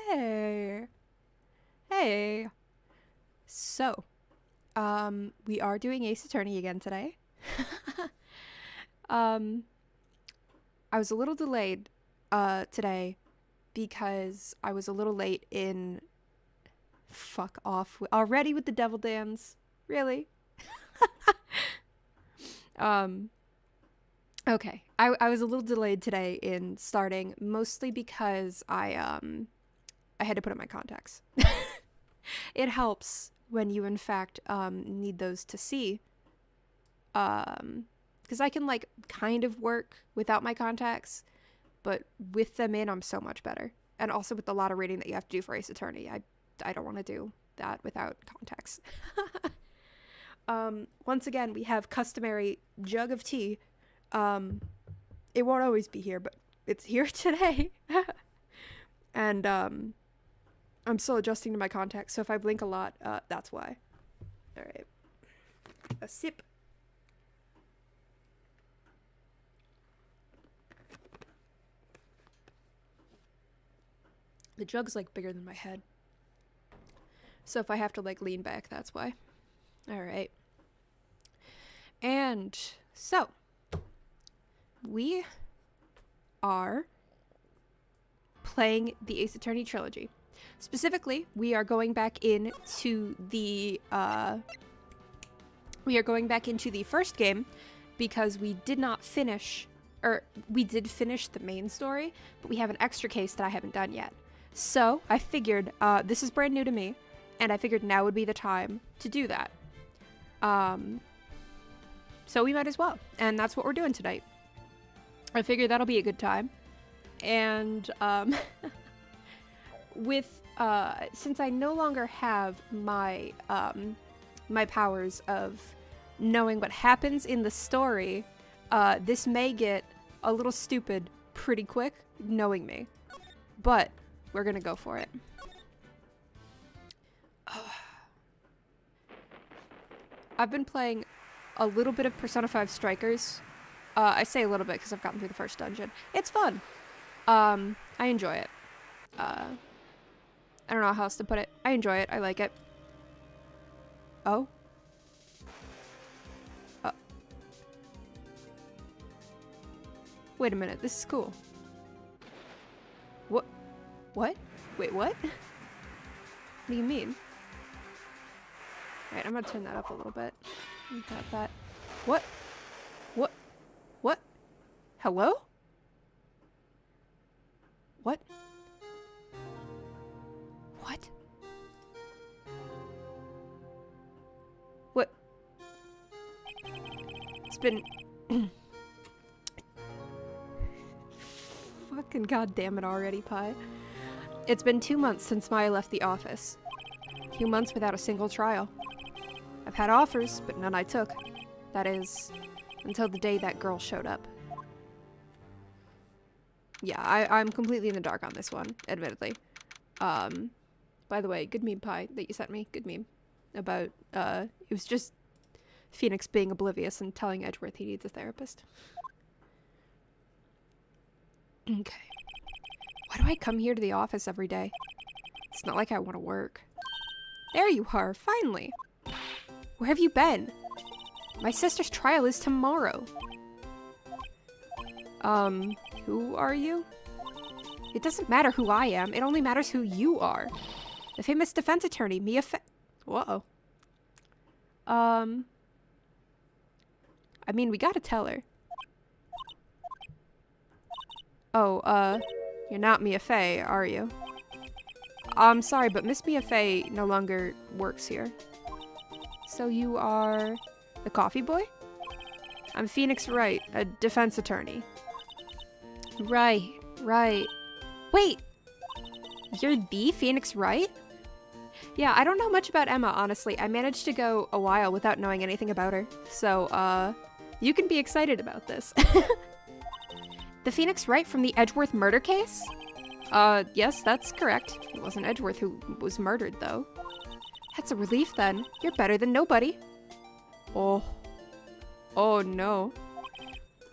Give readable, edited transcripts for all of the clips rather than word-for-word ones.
Hey. Hey. So, we are doing Ace Attorney again today. um, I was a little delayed, today because I was a little late in. Fuck off already with the devil dance. Really? Um, okay. I was a little delayed today in starting, mostly because I had to put in my contacts. It helps when you, in fact, need those to see. Because I can, like, kind of work without my contacts, but with them in, I'm so much better. And also with a lot of reading that you have to do for Ace Attorney, I don't want to do that without contacts. Once again, we have customary jug of tea. It won't always be here, but it's here today. And, I'm still adjusting to my contacts, so if I blink a lot, that's why. Alright. A sip. The jug's, like, bigger than my head. So if I have to, like, lean back, that's why. Alright. And so, we are playing the Ace Attorney trilogy. Specifically, we are going back into the first game because we did not finish, or we did finish the main story, but we have an extra case that I haven't done yet. So I figured, this is brand new to me, and I figured now would be the time to do that. So we might as well, and that's what we're doing tonight. I figured that'll be a good time. And, since I no longer have my, my powers of knowing what happens in the story, this may get a little stupid pretty quick, knowing me. But, we're gonna go for it. I've been playing a little bit of Persona 5 Strikers. I say a little bit because I've gotten through the first dungeon. It's fun. I enjoy it. I don't know how else to put it. I enjoy it. I like it. Oh? Wait a minute. This is cool. What? What? Wait, what? What do you mean? Alright, I'm gonna turn that up a little bit. Got that. What? What? What? Hello? What? What? What? It's been... Fucking goddamn it already, Pi. It's been 2 months since Maya left the office. 2 months without a single trial. I've had offers, but none I took. That is, until the day that girl showed up. Yeah, I'm completely in the dark on this one, admittedly. By the way, good meme, Pie, that you sent me. Good meme. About, it was just Phoenix being oblivious and telling Edgeworth he needs a therapist. Okay. Why do I come here to the office every day? It's not like I want to work. There you are, finally! Where have you been? My sister's trial is tomorrow. Who are you? It doesn't matter who I am, it only matters who you are. The famous defense attorney, Mia Fey. Whoa. I mean, we gotta tell her. Oh, you're not Mia Fey, are you? I'm sorry, but Miss Mia Fey no longer works here. So you are the coffee boy? I'm Phoenix Wright, a defense attorney. Right. Wait! You're the Phoenix Wright? Yeah, I don't know much about Emma, honestly. I managed to go a while without knowing anything about her. So, you can be excited about this. The Phoenix Wright from the Edgeworth murder case? Yes, that's correct. It wasn't Edgeworth who was murdered, though. That's a relief, then. You're better than nobody. Oh. Oh, no.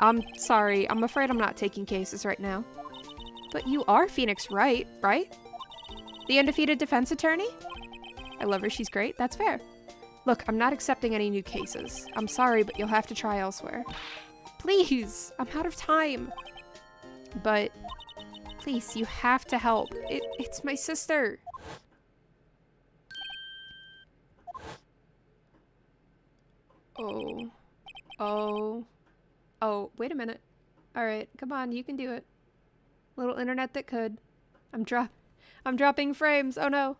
I'm sorry. I'm afraid I'm not taking cases right now. But you are Phoenix Wright, right? The undefeated defense attorney? I love her, she's great. That's fair. Look, I'm not accepting any new cases. I'm sorry, but you'll have to try elsewhere. Please, I'm out of time. But, please, you have to help. It's my sister. Oh, wait a minute. Alright, come on, you can do it. Little internet that could. I'm dropping frames. Oh no.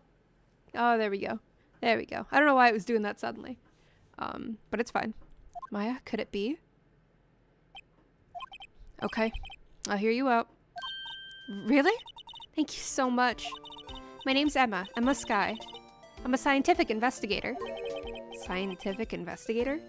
Oh, there we go. There we go. I don't know why it was doing that suddenly. But it's fine. Maya, could it be? Okay. I'll hear you out. Really? Thank you so much. My name's Emma Sky. I'm a scientific investigator. Scientific investigator?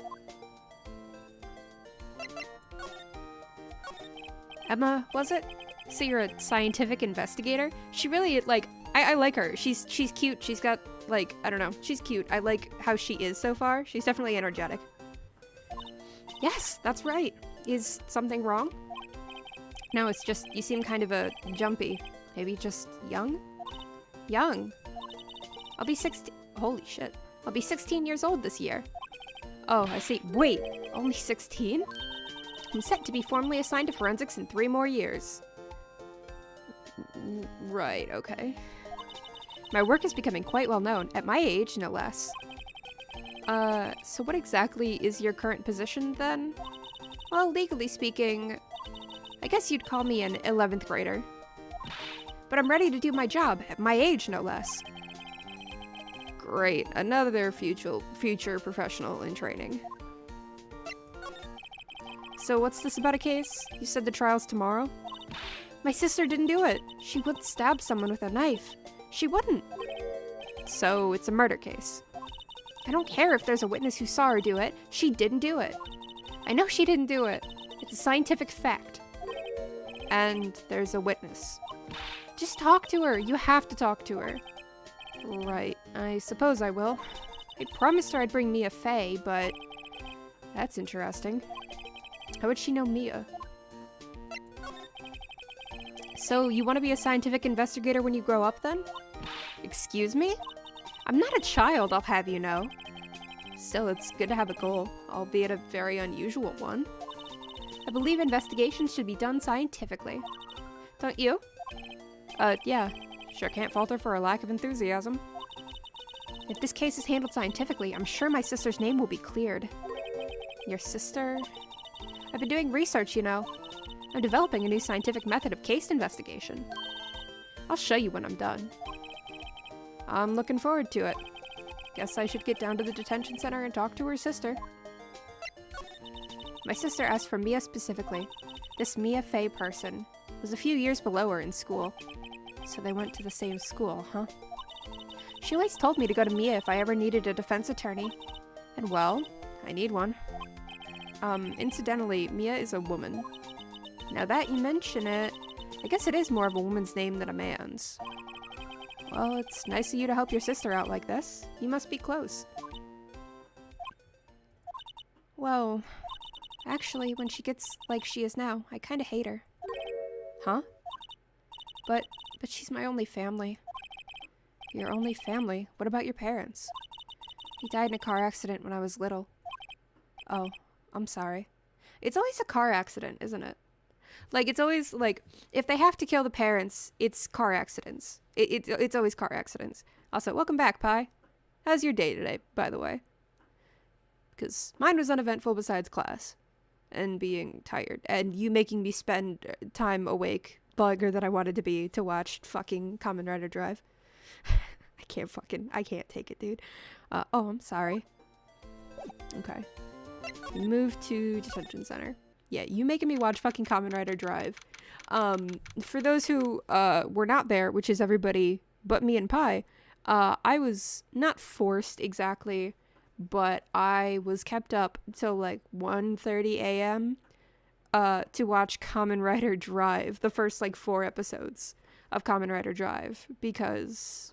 Emma, was it? So you're a scientific investigator? She really, like, I like her. She's cute. She's got, like, I don't know. She's cute. I like how she is so far. She's definitely energetic. Yes, that's right. Is something wrong? No, it's just, you seem kind of jumpy. Maybe just young? Young? I'll be 16. Holy shit. I'll be 16 years old this year. Oh, I see. Wait, only 16? I'm set to be formally assigned to forensics in 3 more years. Right, okay. My work is becoming quite well known, at my age, no less. So what exactly is your current position, then? Well, legally speaking, I guess you'd call me an 11th grader. But I'm ready to do my job, at my age, no less. Great, another future professional in training. So what's this about a case? You said the trial's tomorrow? My sister didn't do it. She wouldn't stab someone with a knife. She wouldn't. So it's a murder case. I don't care if there's a witness who saw her do it. She didn't do it. I know she didn't do it. It's a scientific fact. And there's a witness. Just talk to her. You have to talk to her. Right. I suppose I will. I promised her I'd bring Mia Fey, but that's interesting. How would she know Mia? So, you want to be a scientific investigator when you grow up, then? Excuse me? I'm not a child, I'll have you know. Still, it's good to have a goal, albeit a very unusual one. I believe investigations should be done scientifically. Don't you? Yeah. Sure can't falter for a lack of enthusiasm. If this case is handled scientifically, I'm sure my sister's name will be cleared. Your sister? I've been doing research, you know. I'm developing a new scientific method of case investigation. I'll show you when I'm done. I'm looking forward to it. Guess I should get down to the detention center and talk to her sister. My sister asked for Mia specifically. This Mia Fey person was a few years below her in school. So they went to the same school, huh? She always told me to go to Mia if I ever needed a defense attorney. And well, I need one. Incidentally, Mia is a woman. Now that you mention it, I guess it is more of a woman's name than a man's. Well, it's nice of you to help your sister out like this. You must be close. Well, actually, when she gets like she is now, I kinda hate her. Huh? But she's my only family. Your only family? What about your parents? He died in a car accident when I was little. Oh, I'm sorry. It's always a car accident, isn't it? Like, it's always, like, if they have to kill the parents, it's car accidents. It's always car accidents. Also, welcome back, Pi. How's your day today, by the way? Because mine was uneventful besides class. And being tired. And you making me spend time awake longer than I wanted to be to watch fucking Kamen Rider Drive. I can't take it, dude. Oh, I'm sorry. Okay. Move to detention center. Yeah, you making me watch fucking Kamen Rider Drive. For those who were not there, which is everybody but me and Pi, I was not forced exactly, but I was kept up till like 1:30 a.m. To watch Kamen Rider Drive, the first like 4 episodes of Kamen Rider Drive, because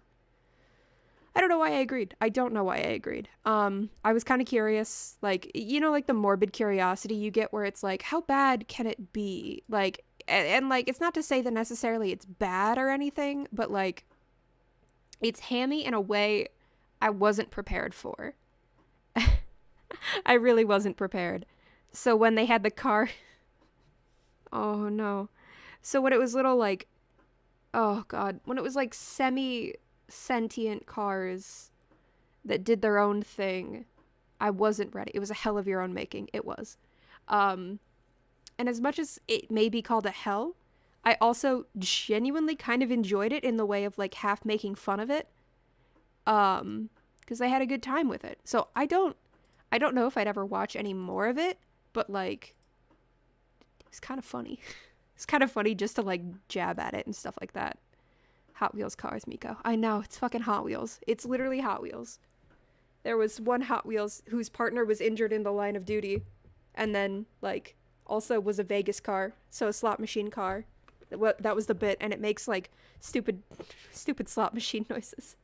I don't know why I agreed. I don't know why I agreed. I was kind of curious, like, you know, like the morbid curiosity you get where it's like, how bad can it be? Like, and like, it's not to say that necessarily it's bad or anything, but like, It's hammy in a way I wasn't prepared for. I really wasn't prepared. So when they had the car... Oh, no. So when it was little, like... Oh, God. When it was, like, semi-sentient cars that did their own thing, I wasn't ready. It was a hell of your own making. It was. And as much as it may be called a hell, I also genuinely kind of enjoyed it in the way of, like, half making fun of it. Because I had a good time with it. So I don't know if I'd ever watch any more of it, but, like, it's kind of funny. It's kind of funny just to, like, jab at it and stuff like that. Hot Wheels cars, Miko. I know, it's fucking Hot Wheels. It's literally Hot Wheels. There was one Hot Wheels whose partner was injured in the line of duty, and then, like, also was a Vegas car, so a slot machine car. That was the bit, and it makes, like, stupid slot machine noises.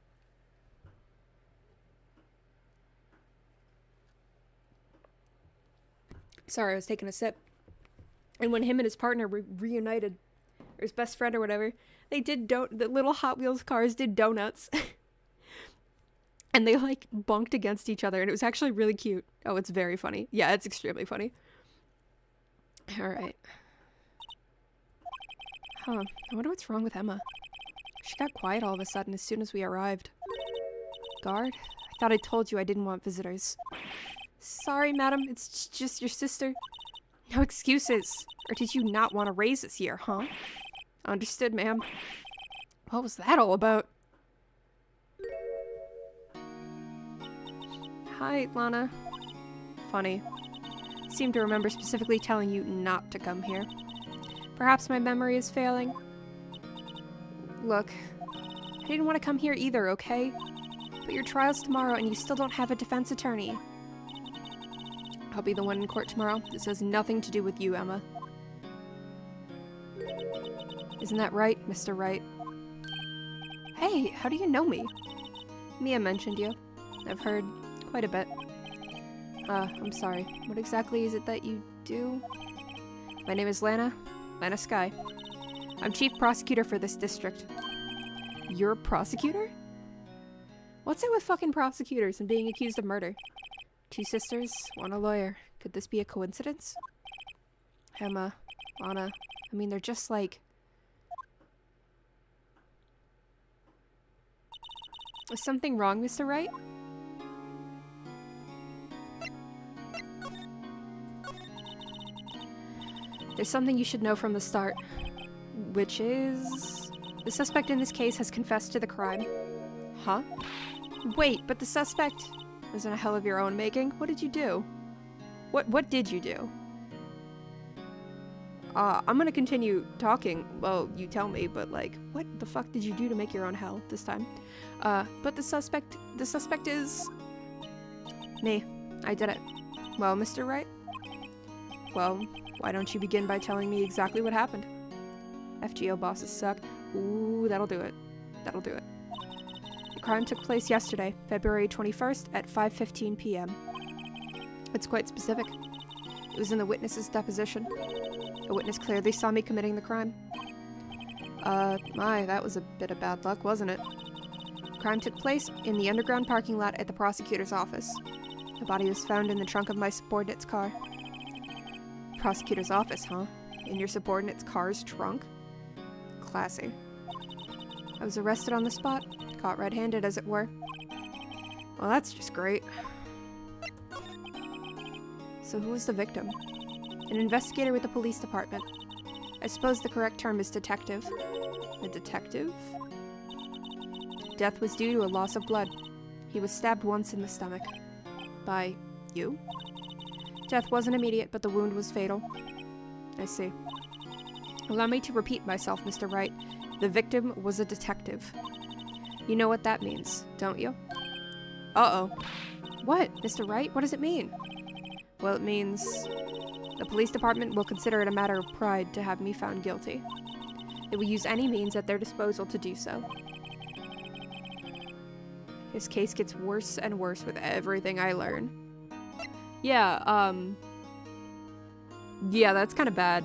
Sorry, I was taking a sip. And when him and his partner were reunited, or his best friend or whatever, they did the little Hot Wheels cars did donuts. And they, like, bunked against each other, and it was actually really cute. Oh, it's very funny. Yeah, it's extremely funny. Alright. Huh. I wonder what's wrong with Emma. She got quiet all of a sudden as soon as we arrived. Guard? I thought I told you I didn't want visitors. Sorry, madam. It's just your sister. No excuses. Or did you not want to raise us here, huh? Understood, ma'am. What was that all about? Hi, Lana. Funny. Seem to remember specifically telling you not to come here. Perhaps my memory is failing. Look, I didn't want to come here either, okay? But your trial's tomorrow and you still don't have a defense attorney. I'll be the one in court tomorrow. This has nothing to do with you, Emma. Isn't that right, Mr. Wright? Hey, how do you know me? Mia mentioned you. I've heard quite a bit. I'm sorry. What exactly is it that you do? My name is Lana Skye. I'm chief prosecutor for this district. You're a prosecutor? What's it with fucking prosecutors and being accused of murder? 2 sisters, 1 a lawyer. Could this be a coincidence? Emma, Lana, I mean, they're just like... Is something wrong, Mr. Wright? There's something you should know from the start, which is... The suspect in this case has confessed to the crime. Huh? Wait, but the suspect was in a hell of your own making? What did you do? What did you do? I'm gonna continue talking. Well, you tell me, but like, what the fuck did you do to make your own hell this time? But the suspect is... Me. I did it. Well, Mr. Wright? Well, why don't you begin by telling me exactly what happened? FGO bosses suck. Ooh, that'll do it. That'll do it. The crime took place yesterday, February 21st at 5:15 p.m. It's quite specific. It was in the witness's deposition. A witness clearly saw me committing the crime. That was a bit of bad luck, wasn't it? The crime took place in the underground parking lot at the prosecutor's office. The body was found in the trunk of my subordinate's car. Prosecutor's office, huh? In your subordinate's car's trunk? Classy. I was arrested on the spot, caught red-handed as it were. Well, that's just great. So who was the victim? An investigator with the police department. I suppose the correct term is detective. A detective? Death was due to a loss of blood. He was stabbed once in the stomach. By you? Death wasn't immediate, but the wound was fatal. I see. Allow me to repeat myself, Mr. Wright. The victim was a detective. You know what that means, don't you? Uh-oh. What, Mr. Wright? What does it mean? Well, it means the police department will consider it a matter of pride to have me found guilty. They will use any means at their disposal to do so. This case gets worse and worse with everything I learn. Yeah, yeah, that's kind of bad.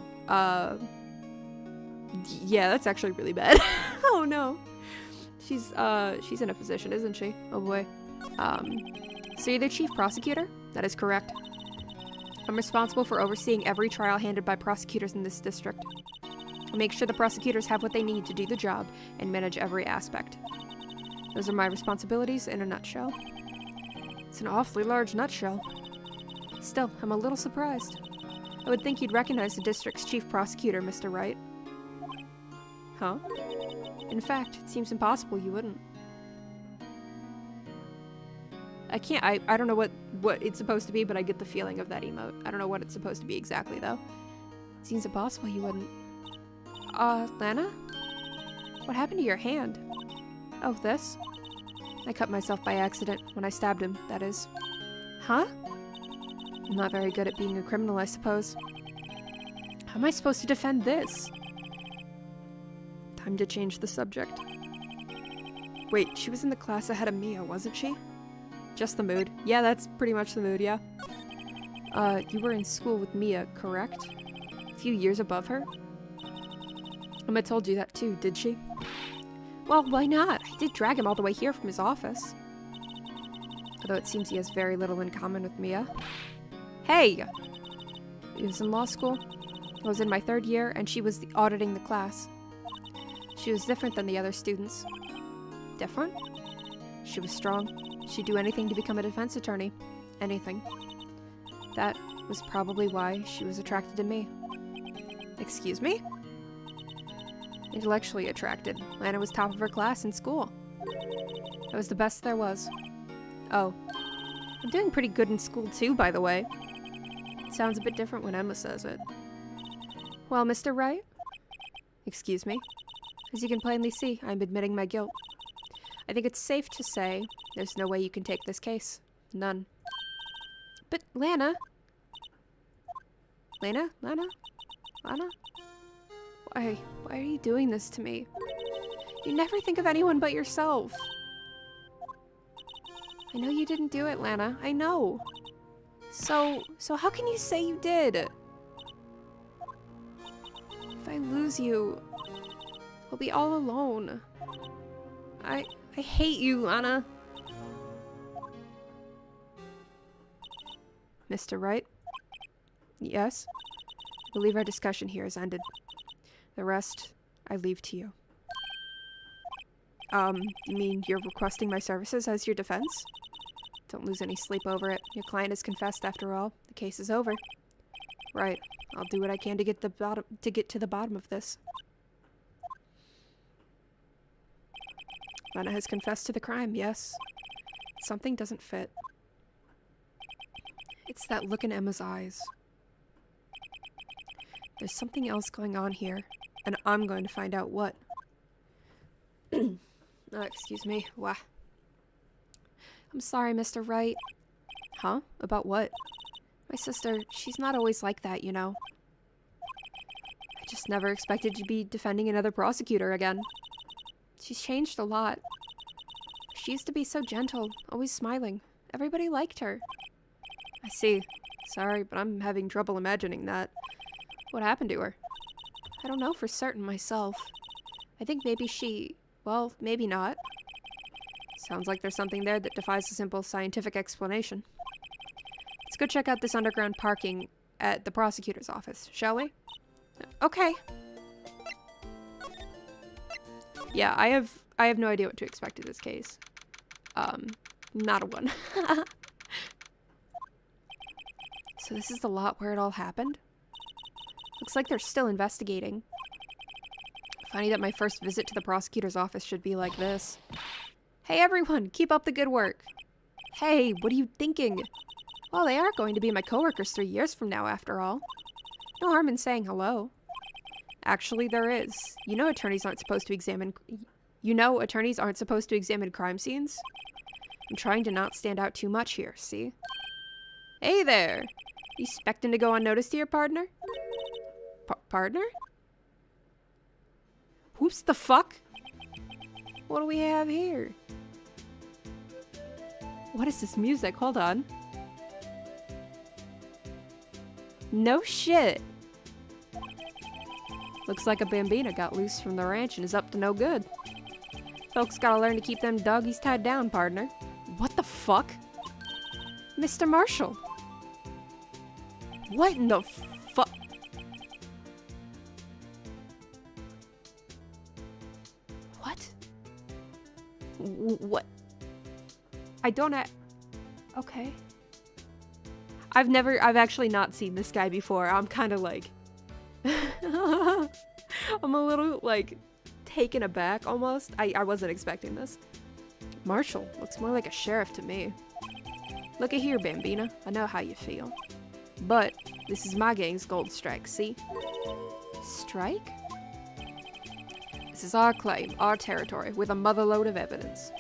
Yeah, that's actually really bad. Oh no. She's in a position, isn't she? Oh boy. So you're the chief prosecutor? That is correct. I'm responsible for overseeing every trial handled by prosecutors in this district. I make sure the prosecutors have what they need to do the job and manage every aspect. Those are my responsibilities in a nutshell. It's an awfully large nutshell. Still, I'm a little surprised. I would think you'd recognize the district's chief prosecutor, Mr. Wright. Huh? In fact, it seems impossible you wouldn't. I don't know what it's supposed to be, but I get the feeling of that emote. I don't know what it's supposed to be exactly, though. It seems impossible you wouldn't. Lana? What happened to your hand? Oh, this? I cut myself by accident, when I stabbed him, that is. Huh? I'm not very good at being a criminal, I suppose. How am I supposed to defend this? Time to change the subject. Wait, she was in the class ahead of Mia, wasn't she? Just the mood. Yeah, that's pretty much the mood, yeah. You were in school with Mia, correct? A few years above her? Emma told you that too, did she? Well, why not? I did drag him all the way here from his office. Although it seems he has very little in common with Mia. Hey! He was in law school. I was in my 3rd year, and she was auditing the class. She was different than the other students. Different? She was strong. She'd do anything to become a defense attorney. Anything. That was probably why she was attracted to me. Excuse me? Intellectually attracted. Lana was top of her class in school. I was the best there was. Oh. I'm doing pretty good in school too, by the way. It sounds a bit different when Emma says it. Well, Mr. Wright? Excuse me? As you can plainly see, I'm admitting my guilt. I think it's safe to say there's no way you can take this case. None. But, Lana? Lana? Lana? Lana? Why are you doing this to me? You never think of anyone but yourself. I know you didn't do it, Lana. I know. So how can you say you did? If I lose you, I'll be all alone. I hate you, Lana. Mr. Wright? Yes? I believe our discussion here has ended. The rest, I leave to you. You mean you're requesting my services as your defense? Don't lose any sleep over it. Your client has confessed after all. The case is over. Right. I'll do what I can to get to the bottom of this. Lana has confessed to the crime, yes. Something doesn't fit. It's that look in Emma's eyes. There's something else going on here, and I'm going to find out what. Excuse me. Wah. I'm sorry, Mr. Wright. Huh? About what? My sister, she's not always like that, you know. I just never expected to be defending another prosecutor again. She's changed a lot. She used to be so gentle, always smiling. Everybody liked her. I see. Sorry, but I'm having trouble imagining that. What happened to her? I don't know for certain myself. I think maybe she... well, maybe not. Sounds like there's something there that defies a simple scientific explanation. Let's go check out this underground parking at the prosecutor's office, shall we? Okay. Yeah, I have no idea what to expect in this case. Not a one. So this is the lot where it all happened? Looks like they're still investigating. Funny that my first visit to the prosecutor's office should be like this. Hey everyone, keep up the good work. Hey, what are you thinking? Well, they are going to be my coworkers 3 years from now, after all. No harm in saying hello. Actually, there is. You know attorneys aren't supposed to examine crime scenes? I'm trying to not stand out too much here, see? Hey there! You expecting to go unnoticed here, partner? Partner? Whoops the fuck? What do we have here? What is this music? Hold on. No shit. Looks like a bambina got loose from the ranch and is up to no good. Folks gotta learn to keep them doggies tied down, partner. What the fuck? Mr. Marshall. What in the fuck? What? What? I don't okay. I've actually not seen this guy before. I'm kind of like... I'm a little, like, taken aback, almost. I wasn't expecting this. Marshall looks more like a sheriff to me. Look at here, Bambina. I know how you feel. But this is my gang's gold strike, see? Strike? This is our claim, our territory, with a motherload of evidence.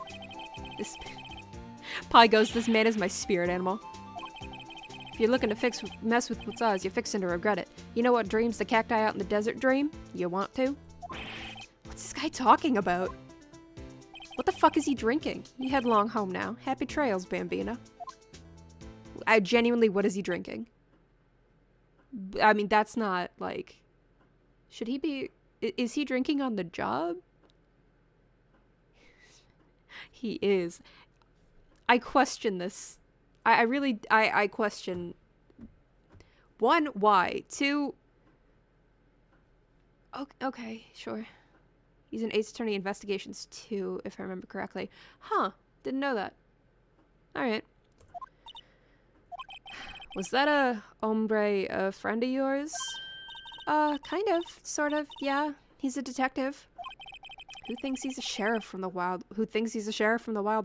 This... Pi goes, this man is my spirit animal. If you're looking to mess with what's ours, you're fixing to regret it. You know what dreams the cacti out in the desert dream? You want to? What's this guy talking about? What the fuck is he drinking? You head along home now. Happy trails, Bambina. I genuinely, what is he drinking? I mean, that's not, like... Should he be... Is he drinking on the job? He is. I question this. I really, I question, 1, why? 2, okay, sure. He's an Ace Attorney Investigations 2, if I remember correctly. Huh, didn't know that. Alright. Was that a hombre, a friend of yours? Kind of, sort of, yeah. He's a detective. Who thinks he's a sheriff from the Wild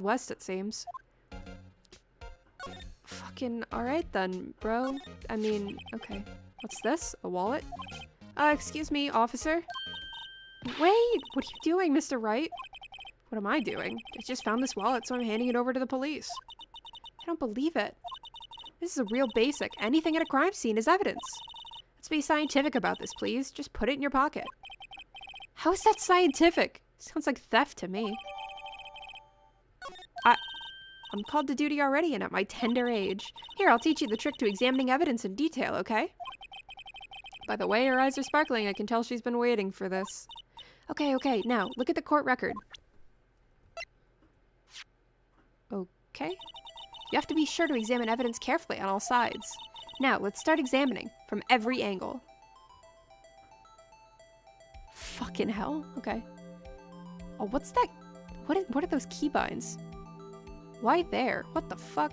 West, it seems. Fucking alright then, bro. I mean, okay. What's this? A wallet? Excuse me, officer? Wait! What are you doing, Mr. Wright? What am I doing? I just found this wallet, so I'm handing it over to the police. I don't believe it. This is a real basic. Anything at a crime scene is evidence. Let's be scientific about this, please. Just put it in your pocket. How is that scientific? Sounds like theft to me. I'm called to duty already and at my tender age. Here, I'll teach you the trick to examining evidence in detail, okay? By the way, her eyes are sparkling. I can tell she's been waiting for this. Okay, now, look at the court record. Okay. You have to be sure to examine evidence carefully on all sides. Now, let's start examining from every angle. Fucking hell. Okay. Oh, what's that? What are those keybinds? Why there? What the fuck?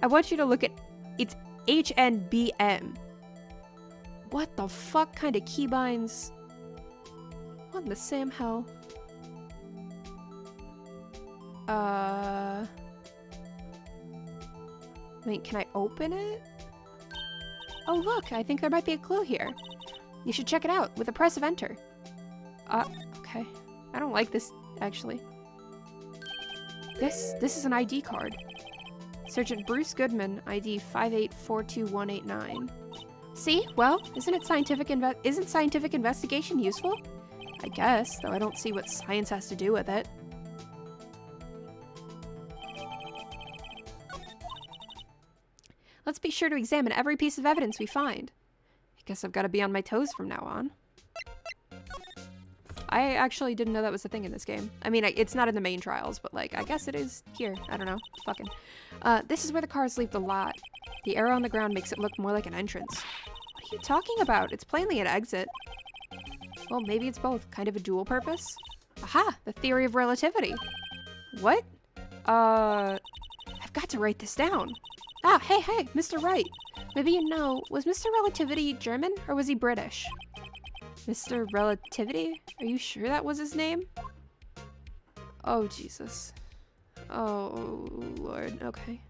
I want you to look at... It's HNBM. What the fuck kind of keybinds? What in the Sam hell? Wait, can I open it? Oh look, I think there might be a clue here. You should check it out with a press of enter. Okay. I don't like this, actually. This is an ID card. Sergeant Bruce Goodman, ID 5842189. See? Well, isn't scientific investigation useful? I guess, though I don't see what science has to do with it. Let's be sure to examine every piece of evidence we find. I guess I've got to be on my toes from now on. I actually didn't know that was a thing in this game. I mean, it's not in the main trials, but like, I guess it is here. I don't know. Fucking. This is where the cars leave the lot. The arrow on the ground makes it look more like an entrance. What are you talking about? It's plainly an exit. Well, maybe it's both. Kind of a dual purpose. Aha! The theory of relativity. What? I've got to write this down. Ah, hey, Mr. Wright. Maybe you know, was Mr. Relativity German or was he British? Mr. Relativity? Are you sure that was his name? Oh, Jesus. Oh, Lord. Okay.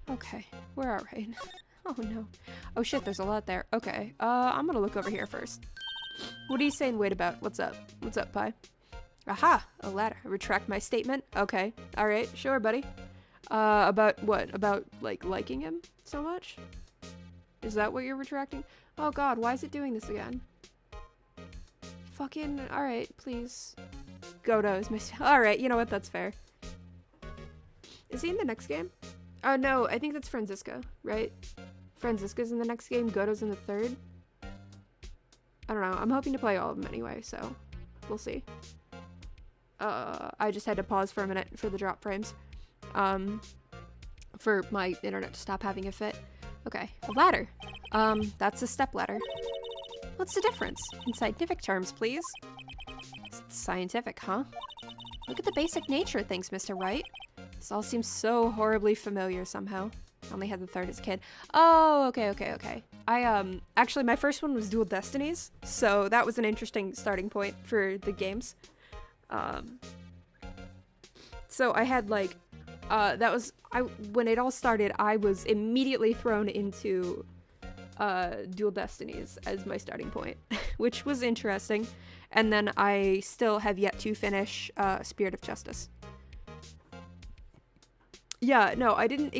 Okay. We're alright. Oh, no. Oh, shit, there's a lot there. Okay. I'm gonna look over here first. What are you saying wait about? What's up? What's up, Pi? Aha! A ladder. I retract my statement. Okay. Alright. Sure, buddy. About what? About, like, liking him so much? Is that what you're retracting? Oh, God. Why is it doing this again? Fucking, alright, please. Godo is missing. Alright, you know what, that's fair. Is he in the next game? Oh no, I think that's Franziska, right? Franziska's in the next game, Godo's in the third. I don't know, I'm hoping to play all of them anyway, so we'll see. I just had to pause for a minute for the drop frames. For my internet to stop having a fit. Okay, a ladder. That's a step ladder. What's the difference? In scientific terms, please. Scientific, huh? Look at the basic nature of things, Mr. Wright. This all seems so horribly familiar somehow. I only had the third as a kid. Oh, okay. Actually, my first one was Dual Destinies, so that was an interesting starting point for the games. So I had, like, when it all started, I was immediately thrown into, Dual Destinies as my starting point, which was interesting. And then I still have yet to finish, Spirit of Justice. Yeah, no, I didn't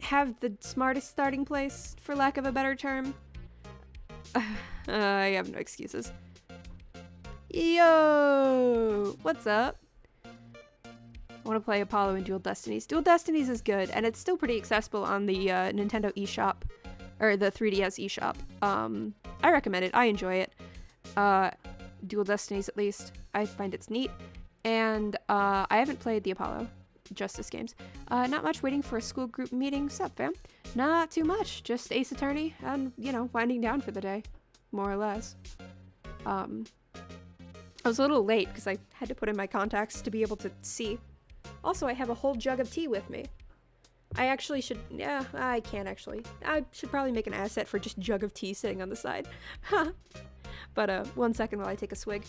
have the smartest starting place, for lack of a better term. I have no excuses. Yo! What's up? I want to play Apollo and Dual Destinies. Dual Destinies is good, and it's still pretty accessible on the Nintendo eShop, or the 3DS eShop. I recommend it. I enjoy it. Dual Destinies, at least. I find it's neat. And I haven't played the Apollo Justice games. Not much, waiting for a school group meeting. Sup, fam? Not too much. Just Ace Attorney and, you know, winding down for the day. More or less. I was a little late because I had to put in my contacts to be able to see. Also, I have a whole jug of tea with me. I actually should... Yeah, I can't actually. I should probably make an asset for just jug of tea sitting on the side. But 1 second while I take a swig.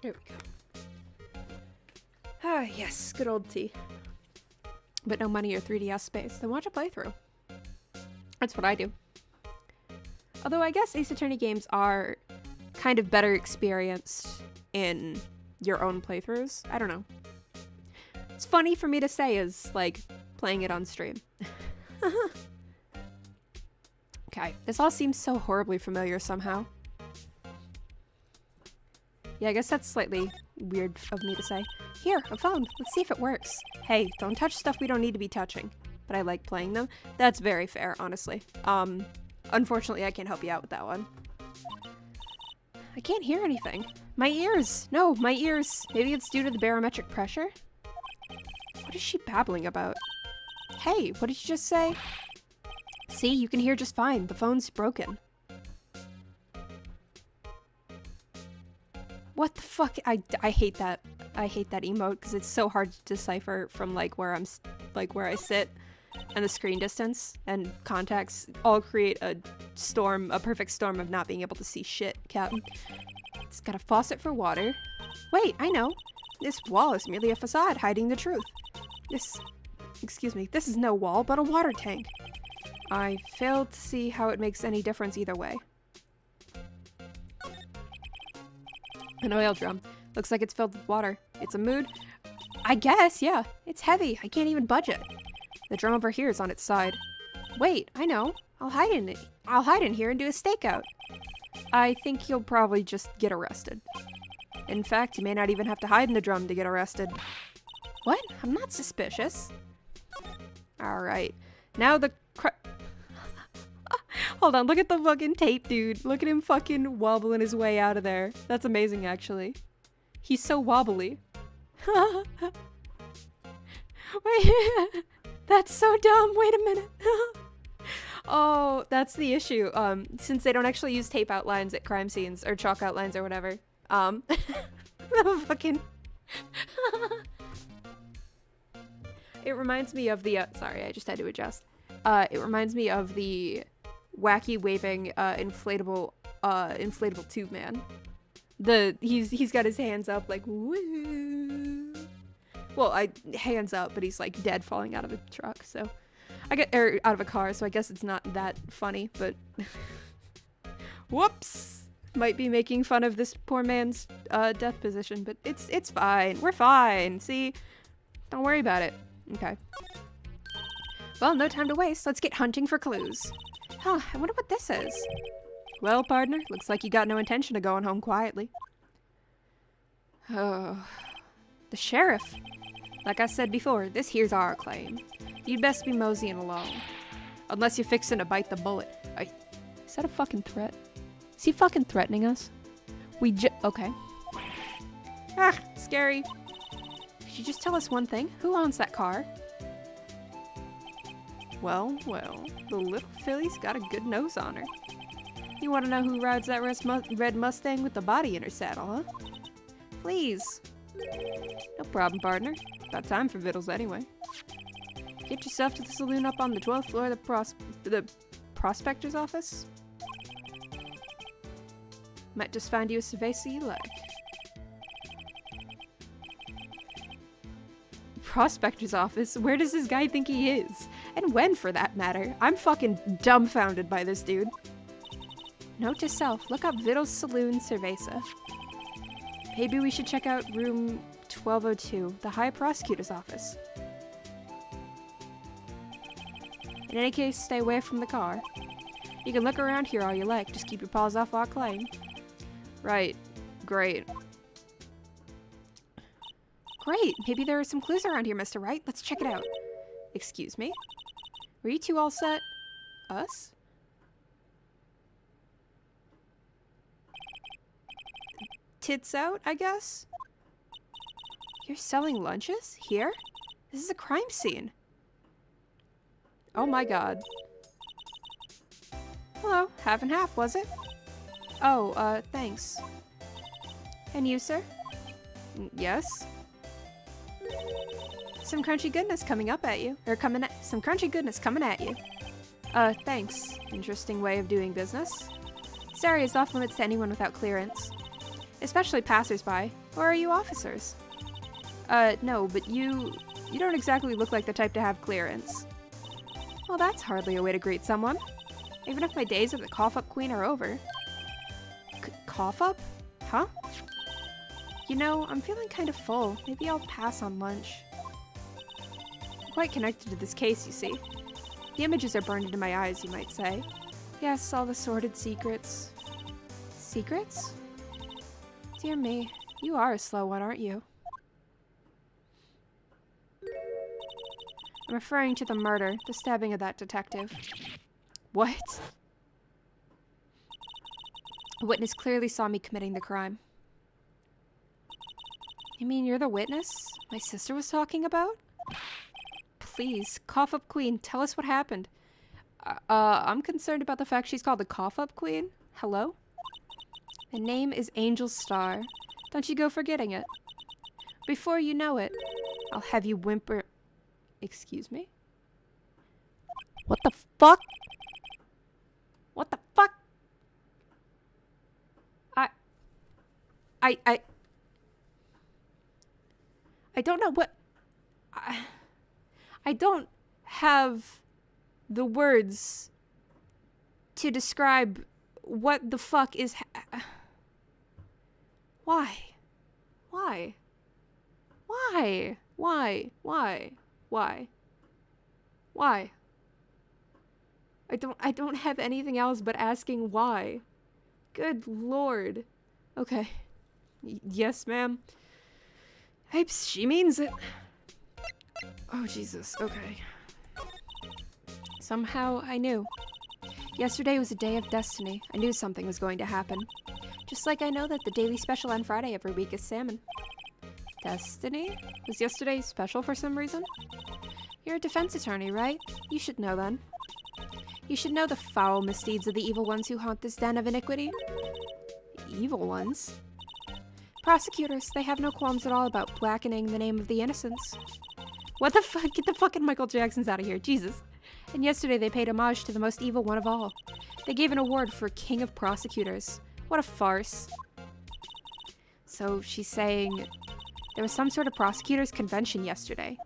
There we go. Ah, yes, good old tea. But no money or 3DS space, then watch a playthrough. That's what I do. Although I guess Ace Attorney games are kind of better experienced in your own playthroughs. I don't know. It's funny for me to say is, like, playing it on stream. Okay, this all seems so horribly familiar somehow. Yeah, I guess that's slightly weird of me to say. Here, a phone. Let's see if it works. Hey, don't touch stuff we don't need to be touching. But I like playing them. That's very fair, honestly. Unfortunately, I can't help you out with that one. I can't hear anything. My ears! No, my ears! Maybe it's due to the barometric pressure? What is she babbling about? Hey, what did you just say? See, you can hear just fine. The phone's broken. What the fuck? I hate that. I hate that emote because it's so hard to decipher from like where I sit and the screen distance and contacts all create a perfect storm of not being able to see shit, Captain. It's got a faucet for water. Wait, I know. This wall is merely a facade hiding the truth. Excuse me, this is no wall, but a water tank. I failed to see how it makes any difference either way. An oil drum. Looks like it's filled with water. It's a mood. I guess, yeah. It's heavy. I can't even budge it. The drum over here is on its side. Wait, I know. I'll hide in here and do a stakeout. I think you'll probably just get arrested. In fact, you may not even have to hide in the drum to get arrested. What? I'm not suspicious. Alright. Now the Hold on, look at the fucking tape, dude. Look at him fucking wobbling his way out of there. That's amazing, actually. He's so wobbly. Wait, that's so dumb. Wait a minute. Oh, that's the issue. Since they don't actually use tape outlines at crime scenes or chalk outlines or whatever. Fucking. It reminds me of the. Sorry, I just had to adjust. It reminds me of the wacky waving inflatable tube man. He's got his hands up like woo. Well, hands up, but he's like dead falling out of a truck. So out of a car. So I guess it's not that funny. But whoops, might be making fun of this poor man's death position. But it's fine. We're fine. See, don't worry about it. Okay. Well, no time to waste. Let's get hunting for clues. Huh, I wonder what this is. Well, partner, looks like you got no intention of going home quietly. Oh, the sheriff. Like I said before, this here's our claim. You'd best be moseying along. Unless you're fixing to bite the bullet. Is that a fucking threat? Is he fucking threatening us? Okay. Ah, scary. Could you just tell us one thing? Who owns that car? Well, the little filly's got a good nose on her. You want to know who rides that red Mustang with the body in her saddle, huh? Please. No problem, partner. About time for vittles anyway. Get yourself to the saloon up on the 12th floor of the prospector's office. Might just find you a cerveza you like. Prospector's office? Where does this guy think he is? And when, for that matter? I'm fucking dumbfounded by this dude. Note to self, look up Vittles Saloon Cerveza. Maybe we should check out room 1202, the High Prosecutor's office. In any case, stay away from the car. You can look around here all you like, just keep your paws off our claim. Right. Great. Great! Maybe there are some clues around here, Mr. Wright. Let's check it out. Excuse me? Were you two all set? Us? Tits out, I guess? You're selling lunches? Here? This is a crime scene. Oh my god. Hello, half and half, was it? Oh, thanks. And you, sir? Yes? Some crunchy goodness coming up at you. Or some crunchy goodness coming at you. Thanks. Interesting way of doing business. This area is off limits to anyone without clearance. Especially passersby. Or are you officers? No, but you don't exactly look like the type to have clearance. Well, that's hardly a way to greet someone. Even if my days at the Cough-Up Queen are over. Cough-Up? Huh? You know, I'm feeling kind of full. Maybe I'll pass on lunch. I'm quite connected to this case, you see. The images are burned into my eyes, you might say. Yes, all the sordid secrets. Secrets? Dear me, you are a slow one, aren't you? I'm referring to the murder, the stabbing of that detective. What? A witness clearly saw me committing the crime. You mean you're the witness my sister was talking about? Please, Cough-Up Queen, tell us what happened. I'm concerned about the fact she's called the Cough-Up Queen. Hello? The name is Angel Star. Don't you go forgetting it. Before you know it, I'll have you whimper... Excuse me? What the fuck? What the fuck? I don't know what... I don't have the words to describe what the fuck is Why? Why? Why? Why? Why? Why? Why? I don't have anything else but asking why. Good lord. Okay. Yes, ma'am. Hey, she means it. Oh, Jesus. Okay. Somehow I knew. Yesterday was a day of destiny. I knew something was going to happen. Just like I know that the daily special on Friday every week is salmon. Destiny? Was yesterday special for some reason? You're a defense attorney, right? You should know then. You should know the foul misdeeds of the evil ones who haunt this den of iniquity. Evil ones? Prosecutors, they have no qualms at all about blackening the name of the innocents. What the fuck? Get the fucking Michael Jacksons out of here, Jesus. And yesterday they paid homage to the most evil one of all. They gave an award for King of Prosecutors. What a farce. So she's saying there was some sort of prosecutors' convention yesterday.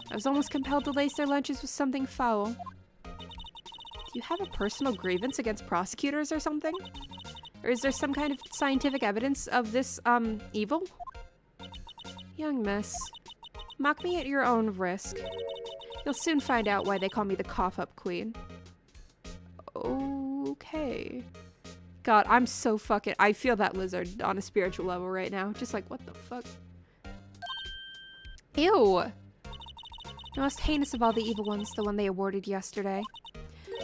I was almost compelled to lace their lunches with something foul. Do you have a personal grievance against prosecutors or something? Or is there some kind of scientific evidence of this, evil? Young miss, mock me at your own risk. You'll soon find out why they call me the Cough-Up Queen. Okay. God, I'm so fucking... I feel that lizard on a spiritual level right now. Just like, what the fuck? Ew! The most heinous of all the evil ones, the one they awarded yesterday.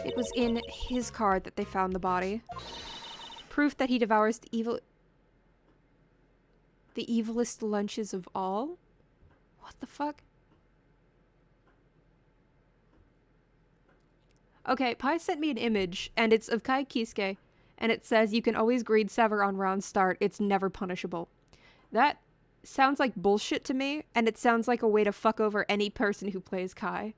It was in his card that they found the body. Proof that he devours the evilest lunches of all? What the fuck? Okay, Pi sent me an image, and it's of Kai Kisuke, and it says you can always greed sever on round start, it's never punishable. That sounds like bullshit to me, and it sounds like a way to fuck over any person who plays Kai.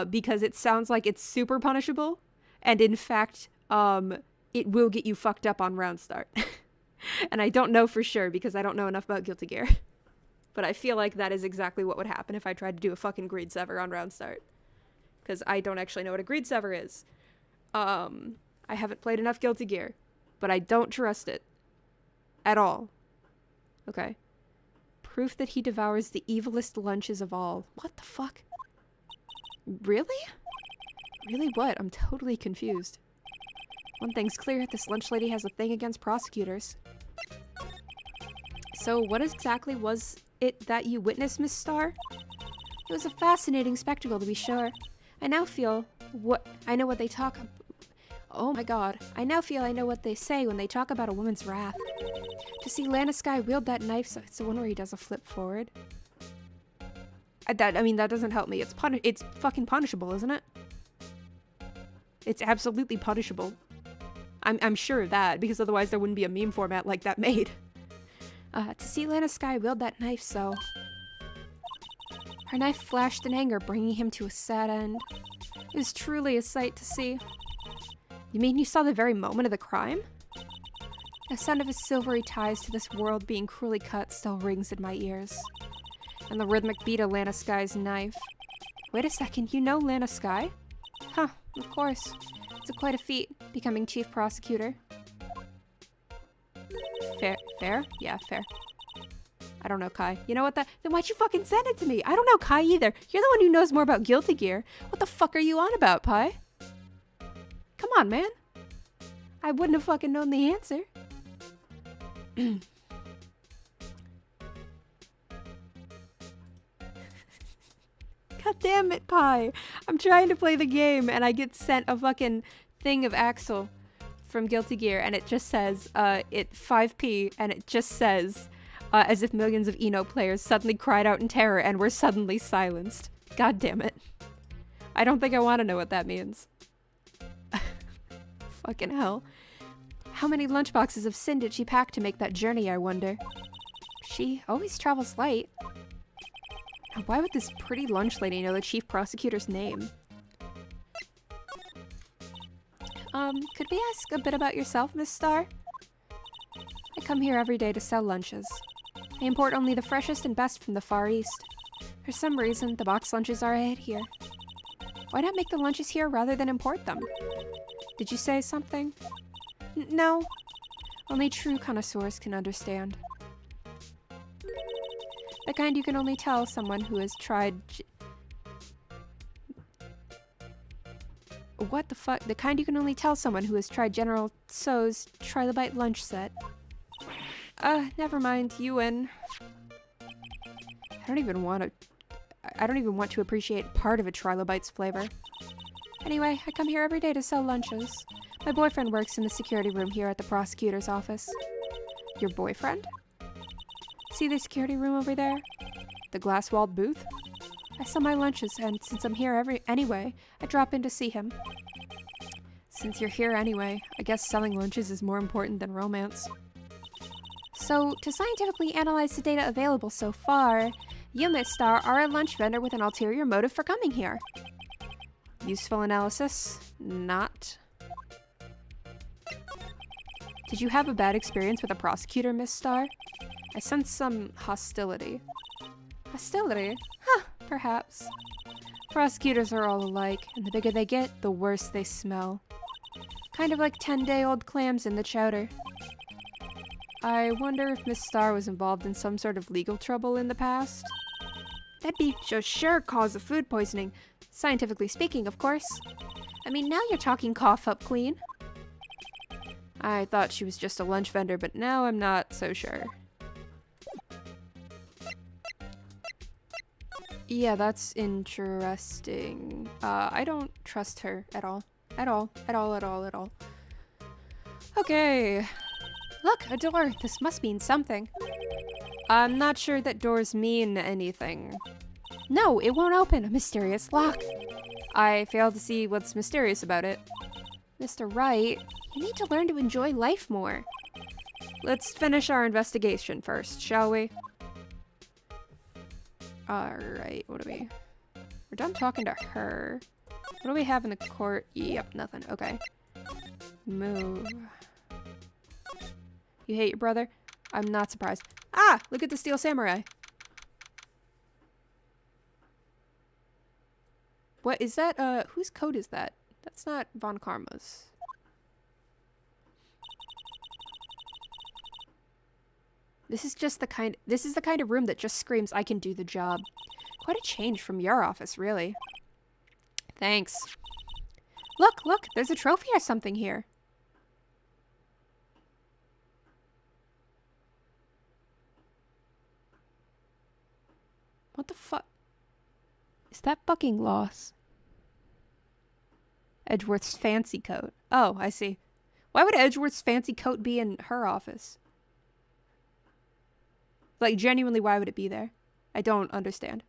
Because it sounds like it's super punishable, and in fact, it will get you fucked up on round start. And I don't know for sure, because I don't know enough about Guilty Gear. But I feel like that is exactly what would happen if I tried to do a fucking greed sever on round start. Because I don't actually know what a greed sever is. I haven't played enough Guilty Gear, but I don't trust it. At all. Okay. Proof that he devours the evilest lunches of all. What the fuck? Really? Really what? I'm totally confused. One thing's clear, this lunch lady has a thing against prosecutors. So what exactly was it that you witnessed, Miss Star? It was a fascinating spectacle, to be sure. I now feel I know what they talk. Oh my god. I now feel I know what they say when they talk about a woman's wrath. To see Lana Sky wield that knife, so it's the one where he does a flip forward. I mean, that doesn't help me. It's fucking punishable, isn't it? It's absolutely punishable. I'm sure of that, because otherwise there wouldn't be a meme format like that made. To see Lana Sky wield that knife, so... Her knife flashed in anger, bringing him to a sad end. It was truly a sight to see. You mean you saw the very moment of the crime? The sound of his silvery ties to this world being cruelly cut still rings in my ears. And the rhythmic beat of Lana Sky's knife. Wait a second, you know Lana Sky? Huh, of course. It's quite a feat, becoming chief prosecutor. Fair? Yeah, fair. I don't know, Kai. You know what then why'd you fucking send it to me? I don't know Kai either. You're the one who knows more about Guilty Gear. What the fuck are you on about, Pi? Come on, man. I wouldn't have fucking known the answer. God damn it, Pi. I'm trying to play the game and I get sent a fucking thing of Axel from Guilty Gear and it just says, it 5p and it just says, as if millions of Eno players suddenly cried out in terror and were suddenly silenced. God damn it. I don't think I want to know what that means. Fucking hell. How many lunchboxes of sin did she pack to make that journey, I wonder? She always travels light. Now, why would this pretty lunch lady know the chief prosecutor's name? Could we ask a bit about yourself, Miss Star? I come here every day to sell lunches. I import only the freshest and best from the Far East. For some reason, the box lunches are a hit here. Why not make the lunches here rather than import them? Did you say something? No. Only true connoisseurs can understand. The kind you can only tell someone who has tried... What the fuck? The kind you can only tell someone who has tried General Tso's Trilobite lunch set. Never mind. You win. I don't even want to appreciate part of a Trilobite's flavor. Anyway, I come here every day to sell lunches. My boyfriend works in the security room here at the prosecutor's office. Your boyfriend? See the security room over there? The glass-walled booth? I sell my lunches, and since I'm here anyway, I drop in to see him. Since you're here anyway, I guess selling lunches is more important than romance. So, to scientifically analyze the data available so far, you, Miss Star, are a lunch vendor with an ulterior motive for coming here. Useful analysis? Not. Did you have a bad experience with a prosecutor, Miss Star? I sense some hostility. Hostility? Huh, perhaps. Prosecutors are all alike, and the bigger they get, the worse they smell. Kind of like 10-day-old clams in the chowder. I wonder if Miss Star was involved in some sort of legal trouble in the past? That'd be a sure cause of food poisoning. Scientifically speaking, of course. I mean, now you're talking cough up clean. I thought she was just a lunch vendor, but now I'm not so sure. Yeah, that's interesting. I don't trust her at all. At all. At all, at all, at all. Okay. Look, a door. This must mean something. I'm not sure that doors mean anything. No, it won't open. A mysterious lock. I fail to see what's mysterious about it. Mr. Wright, you need to learn to enjoy life more. Let's finish our investigation first, shall we? Alright, what do we... We're done talking to her. What do we have in the court? Yep, nothing. Okay. Move. You hate your brother? I'm not surprised. Ah! Look at the Steel Samurai. What is that? Whose coat is that? That's not Von Karma's. This is the kind of room that just screams, I can do the job. Quite a change from your office, really. Thanks. Look, look, there's a trophy or something here. What the fuck? Is that fucking loss? Edgeworth's fancy coat. Oh, I see. Why would Edgeworth's fancy coat be in her office? Like, genuinely, why would it be there? I don't understand.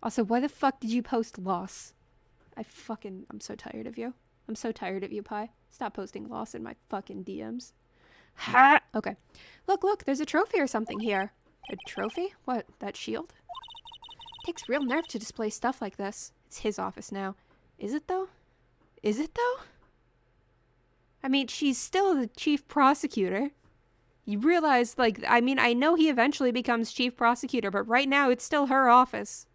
Also, why the fuck did you post loss? I'm so tired of you. I'm so tired of you, Pi. Stop posting loss in my fucking DMs. Ha! Okay. Look, look, there's a trophy or something here. A trophy? What, that shield? Takes real nerve to display stuff like this. It's his office now. Is it though? Is it though? I mean, she's still the chief prosecutor. You realize, like, I mean, I know he eventually becomes chief prosecutor, but right now it's still her office.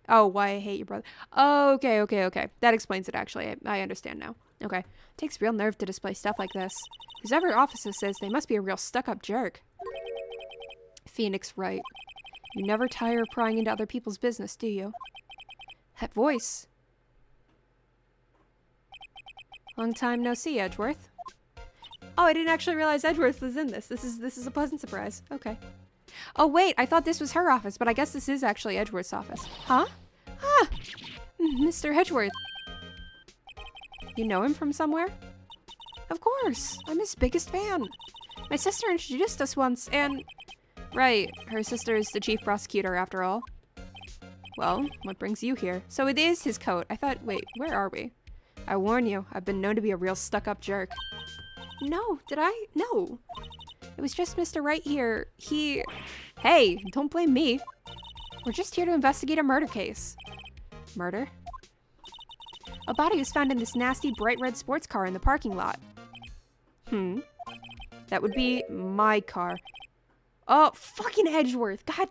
Oh, why I hate your brother. Oh, okay, okay, okay. That explains it, actually. I understand now. Okay. Takes real nerve to display stuff like this. Whoever office this is, they must be a real stuck-up jerk. Phoenix Wright. You never tire of prying into other people's business, do you? That voice. Long time no see, Edgeworth. Oh, I didn't actually realize Edgeworth was in this. This is a pleasant surprise. Okay. Oh, wait, I thought this was her office, but I guess this is actually Edgeworth's office. Huh? Ah! Mr. Edgeworth. You know him from somewhere? Of course. I'm his biggest fan. My sister introduced us once, and... Right, her sister is the chief prosecutor, after all. Well, what brings you here? So it is his coat. I thought... Wait, where are we? I warn you, I've been known to be a real stuck-up jerk. No, did I? No. It was just Mr. Wright here. Hey, don't blame me. We're just here to investigate a murder case. Murder? A body was found in this nasty bright red sports car in the parking lot. That would be my car. Oh, fucking Edgeworth. God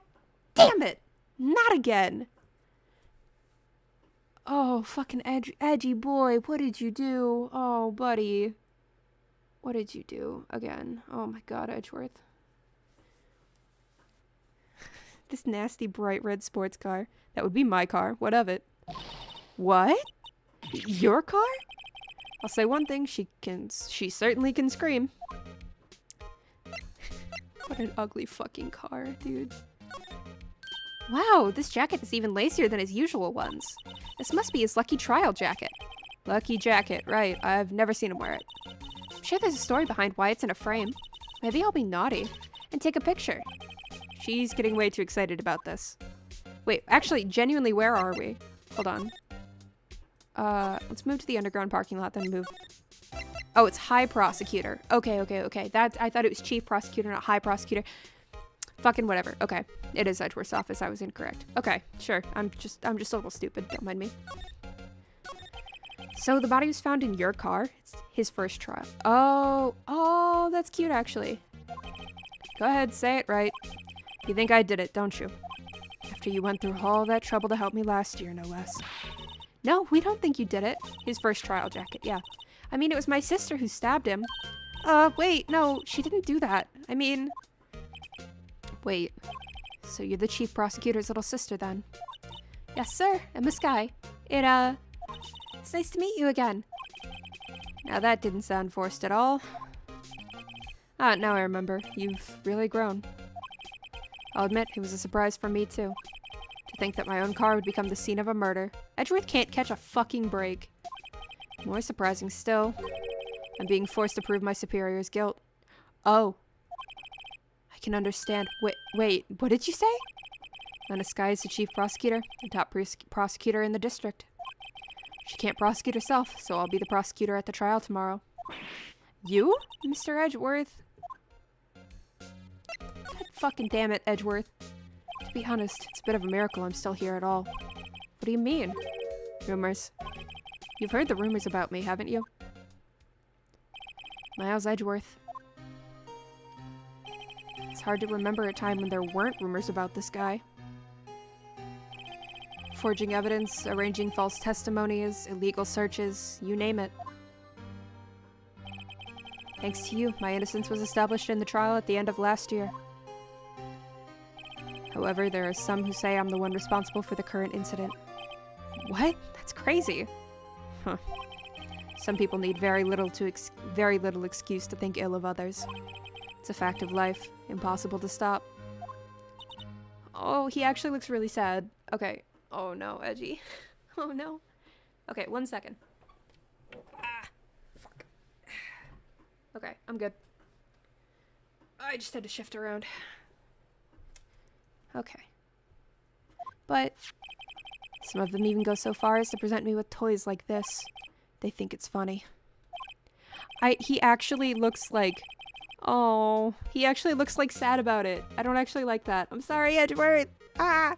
damn it. Not again. Oh, fucking edgy boy. What did you do? Oh, buddy. What did you do again? Oh my god, Edgeworth. This nasty bright red sports car. That would be my car. What of it? What? Your car? I'll say one thing, she certainly can scream. What an ugly fucking car, dude. Wow, this jacket is even lacier than his usual ones. This must be his lucky trial jacket. Lucky jacket, right. I've never seen him wear it. I'm sure there's a story behind why it's in a frame. Maybe I'll be naughty and take a picture. She's getting way too excited about this. Wait, actually, genuinely, where are we? Hold on. Let's move to the underground parking lot, then move. Oh, it's High Prosecutor. Okay, okay, okay. I thought it was Chief Prosecutor, not High Prosecutor. Fucking whatever. Okay. It is Edgeworth's office. I was incorrect. Okay, sure. I'm just a little stupid. Don't mind me. So the body was found in your car. It's his first trial. Oh, that's cute, actually. Go ahead, say it right. You think I did it, don't you? After you went through all that trouble to help me last year, no less. No, we don't think you did it. His first trial jacket, yeah. I mean, it was my sister who stabbed him. Wait, no, she didn't do that. I mean... Wait, so you're the chief prosecutor's little sister then? Yes, sir, I'm Miss Sky. It's nice to meet you again. Now that didn't sound forced at all. Ah, now I remember. You've really grown. I'll admit, it was a surprise for me, too. To think that my own car would become the scene of a murder. Edgeworth can't catch a fucking break. More surprising still, I'm being forced to prove my superior's guilt. Oh. I can understand. Wait, what did you say? Anaskye is the chief prosecutor, the top prosecutor in the district. She can't prosecute herself, so I'll be the prosecutor at the trial tomorrow. You? Mr. Edgeworth? God fucking damn it, Edgeworth. To be honest, it's a bit of a miracle I'm still here at all. What do you mean? Rumors. You've heard the rumors about me, haven't you? Miles Edgeworth. It's hard to remember a time when there weren't rumors about this guy. Forging evidence, arranging false testimonies, illegal searches, you name it. Thanks to you, my innocence was established in the trial at the end of last year. However, there are some who say I'm the one responsible for the current incident. What? That's crazy. Huh. Some people need very little excuse to think ill of others. It's a fact of life, impossible to stop. Oh, he actually looks really sad. Okay. Oh no, Edgy. Oh no. Okay, 1 second. Ah, fuck. Okay, I'm good. I just had to shift around. Okay. But some of them even go so far as to present me with toys like this. They think it's funny. He actually looks like... Oh, he actually looks like sad about it. I don't actually like that. I'm sorry, Edgeworth. Ah!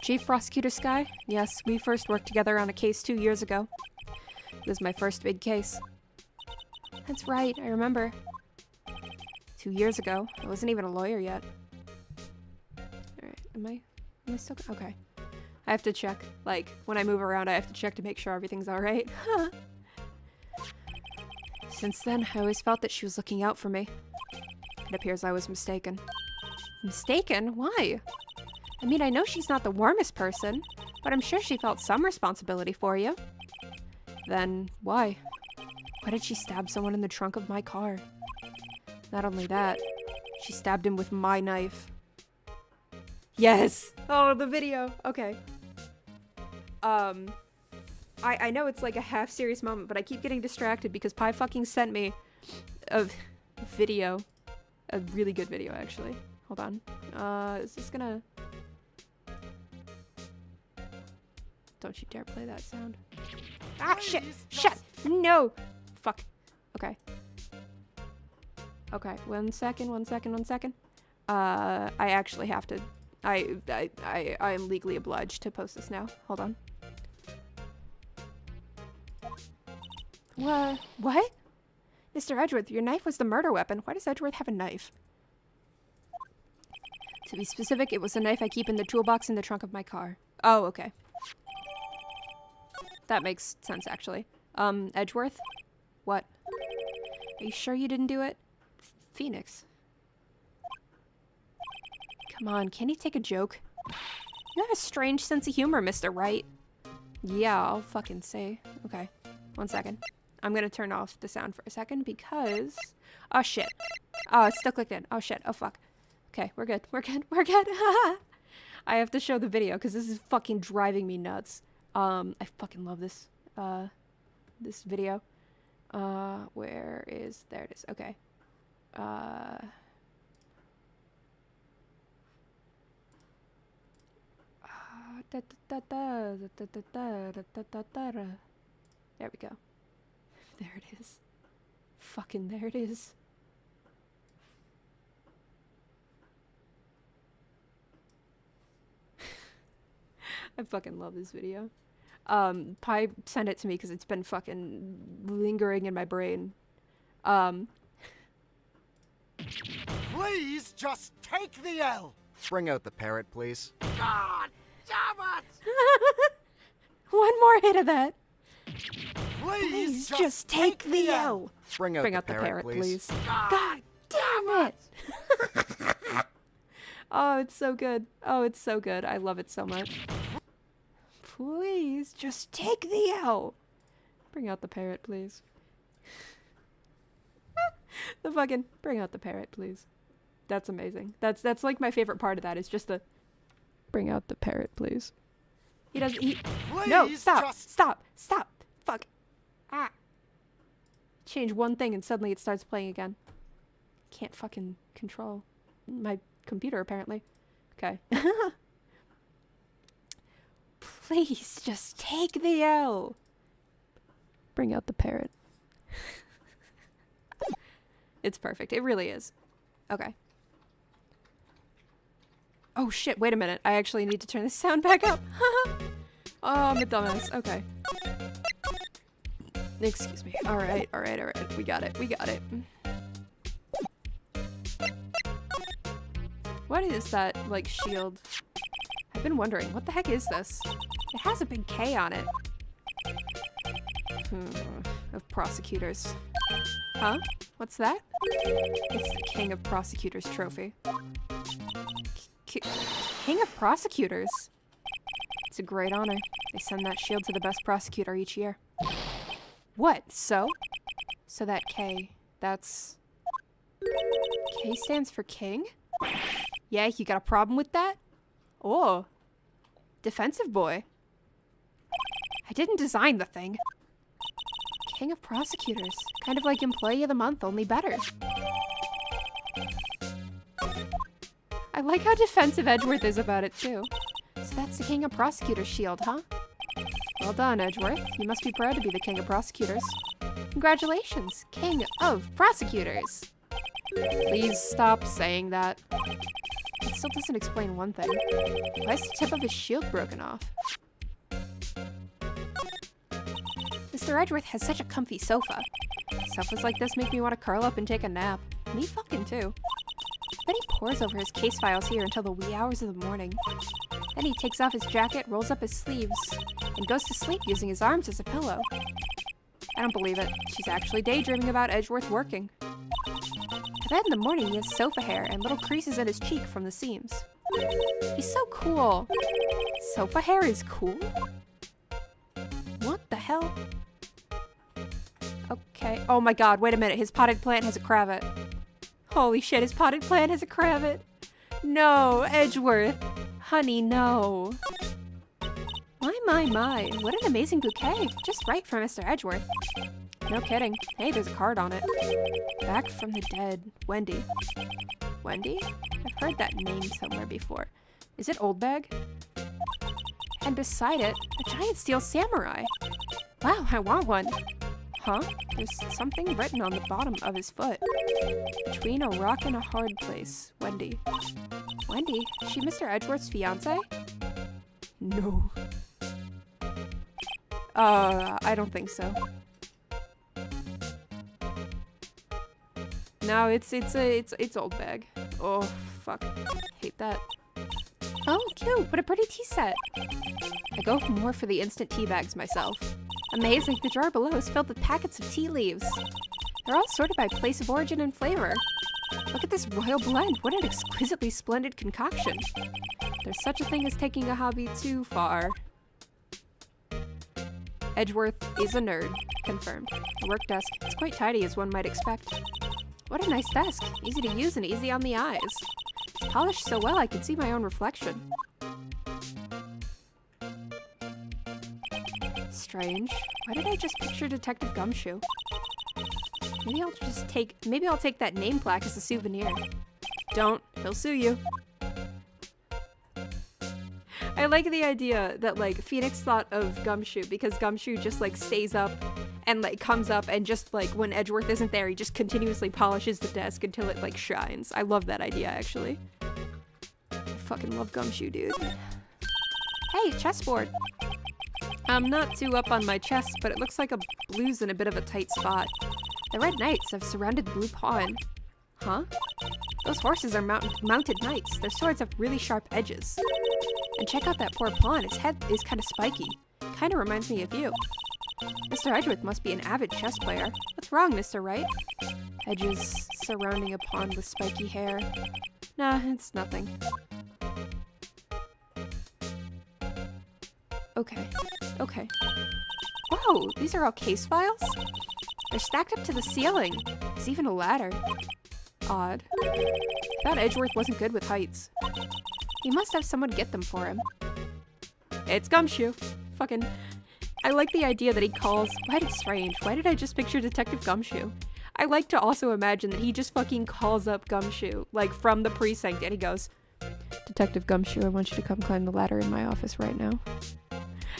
Chief Prosecutor Skye? Yes, we first worked together on a case 2 years ago. It was my first big case. That's right, I remember. 2 years ago. I wasn't even a lawyer yet. Alright, am I still... Okay. I have to check. Like, when I move around, I have to check to make sure everything's alright. Since then, I always felt that she was looking out for me. It appears I was mistaken. Mistaken? Why? I mean, I know she's not the warmest person, but I'm sure she felt some responsibility for you. Then, why? Why did she stab someone in the trunk of my car? Not only that, she stabbed him with my knife. Yes! Oh, the video! Okay. I know it's like a half-serious moment, but I keep getting distracted because Pi fucking sent me a video. A really good video, actually. Hold on. Is this gonna... Don't you dare play that sound. Ah, shit! Shut! No! Fuck. Okay. Okay, 1 second, 1 second, 1 second. I actually have to... I am legally obliged to post this now. Hold on. What? Mr. Edgeworth, your knife was the murder weapon. Why does Edgeworth have a knife? To be specific, it was a knife I keep in the toolbox in the trunk of my car. Oh, okay. That makes sense, actually. Edgeworth? What? Are you sure you didn't do it? Phoenix. Come on, can you take a joke? You have a strange sense of humor, Mr. Wright. Yeah, I'll fucking say. Okay, 1 second. I'm gonna turn off the sound for a second because... Oh, shit. Oh, it's still clicked in. Oh, shit. Oh, fuck. Okay, we're good. We're good. We're good. I have to show the video because this is fucking driving me nuts. I fucking love this, this video. Where is... There it is. Okay. There we go. There it is. Fucking there it is. I fucking love this video. Pi sent it to me because it's been fucking lingering in my brain. Please just take the L. Bring out the parrot, please. God damn it! One more hit of that. Please just take the L. Bring out the parrot, please. God damn it! Oh, it's so good. Oh, it's so good. I love it so much. Please just take the L. Bring out the parrot, please. The fucking bring out the parrot, please. That's amazing. That's like my favorite part of that is just the bring out the parrot, please. He does no, stop. Fuck. Ah. Change one thing and suddenly it starts playing again. Can't fucking control my computer apparently. Okay. Please just take the L. Bring out the parrot. It's perfect. It really is. Okay. Oh shit, wait a minute. I actually need to turn the sound back up. Oh, I'm a dumbass. Okay. Excuse me. Alright. We got it. What is that, like, shield? I've been wondering, what the heck is this? It has a big K on it. Of prosecutors. Huh? What's that? It's the King of Prosecutors trophy. King of Prosecutors? It's a great honor. They send that shield to the best prosecutor each year. What? So? So that K, that's... K stands for king? Yeah, you got a problem with that? Oh. Defensive boy. I didn't design the thing. King of Prosecutors. Kind of like Employee of the Month, only better. I like how defensive Edgeworth is about it, too. So that's the King of Prosecutors shield, huh? Well done, Edgeworth. You must be proud to be the King of Prosecutors. Congratulations, King of Prosecutors! Please stop saying that. It still doesn't explain one thing. Why is the tip of his shield broken off? Mr. Edgeworth has such a comfy sofa. Sofas like this make me want to curl up and take a nap. Me fucking too. Then he pores over his case files here until the wee hours of the morning. Then he takes off his jacket, rolls up his sleeves, and goes to sleep using his arms as a pillow. I don't believe it. She's actually daydreaming about Edgeworth working. Then in the morning he has sofa hair and little creases in his cheek from the seams. He's so cool. Sofa hair is cool? What the hell? Okay. Oh my god, wait a minute. His potted plant has a cravat. Holy shit, his potted plant has a cravat. No, Edgeworth. Honey, no. My. What an amazing bouquet. Just right for Mr. Edgeworth. No kidding. Hey, there's a card on it. Back from the dead. Wendy. Wendy? I've heard that name somewhere before. Is it Old Bag? And beside it, a giant steel samurai. Wow, I want one. Huh? There's something written on the bottom of his foot. Between a rock and a hard place. Wendy. Wendy? Is she Mr. Edgeworth's fiance? No. I don't think so. No, it's Old Bag. Oh, fuck. Hate that. Oh, cute. What a pretty tea set. I go more for the instant tea bags myself. Amazing, the jar below is filled with packets of tea leaves. They're all sorted by place of origin and flavor. Look at this royal blend. What an exquisitely splendid concoction. There's such a thing as taking a hobby too far. Edgeworth is a nerd. Confirmed. The work desk. It's quite tidy as one might expect. What a nice desk. Easy to use and easy on the eyes. It's polished so well I can see my own reflection. Strange. Why did I just picture Detective Gumshoe? Maybe I'll take that name plaque as a souvenir. Don't. He'll sue you. I like the idea that, like, Phoenix thought of Gumshoe because Gumshoe just, like, stays up and, like, comes up and just, like, when Edgeworth isn't there, he just continuously polishes the desk until it, like, shines. I love that idea, actually. I fucking love Gumshoe, dude. Hey, chessboard. I'm not too up on my chess, but it looks like a blue's in a bit of a tight spot. The Red Knights have surrounded the blue pawn. Huh? Those horses are mounted knights. Their swords have really sharp edges. And check out that poor pawn. Its head is kind of spiky. Kind of reminds me of you. Mr. Edgeworth must be an avid chess player. What's wrong, Mr. Wright? Edges surrounding a pawn with spiky hair. Nah, it's nothing. Okay. Whoa, these are all case files? They're stacked up to the ceiling. There's even a ladder. Odd. I thought Edgeworth wasn't good with heights. He must have someone get them for him. It's Gumshoe. Fucking... I like the idea that he calls... Why did strange? Why did I just picture Detective Gumshoe? I like to also imagine that he just fucking calls up Gumshoe, like, from the precinct, and he goes, Detective Gumshoe, I want you to come climb the ladder in my office right now.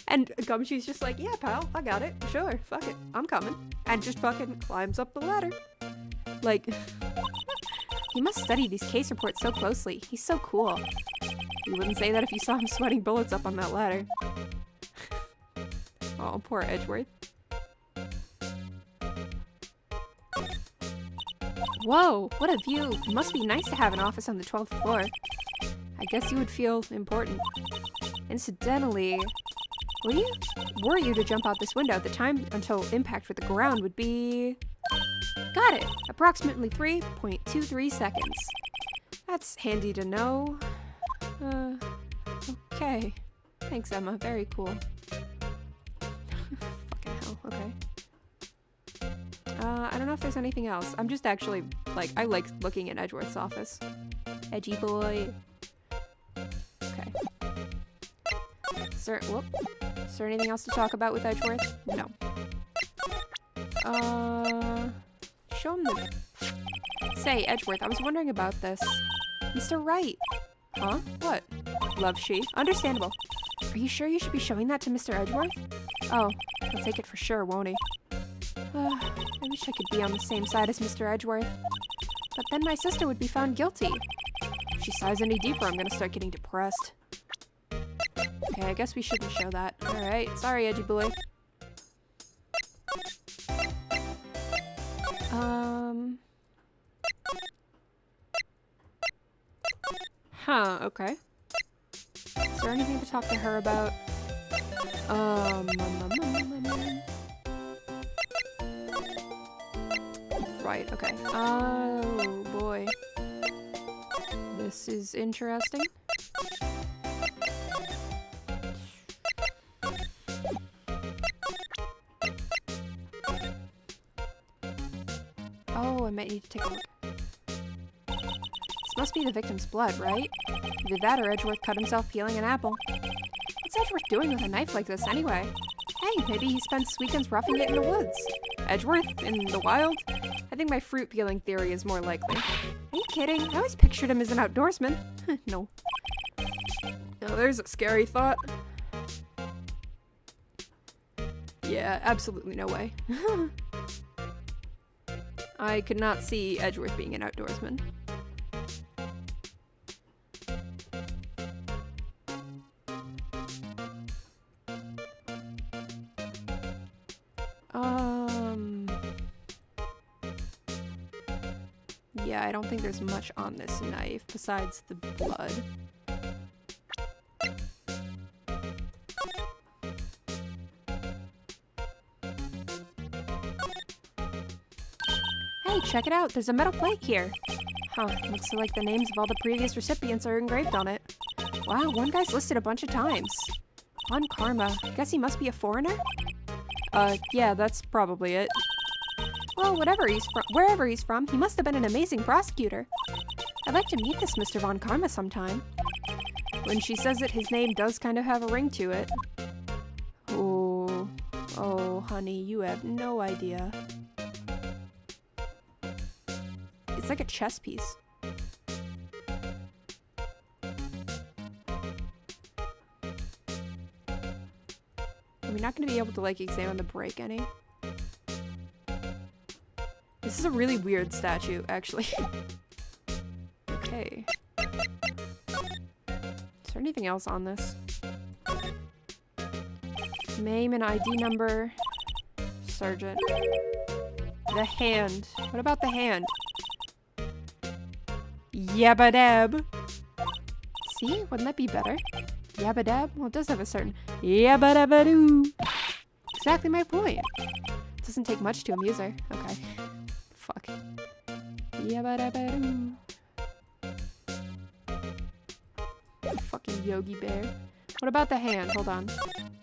And Gumshoe's just like, yeah, pal, I got it. Sure, fuck it, I'm coming. And just fucking climbs up the ladder. Like, he must study these case reports so closely. He's so cool. You wouldn't say that if you saw him sweating bullets up on that ladder. Oh, poor Edgeworth. Whoa, what a view. It must be nice to have an office on the 12th floor. I guess you would feel important. Incidentally, were you to jump out this window, the time until impact with the ground would be... Got it! Approximately 3.23 seconds. That's handy to know. Okay. Thanks, Emma. Very cool. Fucking hell, okay. I don't know if there's anything else. I'm just actually, like, I like looking at Edgeworth's office. Edgy boy. Okay. Is there anything else to talk about with Edgeworth? No. Show him the... Say, Edgeworth, I was wondering about this. Mr. Wright. Huh? What? Loves she. Understandable. Are you sure you should be showing that to Mr. Edgeworth? Oh, he'll take it for sure, won't he? I wish I could be on the same side as Mr. Edgeworth. But then my sister would be found guilty. If she sighs any deeper, I'm gonna start getting depressed. Okay, I guess we shouldn't show that. Alright, sorry, edgy boy. Huh, okay. Is there anything to talk to her about? Right, okay. Oh, boy. This is interesting. Oh, I might need to take a look. This must be the victim's blood, right? Either that or Edgeworth cut himself peeling an apple. What's Edgeworth doing with a knife like this anyway? Hey, maybe he spends weekends roughing it in the woods. Edgeworth? In the wild? I think my fruit peeling theory is more likely. Are you kidding? I always pictured him as an outdoorsman. No. No, there's a scary thought. Yeah, absolutely no way. I could not see Edgeworth being an outdoorsman. Yeah, I don't think there's much on this knife besides the blood. Hey, check it out! There's a metal plate here! Huh, looks like the names of all the previous recipients are engraved on it. Wow, one guy's listed a bunch of times. Von Karma. Guess he must be a foreigner? Yeah, that's probably it. Well, wherever he's from, he must have been an amazing prosecutor. I'd like to meet this Mr. Von Karma sometime. When she says it, his name does kind of have a ring to it. Oh, honey, you have no idea. It's like a chess piece. Are we not going to be able to, like, examine the break any? This is a really weird statue, actually. Okay. Is there anything else on this? Name and ID number. Sergeant. The hand. What about the hand? Yabba dab. See? Wouldn't that be better? Yabba dab? Well, it does have a certain yabba dabba doo. Exactly my point. It doesn't take much to amuse her. Okay. Fuck. Yabba dabba doo. Fucking Yogi Bear. What about the hand? Hold on.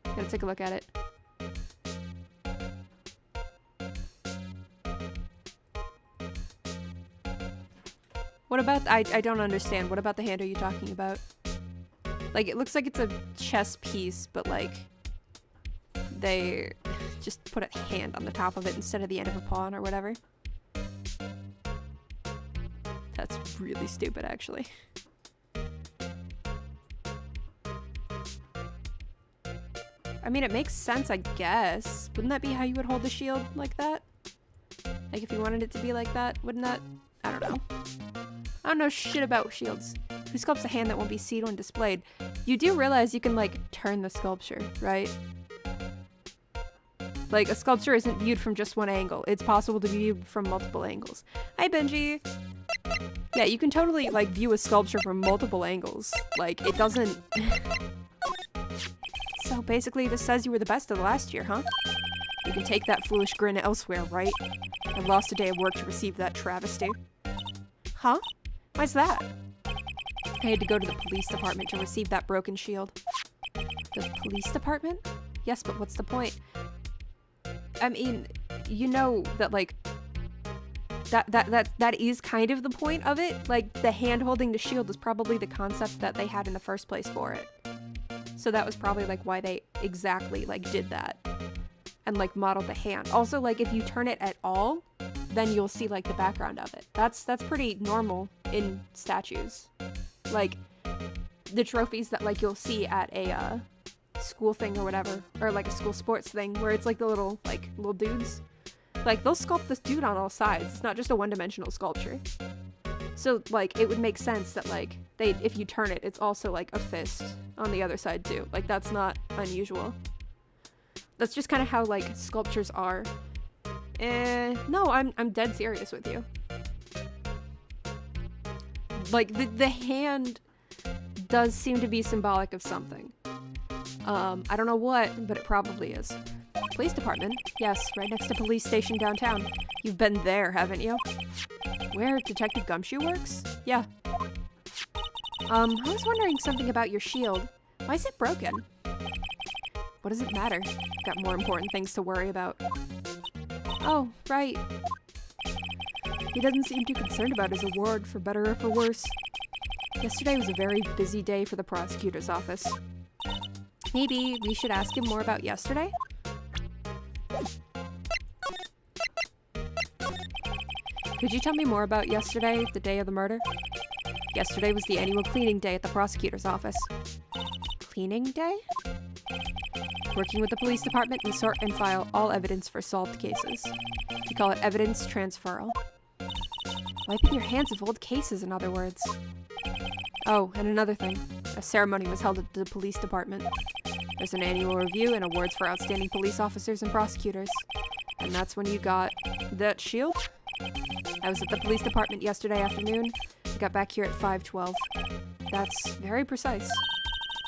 Gotta take a look at it. What about... I don't understand. What about the hand are you talking about? Like, it looks like it's a chess piece, but, like, they just put a hand on the top of it instead of the end of a pawn or whatever. That's really stupid, actually. I mean, it makes sense, I guess. Wouldn't that be how you would hold the shield like that? Like, if you wanted it to be like that, wouldn't that... I don't know. I don't know shit about shields. Who sculpts a hand that won't be seen when displayed? You do realize you can, like, turn the sculpture, right? Like, a sculpture isn't viewed from just one angle. It's possible to be viewed from multiple angles. Hi, Benji! Yeah, you can totally, like, view a sculpture from multiple angles. Like, it doesn't... So basically, this says you were the best of the last year, huh? You can take that foolish grin elsewhere, right? I lost a day of work to receive that travesty. Huh? Why's that? I had to go to the police department to receive that broken shield. The police department? Yes, but what's the point? I mean, you know that, like, that is kind of the point of it. Like, the hand holding the shield is probably the concept that they had in the first place for it. So that was probably, like, why they exactly, like, did that. And, like, modeled the hand. Also, like, if you turn it at all, then you'll see, like, the background of it. That's pretty normal in statues. Like, the trophies that, like, you'll see at a, school thing or whatever. Or, like, a school sports thing, where it's, like, the little dudes. Like, they'll sculpt this dude on all sides. It's not just a one-dimensional sculpture. So, like, it would make sense that, like, if you turn it, it's also, like, a fist on the other side, too. Like, that's not unusual. That's just kind of how, like, sculptures are. No, I'm dead serious with you. Like, the hand does seem to be symbolic of something. I don't know what, but it probably is. Police department? Yes, right next to police station downtown. You've been there, haven't you? Where Detective Gumshoe works? Yeah. I was wondering something about your shield. Why is it broken? What does it matter? Got more important things to worry about. Oh, right. He doesn't seem too concerned about his award, for better or for worse. Yesterday was a very busy day for the prosecutor's office. Maybe we should ask him more about yesterday? Could you tell me more about yesterday, the day of the murder? Yesterday was the annual cleaning day at the prosecutor's office. Cleaning day? Working with the police department, we sort and file all evidence for solved cases. We call it evidence transferal. Wiping your hands of old cases, in other words. Oh, and another thing. A ceremony was held at the police department. There's an annual review and awards for outstanding police officers and prosecutors. And that's when you got that shield? I was at the police department yesterday afternoon. I got back here at 5:12. That's very precise.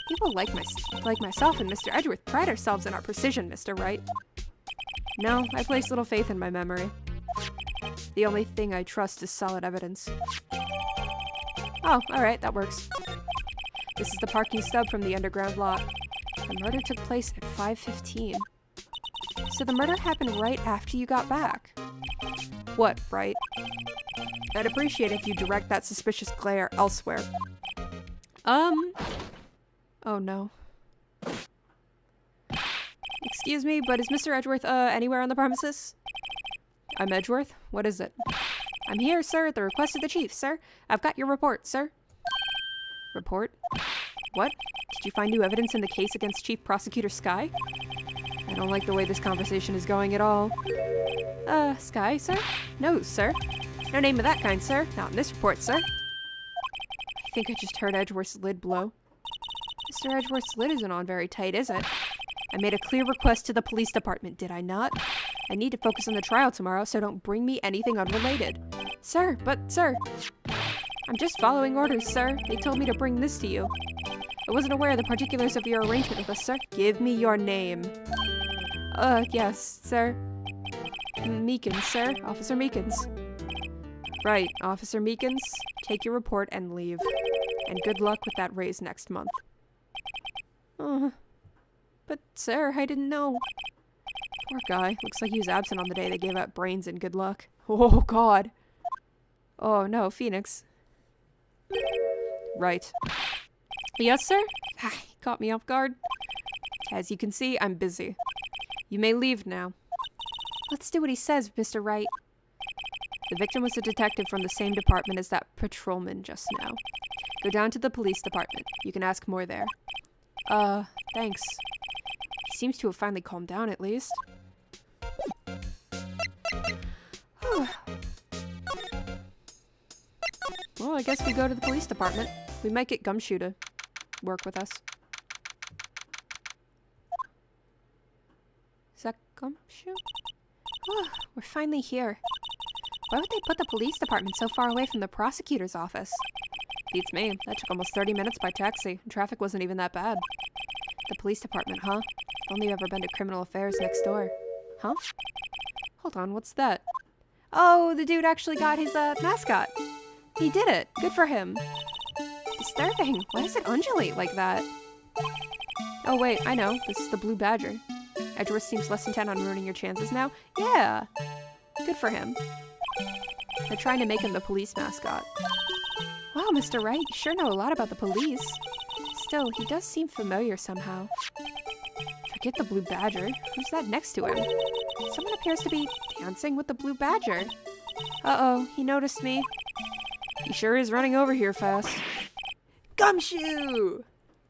People like myself and Mr. Edgeworth pride ourselves in our precision, Mr. Wright. No, I place little faith in my memory. The only thing I trust is solid evidence. Oh, alright, that works. This is the parking stub from the underground lot. The murder took place at 5:15. So the murder happened right after you got back. What, right? I'd appreciate if you direct that suspicious glare elsewhere. Oh no. Excuse me, but is Mr. Edgeworth, anywhere on the premises? I'm Edgeworth. What is it? I'm here, sir, at the request of the chief, sir. I've got your report, sir. Report? What? Did you find new evidence in the case against Chief Prosecutor Skye? I don't like the way this conversation is going at all. Skye, sir? No, sir. No name of that kind, sir. Not in this report, sir. I think I just heard Edgeworth's lid blow. Mr. Edgeworth's lid isn't on very tight, is it? I made a clear request to the police department, did I not? I need to focus on the trial tomorrow, so don't bring me anything unrelated. Sir, sir. I'm just following orders, sir. They told me to bring this to you. I wasn't aware of the particulars of your arrangement with us, sir. Give me your name. Yes, sir. Meekins, sir. Officer Meekins. Right, Officer Meekins. Take your report and leave. And good luck with that raise next month. But, sir, I didn't know. Poor guy. Looks like he was absent on the day they gave out brains and good luck. Oh, God. Oh, no, Phoenix. Right. Yes, sir? Caught me off guard. As you can see, I'm busy. You may leave now. Let's do what he says, Mr. Wright. The victim was a detective from the same department as that patrolman just now. Go down to the police department. You can ask more there. Thanks. He seems to have finally calmed down, at least. Well, I guess we go to the police department. We might get Gumshoe to work with us. Is that Gumshoe? We're finally here. Why would they put the police department so far away from the prosecutor's office? Beats me. That took almost 30 minutes by taxi. Traffic wasn't even that bad. The police department, huh? Only ever been to criminal affairs next door. Huh? Hold on, what's that? Oh, the dude actually got his, mascot. He did it. Good for him. Disturbing. Why does it undulate like that? Oh, wait, I know. This is the Blue Badger. Edgeworth seems less intent on ruining your chances now. Yeah. Good for him. They're trying to make him the police mascot. Wow, Mr. Wright, you sure know a lot about the police. Still, he does seem familiar somehow. Forget the Blue Badger. Who's that next to him? Someone appears to be dancing with the Blue Badger. Uh-oh, he noticed me. He sure is running over here fast. Gumshoe!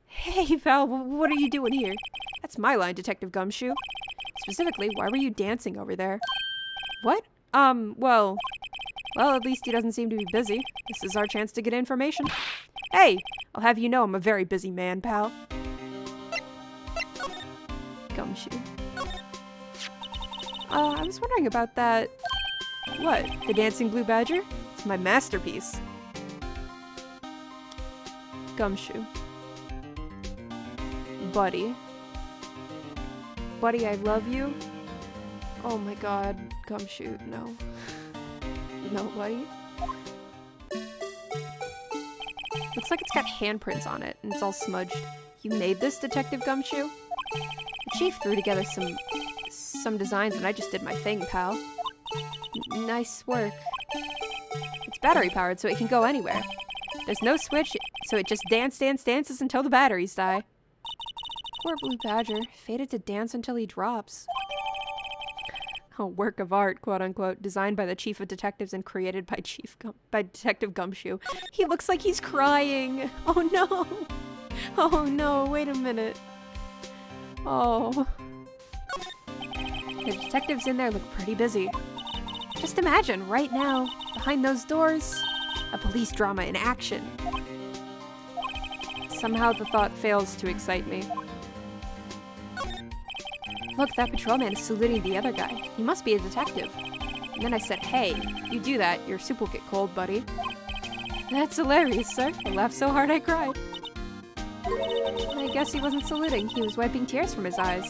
Hey, pal, what are you doing here? That's my line, Detective Gumshoe. Specifically, why were you dancing over there? What? Well, at least he doesn't seem to be busy. This is our chance to get information. Hey, I'll have you know I'm a very busy man, pal. Gumshoe. I was wondering about that... What? The Dancing Blue Badger? It's my masterpiece. Gumshoe. Buddy. Buddy, I love you. Oh my god. Gumshoe, no. No, buddy. Looks like it's got handprints on it, and it's all smudged. You made this, Detective Gumshoe? The chief threw together some designs, and I just did my thing, pal. Nice work. It's battery powered, so it can go anywhere. There's no switch, so it just dances until the batteries die. Poor Blue Badger, fated to dance until he drops. A work of art, quote-unquote, designed by the Chief of Detectives and created by Detective Gumshoe. He looks like he's crying! Oh no! Oh no, wait a minute. Oh. The detectives in there look pretty busy. Just imagine, right now, behind those doors, a police drama in action. Somehow the thought fails to excite me. Look, that patrolman is saluting the other guy. He must be a detective. And then I said, hey, you do that, your soup will get cold, buddy. That's hilarious, sir. I laughed so hard I cried. I guess he wasn't saluting. He was wiping tears from his eyes.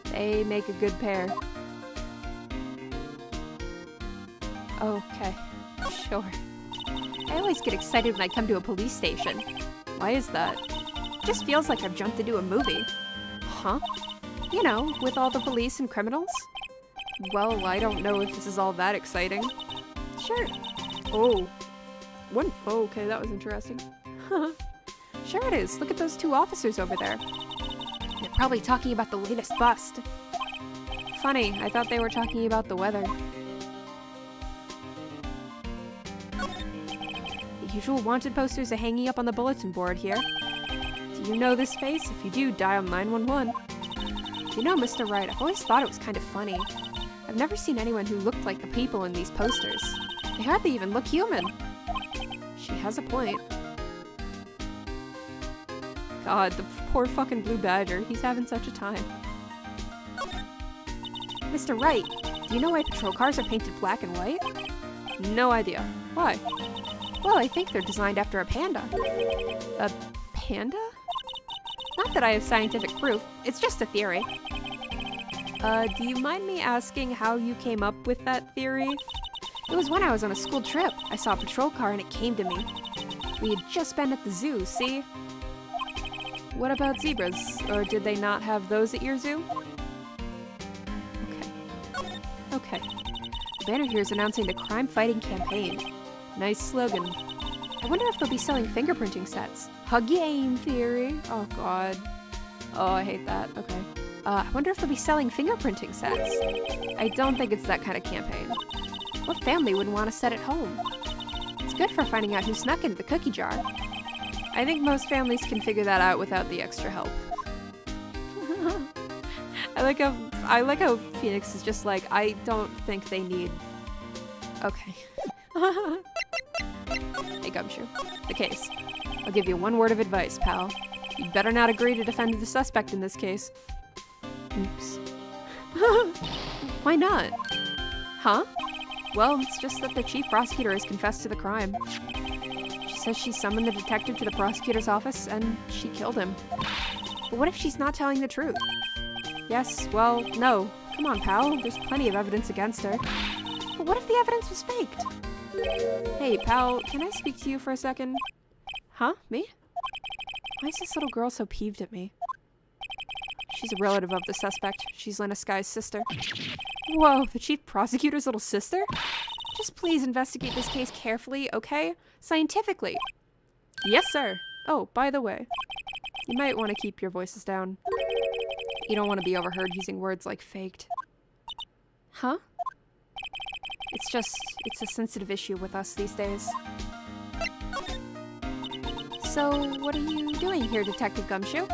They make a good pair. Okay, sure. I always get excited when I come to a police station. Why is that? It just feels like I've jumped into a movie. Huh? You know, with all the police and criminals? Well, I don't know if this is all that exciting. Sure. Oh. One. Oh, okay, that was interesting. Sure it is. Look at those two officers over there. They're probably talking about the latest bust. Funny, I thought they were talking about the weather. The usual wanted posters are hanging up on the bulletin board here. Do you know this face? If you do, dial 911. You know, Mr. Wright, I've always thought it was kind of funny. I've never seen anyone who looked like the people in these posters. They hardly even look human. She has a point. God, the poor fucking Blue Badger. He's having such a time. Mr. Wright, do you know why patrol cars are painted black and white? No idea. Why? Well, I think they're designed after a panda. A panda? Not that I have scientific proof. It's just a theory. Do you mind me asking how you came up with that theory? It was when I was on a school trip. I saw a patrol car and it came to me. We had just been at the zoo, see? What about zebras? Or did they not have those at your zoo? Okay. The banner here is announcing the crime-fighting campaign. Nice slogan. I wonder if they'll be selling fingerprinting sets. A game theory. Oh god. Oh, I hate that. Okay. I wonder if they'll be selling fingerprinting sets. I don't think it's that kind of campaign. What family wouldn't want a set at home? It's good for finding out who snuck into the cookie jar. I think most families can figure that out without the extra help. I like how Phoenix is just like, I don't think they need... Okay. Hey, Gumshoe. The case. I'll give you one word of advice, pal. You'd better not agree to defend the suspect in this case. Oops. Why not? Huh? Well, it's just that the chief prosecutor has confessed to the crime. She says she summoned the detective to the prosecutor's office and she killed him. But what if she's not telling the truth? Yes, well, no. Come on, pal. There's plenty of evidence against her. But what if the evidence was faked? Hey, pal, can I speak to you for a second? Huh? Me? Why is this little girl so peeved at me? She's a relative of the suspect. She's Lena Sky's sister. Whoa, the chief prosecutor's little sister? Just please investigate this case carefully, okay? Scientifically. Yes, sir. Oh, by the way, you might want to keep your voices down. You don't want to be overheard using words like faked. Huh? It's a sensitive issue with us these days. So, what are you doing here, Detective Gumshoe?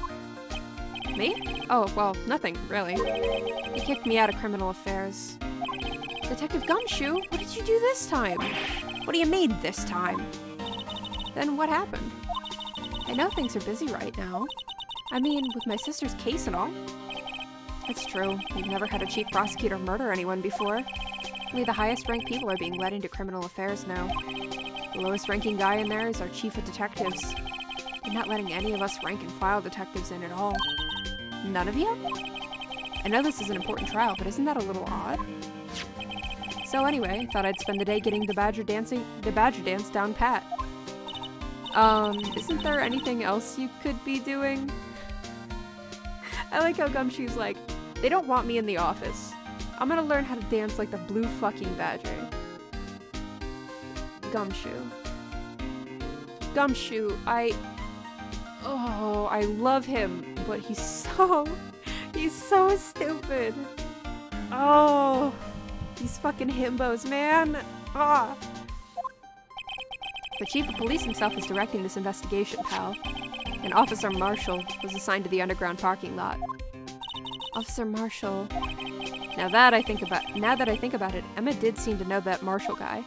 Me? Oh, well, nothing, really. They kicked me out of criminal affairs. Detective Gumshoe? What did you do this time? What do you mean, this time? Then what happened? I know things are busy right now. I mean, with my sister's case and all. It's true. We've never had a chief prosecutor murder anyone before. Only the highest ranked people are being led into criminal affairs now. The lowest ranking guy in there is our chief of detectives. They're not letting any of us rank and file detectives in at all. None of you? I know this is an important trial, but isn't that a little odd? So anyway, I thought I'd spend the day getting the Badger dance down pat. Isn't there anything else you could be doing? I like how Gumshoe's like, they don't want me in the office. I'm gonna learn how to dance like the blue fucking badger. Gumshoe. Gumshoe, I love him, but he's so stupid. Oh, these fucking himbos, man. Ah. The chief of police himself is directing this investigation, pal. And Officer Marshall was assigned to the underground parking lot. Officer Marshall. Now that I think about it, Emma did seem to know that Marshall guy.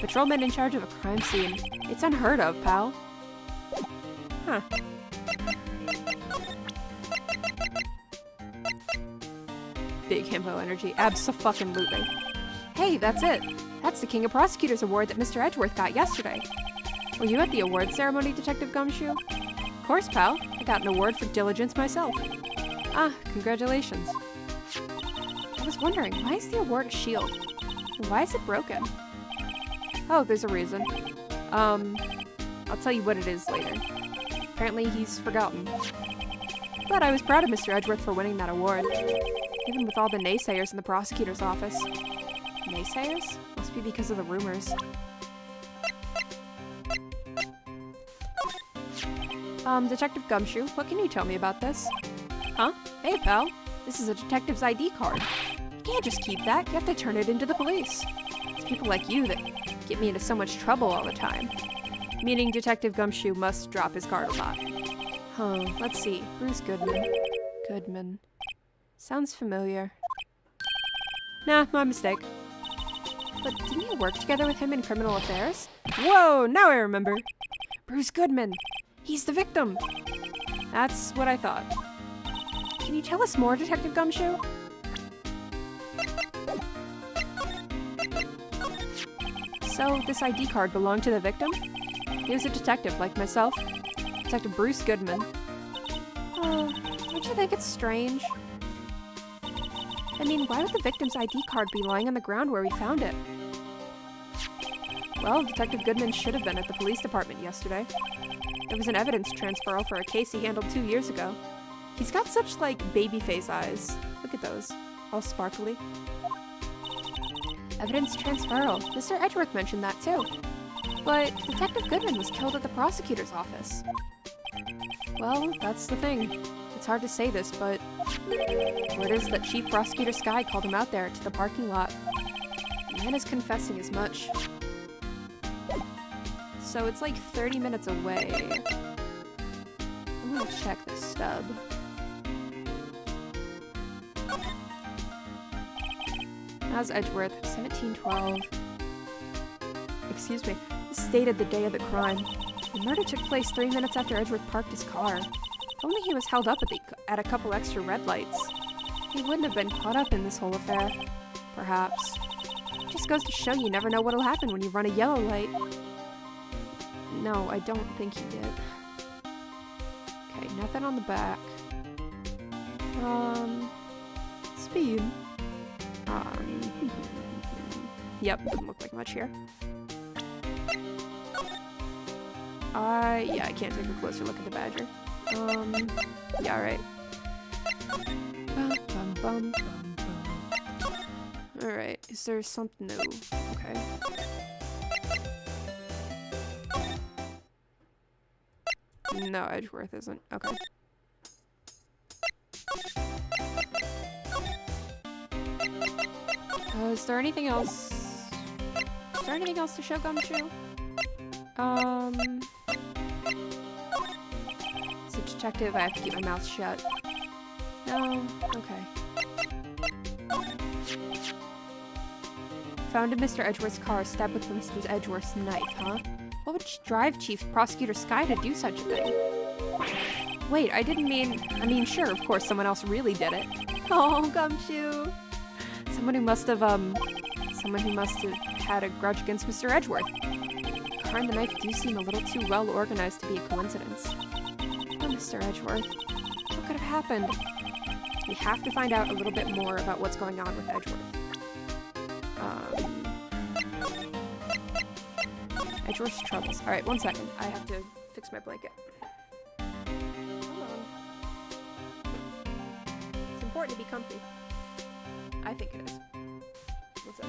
Patrolman in charge of a crime scene. It's unheard of, pal. Huh. Big himbo energy. Abso-fucking-lutely. Hey, that's it. That's the King of Prosecutors award that Mr. Edgeworth got yesterday. Were you at the award ceremony, Detective Gumshoe? Of course, pal. I got an award for diligence myself. Ah, congratulations. I was wondering, why is the award a shield? And why is it broken? Oh, there's a reason. I'll tell you what it is later. Apparently he's forgotten. But I was proud of Mr. Edgeworth for winning that award. Even with all the naysayers in the prosecutor's office. Naysayers? Must be because of the rumors. Detective Gumshoe, what can you tell me about this? Huh? Hey, pal. This is a detective's ID card. You can't just keep that. You have to turn it into the police. It's people like you that get me into so much trouble all the time. Meaning Detective Gumshoe must drop his card a lot. Huh, let's see. Bruce Goodman. Goodman. Sounds familiar. Nah, my mistake. But didn't you work together with him in criminal affairs? Whoa, now I remember. Bruce Goodman. He's the victim. That's what I thought. Can you tell us more, Detective Gumshoe? So, this ID card belonged to the victim? He was a detective like myself. Detective Bruce Goodman. Don't you think it's strange? I mean, why would the victim's ID card be lying on the ground where we found it? Well, Detective Goodman should have been at the police department yesterday. There was an evidence transferal for a case he handled 2 years ago. He's got such, like, baby face eyes. Look at those. All sparkly. Evidence transferal. Mr. Edgeworth mentioned that, too. But Detective Goodman was killed at the prosecutor's office. Well, that's the thing. It's hard to say this, but word is that Chief Prosecutor Sky called him out there to the parking lot. The man is confessing as much. So it's like 30 minutes away. I'm gonna check this stub. How's Edgeworth? 1712. Excuse me. This is dated the day of the crime. The murder took place 3 minutes after Edgeworth parked his car. If only he was held up at a couple extra red lights. He wouldn't have been caught up in this whole affair. Perhaps. Just goes to show you never know what'll happen when you run a yellow light. No, I don't think he did. Okay, nothing on the back. Speed. Yep, doesn't look like much here. Yeah, I can't take a closer look at the Badger. Yeah, alright. Alright, is there something new? Okay. No, Edgeworth isn't. Okay. Is there anything else? Is there anything else to show Gumshoe? As a detective, I have to keep my mouth shut. No? Okay. Found in Mr. Edgeworth's car, stabbed with Mr. Edgeworth's knife, huh? What would drive Chief Prosecutor Sky to do such a thing? Wait, I mean, sure, of course, someone else really did it. Oh, Gumshoe! Someone who must have had a grudge against Mr. Edgeworth. The car and the knife do seem a little too well organized to be a coincidence. Oh, Mr. Edgeworth. What could have happened? We have to find out a little bit more about what's going on with Edgeworth. Edgeworth's troubles. Alright, 1 second. I have to fix my blanket. Hold on. It's important to be comfy. I think it is. What's up?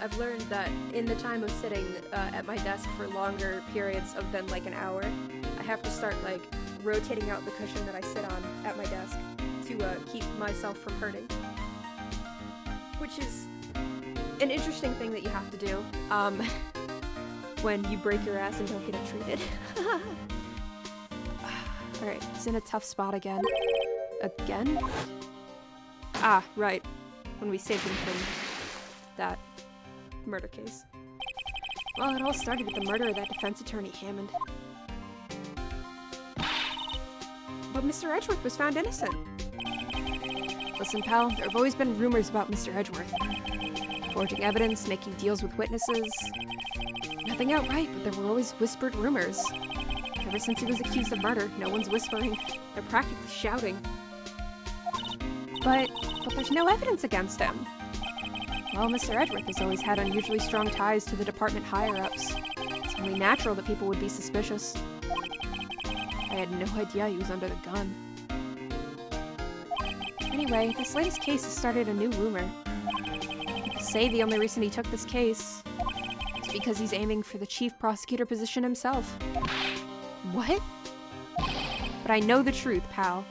I've learned that in the time of sitting at my desk for longer periods than like an hour, I have to start like rotating out the cushion that I sit on at my desk to keep myself from hurting. Which is an interesting thing that you have to do when you break your ass and don't get it treated. Alright, he's in a tough spot again. Again? Ah, right. When we saved him from that murder case. Well, it all started with the murder of that defense attorney, Hammond. But Mr. Edgeworth was found innocent. Listen, pal, there have always been rumors about Mr. Edgeworth. Forging evidence, making deals with witnesses. Nothing outright, but there were always whispered rumors. Ever since he was accused of murder, no one's whispering. They're practically shouting. But there's no evidence against him. Well, Mr. Edgeworth has always had unusually strong ties to the department higher-ups. It's only natural that people would be suspicious. I had no idea he was under the gun. Anyway, this latest case has started a new rumor. People say the only reason he took this case is because he's aiming for the chief prosecutor position himself. What? But I know the truth, pal.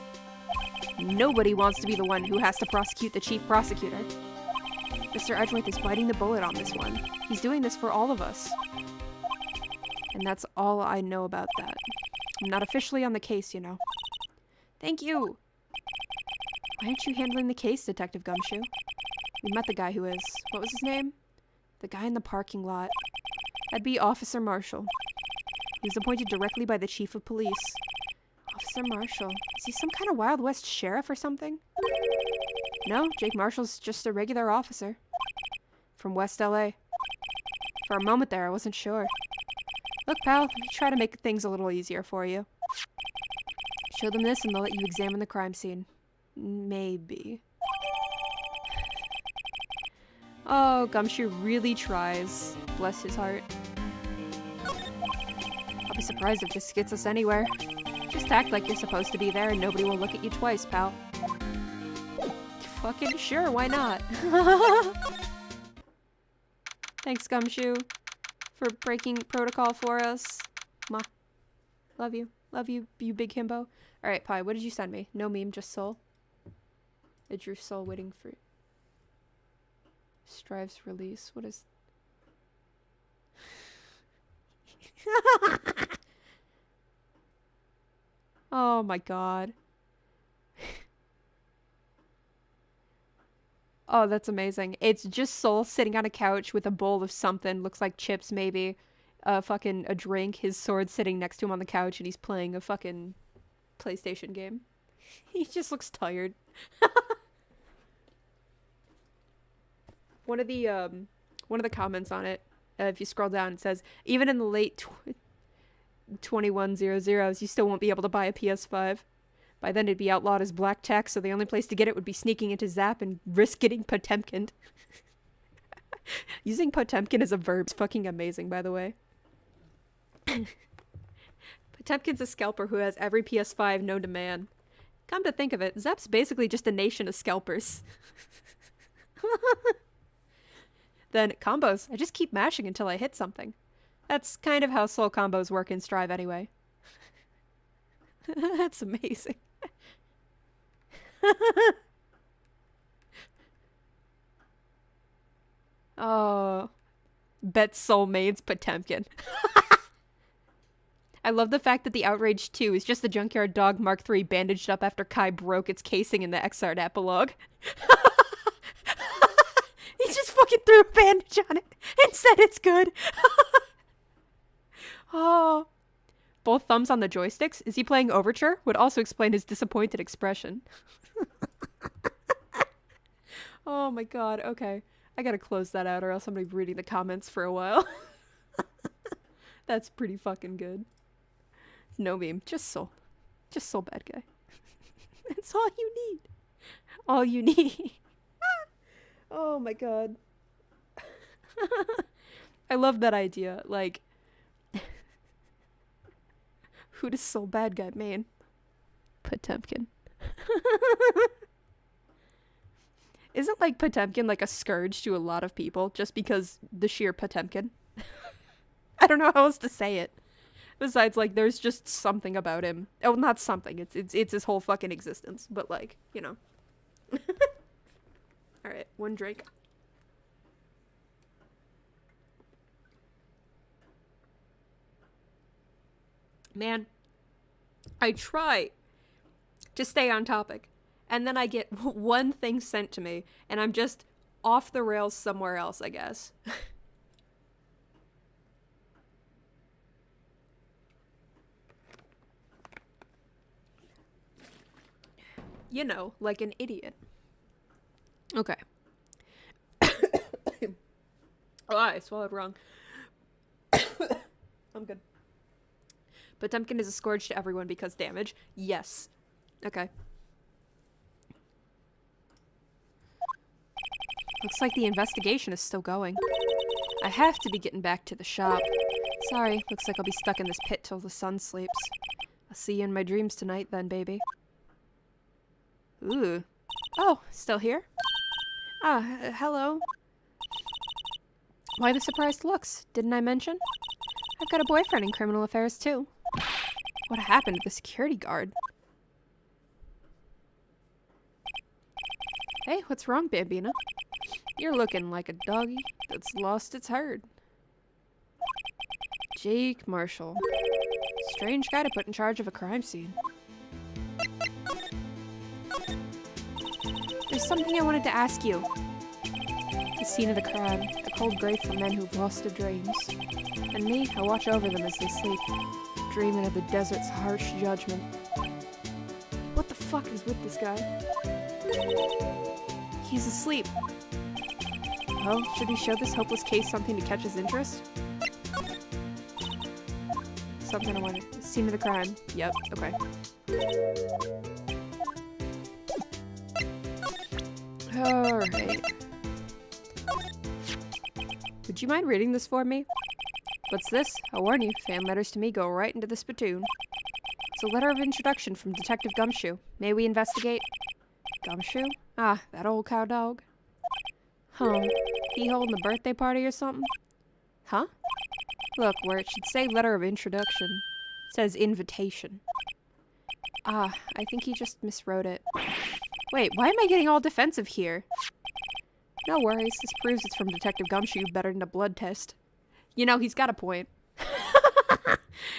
Nobody wants to be the one who has to prosecute the chief prosecutor. Mr. Edgeworth is biting the bullet on this one. He's doing this for all of us. And that's all I know about that. I'm not officially on the case, you know. Thank you! Why aren't you handling the case, Detective Gumshoe? We met the guy who is. What was his name? The guy in the parking lot. That'd be Officer Marshall. He was appointed directly by the Chief of Police. Officer Marshall. Is he some kind of Wild West sheriff or something? No, Jake Marshall's just a regular officer. From West LA. For a moment there, I wasn't sure. Look, pal, let me try to make things a little easier for you. Show them this and they'll let you examine the crime scene. Maybe. Oh, Gumshoe really tries. Bless his heart. I'll be surprised if this gets us anywhere. Just act like you're supposed to be there and nobody will look at you twice, pal. Fucking sure, why not? Thanks, Gumshoe, for breaking protocol for us. Mwah. Love you. Love you, you big himbo. Alright, Pi, what did you send me? No meme, just soul. I drew soul waiting for... Strives release. What is... Oh my god. Oh, that's amazing. It's just Soul sitting on a couch with a bowl of something, looks like chips maybe, a drink, his sword sitting next to him on the couch, and he's playing a fucking PlayStation game. He just looks tired. One of the comments on it, if you scroll down, it says, even in the late 2100s, you still won't be able to buy a PS5. By then it'd be outlawed as black tax, so the only place to get it would be sneaking into Zap and risk getting Potemkin'd. Using Potemkin as a verb is fucking amazing, by the way. Potemkin's a scalper who has every PS5 known to man. Come to think of it, Zap's basically just a nation of scalpers. Then combos. I just keep mashing until I hit something. That's kind of how soul combos work in Strive anyway. That's amazing. Oh. Bet soulmates Potemkin. I love the fact that the Outrage 2 is just the Junkyard Dog Mark III bandaged up after Kai broke its casing in the Xrd epilogue. He just fucking threw a bandage on it and said it's good. Oh. Both thumbs on the joysticks? Is he playing Overture? Would also explain his disappointed expression. Oh my god, okay. I gotta close that out or else I'm gonna be reading the comments for a while. That's pretty fucking good. No meme, just soul. Just soul bad guy. That's all you need. All you need. Oh my god. I love that idea. Like, who does soul bad guy mean? Potemkin. Isn't like Potemkin like a scourge to a lot of people just because the sheer Potemkin? I don't know how else to say it. Besides, like, there's just something about him. Oh, not something. It's his whole fucking existence. But like, you know. Alright, one drink. Man, I try to stay on topic, and then I get one thing sent to me, and I'm just off the rails somewhere else, I guess. You know, like an idiot. Okay. Oh, I swallowed wrong. I'm good. Potemkin is a scourge to everyone because damage. Yes. Okay. Looks like the investigation is still going. I have to be getting back to the shop. Sorry, looks like I'll be stuck in this pit till the sun sleeps. I'll see you in my dreams tonight then, baby. Ooh. Oh, still here? Ah, hello. Why the surprised looks? Didn't I mention? I've got a boyfriend in criminal affairs, too. What happened to the security guard? Hey, what's wrong, Bambina? You're looking like a doggy that's lost its herd. Jake Marshall. Strange guy to put in charge of a crime scene. There's something I wanted to ask you. The scene of the crime, a cold grave for men who've lost their dreams. And me, I watch over them as they sleep, dreaming of the desert's harsh judgment. What the fuck is with this guy? He's asleep. Well, should we show this hopeless case something to catch his interest? Something I wanted. Scene of the crime. Yep, okay. Alright. Would you mind reading this for me? What's this? I warn you, fan letters to me go right into the spittoon. It's a letter of introduction from Detective Gumshoe. May we investigate? Gumshoe? Ah, that old cow dog. Huh. He holding a birthday party or something? Huh? Look, where it should say letter of introduction, it says invitation. Ah, I think he just miswrote it. Wait, why am I getting all defensive here? No worries, this proves it's from Detective Gumshoe better than a blood test. You know, he's got a point.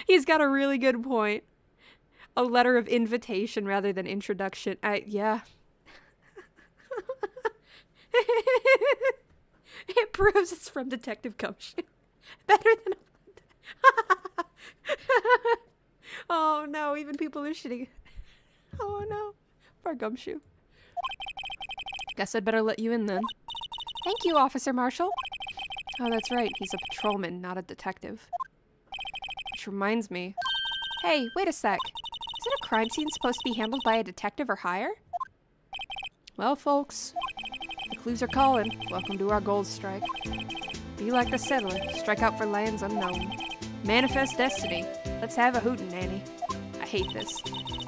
He's got a really good point. A letter of invitation rather than introduction. Yeah. It proves it's from Detective Gumshoe. Better than a... Oh no, even people are shitting. Oh no. Poor Gumshoe. Guess I'd better let you in then. Thank you, Officer Marshall. Oh, that's right. He's a patrolman, not a detective. Which reminds me. Hey, wait a sec. Isn't a crime scene supposed to be handled by a detective or higher? Well, folks, the clues are calling. Welcome to our gold strike. Be like the settler. Strike out for lands unknown. Manifest destiny. Let's have a hootin', Nanny. I hate this.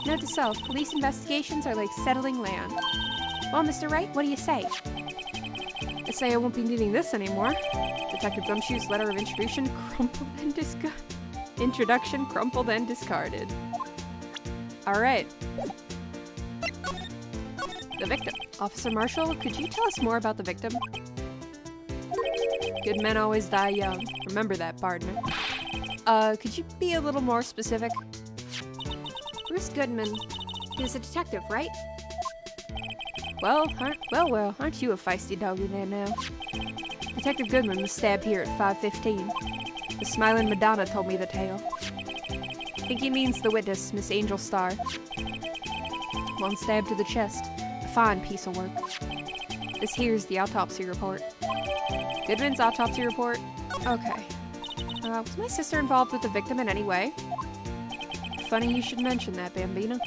Note to self, police investigations are like settling land. Well, Mr. Wright, what do you say? I say I won't be needing this anymore. Detective Gumshoe's letter of introduction crumpled and discarded. Alright. The victim. Officer Marshall, could you tell us more about the victim? Good men always die young. Remember that, partner. Could you be a little more specific? Bruce Goodman. He was a detective, right? Well, aren't you a feisty doggy there now? Detective Goodman was stabbed here at 5:15. The Smiling Madonna told me the tale. I think he means the witness, Miss Angel Starr. One stab to the chest. A fine piece of work. This here's the autopsy report. Goodman's autopsy report? Okay. Was my sister involved with the victim in any way? Funny you should mention that, Bambina.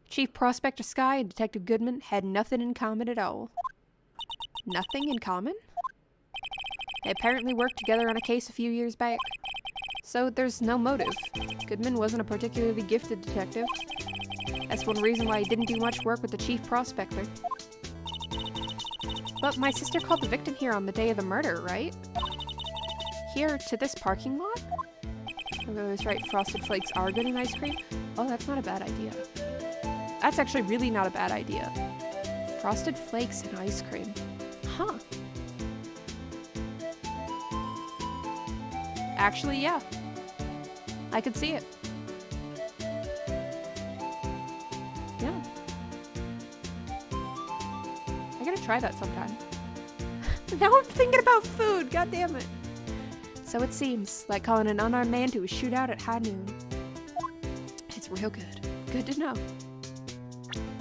Chief Prospector Sky and Detective Goodman had nothing in common at all. Nothing in common? They apparently worked together on a case a few years back. So there's no motive. Goodman wasn't a particularly gifted detective. That's one reason why he didn't do much work with the Chief Prospector. But my sister called the victim here on the day of the murder, right? Here to this parking lot? I was right, Frosted Flakes are good in ice cream? Oh, that's not a bad idea. That's actually really not a bad idea. Frosted Flakes and ice cream. Huh. Actually, yeah. I could see it. Yeah. I gotta try that sometime. Now I'm thinking about food, god damn it. So it seems, like calling an unarmed man to a shootout at high noon. It's real good. Good to know.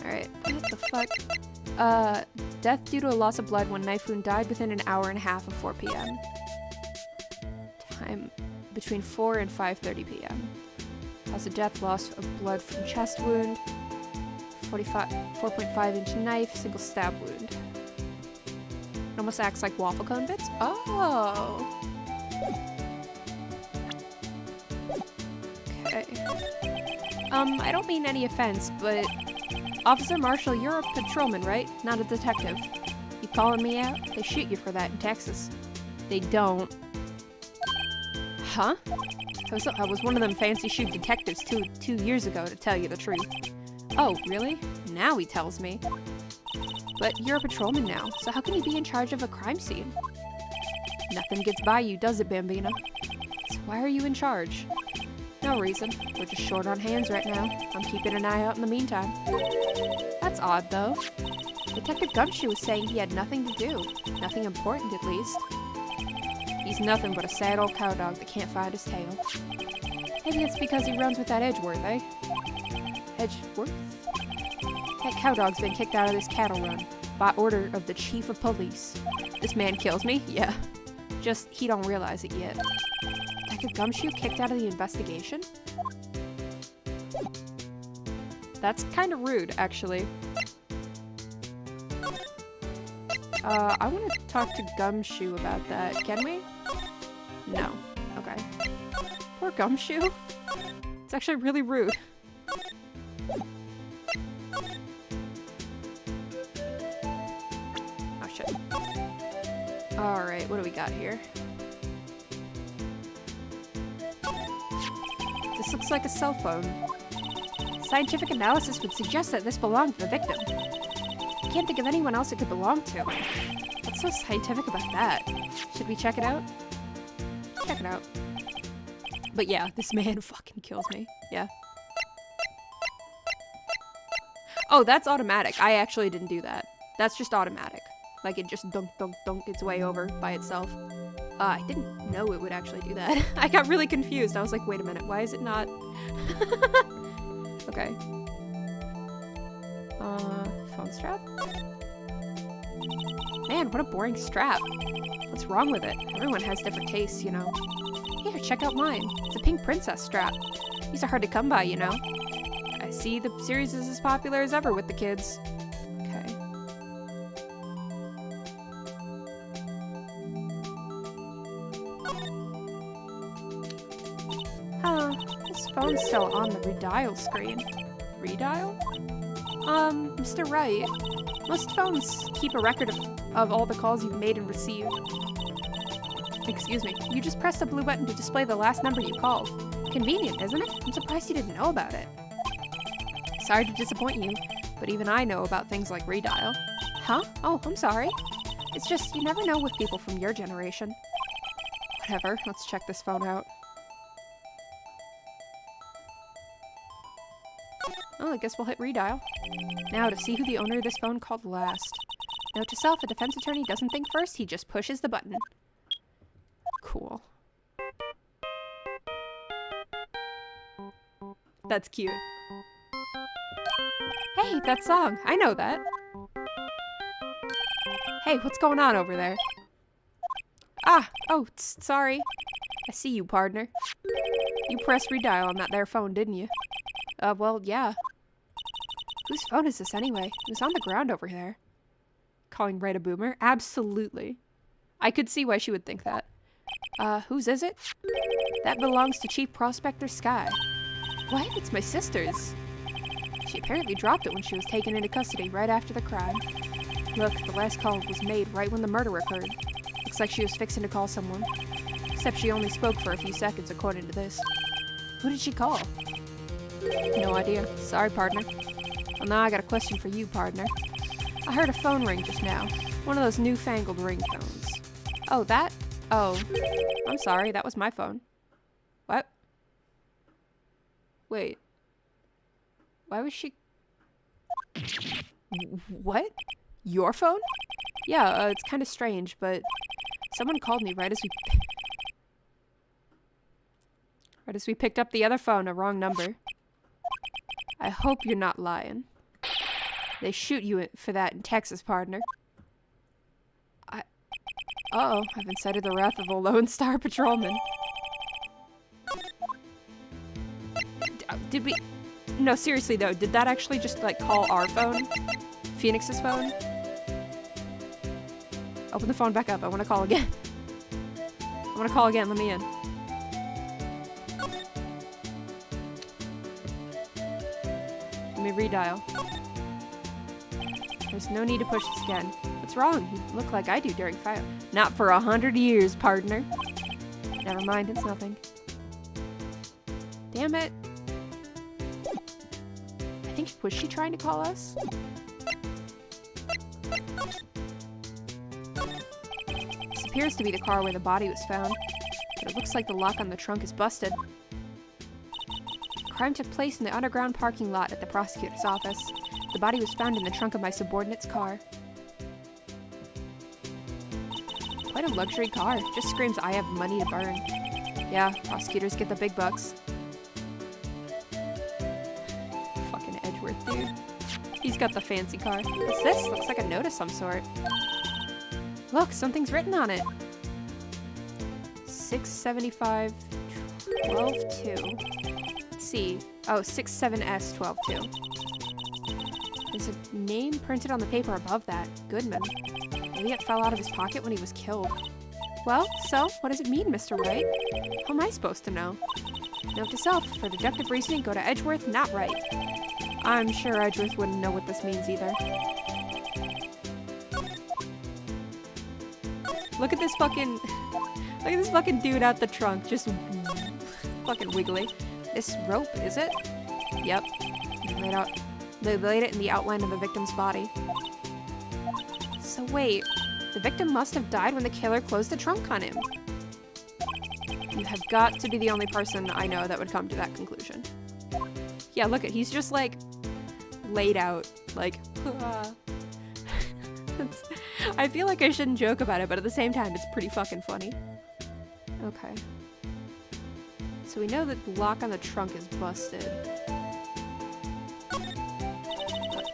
Alright, what the fuck? Death due to a loss of blood when knife wound died within an hour and a half of 4 p.m. Time between 4 and 5:30 p.m. Cause of death, loss of blood from chest wound. 4.5 inch knife, single stab wound. It almost acts like waffle cone bits. Oh! Okay. I don't mean any offense, but Officer Marshall, you're a patrolman, right? Not a detective. You calling me out? They shoot you for that in Texas. They don't. Huh? I was one of them fancy shoot detectives two years ago, to tell you the truth. Oh, really? Now he tells me. But you're a patrolman now, so how can you be in charge of a crime scene? Nothing gets by you, does it, Bambina? So why are you in charge? No reason. We're just short on hands right now. I'm keeping an eye out in the meantime. That's odd, though. Detective Gumshoe was saying he had nothing to do. Nothing important, at least. He's nothing but a sad old cow dog that can't find his tail. Maybe it's because he runs with that Edgeworth, eh? Edgeworth? That cow dog's been kicked out of this cattle run by order of the chief of police. This man kills me? Yeah. Just, he don't realize it yet. Detective Gumshoe kicked out of the investigation? That's kind of rude, actually. I want to talk to Gumshoe about that. Can we? No. Okay. Poor Gumshoe. It's actually really rude. Oh, shit. Alright, what do we got here? This looks like a cell phone. Scientific analysis would suggest that this belonged to the victim. I can't think of anyone else it could belong to. What's so scientific about that? Should we check it out? Check it out. But yeah, this man fucking kills me. Yeah. Oh, that's automatic. I actually didn't do that. That's just automatic. Like, it just dunk, dunk, dunk its way over by itself. I didn't know it would actually do that. I got really confused. I was like, wait a minute, why is it not? Okay. Phone strap? Man, what a boring strap. What's wrong with it? Everyone has different tastes, you know. Here, check out mine. It's a pink princess strap. These are hard to come by, you know. I see the series is as popular as ever with the kids. Okay. Huh. This phone's still on the redial screen. Redial? Mr. Wright. Most phones keep a record of all the calls you've made and received. Excuse me. You just pressed the blue button to display the last number you called. Convenient, isn't it? I'm surprised you didn't know about it. Sorry to disappoint you, but even I know about things like redial. Huh? Oh, I'm sorry. It's just, you never know with people from your generation. Whatever, let's check this phone out. Oh, I guess we'll hit redial. Now to see who the owner of this phone called last. Note to self, a defense attorney doesn't think first, he just pushes the button. Cool. That's cute. Hey, that song. I know that. Hey, what's going on over there? Ah, oh, sorry. I see you, partner. You pressed redial on that there phone, didn't you? Well, yeah. Whose phone is this anyway? It was on the ground over there. Calling Right a Boomer? Absolutely. I could see why she would think that. Whose is it? That belongs to Chief Prospector Sky. What? It's my sister's. She apparently dropped it when she was taken into custody right after the crime. Look, the last call was made right when the murder occurred. Looks like she was fixing to call someone. Except she only spoke for a few seconds according to this. Who did she call? No idea. Sorry, partner. Well, now I got a question for you, partner. I heard a phone ring just now. One of those newfangled ringtones. Oh, that? Oh. I'm sorry, that was my phone. What? Wait. Why was she... What? Your phone? Yeah, it's kind of strange, but someone called me right as we picked up the other phone, a wrong number. I hope you're not lying. They shoot you for that in Texas, partner. Uh-oh, I've incited the wrath of a Lone Star Patrolman. Did we... No, seriously though, did that actually just, like, call our phone? Phoenix's phone? Open the phone back up, I want to call again. I want to call again, let me in. Let me redial. There's no need to push this again. What's wrong? You look like I do during fire. Not for 100 years, partner. Never mind, it's nothing. Damn it. I think, was she trying to call us? This appears to be the car where the body was found, but it looks like the lock on the trunk is busted. The crime took place in the underground parking lot at the prosecutor's office. The body was found in the trunk of my subordinate's car. Quite a luxury car. Just screams I have money to burn. Yeah, prosecutors get the big bucks. Fucking Edgeworth, dude. He's got the fancy car. What's this? Looks like a note of some sort. Look, something's written on it. 675 12-2. C. Oh, 67S 12-2. There's a name printed on the paper above that. Goodman. Maybe it fell out of his pocket when he was killed. Well, so, what does it mean, Mr. Wright? How am I supposed to know? Note to self, for deductive reasoning, go to Edgeworth, not Wright. I'm sure Edgeworth wouldn't know what this means either. Look at this fucking dude out the trunk, just fucking wiggly. This rope, is it? Yep. They laid it in the outline of the victim's body. So wait, the victim must have died when the killer closed the trunk on him. You have got to be the only person I know that would come to that conclusion. Yeah, look at, he's just like laid out, like, I feel like I shouldn't joke about it, but at the same time, it's pretty fucking funny. Okay. So we know that the lock on the trunk is busted.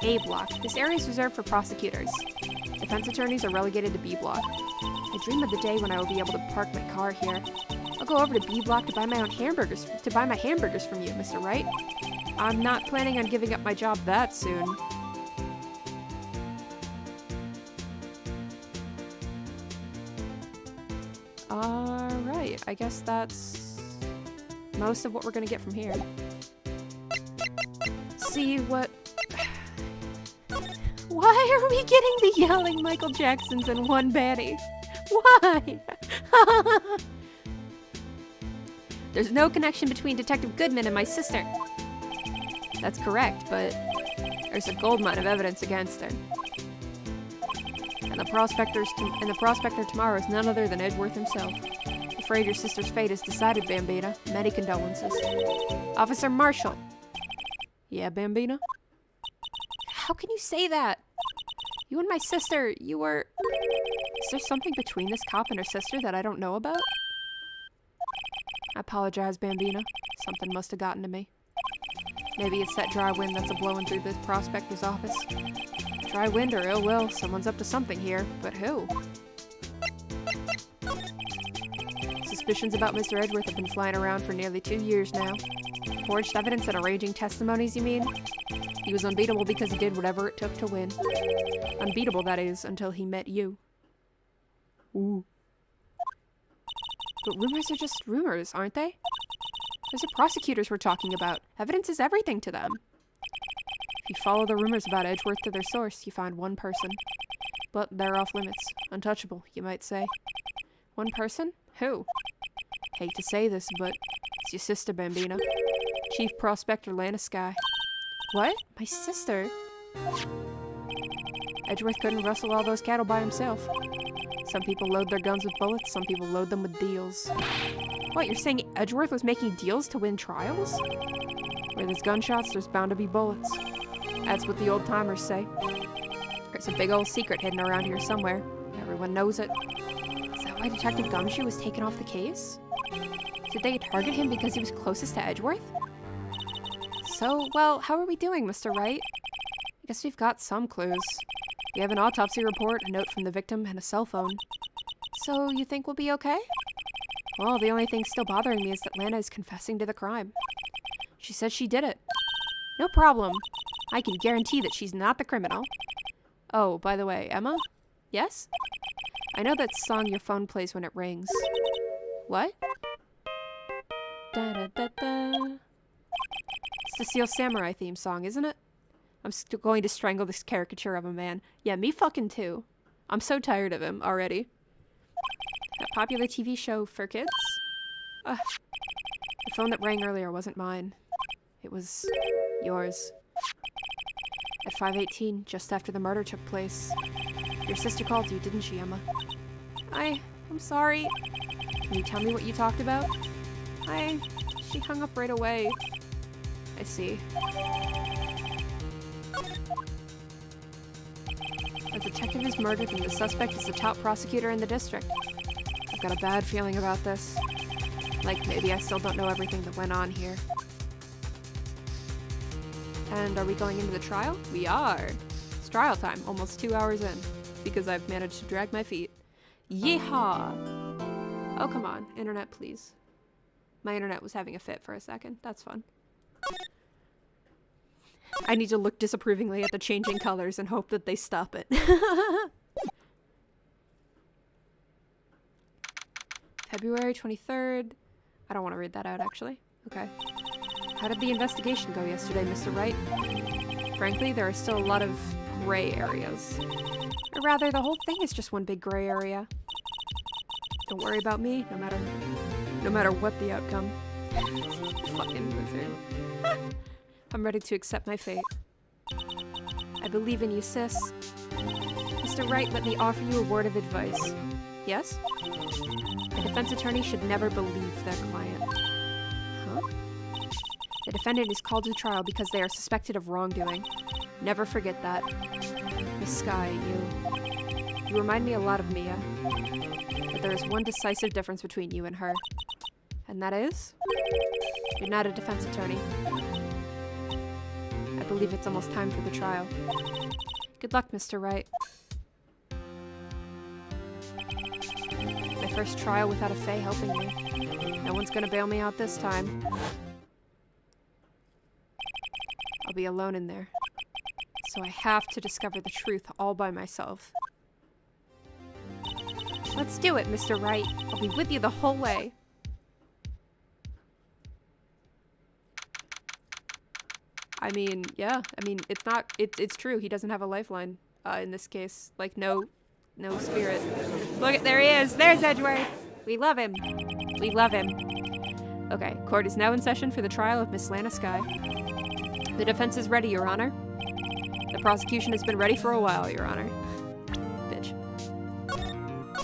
A block. This area is reserved for prosecutors. Defense attorneys are relegated to B block. I dream of the day when I will be able to park my car here. I'll go over to B block to buy my hamburgers from you, Mr. Wright. I'm not planning on giving up my job that soon. Alright, I guess that's most of what we're gonna get from here. See what... Why are we getting the yelling Michael Jacksons in one baddie? Why? There's no connection between Detective Goodman and my sister. That's correct, but there's a goldmine of evidence against her. And the prospector tomorrow is none other than Edgeworth himself. Afraid your sister's fate is decided, Bambina. Many condolences. Officer Marshall. Yeah, Bambina? How can you say that? You and my sister, you were... Is there something between this cop and her sister that I don't know about? I apologize, Bambina. Something must have gotten to me. Maybe it's that dry wind that's a-blowing through this prospector's office. Dry wind or ill will, someone's up to something here, but who? Suspicions about Mr. Edgeworth have been flying around for nearly 2 years now. Forged evidence and arranging testimonies, you mean? He was unbeatable because he did whatever it took to win. Unbeatable, that is, until he met you. Ooh. But rumors are just rumors, aren't they? Those are prosecutors we're talking about. Evidence is everything to them. If you follow the rumors about Edgeworth to their source, you find one person. But they're off limits. Untouchable, you might say. One person? Who? Hate to say this, but it's your sister, Bambina. Chief Prospector Lana Skye. What? My sister? Edgeworth couldn't rustle all those cattle by himself. Some people load their guns with bullets, some people load them with deals. What, you're saying Edgeworth was making deals to win trials? Where there's gunshots, there's bound to be bullets. That's what the old-timers say. There's a big old secret hidden around here somewhere. Everyone knows it. Is that why Detective Gumshoe was taken off the case? Did they target him because he was closest to Edgeworth? So, well, how are we doing, Mr. Wright? I guess we've got some clues. We have an autopsy report, a note from the victim, and a cell phone. So, you think we'll be okay? Well, the only thing still bothering me is that Lana is confessing to the crime. She says she did it. No problem. I can guarantee that she's not the criminal. Oh, by the way, Emma? Yes? I know that song your phone plays when it rings. What? Da-da-da-da. It's the Steel Samurai theme song, isn't it? I'm still going to strangle this caricature of a man. Yeah, me fucking too. I'm so tired of him already. That popular TV show for kids? Ugh. The phone that rang earlier wasn't mine. It was yours. At 5:18, just after the murder took place. Your sister called you, didn't she, Emma? I'm sorry. Can you tell me what you talked about? She hung up right away. I see. A detective is murdered and the suspect is the top prosecutor in the district. I've got a bad feeling about this. Like, maybe I still don't know everything that went on here. And are we going into the trial? We are! It's trial time, almost 2 hours in, because I've managed to drag my feet. Yeehaw! Oh, come on. Internet, please. My internet was having a fit for a second. That's fun. I need to look disapprovingly at the changing colors and hope that they stop it. February 23rd. I don't want to read that out, actually. Okay. How did the investigation go yesterday, Mr. Wright? Frankly, there are still a lot of gray areas. Or rather, the whole thing is just one big gray area. Don't worry about me, no matter what the outcome. Fucking wizard. I'm ready to accept my fate. I believe in you, sis. Mr. Wright, let me offer you a word of advice. Yes? A defense attorney should never believe their client. Huh? The defendant is called to trial because they are suspected of wrongdoing. Never forget that. Miss Sky, you remind me a lot of Mia. But there is one decisive difference between you and her. And that is? You're not a defense attorney. I believe it's almost time for the trial. Good luck, Mr. Wright. My first trial without a Fae helping me. No one's gonna bail me out this time. I'll be alone in there. So I have to discover the truth all by myself. Let's do it, Mr. Wright. I'll be with you the whole way. I mean, yeah. I mean, it's true. He doesn't have a lifeline in this case. Like, no spirit. Look, there he is. There's Edgeworth. We love him. We love him. Okay, court is now in session for the trial of Miss Lana Sky. The defense is ready, Your Honor. The prosecution has been ready for a while, Your Honor. Bitch.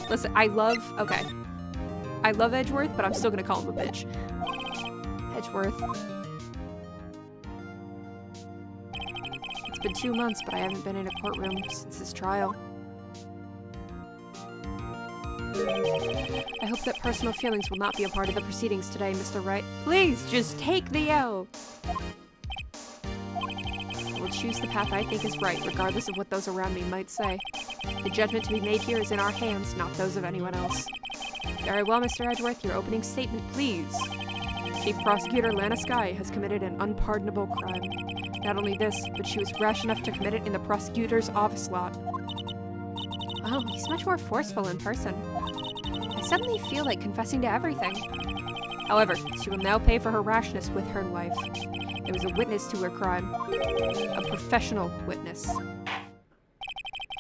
Listen, I love Edgeworth, but I'm still gonna call him a bitch. Edgeworth. It's been 2 months, but I haven't been in a courtroom since this trial. I hope that personal feelings will not be a part of the proceedings today, Mr. Wright. Please, just take the L! I will choose the path I think is right, regardless of what those around me might say. The judgment to be made here is in our hands, not those of anyone else. Very well, Mr. Edgeworth, your opening statement, please. Chief Prosecutor Lana Sky has committed an unpardonable crime. Not only this, but she was rash enough to commit it in the prosecutor's office lot. Wow, he's much more forceful in person. I suddenly feel like confessing to everything. However, she will now pay for her rashness with her life. There was a witness to her crime. A professional witness.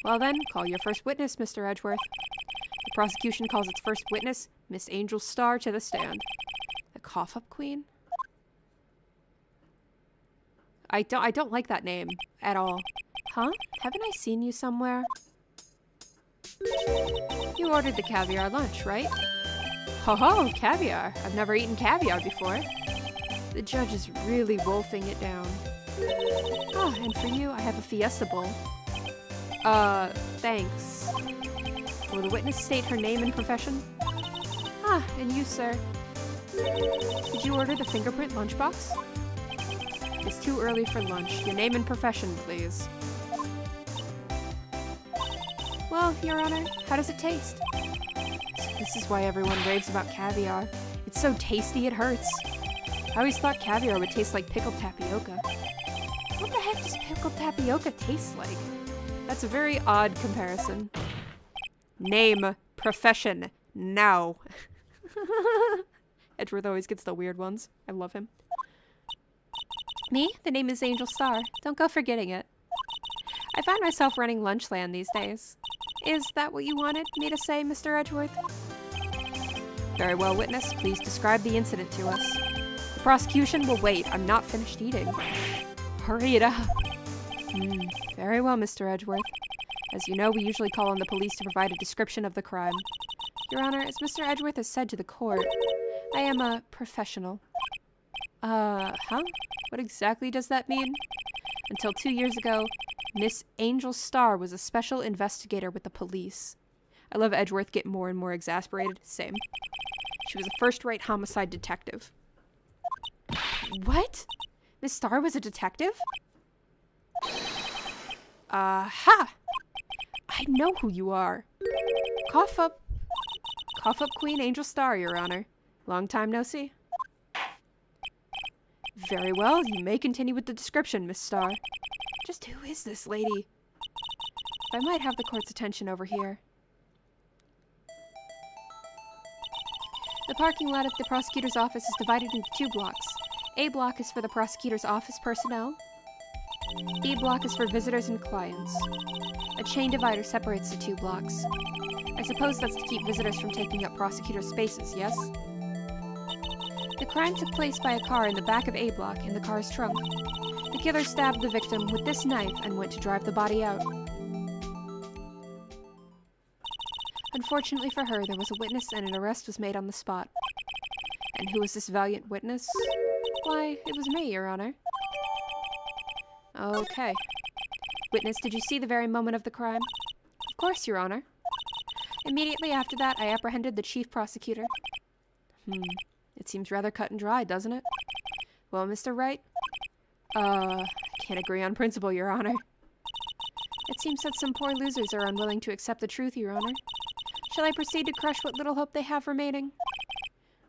Well then, call your first witness, Mr. Edgeworth. The prosecution calls its first witness, Miss Angel Star, to the stand. The Cough-Up Queen? I don't like that name at all. Huh? Haven't I seen you somewhere? You ordered the caviar lunch, right? Ho ho, caviar. I've never eaten caviar before. The judge is really wolfing it down. Ah, and for you, I have a Fiesta Bowl. Thanks. Will the witness state her name and profession? Ah, and you, sir. Did you order the fingerprint lunchbox? It's too early for lunch. Your name and profession, please. Well, Your Honor, how does it taste? So this is why everyone raves about caviar. It's so tasty it hurts. I always thought caviar would taste like pickled tapioca. What the heck does pickled tapioca taste like? That's a very odd comparison. Name, profession, now. Edgeworth always gets the weird ones. I love him. Me? The name is Angel Star. Don't go forgetting it. I find myself running Lunchland these days. Is that what you wanted me to say, Mr. Edgeworth? Very well, witness. Please describe the incident to us. The prosecution will wait. I'm not finished eating. Hurry it up. Very well, Mr. Edgeworth. As you know, we usually call on the police to provide a description of the crime. Your Honor, as Mr. Edgeworth has said to the court, I am a professional. Huh? What exactly does that mean? Until 2 years ago, Miss Angel Star was a special investigator with the police. I love Edgeworth get more and more exasperated. Same. She was a first-rate homicide detective. What? Miss Star was a detective? Ha! I know who you are. Cough up. Cough up Queen Angel Star, Your Honor. Long time no see. Very well, you may continue with the description, Miss Star. Just who is this lady? I might have the court's attention over here. The parking lot at the prosecutor's office is divided into 2 blocks. A block is for the prosecutor's office personnel. B block is for visitors and clients. A chain divider separates the 2 blocks. I suppose that's to keep visitors from taking up prosecutor spaces, yes? The crime took place by a car in the back of A block in the car's trunk. The killer stabbed the victim with this knife and went to drive the body out. Unfortunately for her, there was a witness and an arrest was made on the spot. And who was this valiant witness? Why, it was me, Your Honor. Okay. Witness, did you see the very moment of the crime? Of course, Your Honor. Immediately after that, I apprehended the chief prosecutor. It seems rather cut and dry, doesn't it? Well, Mr. Wright? Can't agree on principle, Your Honor. It seems that some poor losers are unwilling to accept the truth, Your Honor. Shall I proceed to crush what little hope they have remaining?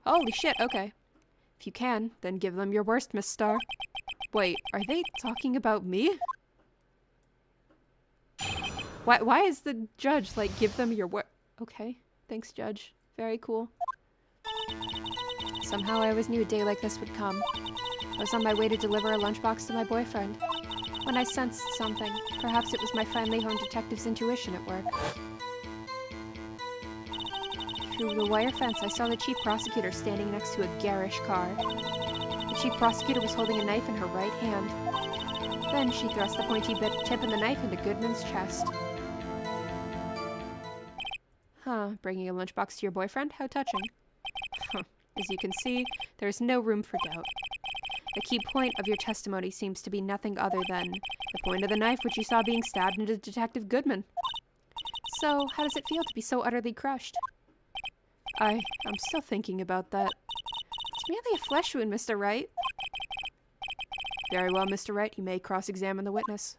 Holy shit, okay. If you can, then give them your worst, Miss Starr. Wait, are they talking about me? Why is the judge like, give them your worst? Okay, thanks, Judge. Very cool. Somehow I always knew a day like this would come. I was on my way to deliver a lunchbox to my boyfriend when I sensed something. Perhaps it was my finely honed detective's intuition at work. Through the wire fence, I saw the chief prosecutor standing next to a garish car. The chief prosecutor was holding a knife in her right hand. Then she thrust the pointy tip of the knife into Goodman's chest. Huh, bringing a lunchbox to your boyfriend? How touching. As you can see, there is no room for doubt. The key point of your testimony seems to be nothing other than the point of the knife which you saw being stabbed into Detective Goodman. So, how does it feel to be so utterly crushed? I'm still thinking about that. It's merely a flesh wound, Mr. Wright. Very well, Mr. Wright. You may cross-examine the witness.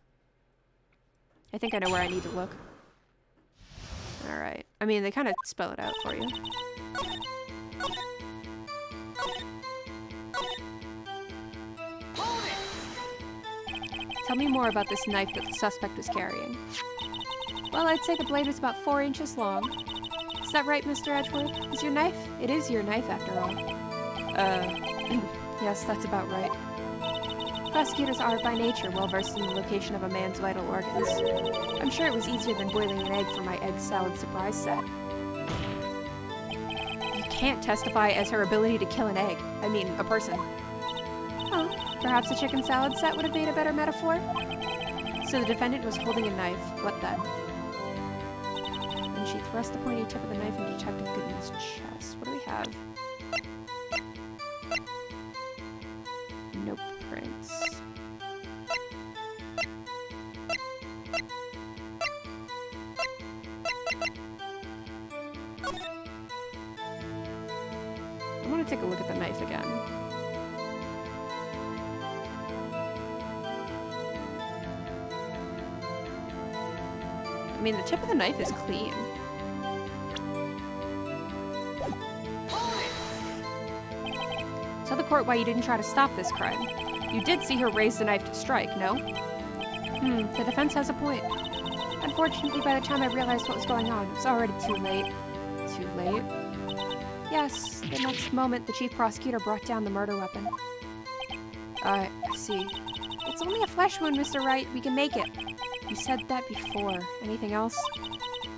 I think I know where I need to look. Alright. I mean, they kind of spell it out for you. Tell me more about this knife that the suspect was carrying. Well, I'd say the blade was about 4 inches long. Is that right, Mr. Edgeworth? Is your knife? It is your knife, after all. Yes, that's about right. Prosecutors are, by nature, well-versed in the location of a man's vital organs. I'm sure it was easier than boiling an egg for my egg salad surprise set. You can't testify as her ability to kill an egg. I mean, a person. Oh, perhaps a chicken salad set would have made a better metaphor? So the defendant was holding a knife. What then? Then she thrust the pointy tip of the knife into Detective Goodman's chest. What do we have? No prints. I want to take a look at the knife again. I mean, the tip of the knife is clean. Tell the court why you didn't try to stop this crime. You did see her raise the knife to strike, no? The defense has a point. Unfortunately, by the time I realized what was going on, it was already too late. Too late? Yes, the next moment, the chief prosecutor brought down the murder weapon. I see. It's only a flesh wound, Mr. Wright. We can make it. You said that before. Anything else?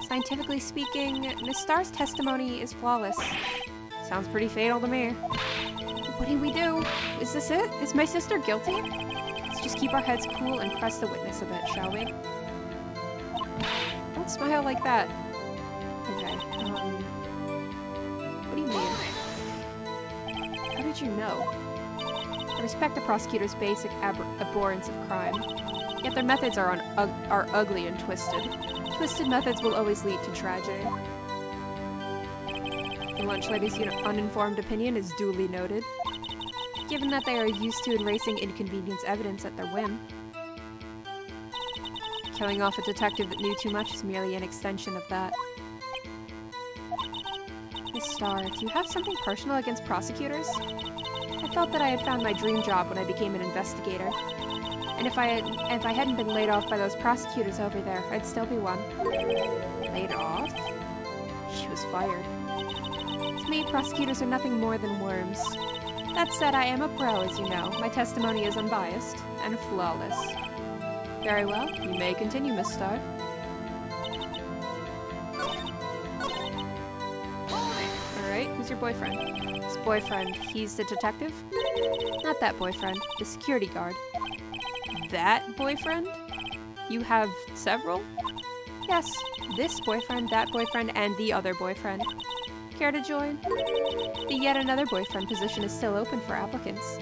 Scientifically speaking, Miss Starr's testimony is flawless. Sounds pretty fatal to me. What do we do? Is this it? Is my sister guilty? Let's just keep our heads cool and press the witness a bit, shall we? Don't smile like that. Okay, what do you mean? How did you know? I respect the prosecutor's basic abhorrence of crime, yet their methods are ugly and twisted. Twisted methods will always lead to tragedy. The lunch lady's uninformed opinion is duly noted, given that they are used to erasing inconvenience evidence at their whim. Killing off a detective that knew too much is merely an extension of that. Miss Starr, do you have something personal against prosecutors? I felt that I had found my dream job when I became an investigator. And if I hadn't been laid off by those prosecutors over there, I'd still be one. Laid off? She was fired. To me, prosecutors are nothing more than worms. That said, I am a pro, as you know. My testimony is unbiased and flawless. Very well, you may continue, Miss Starr. Alright, who's your boyfriend? His boyfriend, he's the detective? Not that boyfriend, the security guard. That boyfriend? You have several? Yes, this boyfriend, that boyfriend, and the other boyfriend. Care to join? The yet another boyfriend position is still open for applicants.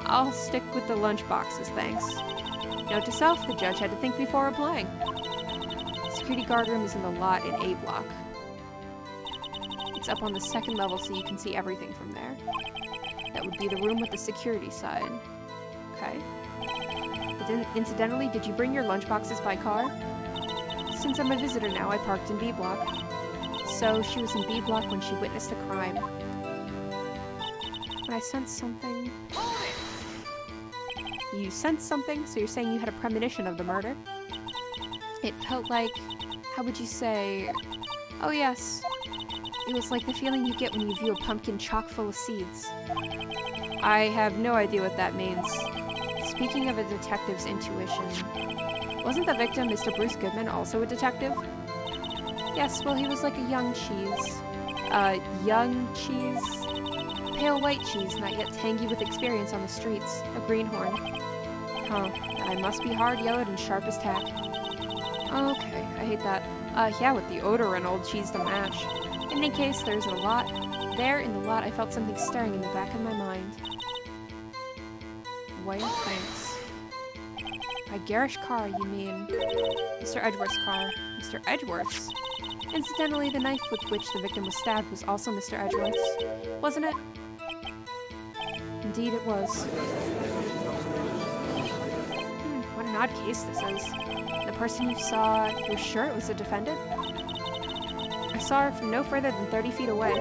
I'll stick with the lunch boxes, thanks. Note to self, the judge had to think before applying. Security guard room is in the lot in A block. It's up on the second level so you can see everything from there. That would be the room with the security side. Okay. Incidentally, did you bring your lunch boxes by car? Since I'm a visitor now, I parked in B block. So she was in B block when she witnessed the crime. When I sensed something... You sensed something? So you're saying you had a premonition of the murder? It felt like... How would you say... Oh yes. It was like the feeling you get when you view a pumpkin chock full of seeds. I have no idea what that means. Speaking of a detective's intuition... Wasn't the victim, Mr. Bruce Goodman, also a detective? Yes, well, he was like a young cheese. Young cheese? Pale white cheese, not yet tangy with experience on the streets. A greenhorn. Huh. I must be hard-yellowed and sharp as tack. Okay, I hate that. Yeah, with the odor and old cheese to match. In any case, there's a lot. There, in the lot, I felt something stirring in the back of my mind. White things. By garish car, you mean... Mr. Edgeworth's car. Mr. Edgeworth's? Incidentally, the knife with which the victim was stabbed was also Mr. Edgeworth's, wasn't it? Indeed it was. What an odd case this is. The person you saw, you're sure it was the defendant? I saw her from no further than 30 feet away.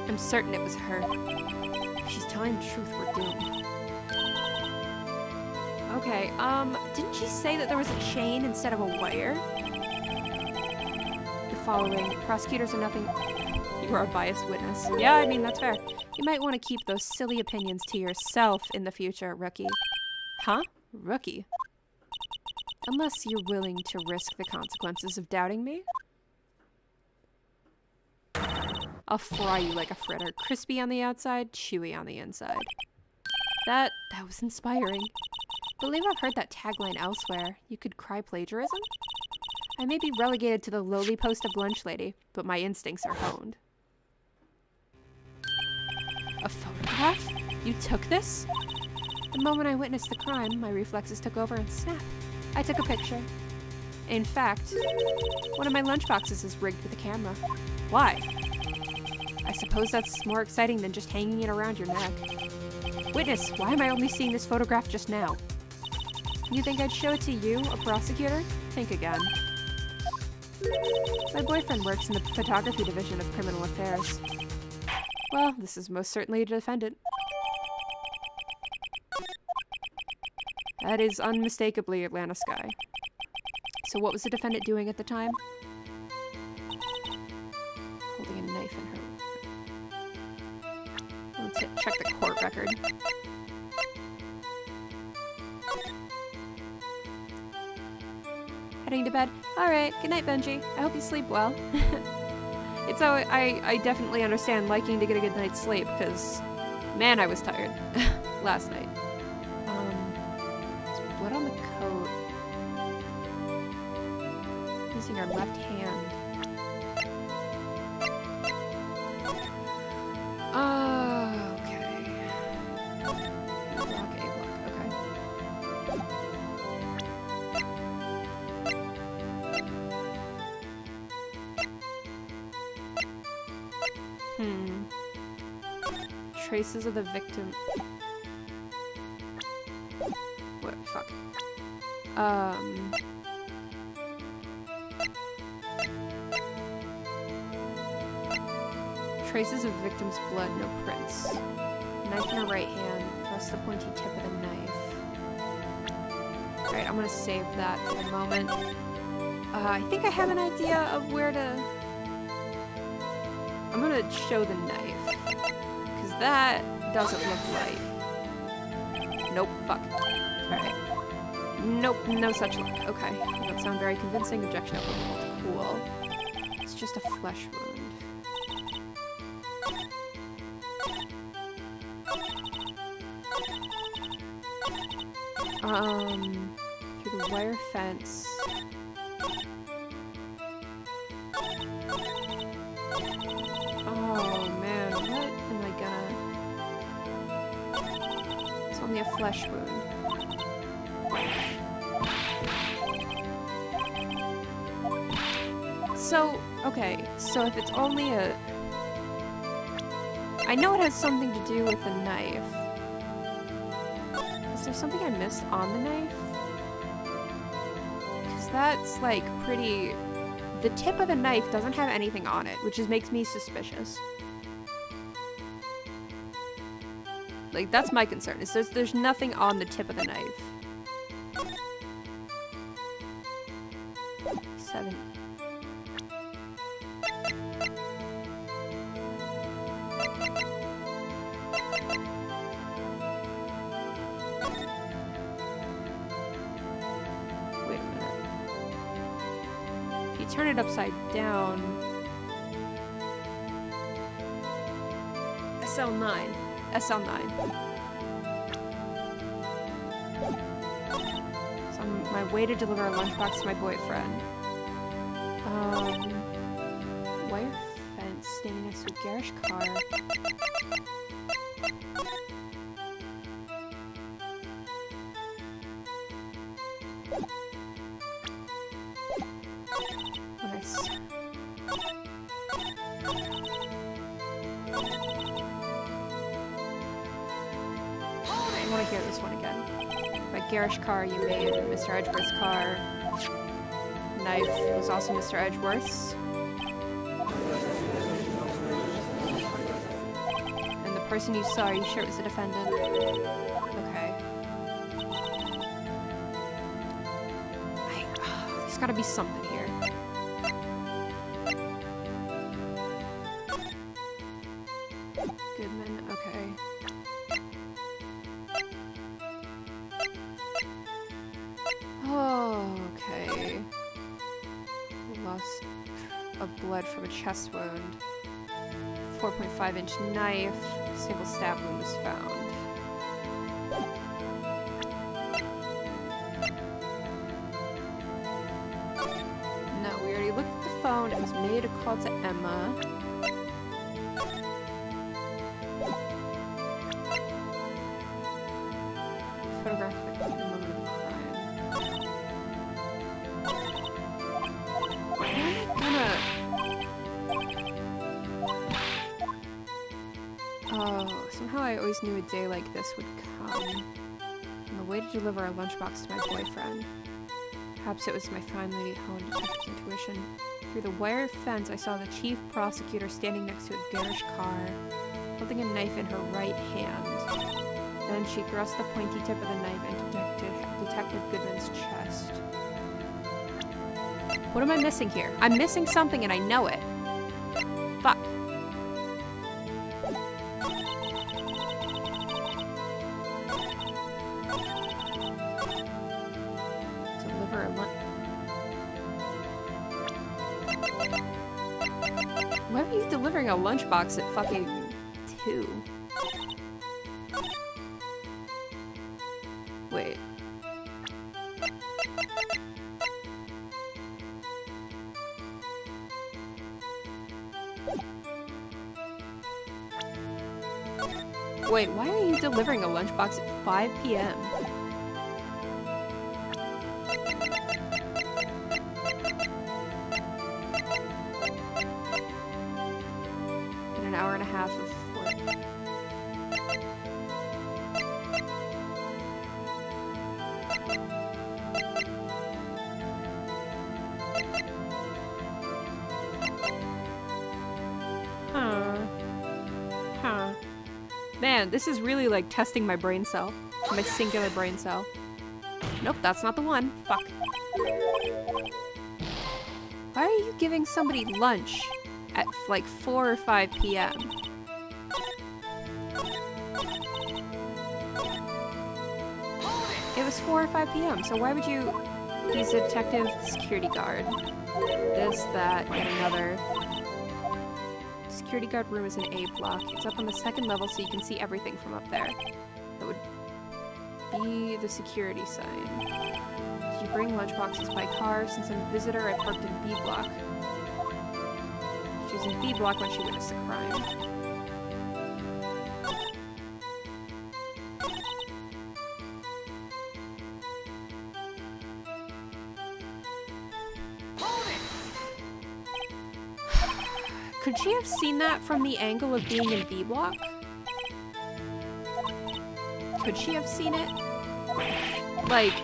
I'm certain it was her. If she's telling the truth, we're doomed. Okay, didn't she say that there was a chain instead of a wire? The following, prosecutors are nothing... You are a biased witness. Yeah, I mean, that's fair. You might want to keep those silly opinions to yourself in the future, rookie. Huh? Rookie? Unless you're willing to risk the consequences of doubting me? I'll fry you like a fritter. Crispy on the outside, chewy on the inside. That was inspiring. Believe I've heard that tagline elsewhere. You could cry plagiarism? I may be relegated to the lowly post of lunch lady, but my instincts are honed. A photograph? You took this? The moment I witnessed the crime, my reflexes took over and snap. I took a picture. In fact, one of my lunchboxes is rigged with a camera. Why? I suppose that's more exciting than just hanging it around your neck. Witness, why am I only seeing this photograph just now? You think I'd show it to you, a prosecutor? Think again. My boyfriend works in the photography division of criminal affairs. Well, this is most certainly a defendant. That is unmistakably Atlanta Sky. So what was the defendant doing at the time? Holding a knife in her... Let's check the court record. Heading to bed. Alright, good night, Benji. I hope you sleep well. It's so I definitely understand liking to get a good night's sleep, because, man, I was tired last night. There's blood on the coat. Using our left hand. Okay. A block, okay. Traces of the victim. What? Fuck. Traces of victim's blood, no prints. Knife in her right hand. Press the pointy tip of the knife. Alright, I'm gonna save that for the moment. I think I have an idea of where to I'm gonna show the knife. Because that doesn't look right. Nope, fuck. Alright. Nope, no such luck. Okay. That sounds very convincing. Objection overruled. Cool. It's just a flesh wound. Through the wire fence. Oh man, what am I gonna... It's only a flesh wound. So, okay, so if it's only a... I know it has something to do with the knife. Is there something I missed on the knife? Because that's, like, pretty... The tip of the knife doesn't have anything on it, which just makes me suspicious. Like, that's my concern, is there's nothing on the tip of the knife. 7. Wait a minute. If you turn it upside down... SL9. SL9. So on my way to deliver a lunchbox to my boyfriend. Wire fence standing next to a garish car. Nice. I want to hear this one again. By garish car, you made Mr. Edgeworth's car. Knife was also Mr. Edgeworth's. And the person you saw, are you sure it was the defendant? Okay. There's gotta be something here. Goodman, okay. Okay. Loss of blood from a chest wound. 4.5-inch knife. Single stab wound was found. No, we already looked at the phone. It was made a call to Emma. Photograph the moment of the crime. Somehow I always knew a day like this would come. On the way to deliver a lunchbox to my boyfriend. Perhaps it was my finely honed detective intuition. Through the wire fence, I saw the chief prosecutor standing next to a garish car, holding a knife in her right hand. Then she thrust the pointy tip of the knife into Detective Goodman's chest. What am I missing here? I'm missing something and I know it. Fuck. Deliver a lunch. Why are you delivering a lunchbox at fucking 2? Wait. Wait, why are you delivering a lunchbox at 5 p.m.? In an hour and a half of work. Man, this is really like testing my brain cell. My singular brain cell. Nope, that's not the one. Fuck. Why are you giving somebody lunch at like 4 or 5 p.m. It was 4 or 5 p.m., so why would you... He's a detective, security guard. This, that, yet another. Security guard room is an A block. It's up on the 2nd level, so you can see everything from up there. That would be the security sign. Did you bring lunchboxes by car? Since I'm a visitor, I parked in B block. She was in B block when she witnessed the crime. Could she have seen that from the angle of being in B block? Could she have seen it? Like,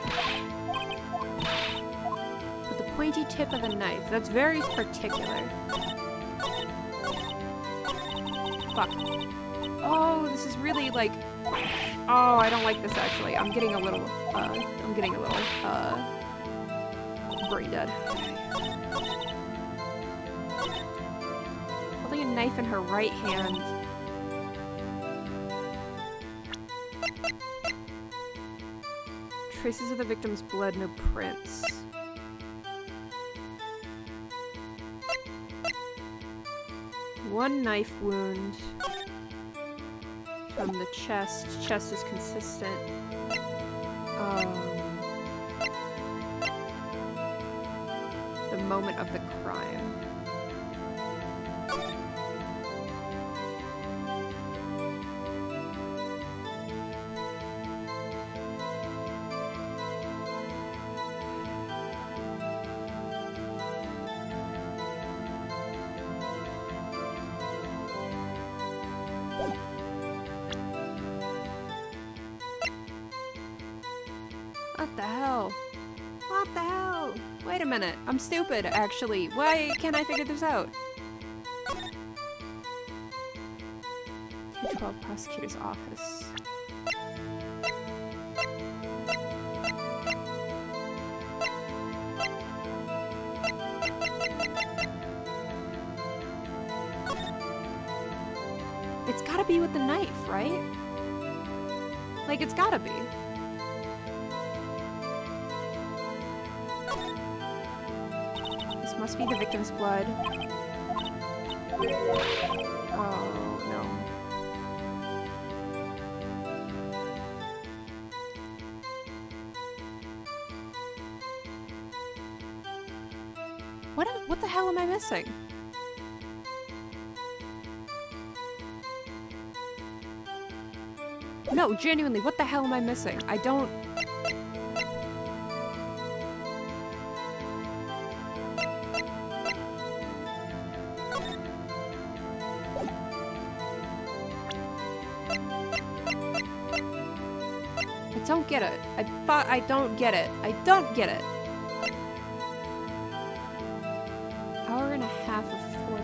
with the pointy tip of the knife. That's very particular. Fuck. Oh, this is really like... Oh, I don't like this actually. I'm getting a little, brain dead. Holding a knife in her right hand. Traces of the victim's blood, no prints. One knife wound from the chest. Chest is consistent. The moment of the crime. What the hell? What the hell? Wait a minute. I'm stupid, actually. Why can't I figure this out? 212 Prosecutor's Office. It's gotta be with the knife, right? Like, it's gotta be. This must be the victim's blood. Oh, no. What the hell am I missing? No, genuinely, what the hell am I missing? I don't... I don't get it. I don't get it. I don't get it. Hour and a half of 4...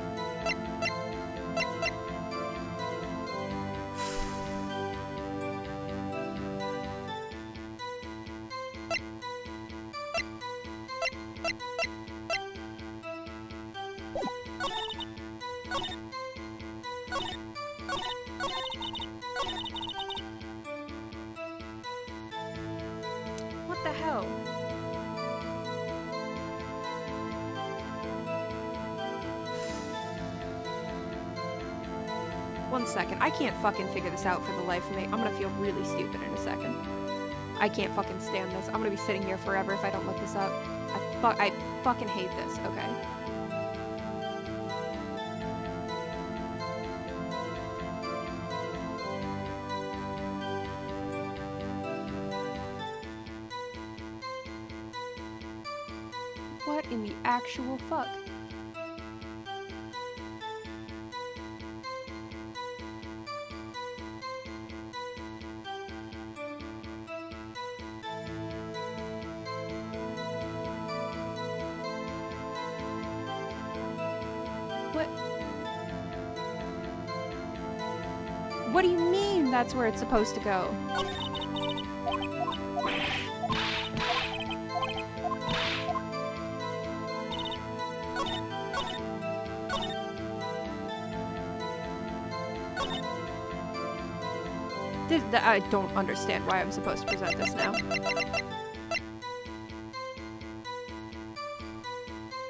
What the hell? One second. I can't fucking figure this out for the life of me. I'm gonna feel really stupid in a second. I can't fucking stand this. I'm gonna be sitting here forever if I don't look this up. I fucking hate this. Okay. What in the actual fuck? What do you mean that's where it's supposed to go? I don't understand why I'm supposed to present this now.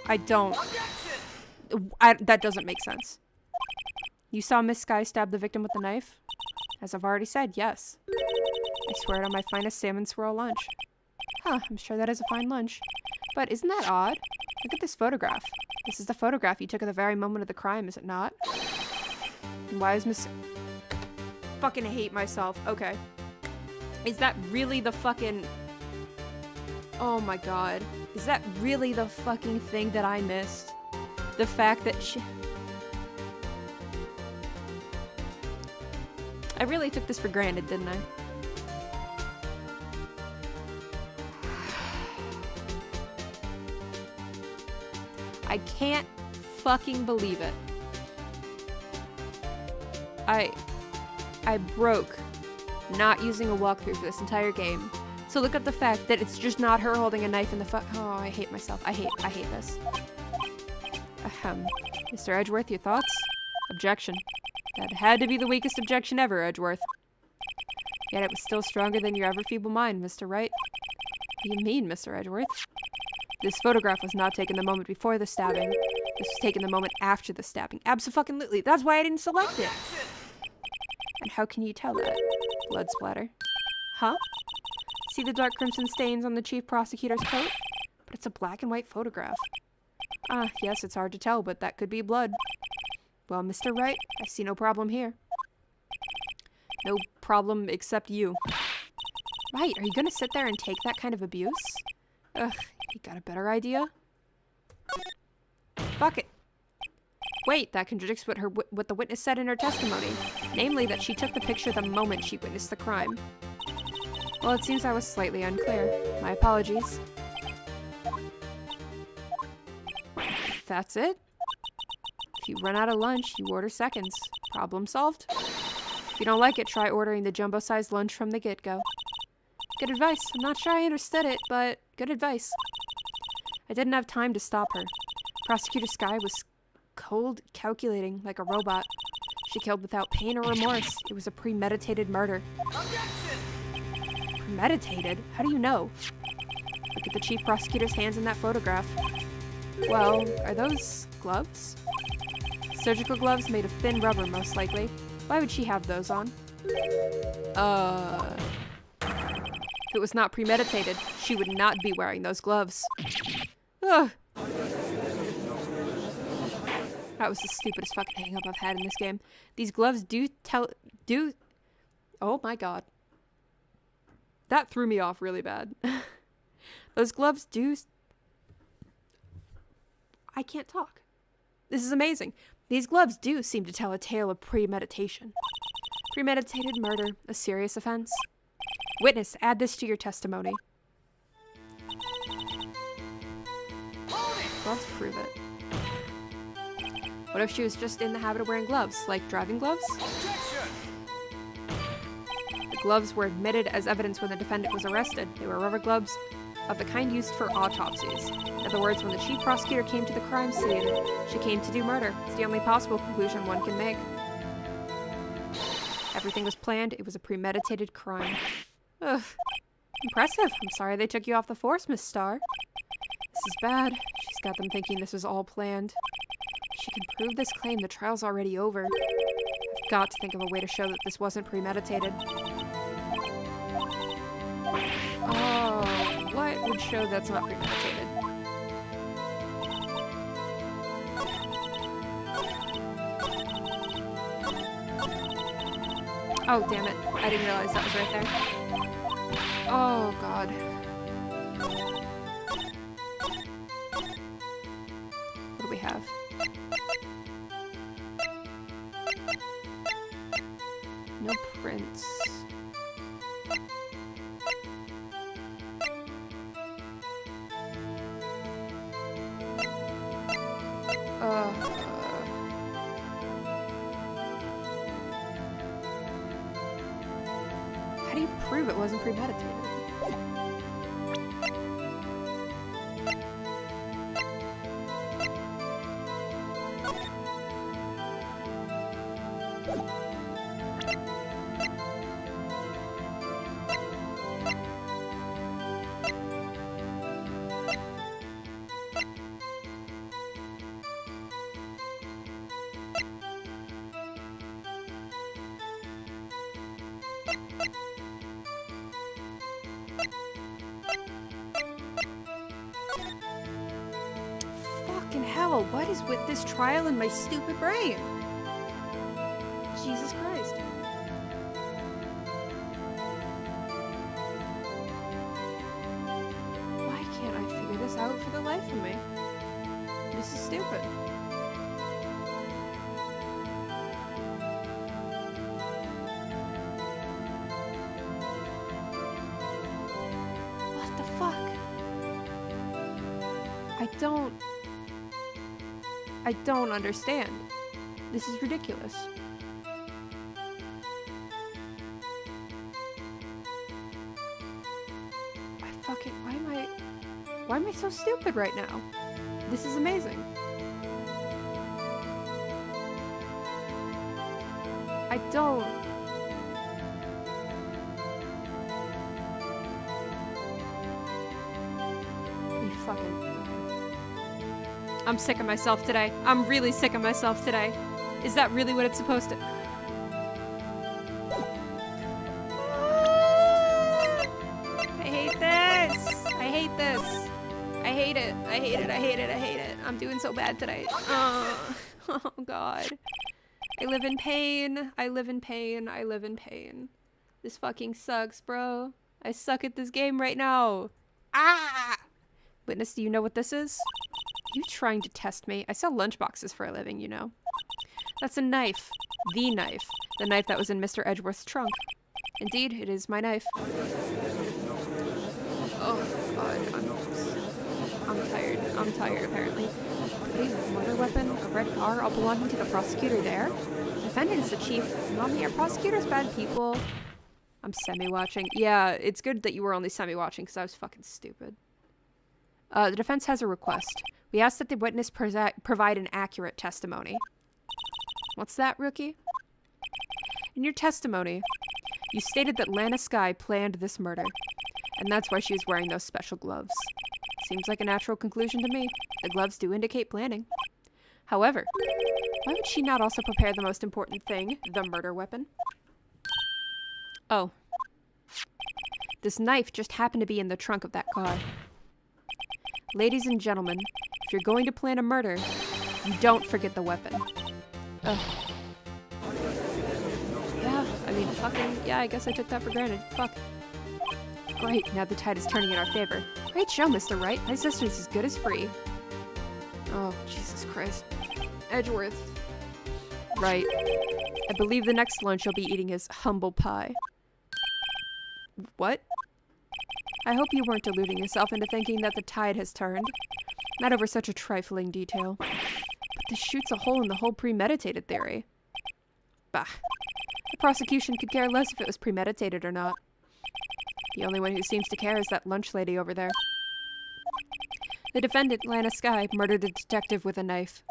I don't. That doesn't make sense. You saw Miss Sky stab the victim with the knife? As I've already said, yes. I swear it on my finest salmon swirl lunch. Huh, I'm sure that is a fine lunch. But isn't that odd? Look at this photograph. This is the photograph you took at the very moment of the crime, is it not? And why is Miss... Fucking hate myself. Okay. Is that really the fucking... Oh my god. Is that really the fucking thing that I missed? The fact that she... I really took this for granted, didn't I? I can't fucking believe it. I broke not using a walkthrough for this entire game. So look at the fact that it's just not her holding a knife in the Oh, I hate myself. I hate this. Mr. Edgeworth, your thoughts? Objection. That had to be the weakest objection ever, Edgeworth. Yet it was still stronger than your ever feeble mind, Mr. Wright. What do you mean, Mr. Edgeworth? This photograph was not taken the moment before the stabbing. This was taken the moment after the stabbing. Abso-fucking-lutely. That's why I didn't select it. And how can you tell that? Blood splatter. Huh? See the dark crimson stains on the chief prosecutor's coat? But it's a black and white photograph. Ah, yes, it's hard to tell, but that could be blood. Well, Mr. Wright, I see no problem here. No problem except you. Right, are you gonna sit there and take that kind of abuse? Ugh, you got a better idea? Fuck it. Wait, that contradicts what the witness said in her testimony. Namely, that she took the picture the moment she witnessed the crime. Well, it seems I was slightly unclear. My apologies. That's it? If you run out of lunch, you order seconds. Problem solved? If you don't like it, try ordering the jumbo-sized lunch from the get-go. Good advice. I'm not sure I understood it, but good advice. I didn't have time to stop her. Prosecutor Sky was cold, calculating, like a robot. She killed without pain or remorse. It was a premeditated murder. Premeditated? How do you know? Look at the chief prosecutor's hands in that photograph. Well, are those gloves? Surgical gloves made of thin rubber, most likely. Why would she have those on? If it was not premeditated, she would not be wearing those gloves. Ugh. That was the stupidest fucking hang-up I've had in this game. These gloves do... Oh my god. That threw me off really bad. Those gloves do... I can't talk. This is amazing. These gloves do seem to tell a tale of premeditation. Premeditated murder, a serious offense. Witness, add this to your testimony. Gloves prove it. What if she was just in the habit of wearing gloves, like driving gloves? Objection! The gloves were admitted as evidence when the defendant was arrested. They were rubber gloves of the kind used for autopsies. In other words, when the chief prosecutor came to the crime scene, she came to do murder. It's the only possible conclusion one can make. Everything was planned. It was a premeditated crime. Ugh. Impressive. I'm sorry they took you off the force, Miss Starr. This is bad. She's got them thinking this was all planned. If she can prove this claim, the trial's already over. I've got to think of a way to show that this wasn't premeditated. Oh, what would show that's not premeditated? Oh, damn it. I didn't realize that was right there. Oh, God. What do we have? No prints. How do you prove it wasn't premeditated? hell? What is with this trial in my stupid brain? Jesus Christ. Why can't I figure this out for the life of me? This is stupid. What the fuck? I don't understand. This is ridiculous. Why am I so stupid right now? This is amazing. I don't. You fucking. I'm sick of myself today. I'm really sick of myself today. Is that really what it's supposed to? I hate this. I hate this. I hate it. I hate it. I hate it. I hate it. I'm doing so bad today. Oh God. I live in pain. I live in pain. I live in pain. This fucking sucks, bro. I suck at this game right now. Ah! Witness, do you know what this is? You trying to test me? I sell lunchboxes for a living, you know. That's a knife. The knife. The knife that was in Mr. Edgeworth's trunk. Indeed, it is my knife. Oh, God. I'm tired. I'm tired, apparently. A murder weapon? A red car? All belonging to the prosecutor there? Defendant is the chief. Mommy, are prosecutors bad people? I'm semi-watching. Yeah, it's good that you were only semi-watching, because I was fucking stupid. The defense has a request. We ask that the witness provide an accurate testimony. What's that, rookie? In your testimony, you stated that Lana Skye planned this murder, and that's why she was wearing those special gloves. Seems like a natural conclusion to me. The gloves do indicate planning. However, why would she not also prepare the most important thing, the murder weapon? Oh. This knife just happened to be in the trunk of that car. Ladies and gentlemen, if you're going to plan a murder, you don't forget the weapon. Ugh. Yeah, I mean, yeah, I guess I took that for granted. Fuck. Great, now the tide is turning in our favor. Great show, Mr. Wright. My sister's as good as free. Oh, Jesus Christ. Edgeworth. Right. I believe the next lunch he'll be eating is humble pie. What? I hope you weren't deluding yourself into thinking that the tide has turned. Not over such a trifling detail. But this shoots a hole in the whole premeditated theory. Bah. The prosecution could care less if it was premeditated or not. The only one who seems to care is that lunch lady over there. The defendant, Lana Skye, murdered a detective with a knife.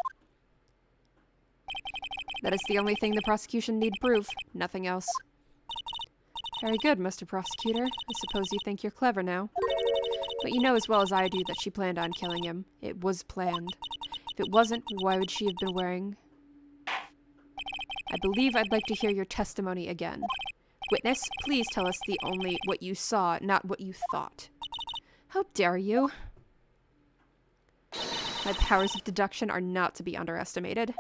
That is the only thing the prosecution need prove. Nothing else. Very good, Mr. Prosecutor. I suppose you think you're clever now. But you know as well as I do that she planned on killing him. It was planned. If it wasn't, why would she have been wearing... I believe I'd like to hear your testimony again. Witness, please tell us what you saw, not what you thought. How dare you? My powers of deduction are not to be underestimated.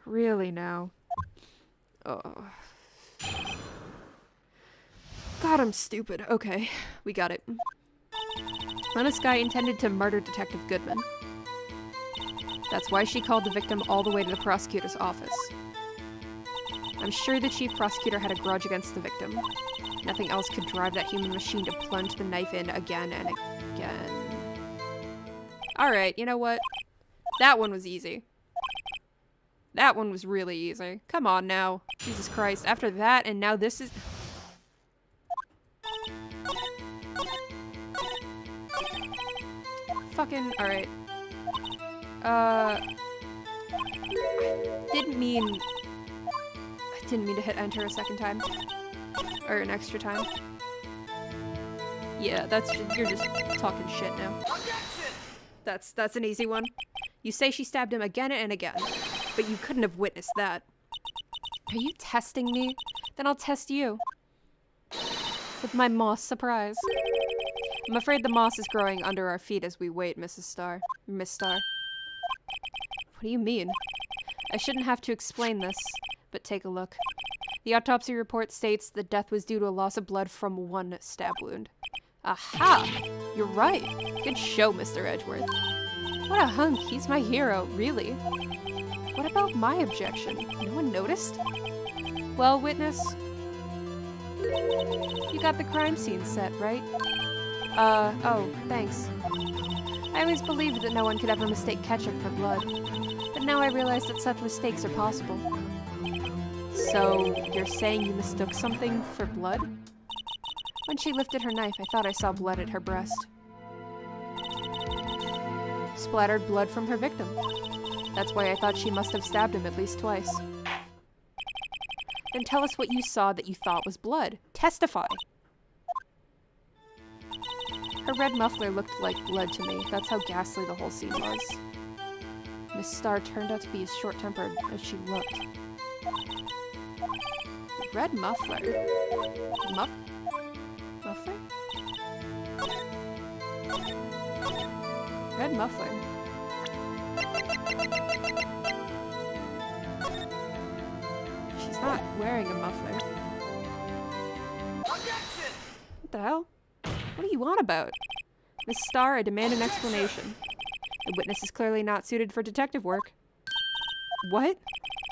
Really now? Oh... God, I'm stupid. Okay, we got it. Lana Skye intended to murder Detective Goodman. That's why she called the victim all the way to the prosecutor's office. I'm sure the chief prosecutor had a grudge against the victim. Nothing else could drive that human machine to plunge the knife in again and again. Alright, you know what? That one was easy. That one was really easy. Come on now. Jesus Christ. After that, and now this is... Fucking, alright. I didn't mean to hit enter a second time. Or an extra time. Yeah, you're just talking shit now. That's an easy one. You say she stabbed him again and again, but you couldn't have witnessed that. Are you testing me? Then I'll test you. With my moss surprise. I'm afraid the moss is growing under our feet as we wait, Miss Star. What do you mean? I shouldn't have to explain this, but take a look. The autopsy report states the death was due to a loss of blood from one stab wound. Aha! You're right. Good show, Mr. Edgeworth. What a hunk. He's my hero, really. What about my objection? No one noticed? Well, witness, you got the crime scene set, right? Oh, thanks. I always believed that no one could ever mistake ketchup for blood, but now I realize that such mistakes are possible. So, you're saying you mistook something for blood? When she lifted her knife, I thought I saw blood at her breast. Splattered blood from her victim. That's why I thought she must have stabbed him at least twice. Then tell us what you saw that you thought was blood. Testify! Her red muffler looked like blood to me. That's how ghastly the whole scene was. Miss Starr turned out to be as short-tempered as she looked. Red muffler? Muffler? Red muffler. She's not wearing a muffler. What the hell? What do you want about? Miss Starr, I demand an explanation. The witness is clearly not suited for detective work. What?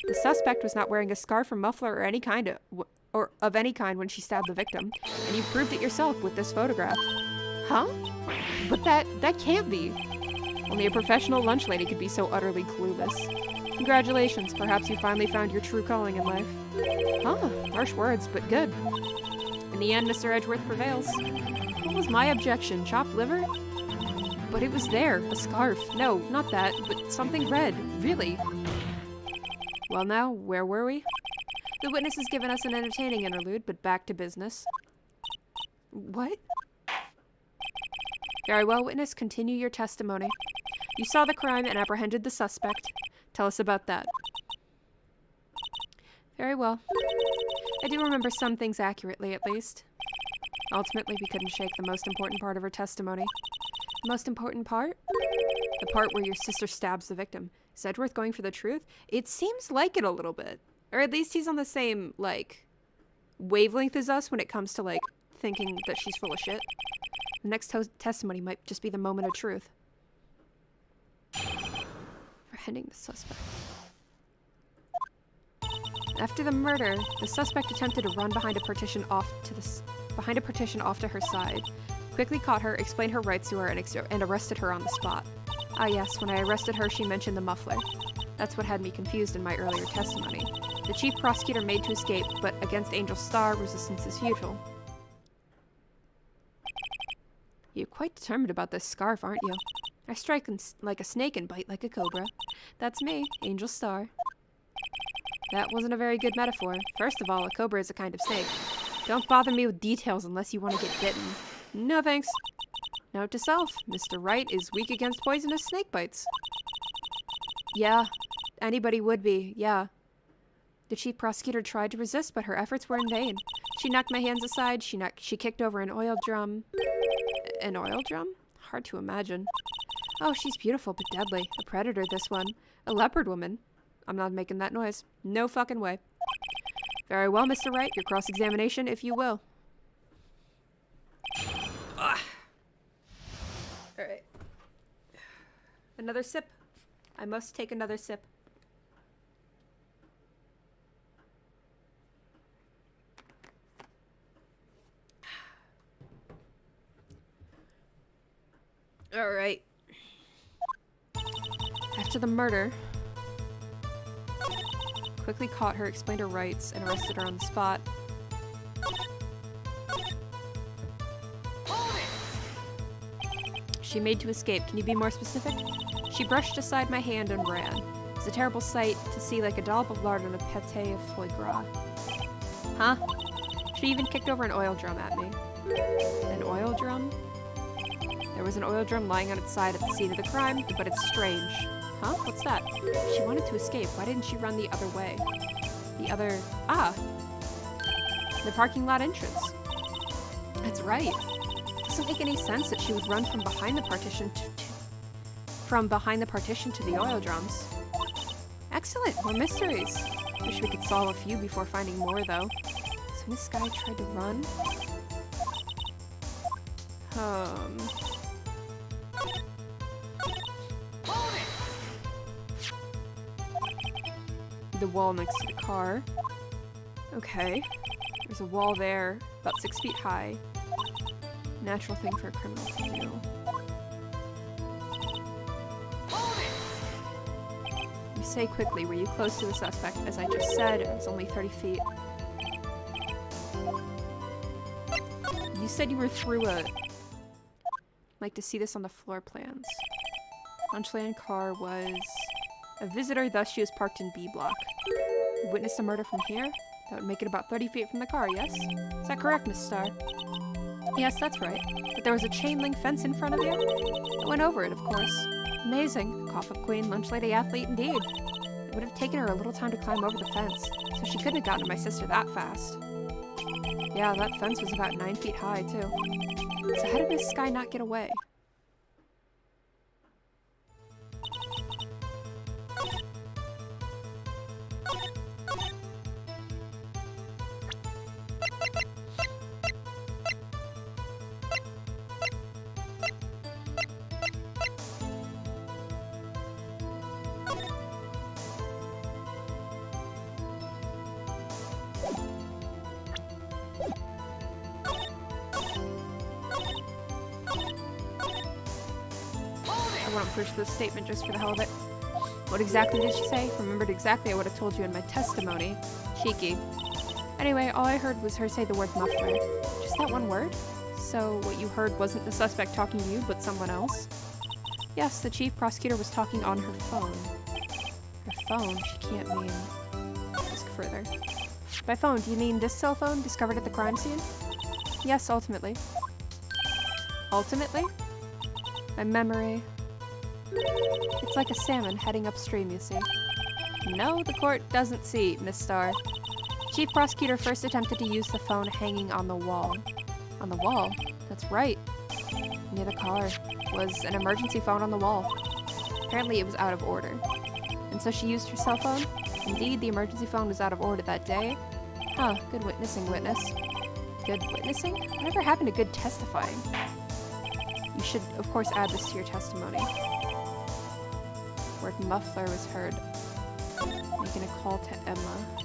The suspect was not wearing a scarf or muffler or any kind of any kind when she stabbed the victim, and you proved it yourself with this photograph. Huh? But that can't be. Only a professional lunch lady could be so utterly clueless. Congratulations, perhaps you finally found your true calling in life. Huh, harsh words, but good. In the end, Mr. Edgeworth prevails. What was my objection? Chopped liver? But it was there, a scarf. No, not that, but something red. Really. Well now, where were we? The witness has given us an entertaining interlude, but back to business. What? Very well, witness, continue your testimony. You saw the crime and apprehended the suspect. Tell us about that. Very well. I do remember some things accurately, at least. Ultimately, we couldn't shake the most important part of her testimony. The most important part? The part where your sister stabs the victim. Is Edgeworth going for the truth? It seems like it a little bit. Or at least he's on the same, like, wavelength as us when it comes to, like, thinking that she's full of shit. The next testimony might just be the moment of truth. Apprehending the suspect. After the murder, the suspect attempted to run behind a partition off to her side. Quickly caught her, explained her rights to her, and arrested her on the spot. Ah yes, when I arrested her, she mentioned the muffler. That's what had me confused in my earlier testimony. The chief prosecutor made to escape, but against Angel Starr, resistance is futile. You're quite determined about this scarf, aren't you? I strike like a snake and bite like a cobra. That's me, Angel Starr. That wasn't a very good metaphor. First of all, a cobra is a kind of snake. Don't bother me with details unless you want to get bitten. No thanks. Note to self, Mr. Wright is weak against poisonous snake bites. Yeah, anybody would be, yeah. The chief prosecutor tried to resist, but her efforts were in vain. She knocked my hands aside, she kicked over an oil drum. An oil drum? Hard to imagine. Oh, she's beautiful but deadly. A predator, this one. A leopard woman. I'm not making that noise. No fucking way. Very well, Mr. Wright, your cross-examination, if you will. Ugh. All right. Another sip. I must take another sip. All right. After the murder, quickly caught her, explained her rights, and arrested her on the spot. She made to escape. Can you be more specific? She brushed aside my hand and ran. It was a terrible sight to see, like a dollop of lard on a pate of foie gras. Huh? She even kicked over an oil drum at me. An oil drum? There was an oil drum lying on its side at the scene of the crime, but it's strange. Huh? What's that? She wanted to escape. Why didn't she run the other way? The parking lot entrance. That's right. It doesn't make any sense that she would run from behind the partition to the oil drums. Excellent, more mysteries. Wish we could solve a few before finding more, though. So Miss Sky tried to run? The wall next to the car. Okay. There's a wall there, about 6 feet high. Natural thing for a criminal to do. You say quickly, were you close to the suspect? As I just said, it was only 30 feet. You said you were through a... like to see this on the floor plans. Lunchland car was a visitor, thus she was parked in B block. You witnessed a murder from here? That would make it about 30 feet from the car, yes? Is that correct, Miss Star? Yes, that's right. But there was a chain link fence in front of you? I went over it, of course. Amazing. Cough-up queen, lunch lady athlete indeed. It would have taken her a little time to climb over the fence, so she couldn't have gotten to my sister that fast. Yeah, that fence was about 9 feet high, too. So how did Miss Sky not get away? I won't push this statement just for the hell of it. What exactly did she say? Remembered exactly I would have told you in my testimony. Cheeky. Anyway, all I heard was her say the word muffler. Just that one word? So what you heard wasn't the suspect talking to you, but someone else? Yes, the chief prosecutor was talking on her phone. Her phone? She can't mean... Ask further. By phone, do you mean this cell phone discovered at the crime scene? Yes, ultimately. Ultimately? My memory... It's like a salmon heading upstream, you see. No, the court doesn't see, Miss Star. Chief prosecutor first attempted to use the phone hanging on the wall. On the wall? That's right. Near the car was an emergency phone on the wall. Apparently it was out of order. And so she used her cell phone? Indeed, the emergency phone was out of order that day. Huh, good witnessing, witness. Good witnessing? Whatever happened to good testifying? You should, of course, add this to your testimony. Word muffler was heard. Making a call to Emma.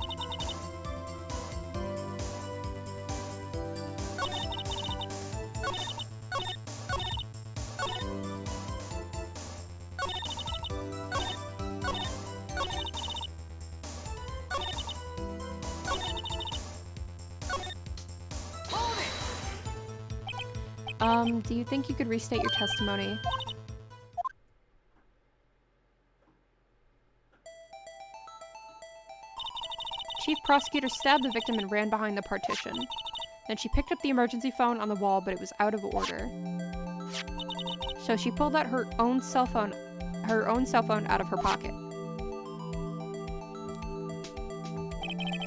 Do you think you could restate your testimony? Chief prosecutor stabbed the victim and ran behind the partition. Then she picked up the emergency phone on the wall, but it was out of order. So she pulled out her own cell phone out of her pocket.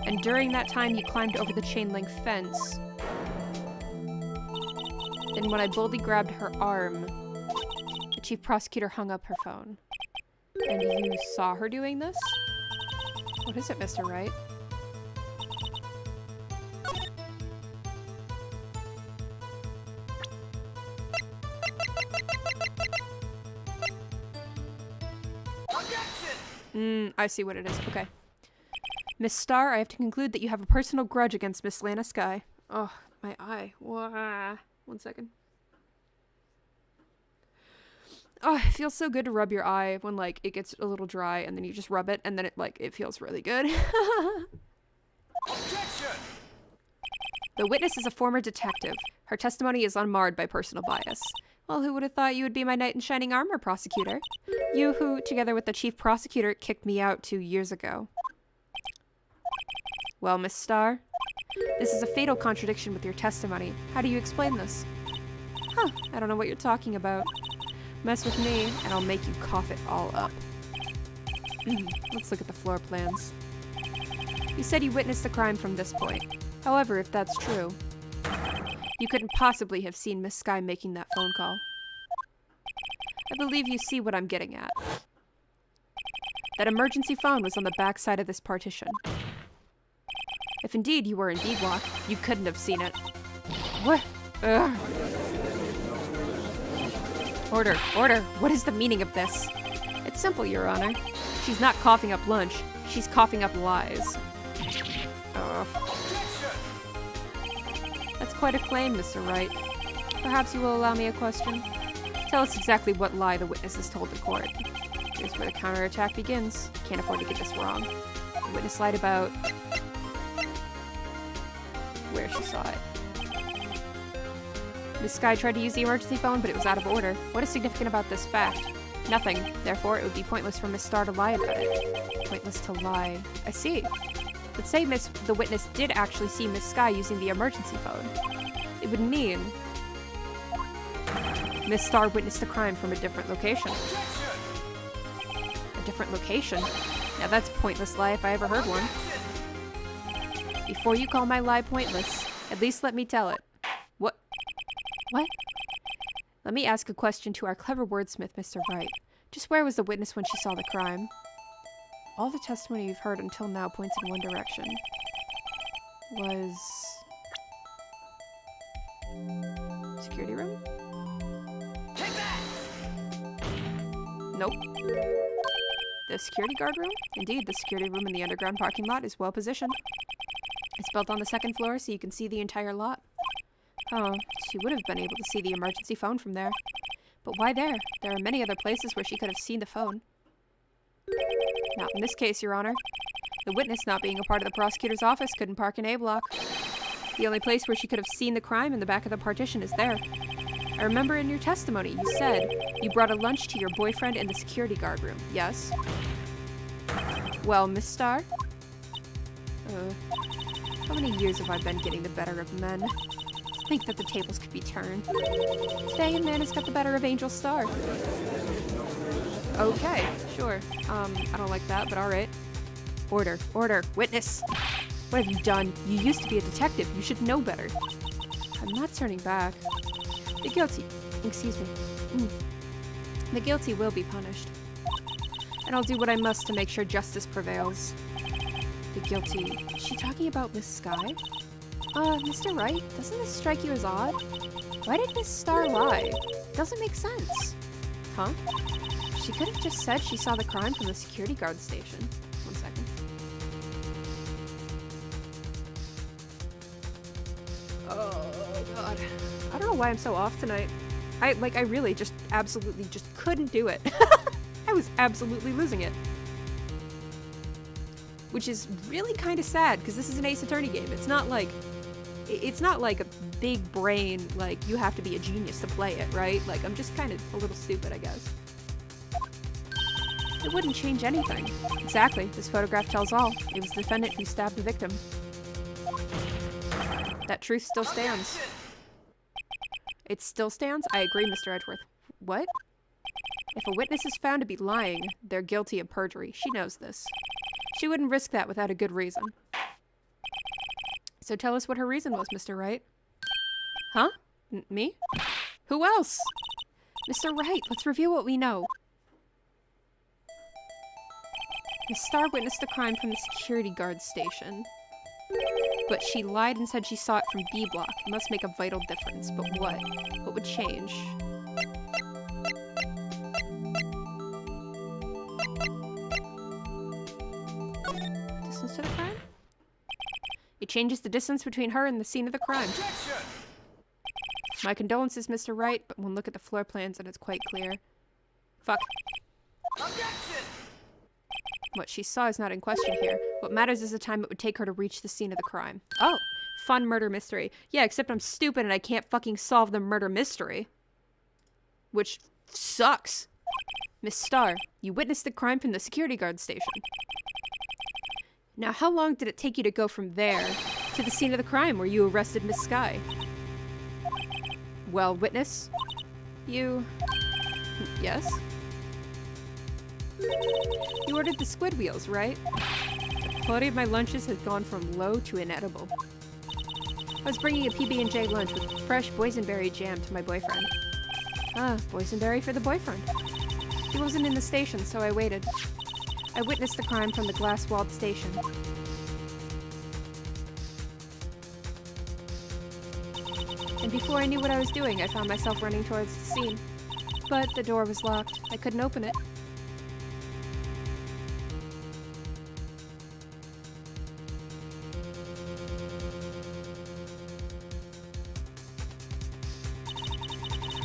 And during that time, you climbed over the chain link fence. Then when I boldly grabbed her arm, the chief prosecutor hung up her phone. And you saw her doing this? What is it, Mr. Wright? I see what it is. Okay. Miss Star, I have to conclude that you have a personal grudge against Miss Lana Sky. Oh, my eye. Wah. 1 second. Oh, it feels so good to rub your eye when, like, it gets a little dry and then you just rub it and then it, like, it feels really good. Objection! The witness is a former detective. Her testimony is unmarred by personal bias. Well, who would have thought you would be my knight in shining armor, prosecutor? You who, together with the chief prosecutor, kicked me out 2 years ago. Well, Miss Star, this is a fatal contradiction with your testimony. How do you explain this? Huh, I don't know what you're talking about. Mess with me, and I'll make you cough it all up. Let's look at the floor plans. You said you witnessed the crime from this point. However, if that's true, you couldn't possibly have seen Miss Sky making that phone call. I believe you see what I'm getting at. That emergency phone was on the back side of this partition. If indeed you were in B block, you couldn't have seen it. What? Ugh. Order, order. What is the meaning of this? It's simple, Your Honor. She's not coughing up lunch. She's coughing up lies. Ugh. That's quite a claim, Mr. Wright. Perhaps you will allow me a question? Tell us exactly what lie the witness has told the court. Here's where the counterattack begins. Can't afford to get this wrong. The witness lied about where she saw it. Miss Sky tried to use the emergency phone, but it was out of order. What is significant about this fact? Nothing. Therefore, it would be pointless for Miss Star to lie about it. Pointless to lie. I see. But say the witness did actually see Miss Sky using the emergency phone. It would mean Miss Star witnessed the crime from a different location. A different location? Now that's a pointless lie if I ever heard one. Before you call my lie pointless, at least let me tell it. What? What? Let me ask a question to our clever wordsmith, Mr. Wright. Just where was the witness when she saw the crime? All the testimony you've heard until now points in one direction. Was... security room? Take that! Nope. The security guard room? Indeed, the security room in the underground parking lot is well positioned. It's built on the second floor, so you can see the entire lot. Oh, she would have been able to see the emergency phone from there. But why there? There are many other places where she could have seen the phone. Not in this case, Your Honor. The witness, not being a part of the prosecutor's office, couldn't park in A block. The only place where she could have seen the crime in the back of the partition is there. I remember in your testimony, you said you brought a lunch to your boyfriend in the security guard room, yes? Well, Miss Star? How many years have I been getting the better of men? I think that the tables could be turned. Today, a man has got the better of Angel Star. Okay, sure. I don't like that, but alright. Order, order, witness! What have you done? You used to be a detective. You should know better. I'm not turning back. The guilty... excuse me. The guilty will be punished. And I'll do what I must to make sure justice prevails. The guilty... Is she talking about Miss Sky? Mr. Wright, doesn't this strike you as odd? Why did Miss Star lie? Doesn't make sense. Huh? She could have just said she saw the crime from the security guard station. One second. Oh, God. I don't know why I'm so off tonight. I really just absolutely just couldn't do it. I was absolutely losing it. Which is really kind of sad, because this is an Ace Attorney game. It's not like a big brain, like, you have to be a genius to play it, right? Like, I'm just kind of a little stupid, I guess. It wouldn't change anything. Exactly. This photograph tells all. It was the defendant who stabbed the victim. That truth still stands. It still stands? I agree, Mr. Edgeworth. What? If a witness is found to be lying, they're guilty of perjury. She knows this. She wouldn't risk that without a good reason. So tell us what her reason was, Mr. Wright. Huh? Me? Who else? Mr. Wright, let's review what we know. Miss Star witnessed the crime from the security guard station. But she lied and said she saw it from B block. It must make a vital difference. But what? What would change? Distance to the crime? It changes the distance between her and the scene of the crime. My condolences, Mr. Wright, but one look at the floor plans and it's quite clear. Fuck. Objection! What she saw is not in question here. What matters is the time it would take her to reach the scene of the crime. Oh, fun murder mystery. Yeah, except I'm stupid and I can't fucking solve the murder mystery. Which sucks. Miss Star, you witnessed the crime from the security guard station. Now, how long did it take you to go from there to the scene of the crime where you arrested Miss Sky? Well, witness, you... Yes? You ordered the squid wheels, right? The quality of my lunches has gone from low to inedible. I was bringing a PB&J lunch with fresh boysenberry jam to my boyfriend. Ah, boysenberry for the boyfriend. He wasn't in the station, so I waited. I witnessed the crime from the glass-walled station. And before I knew what I was doing, I found myself running towards the scene. But the door was locked. I couldn't open it.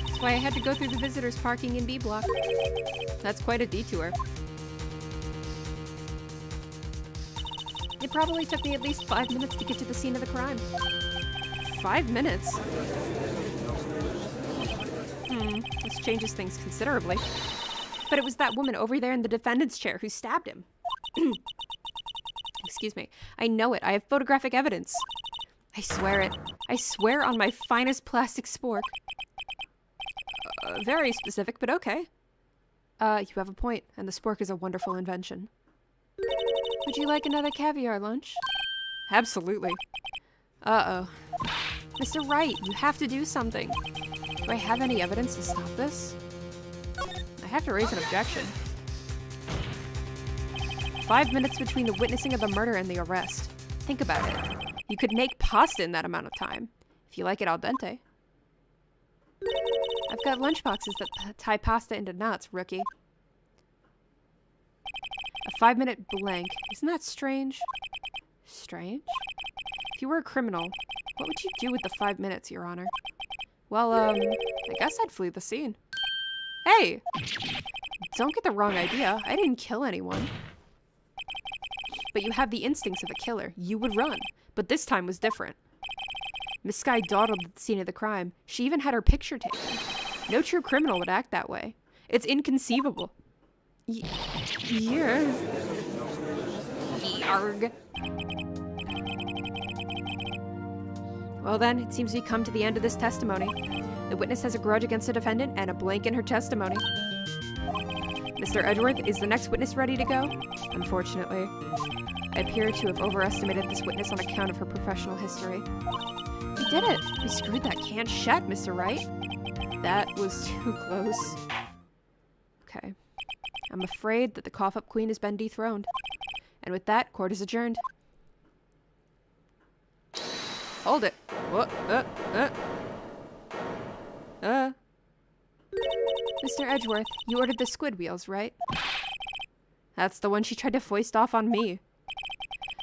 That's why I had to go through the visitors' parking in B block. That's quite a detour. It probably took me at least 5 minutes to get to the scene of the crime. 5 minutes? This changes things considerably. But it was that woman over there in the defendant's chair who stabbed him. Excuse me. I know it. I have photographic evidence. I swear it. I swear on my finest plastic spork. Very specific, but okay. You have a point, and the spork is a wonderful invention. Would you like another caviar lunch? Absolutely. Uh-oh. Mr. Wright, you have to do something. Do I have any evidence to stop this? I have to raise an objection. 5 minutes between the witnessing of the murder and the arrest. Think about it. You could make pasta in that amount of time, if you like it al dente. I've got lunchboxes that tie pasta into knots, rookie. A 5-minute blank. Isn't that strange? Strange? If you were a criminal, what would you do with the 5 minutes, Your Honor? Well, I guess I'd flee the scene. Hey! Don't get the wrong idea. I didn't kill anyone. But you have the instincts of a killer. You would run. But this time was different. Miss Sky dawdled at the scene of the crime. She even had her picture taken. No true criminal would act that way. It's inconceivable. Yarg. Well then, it seems we come to the end of this testimony. The witness has a grudge against the defendant and a blank in her testimony. Mr. Edgeworth, is the next witness ready to go? Unfortunately, I appear to have overestimated this witness on account of her professional history. We did it! We screwed that can shut, Mr. Wright. That was too close. Okay. I'm afraid that the cough-up queen has been dethroned. And with that, court is adjourned. Hold it. What? Mr. Edgeworth, you ordered the squid wheels, right? That's the one she tried to foist off on me.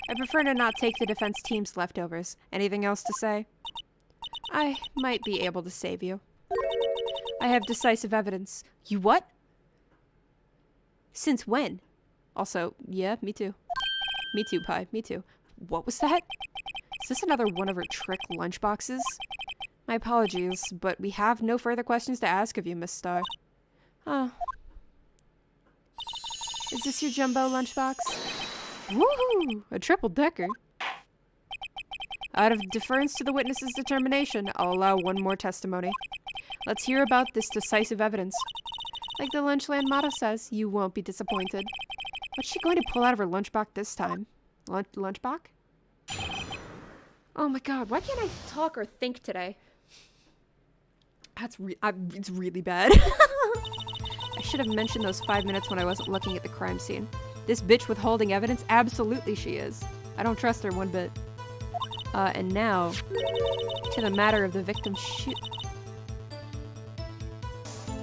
I prefer to not take the defense team's leftovers. Anything else to say? I might be able to save you. I have decisive evidence. You what? Since when? Also, yeah, me too. Me too, Pi. Me too. What was that? Is this another one of her trick lunchboxes? My apologies, but we have no further questions to ask of you, Miss Star. Oh. Is this your jumbo lunchbox? Woohoo! A triple-decker. Out of deference to the witness's determination, I'll allow one more testimony. Let's hear about this decisive evidence. Like the Lunchland motto says, you won't be disappointed. What's she going to pull out of her lunchbox this time? Lunchbox? Oh my god, why can't I talk or think today? It's really bad. I should have mentioned those 5 minutes when I wasn't looking at the crime scene. This bitch withholding evidence? Absolutely she is. I don't trust her one bit. And now, to the matter of the victim's shoe.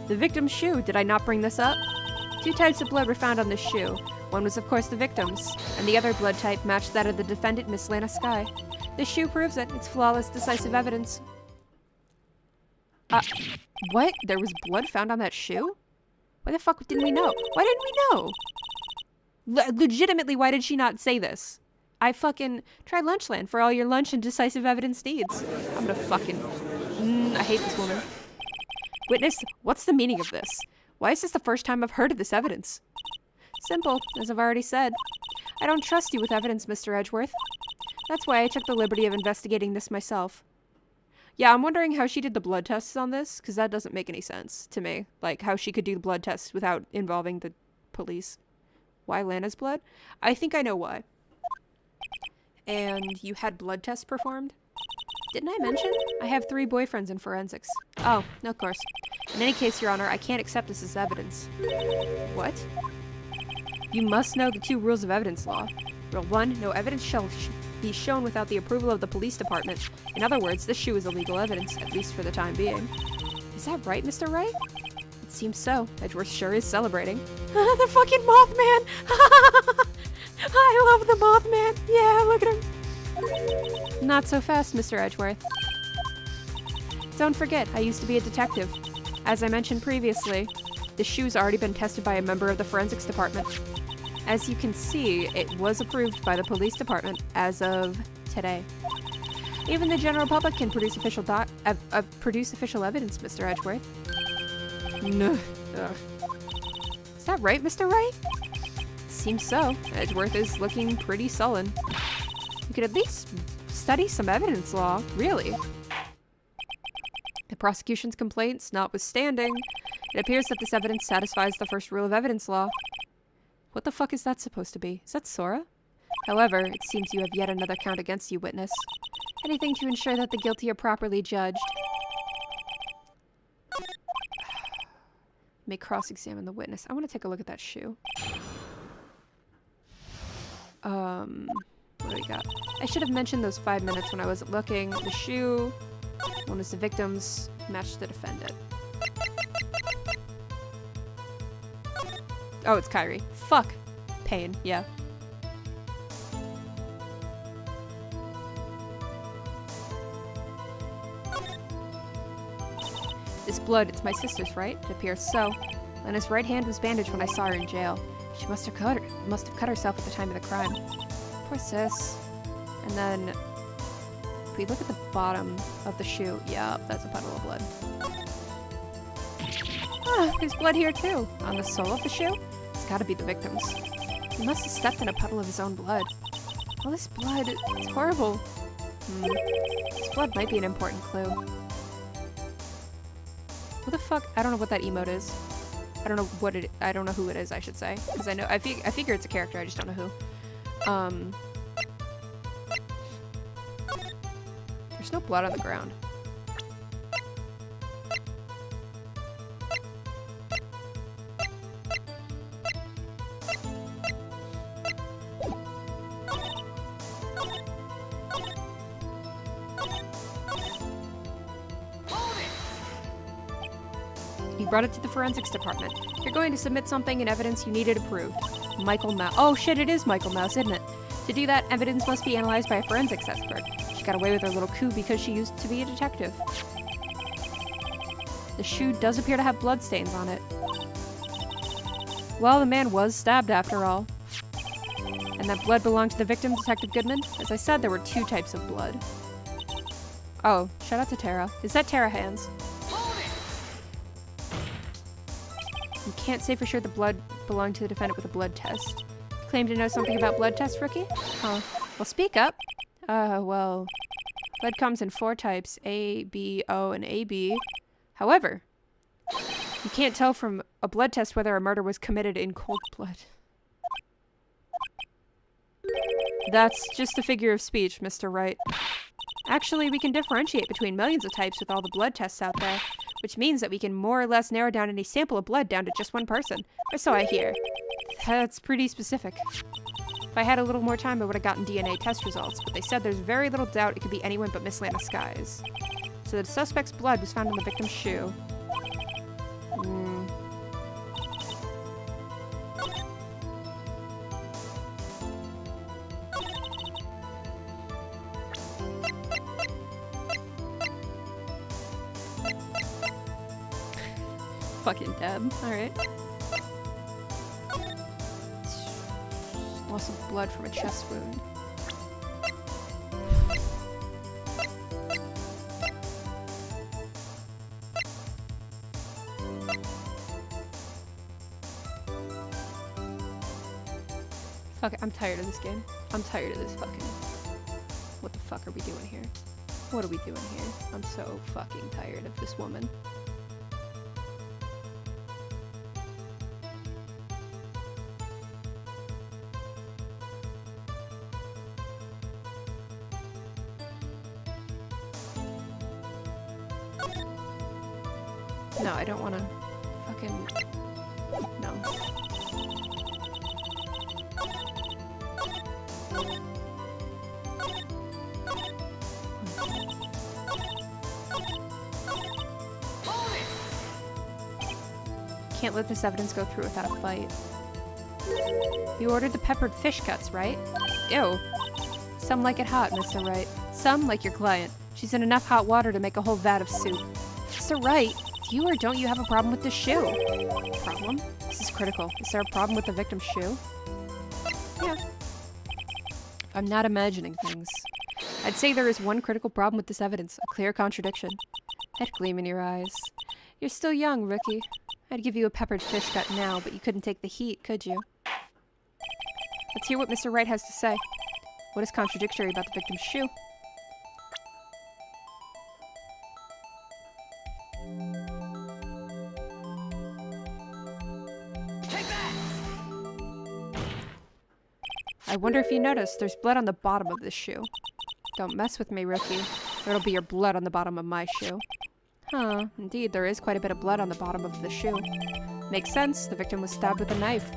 The victim's shoe, did I not bring this up? 2 types of blood were found on this shoe. One was of course the victim's, and the other blood type matched that of the defendant, Miss Lana Sky. This shoe proves it. It's flawless, decisive evidence. What? There was blood found on that shoe? Why the fuck didn't we know? Why didn't we know? Legitimately, why did she not say this? I fucking try Lunchland for all your lunch and decisive evidence needs. I'm gonna fucking... I hate this woman. Witness, what's the meaning of this? Why is this the first time I've heard of this evidence? Simple, as I've already said. I don't trust you with evidence, Mr. Edgeworth. That's why I took the liberty of investigating this myself. Yeah, I'm wondering how she did the blood tests on this, because that doesn't make any sense to me. Like, how she could do the blood tests without involving the police. Why Lana's blood? I think I know why. And you had blood tests performed? Didn't I mention? I have 3 boyfriends in forensics. Oh, no, of course. In any case, Your Honor, I can't accept this as evidence. What? You must know the 2 rules of evidence law. Rule 1, no evidence shall be shown without the approval of the police department. In other words, this shoe is illegal evidence, at least for the time being. Is that right, Mr. Wright? It seems so. Edgeworth sure is celebrating. The fucking Mothman! I love the Mothman! Yeah, look at him! Not so fast, Mr. Edgeworth. Don't forget, I used to be a detective. As I mentioned previously, the shoe's already been tested by a member of the forensics department. As you can see, it was approved by the police department as of today. Even the general public can produce official evidence, Mr. Edgeworth. No. Is that right, Mr. Wright? Seems so. Edgeworth is looking pretty sullen. You could at least study some evidence law, really. The prosecution's complaints notwithstanding, it appears that this evidence satisfies the first rule of evidence law. What the fuck is that supposed to be? Is that Sora? However, it seems you have yet another count against you, witness. Anything to ensure that the guilty are properly judged. May cross-examine the witness. I want to take a look at that shoe. What do we got? I should have mentioned those 5 minutes when I wasn't looking. The shoe, one is the victim's, match the defendant. Oh, it's Kairi. Fuck. Pain, yeah. This blood, it's my sister's, right? It appears so. Lena's right hand was bandaged when I saw her in jail. She must have cut herself at the time of the crime. Poor sis. And then, if we look at the bottom of the shoe, yeah, that's a puddle of blood. Ah, there's blood here too. On the sole of the shoe? It's gotta be the victim's. He must have stepped in a puddle of his own blood. All this blood, it's horrible. This blood might be an important clue. What the fuck? I don't know what that emote is. I don't know who it is, I should say. Because I figure it's a character, I just don't know who. There's no blood on the ground. You brought it to the forensics department. You're going to submit something and evidence you needed approved. Michael Mouse. Oh shit, it is Michael Mouse, isn't it? To do that, evidence must be analyzed by a forensics expert. She got away with her little coup because she used to be a detective. The shoe does appear to have bloodstains on it. Well, the man was stabbed after all. And that blood belonged to the victim, Detective Goodman? As I said, there were 2 types of blood. Oh, shout out to Terra. Is that Terra Hands? You can't say for sure the blood belonged to the defendant with a blood test. Claim to know something about blood tests, rookie? Huh. Well, speak up. Well, blood comes in 4 types, A, B, O, and AB. However, you can't tell from a blood test whether a murder was committed in cold blood. That's just a figure of speech, Mr. Wright. Actually, we can differentiate between millions of types with all the blood tests out there, which means that we can more or less narrow down any sample of blood down to just 1 person. Or so I hear. That's pretty specific. If I had a little more time, I would have gotten DNA test results, but they said there's very little doubt it could be anyone but Miss Lana Skies. So the suspect's blood was found on the victim's shoe. Fucking Deb. Alright. Loss of blood from a chest wound. Fuck it, I'm tired of this game. I'm tired of this fucking... What the fuck are we doing here? What are we doing here? I'm so fucking tired of this woman. No, I don't want to fucking... No. can't let this evidence go through without a fight. You ordered the peppered fish cuts, right? Ew. Some like it hot, Mr. Wright. Some like your client. She's in enough hot water to make a whole vat of soup. Mr. Wright, do you or don't you have a problem with this shoe? Problem? This is critical. Is there a problem with the victim's shoe? Yeah. If I'm not imagining things, I'd say there is one critical problem with this evidence, a clear contradiction. That gleam in your eyes. You're still young, rookie. I'd give you a peppered fish cut now, but you couldn't take the heat, could you? Let's hear what Mr. Wright has to say. What is contradictory about the victim's shoe? I wonder if you noticed there's blood on the bottom of this shoe. Don't mess with me, rookie. There'll be your blood on the bottom of my shoe. Huh, indeed, there is quite a bit of blood on the bottom of the shoe. Makes sense, the victim was stabbed with a knife.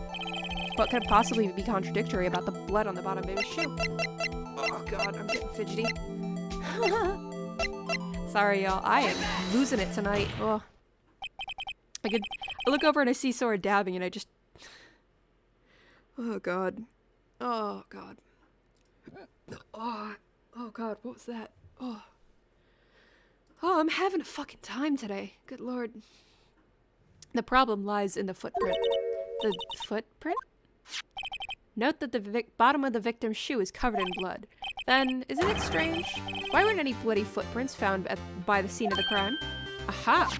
What could possibly be contradictory about the blood on the bottom of his shoe? Oh god, I'm getting fidgety. Sorry, y'all, I am losing it tonight. Oh. I look over and I see Sora dabbing and I just... Oh god. Oh god. Oh god, what was that? Oh, I'm having a fucking time today. Good lord. The problem lies in the footprint. The footprint? Note that the bottom of the victim's shoe is covered in blood. Then, isn't it strange? Why weren't any bloody footprints found by the scene of the crime? Aha!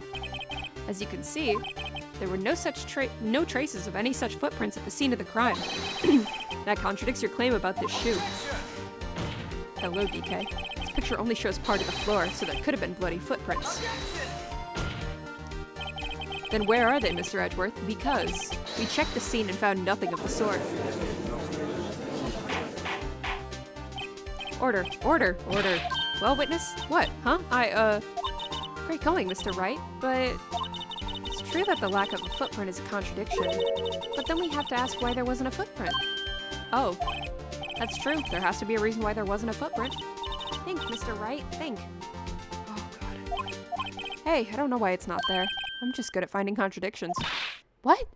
As you can see, there were no traces of any such footprints at the scene of the crime. That contradicts your claim about this shoe. Hello, DK. This picture only shows part of the floor, so there could have been bloody footprints. Then where are they, Mr. Edgeworth? Because we checked the scene and found nothing of the sort. Order, order, order. Well, witness? What? Huh? Great going, Mr. Wright, but... It's true that the lack of a footprint is a contradiction, but then we have to ask why there wasn't a footprint. Oh, that's true. There has to be a reason why there wasn't a footprint. Think, Mr. Wright, think. Oh, God. Hey, I don't know why it's not there. I'm just good at finding contradictions. What?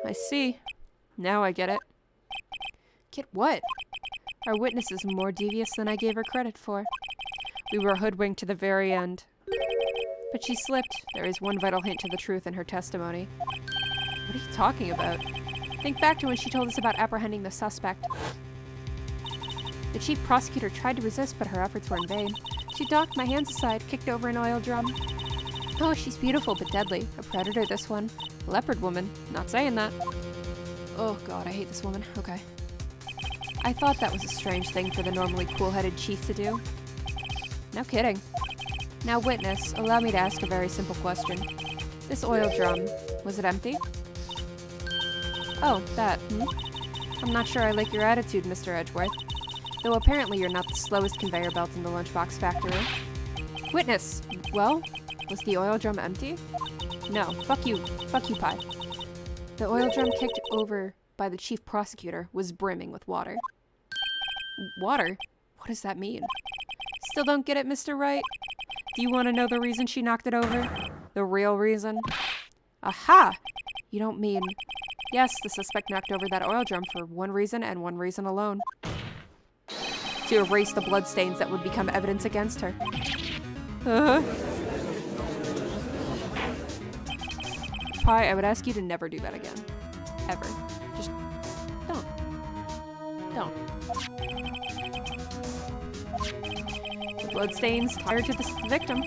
I see. Now I get it. Get what? Our witness is more devious than I gave her credit for. We were hoodwinked to the very end. But she slipped. There is one vital hint to the truth in her testimony. What are you talking about? Think back to when she told us about apprehending the suspect. The chief prosecutor tried to resist, but her efforts were in vain. She docked my hands aside, kicked over an oil drum. Oh, she's beautiful but deadly. A predator, this one. Leopard woman. Not saying that. Oh god, I hate this woman. Okay. I thought that was a strange thing for the normally cool-headed chief to do. No kidding. Now, witness, allow me to ask a very simple question. This oil drum, was it empty? Oh, that, I'm not sure I like your attitude, Mr. Edgeworth. Though apparently you're not the slowest conveyor belt in the lunchbox factory. Witness! Well, was the oil drum empty? No, fuck you, Pi. The oil drum kicked over by the chief prosecutor was brimming with water. Water? What does that mean? Still don't get it, Mr. Wright? Do you want to know the reason she knocked it over? The real reason? Aha! You don't mean... Yes, the suspect knocked over that oil drum for one reason and one reason alone. To erase the bloodstains that would become evidence against her. Pi, I would ask you to never do that again. Ever. Just... don't. Don't. The bloodstains tied to the victim.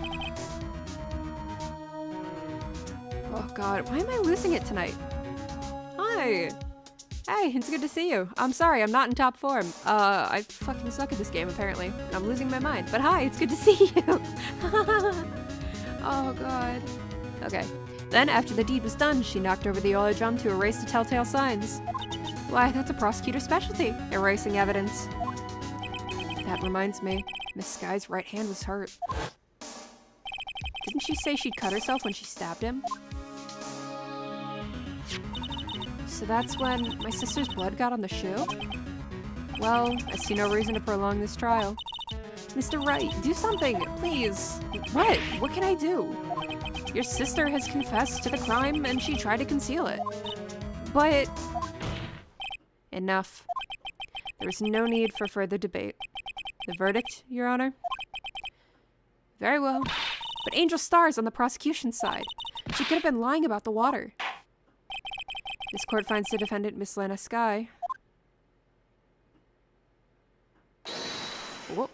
Oh god, why am I losing it tonight? Hi! Hey, it's good to see you. I'm sorry, I'm not in top form. I fucking suck at this game, apparently. And I'm losing my mind. But hi, it's good to see you! Oh, God. Okay. Then, after the deed was done, she knocked over the oil drum to erase the telltale signs. Why, that's a prosecutor's specialty, erasing evidence. That reminds me, Miss Sky's right hand was hurt. Didn't she say she'd cut herself when she stabbed him? So that's when my sister's blood got on the shoe? Well, I see no reason to prolong this trial. Mr. Wright, do something, please. What? What can I do? Your sister has confessed to the crime and she tried to conceal it. But... Enough. There is no need for further debate. The verdict, Your Honor? Very well. But Angel Star's on the prosecution's side. She could have been lying about the water. This court finds the defendant, Miss Lana Skye. Whoa.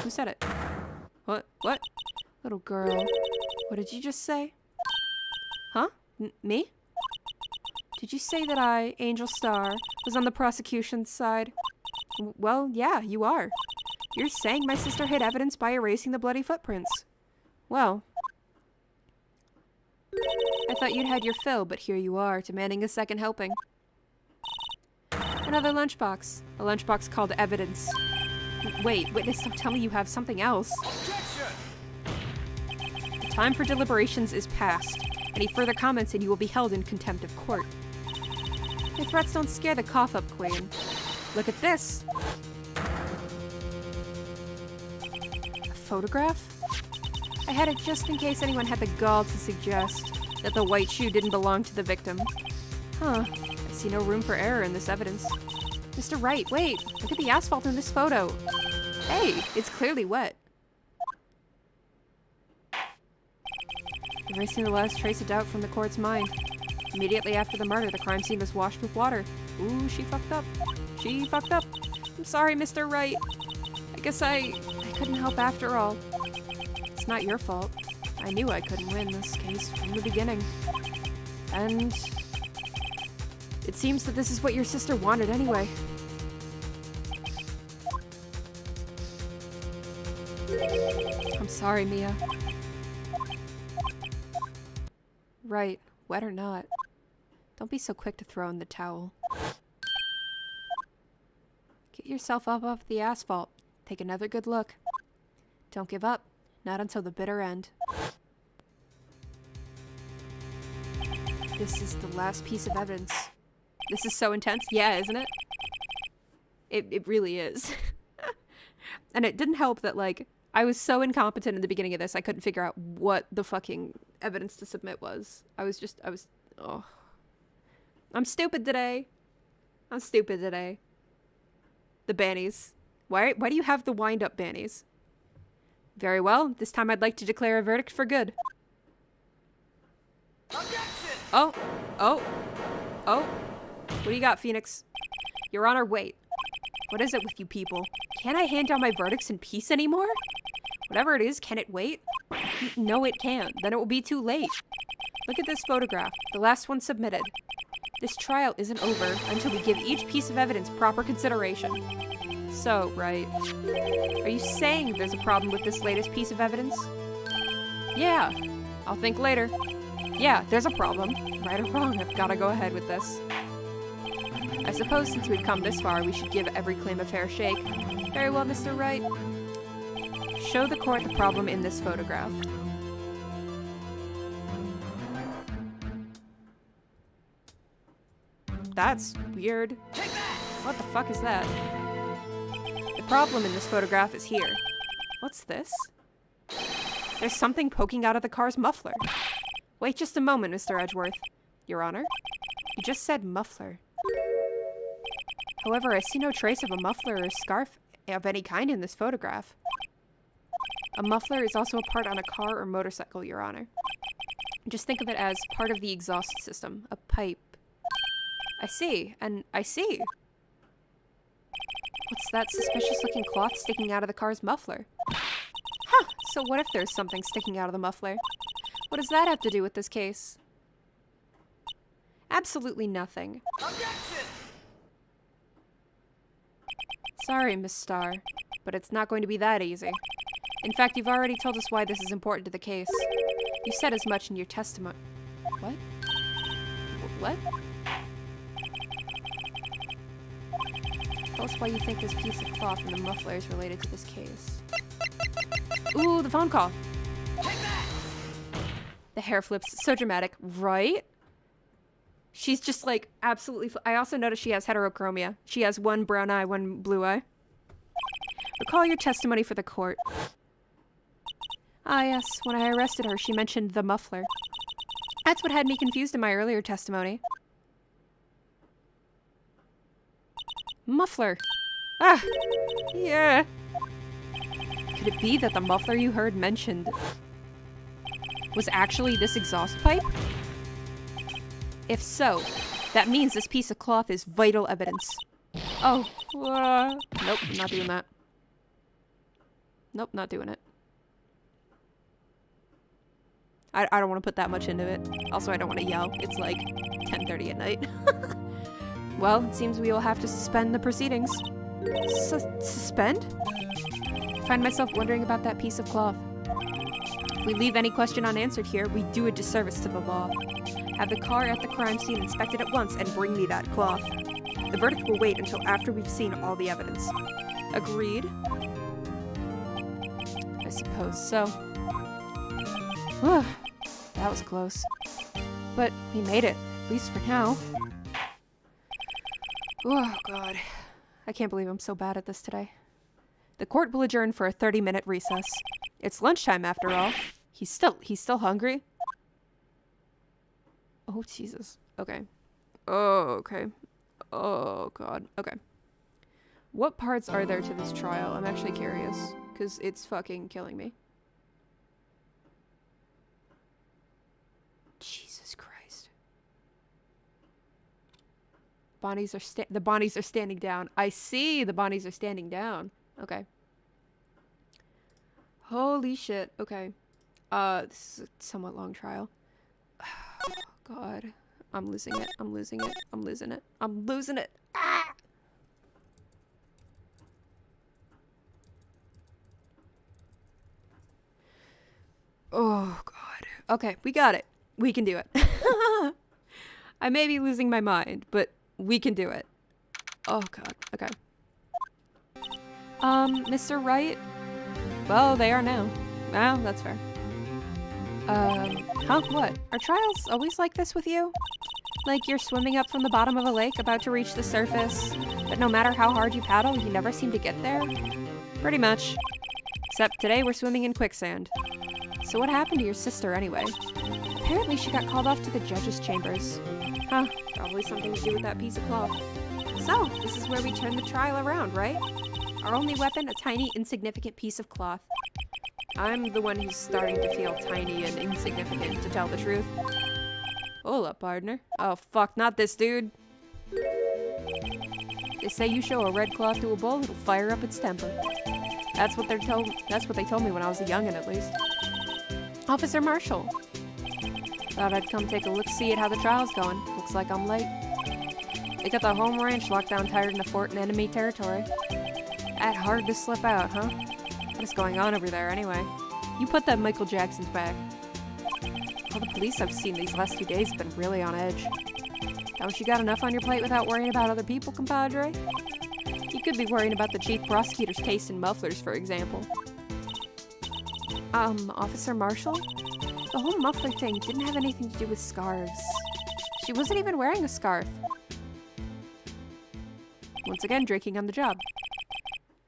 Who said it? What? What? Little girl. What did you just say? Huh? Me? Did you say that I, Angel Star, was on the prosecution's side? Well, yeah, you are. You're saying my sister hid evidence by erasing the bloody footprints. Well, I thought you'd had your fill, but here you are, demanding a second helping. Another lunchbox. A lunchbox called evidence. Wait, witness, don't tell me you have something else. Objection! The time for deliberations is past. Any further comments and you will be held in contempt of court. Your threats don't scare the cough up, Queen. Look at this. A photograph? I had it just in case anyone had the gall to suggest that the white shoe didn't belong to the victim. Huh. I see no room for error in this evidence. Mr. Wright, wait! Look at the asphalt in this photo! Hey, it's clearly wet. Erasing the last trace of doubt from the court's mind. Immediately after the murder, the crime scene was washed with water. Ooh, she fucked up. She fucked up. I'm sorry, Mr. Wright. I guess I couldn't help after all. It's not your fault. I knew I couldn't win this case from the beginning. And it seems that this is what your sister wanted anyway. I'm sorry, Mia. Right, wet or not. Don't be so quick to throw in the towel. Get yourself up off the asphalt. Take another good look. Don't give up. Not until the bitter end. This is the last piece of evidence. This is so intense. Yeah, isn't it? It really is. And it didn't help that, like, I was so incompetent in the beginning of this, I couldn't figure out what the fucking evidence to submit was. Oh. I'm stupid today. I'm stupid today. The bannies. Why do you have the wind-up bannies? Very well. This time I'd like to declare a verdict for good. Objection! Oh. What do you got, Phoenix? Your Honor, wait. What is it with you people? Can't I hand down my verdicts in peace anymore? Whatever it is, can it wait? No, it can't. Then it will be too late. Look at this photograph, the last one submitted. This trial isn't over until we give each piece of evidence proper consideration. So, right. Are you saying there's a problem with this latest piece of evidence? Yeah. I'll think later. Yeah, there's a problem. Right or wrong, I've gotta go ahead with this. I suppose since we've come this far, we should give every claim a fair shake. Very well, Mr. Wright. Show the court the problem in this photograph. That's weird. What the fuck is that? The problem in this photograph is here. What's this? There's something poking out of the car's muffler. Wait just a moment, Mr. Edgeworth. Your Honor? You just said muffler. However, I see no trace of a muffler or scarf of any kind in this photograph. A muffler is also a part on a car or motorcycle, Your Honor. Just think of it as part of the exhaust system, a pipe. I see, and I see. What's that suspicious-looking cloth sticking out of the car's muffler? Huh, so what if there's something sticking out of the muffler? What does that have to do with this case? Absolutely nothing. Objection! Sorry, Miss Starr, but it's not going to be that easy. In fact, you've already told us why this is important to the case. You said as much in your testimony. What? What? Tell us why you think this piece of cloth and the muffler is related to this case. Ooh, the phone call. The hair flips. So dramatic, right? She's just like absolutely... I also noticed she has heterochromia. She has one brown eye, one blue eye. Recall your testimony for the court. Ah, yes. When I arrested her, she mentioned the muffler. That's what had me confused in my earlier testimony. Muffler. Ah! Yeah! Could it be that the muffler you heard mentioned was actually this exhaust pipe? If so, that means this piece of cloth is vital evidence. Oh, nope, I'm not doing that. Nope, not doing it. I don't want to put that much into it. Also, I don't want to yell. It's like 10:30 at night. Well, it seems we will have to suspend the proceedings. Suspend? I find myself wondering about that piece of cloth. If we leave any question unanswered here, we do a disservice to the law. Have the car at the crime scene inspected at once and bring me that cloth. The verdict will wait until after we've seen all the evidence. Agreed? I suppose so. Whew, that was close. But we made it, at least for now. Oh, God. I can't believe I'm so bad at this today. The court will adjourn for a 30-minute recess. It's lunchtime, after all. He's still hungry? Oh, Jesus. Okay. Oh, okay. Oh, God. Okay. What parts are there to this trial? I'm actually curious, because it's fucking killing me. Jesus Christ. The Bonnies are standing down. I see the Bonnies are standing down. Okay. Holy shit. Okay. This is a somewhat long trial. Oh, God. I'm losing it. I'm losing it. I'm losing it. I'm losing it. Ah! Oh, God. Okay, we got it. We can do it. I may be losing my mind, but we can do it. Oh, God. Okay. Mr. Wright? Well, they are now. Well, that's fair. Huh? What? Are trials always like this with you? Like you're swimming up from the bottom of a lake about to reach the surface, but no matter how hard you paddle, you never seem to get there? Pretty much. Except today we're swimming in quicksand. So what happened to your sister anyway? Apparently she got called off to the judge's chambers. Huh, probably something to do with that piece of cloth. So, this is where we turn the trial around, right? Our only weapon, a tiny, insignificant piece of cloth. I'm the one who's starting to feel tiny and insignificant, to tell the truth. Hold up, partner. Oh, fuck, not this dude. They say you show a red cloth to a bull, it'll fire up its temper. That's what they told me when I was a youngin', at least. Officer Marshall. Thought I'd come take a look-see at how the trial's going. Looks like I'm late. They got the home ranch locked down tight in a fort in enemy territory. That hard to slip out, huh? What is going on over there, anyway? You put that Michael Jackson's back. All the police I've seen these last 2 days have been really on edge. Don't you got enough on your plate without worrying about other people, compadre? You could be worrying about the chief prosecutor's taste in mufflers, for example. Officer Marshall? The whole muffler thing didn't have anything to do with scarves. She wasn't even wearing a scarf. Once again, drinking on the job.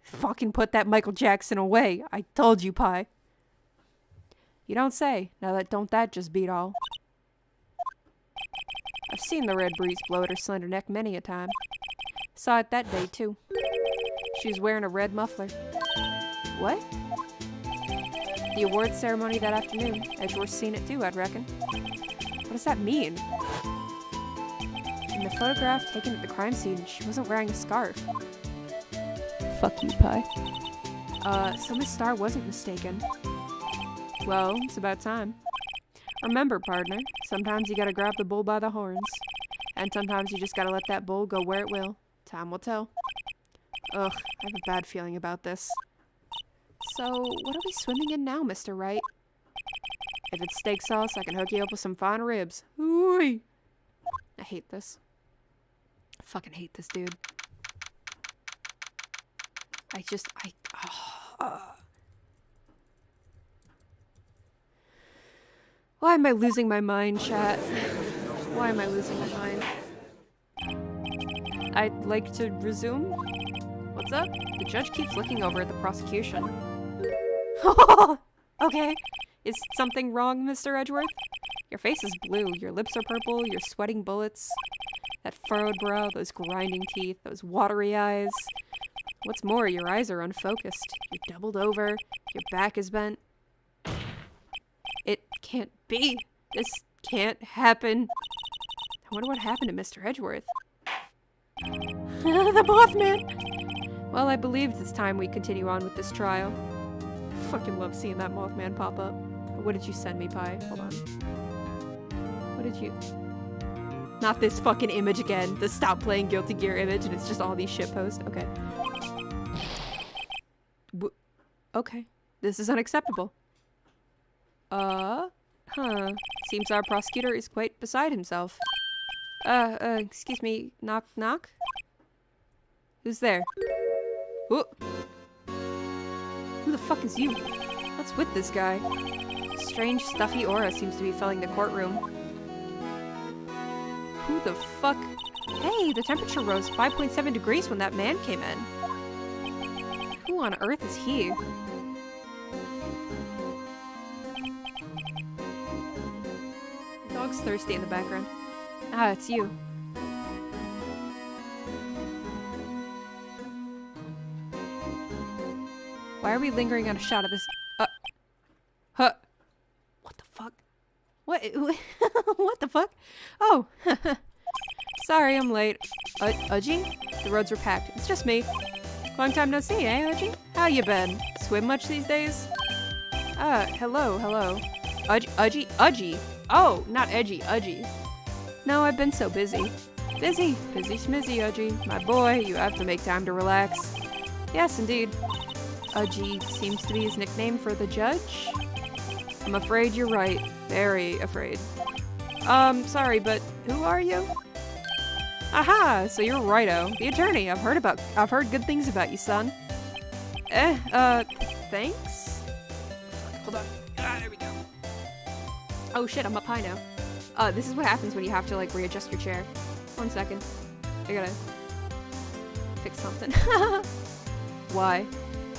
Fucking put that Michael Jackson away. I told you, Pi. You don't say. Now don't that just beat all? I've seen the red breeze blow at her slender neck many a time. Saw it that day, too. She was wearing a red muffler. What? The awards ceremony that afternoon. Edgeworth's seen it too, I'd reckon. What does that mean? In the photograph taken at the crime scene, she wasn't wearing a scarf. Fuck you, Pi. So Miss Starr wasn't mistaken. Well, it's about time. Remember, partner, sometimes you gotta grab the bull by the horns. And sometimes you just gotta let that bull go where it will. Time will tell. Ugh, I have a bad feeling about this. So, what are we swimming in now, Mr. Wright? If it's steak sauce, I can hook you up with some fine ribs. Ooh-wee. I hate this. I fucking hate this dude. Why am I losing my mind, chat? Why am I losing my mind? I'd like to resume? What's up? The judge keeps looking over at the prosecution. Okay. Is something wrong, Mr. Edgeworth? Your face is blue, your lips are purple, you're sweating bullets. That furrowed brow, those grinding teeth, those watery eyes. What's more, your eyes are unfocused. You're doubled over, your back is bent. It can't be. This can't happen. I wonder what happened to Mr. Edgeworth. The Mothman! Well, I believe it's time we continue on with this trial. I fucking love seeing that Mothman pop up. What did you send me, Pi? Hold on. What did you... Not this fucking image again. The stop playing Guilty Gear image and it's just all these shitposts. Okay. Okay. This is unacceptable. Huh. Seems our prosecutor is quite beside himself. Excuse me. Knock, knock? Who's there? Who the fuck is you? What's with this guy? Strange, stuffy aura seems to be filling the courtroom. Who the fuck? Hey, the temperature rose 5.7 degrees when that man came in. Who on earth is he? Dog's thirsty in the background. Ah, it's you. Why are we lingering on a shot of this? What the fuck? What? What the fuck? Oh, sorry, I'm late. Udgy? The roads were packed. It's just me. Long time no see, eh, Udgy? How you been? Swim much these days? Hello. Udgy. Oh, not edgy, Udgy. No, I've been so busy. Busy schmizzy, Udgy. My boy, you have to make time to relax. Yes, indeed. Udgy seems to be his nickname for the judge. I'm afraid you're right. Very afraid. Sorry, but who are you? Aha, so you're Righto, the attorney. I've heard good things about you, son. Thanks? Hold on. There we go. Oh shit, I'm up high now. This is what happens when you have to, like, readjust your chair. 1 second. I gotta fix something. Why?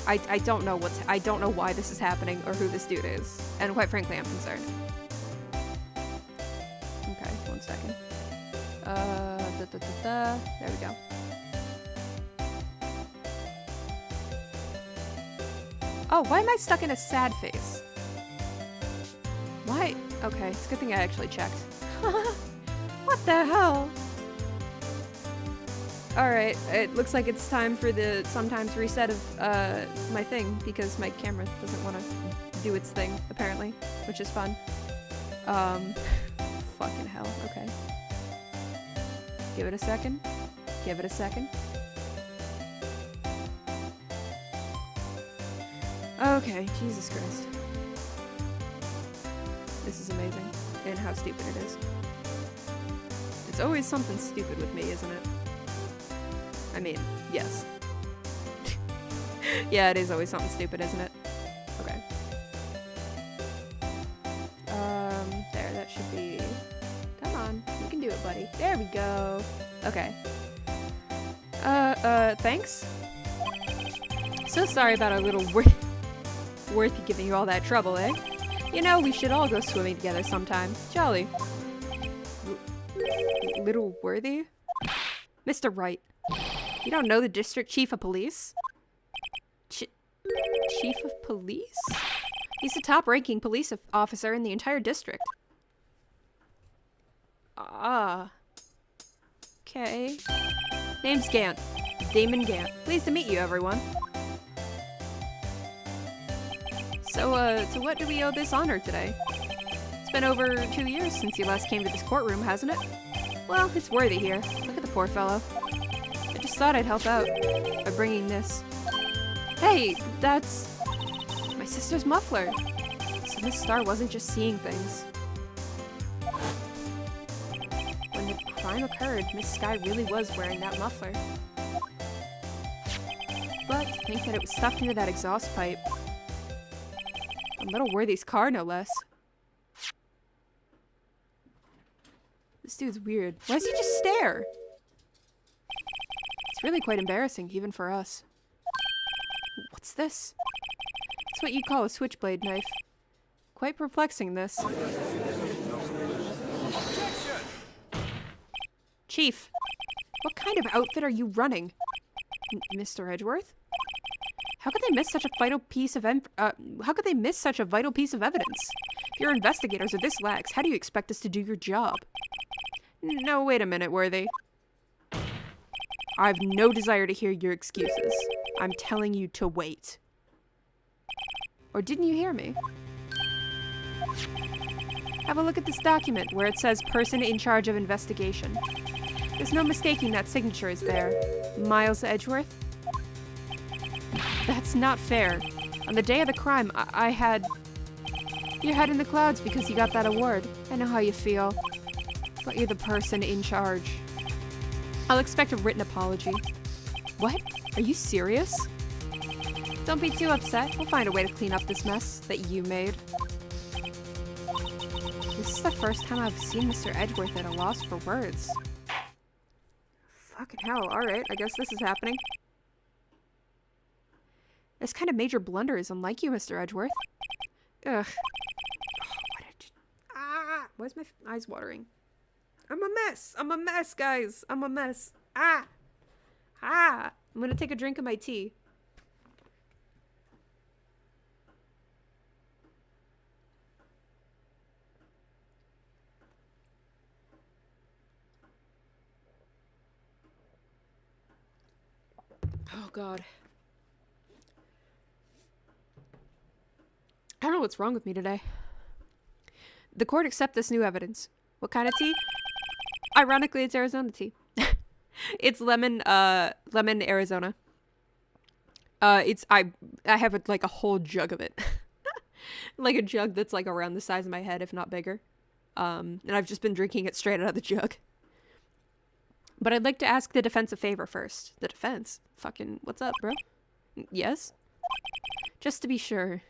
I don't know I don't know why this is happening or who this dude is. And quite frankly, I'm concerned. Okay, 1 second. There we go. Oh, why am I stuck in a sad face? Why? Okay, it's a good thing I actually checked. What the hell? Alright, it looks like it's time for the sometimes reset of my thing because my camera doesn't want to do its thing, apparently, which is fun. Fucking hell, okay. Give it a second. Give it a second. Okay, Jesus Christ. This is amazing, and how stupid it is. It's always something stupid with me, isn't it? I mean, yes. Yeah, it is always something stupid, isn't it? Okay. There, that should be... Come on, you can do it, buddy. There we go. Okay. Thanks? So sorry about our little Worthy giving you all that trouble, eh? You know, we should all go swimming together sometime. Jolly. Little Worthy? Mr. Wright. You don't know the district chief of police? Chief of police? He's the top-ranking police officer in the entire district. Ah. Okay. Name's Gant. Damon Gant. Pleased to meet you, everyone. So what do we owe this honor today? It's been over 2 years since you last came to this courtroom, hasn't it? Well, it's Worthy here. Look at the poor fellow. I just thought I'd help out by bringing this. Hey, that's my sister's muffler. So Miss Star wasn't just seeing things. When the crime occurred, Miss Sky really was wearing that muffler. But to think that it was stuffed into that exhaust pipe. On little Worthy's car, no less. This dude's weird. Why does he just stare? It's really quite embarrassing, even for us. What's this? It's what you call a switchblade knife. Quite perplexing, this. Chief, what kind of outfit are you running? Mr. Edgeworth? How could they miss such a vital piece of evidence? If your investigators are this lax, how do you expect us to do your job? No, wait a minute, Worthy. I've no desire to hear your excuses. I'm telling you to wait. Or didn't you hear me? Have a look at this document where it says person in charge of investigation. There's no mistaking that signature is there. Miles Edgeworth? That's not fair. On the day of the crime, I had your head in the clouds because you got that award. I know how you feel. But you're the person in charge. I'll expect a written apology. What? Are you serious? Don't be too upset. We'll find a way to clean up this mess that you made. This is the first time I've seen Mr. Edgeworth at a loss for words. Fucking hell, alright, I guess this is happening. This kind of major blunder is unlike you, Mr. Edgeworth. Ugh. Why is my eyes watering? I'm a mess! I'm a mess, guys! I'm a mess! I'm gonna take a drink of my tea. Oh, God. I don't know what's wrong with me today. The court accepts this new evidence. What kind of tea? Ironically, it's Arizona tea. It's lemon Arizona. I have like a whole jug of it. Like a jug that's like around the size of my head, if not bigger. And I've just been drinking it straight out of the jug. But I'd like to ask the defense a favor first. The defense? Fucking, what's up, bro? Yes? Just to be sure.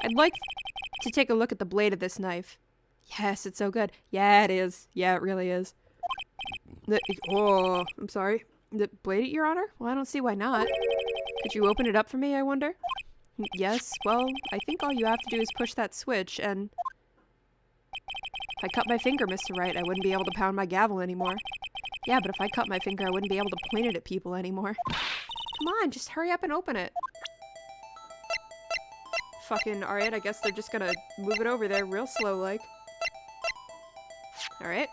I'd like to take a look at the blade of this knife. Yes, it's so good. Yeah, it is. Yeah, it really is. Oh, I'm sorry. The blade, Your Honor? Well, I don't see why not. Could you open it up for me, I wonder? Yes, well, I think all you have to do is push that switch and... If I cut my finger, Mr. Wright, I wouldn't be able to pound my gavel anymore. Yeah, but if I cut my finger, I wouldn't be able to point it at people anymore. Come on, just hurry up and open it. Fucking, alright, I guess they're just gonna move it over there real slow like. Alright.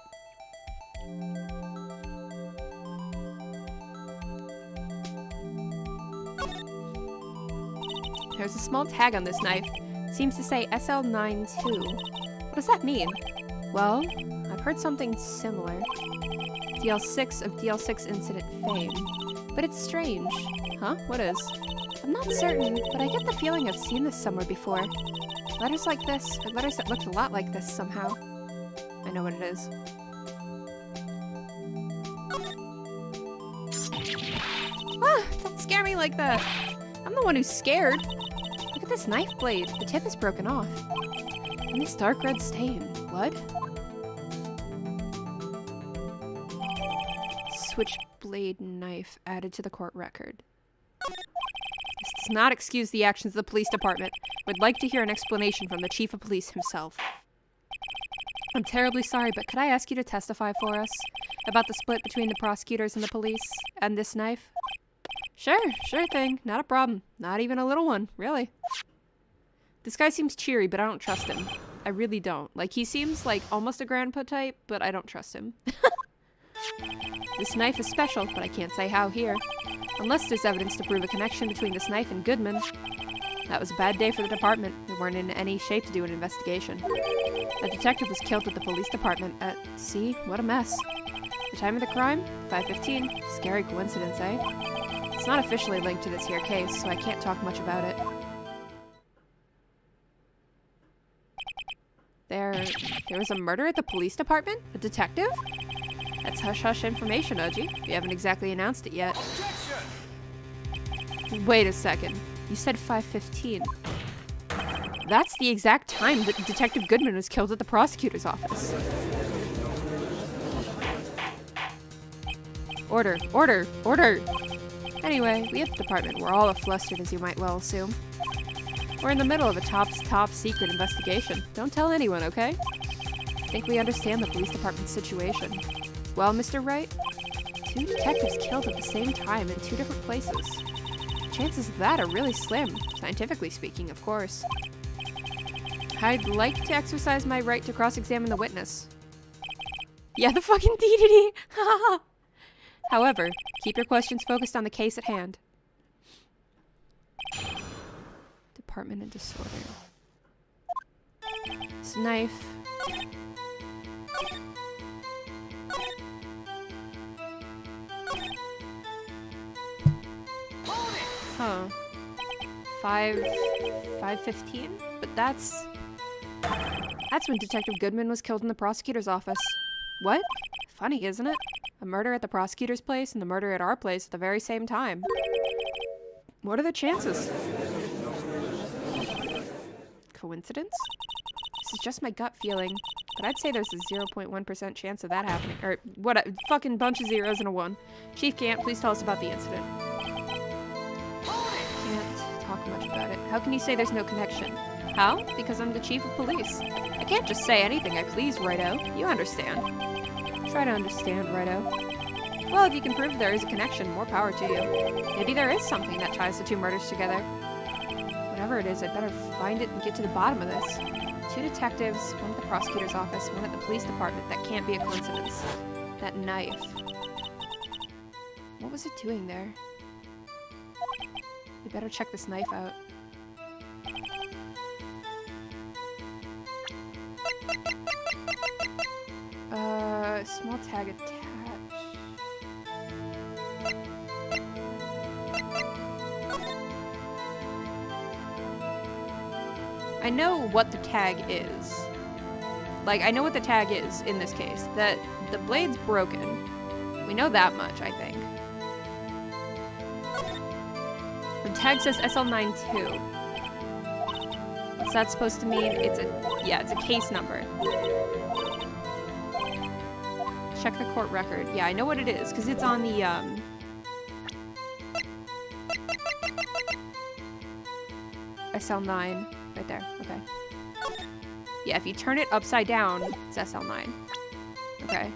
There's a small tag on this knife. Seems to say SL92. What does that mean? Well, I've heard something similar. DL6 of DL6 incident fame. But it's strange. Huh? What is? I'm not certain, but I get the feeling I've seen this somewhere before. Letters like this, or letters that looked a lot like this somehow. I know what it is. Ah! Don't scare me like that! I'm the one who's scared! Look at this knife blade. The tip is broken off. And this dark red stain. Blood? Switchblade knife added to the court record. This does not excuse the actions of the police department. Would like to hear an explanation from the chief of police himself. I'm terribly sorry, but could I ask you to testify for us about the split between the prosecutors and the police and this knife? Sure thing. Not a problem. Not even a little one, really. This guy seems cheery, but I don't trust him. I really don't. Like, he seems like almost a grandpa type, but I don't trust him. This knife is special, but I can't say how here. Unless there's evidence to prove a connection between this knife and Goodman. That was a bad day for the department. We weren't in any shape to do an investigation. A detective was killed at the police department at... See? What a mess. The time of the crime? 5:15. Scary coincidence, eh? It's not officially linked to this here case, so I can't talk much about it. There was a murder at the police department? A detective? That's hush-hush information, Oji. You haven't exactly announced it yet. Wait a second. You said 5:15. That's the exact time that Detective Goodman was killed at the prosecutor's office. Order, order, order! Anyway, we at the department were all flustered, as you might well assume. We're in the middle of a top secret investigation. Don't tell anyone, okay? I think we understand the police department's situation. Well, Mr. Wright, 2 detectives killed at the same time in 2 different places. Chances of that are really slim, scientifically speaking, of course. I'd like to exercise my right to cross-examine the witness. Yeah, the fucking DDD! However, keep your questions focused on the case at hand. Department and disorder. This knife. Huh. 5:15? But that's when Detective Goodman was killed in the prosecutor's office. What? Funny, isn't it? A murder at the prosecutor's place and the murder at our place at the very same time. What are the chances? Coincidence? This is just my gut feeling, but I'd say there's a 0.1% chance of that happening. Or what? A fucking bunch of zeros and a 1. Chief Gant, please tell us about the incident. Can't talk much about it. How can you say there's no connection? How? Because I'm the chief of police. I can't just say anything I please, Righto. You understand. Try to understand, Righto. Well, if you can prove there is a connection, more power to you. Maybe there is something that ties the 2 murders together. Whatever it is, I'd better find it and get to the bottom of this. 2 detectives, 1 at the prosecutor's office, 1 at the police department. That can't be a coincidence. That knife. What was it doing there? We better check this knife out. Small tag attached. I know what the tag is. Like, I know what the tag is in this case. That the blade's broken. We know that much, I think. The tag says SL92. What's that supposed to mean? It's a case number. Check the court record. Yeah, I know what it is, because it's on the, SL9. Right there. Okay. Yeah, if you turn it upside down, it's SL9. Okay.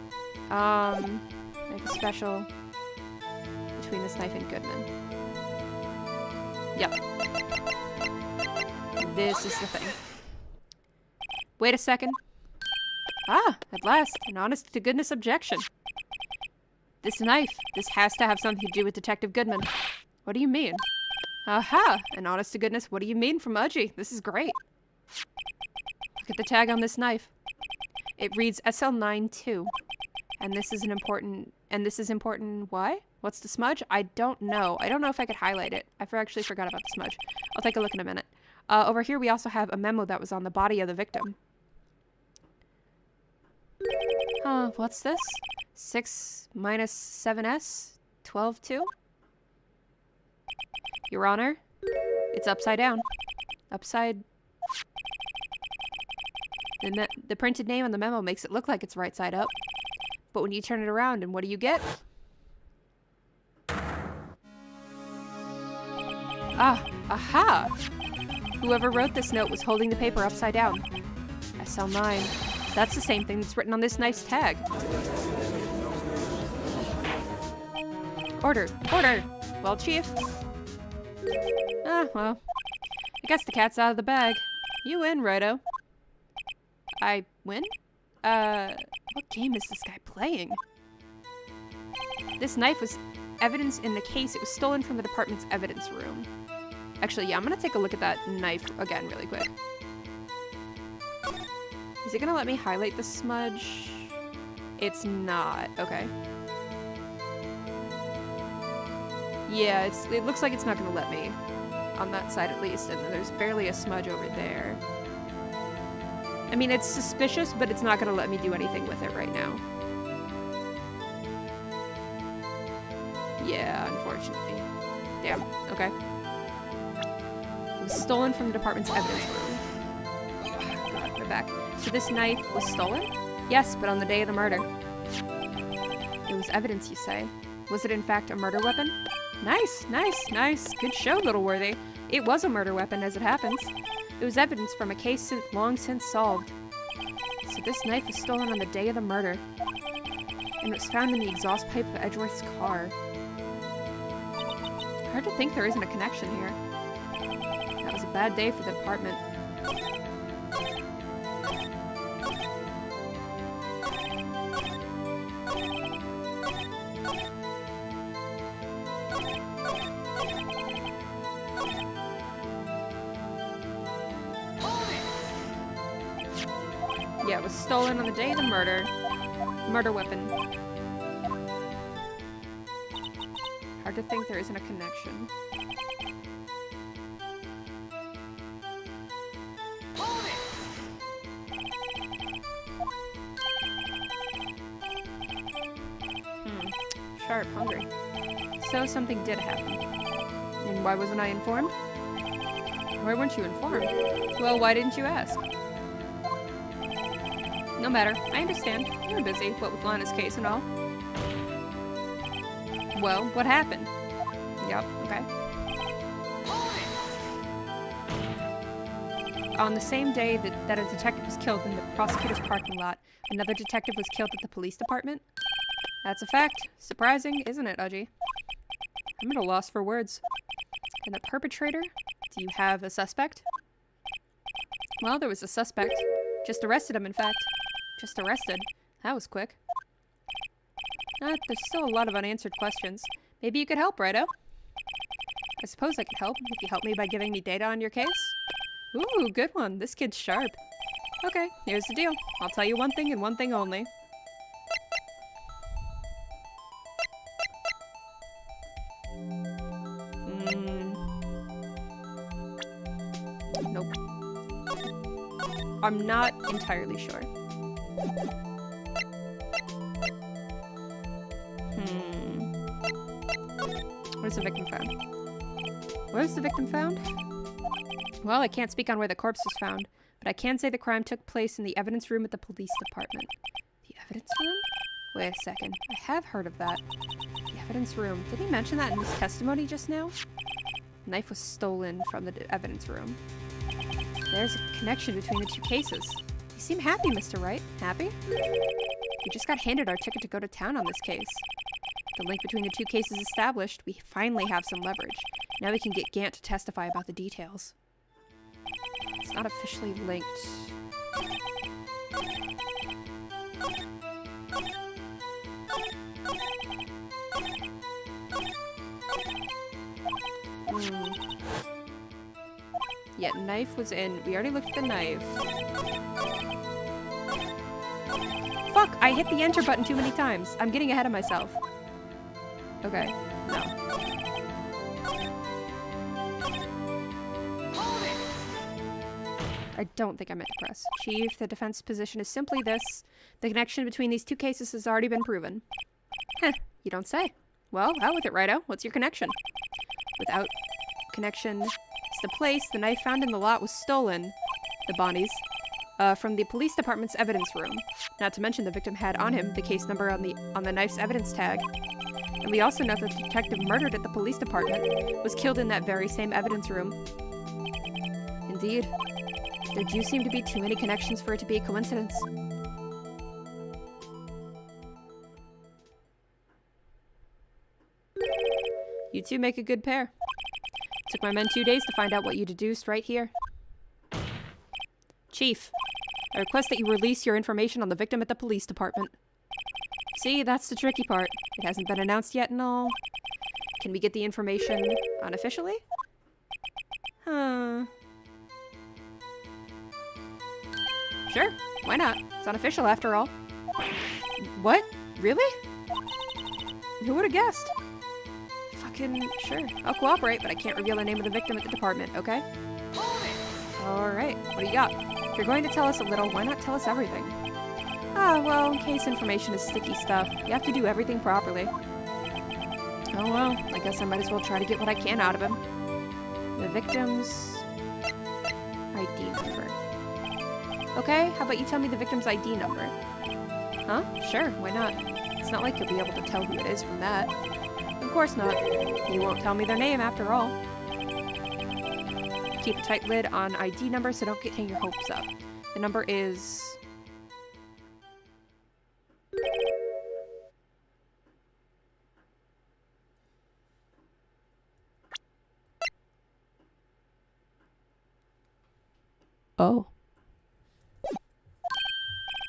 Make a special between this knife and Goodman. Yep. This is the thing. Wait a second. Ah, at last, an honest-to-goodness objection. This knife, this has to have something to do with Detective Goodman. What do you mean? Aha, an honest-to-goodness, what do you mean from Udgy? This is great. Look at the tag on this knife. It reads SL92. And this is important, why? What's the smudge? I don't know. I don't know if I could highlight it. I actually forgot about the smudge. I'll take a look in a minute. Over here we also have a memo that was on the body of the victim. Huh, what's this? 6 minus 7s? 12-2? Your Honor, it's upside down. Upside... The printed name on the memo makes it look like it's right side up. But when you turn it around, and what do you get? Ah, aha! Whoever wrote this note was holding the paper upside down. SL9. That's the same thing that's written on this knife's tag. Order! Order! Well, Chief. Ah, well. I guess the cat's out of the bag. You win, Righto. I win? What game is this guy playing? This knife was evidence in the case. It was stolen from the department's evidence room. Actually, yeah, I'm gonna take a look at that knife again really quick. Is it gonna let me highlight the smudge? It's not. Okay. Yeah, it looks like it's not gonna let me. On that side at least, and there's barely a smudge over there. I mean, it's suspicious, but it's not gonna let me do anything with it right now. Yeah, unfortunately. Damn, okay. It was stolen from the department's evidence room. Oh, God, we're back. So this knife was stolen? Yes, but on the day of the murder. It was evidence, you say? Was it in fact a murder weapon? Nice, nice, nice. Good show, Little Worthy. It was a murder weapon, as it happens. It was evidence from a case long since solved. So this knife was stolen on the day of the murder. And it was found in the exhaust pipe of Edgeworth's car. Hard to think there isn't a connection here. That was a bad day for the department. Yeah, it was stolen on the day of the murder. Murder weapon. Hard to think there isn't a connection. Sharp, hungry. So something did happen. And why wasn't I informed? Why weren't you informed? Well, why didn't you ask? No matter. I understand. You were busy, what with Lana's case and all. Well, what happened? Yep, okay. On the same day that a detective was killed in the prosecutor's parking lot, another detective was killed at the police department? That's a fact. Surprising, isn't it, Udgy? I'm at a loss for words. And the perpetrator? Do you have a suspect? Well, there was a suspect. Just arrested him, in fact. Just arrested. That was quick. There's still a lot of unanswered questions. Maybe you could help, Righto? I suppose I could help if you help me by giving me data on your case. Ooh, good one. This kid's sharp. Okay, here's the deal. I'll tell you one thing and one thing only. Nope. I'm not entirely sure. Where's the victim found? Where's the victim found? Well, I can't speak on where the corpse was found, but I can say the crime took place in the evidence room at the police department. The evidence room? Wait a second. I have heard of that. The evidence room. Did he mention that in his testimony just now? The knife was stolen from the evidence room. There's a connection between the two cases. You seem happy, Mr. Wright. Happy? We just got handed our ticket to go to town on this case. The link between the two cases established, we finally have some leverage. Now we can get Gant to testify about the details. It's not officially linked. Yeah, knife was in. We already looked at the knife. Fuck! I hit the enter button too many times. I'm getting ahead of myself. Okay, no. I don't think I meant to press. Chief, the defense position is simply this. The connection between these two cases has already been proven. Heh, you don't say. Well, out with it, Righto. What's your connection? Without connection, it's the place the knife found in the lot was stolen. The Bonnies. From the police department's evidence room. Not to mention the victim had on him the case number on the knife's evidence tag. And we also know that the detective murdered at the police department was killed in that very same evidence room. Indeed. There do seem to be too many connections for it to be a coincidence. You two make a good pair. Took my men 2 days to find out what you deduced right here. Chief, I request that you release your information on the victim at the police department. See, that's the tricky part. It hasn't been announced yet and all. Can we get the information unofficially? Huh. Sure, why not? It's unofficial after all. What? Really? Who would have guessed? Fucking sure. I'll cooperate, but I can't reveal the name of the victim at the department, okay? Alright, what do you got? If you're going to tell us a little, why not tell us everything? Ah, well, case information is sticky stuff. You have to do everything properly. Oh well, I guess I might as well try to get what I can out of him. The victim's ID number. Okay, how about you tell me the victim's ID number? Huh? Sure, why not? It's not like you'll be able to tell who it is from that. Of course not. You won't tell me their name after all. Keep a tight lid on ID number so don't get your hopes up. The number is... Oh.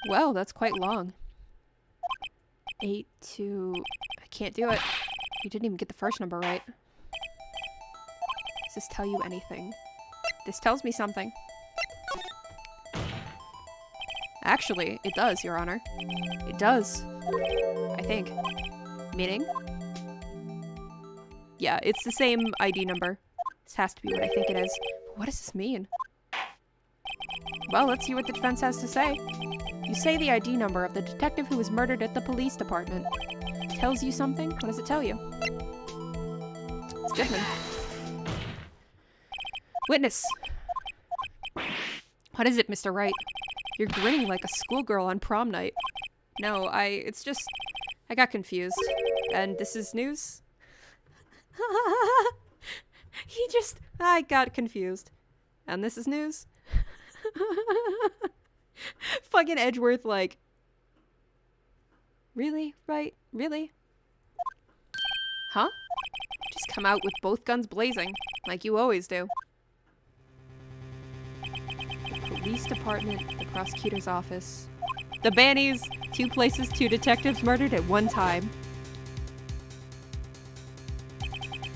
Well, that's quite long. 82... I can't do it. You didn't even get the first number right. Does this tell you anything? This tells me something. Actually, it does, Your Honor. It does. I think. Meaning? Yeah, it's the same ID number. This has to be what I think it is. But what does this mean? Well, let's see what the defense has to say. You say the ID number of the detective who was murdered at the police department. Tells you something? What does it tell you? It's Goodman. Witness. What is it, Mr. Wright? You're grinning like a schoolgirl on prom night. No, it's just... I got confused. And this is news? I got confused. And this is news? Fucking Edgeworth, like... Really? Right? Really? Huh? Just come out with both guns blazing, like you always do. The police department, the prosecutor's office. The Bannies! 2 places, 2 detectives murdered at one time.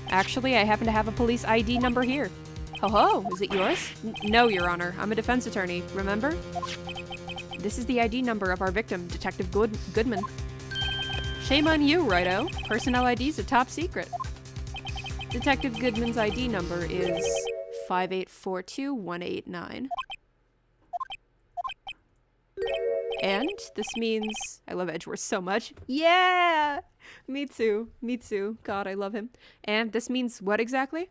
Actually, I happen to have a police ID number here. Ho ho, is it yours? No, Your Honor. I'm a defense attorney, remember? This is the ID number of our victim, Detective Goodman. Shame on you, righto. Personnel ID's a top secret. Detective Goodman's ID number is 5842189. And this means... I love Edgeworth so much. Yeah! Me too. Me too. God, I love him. And this means what exactly?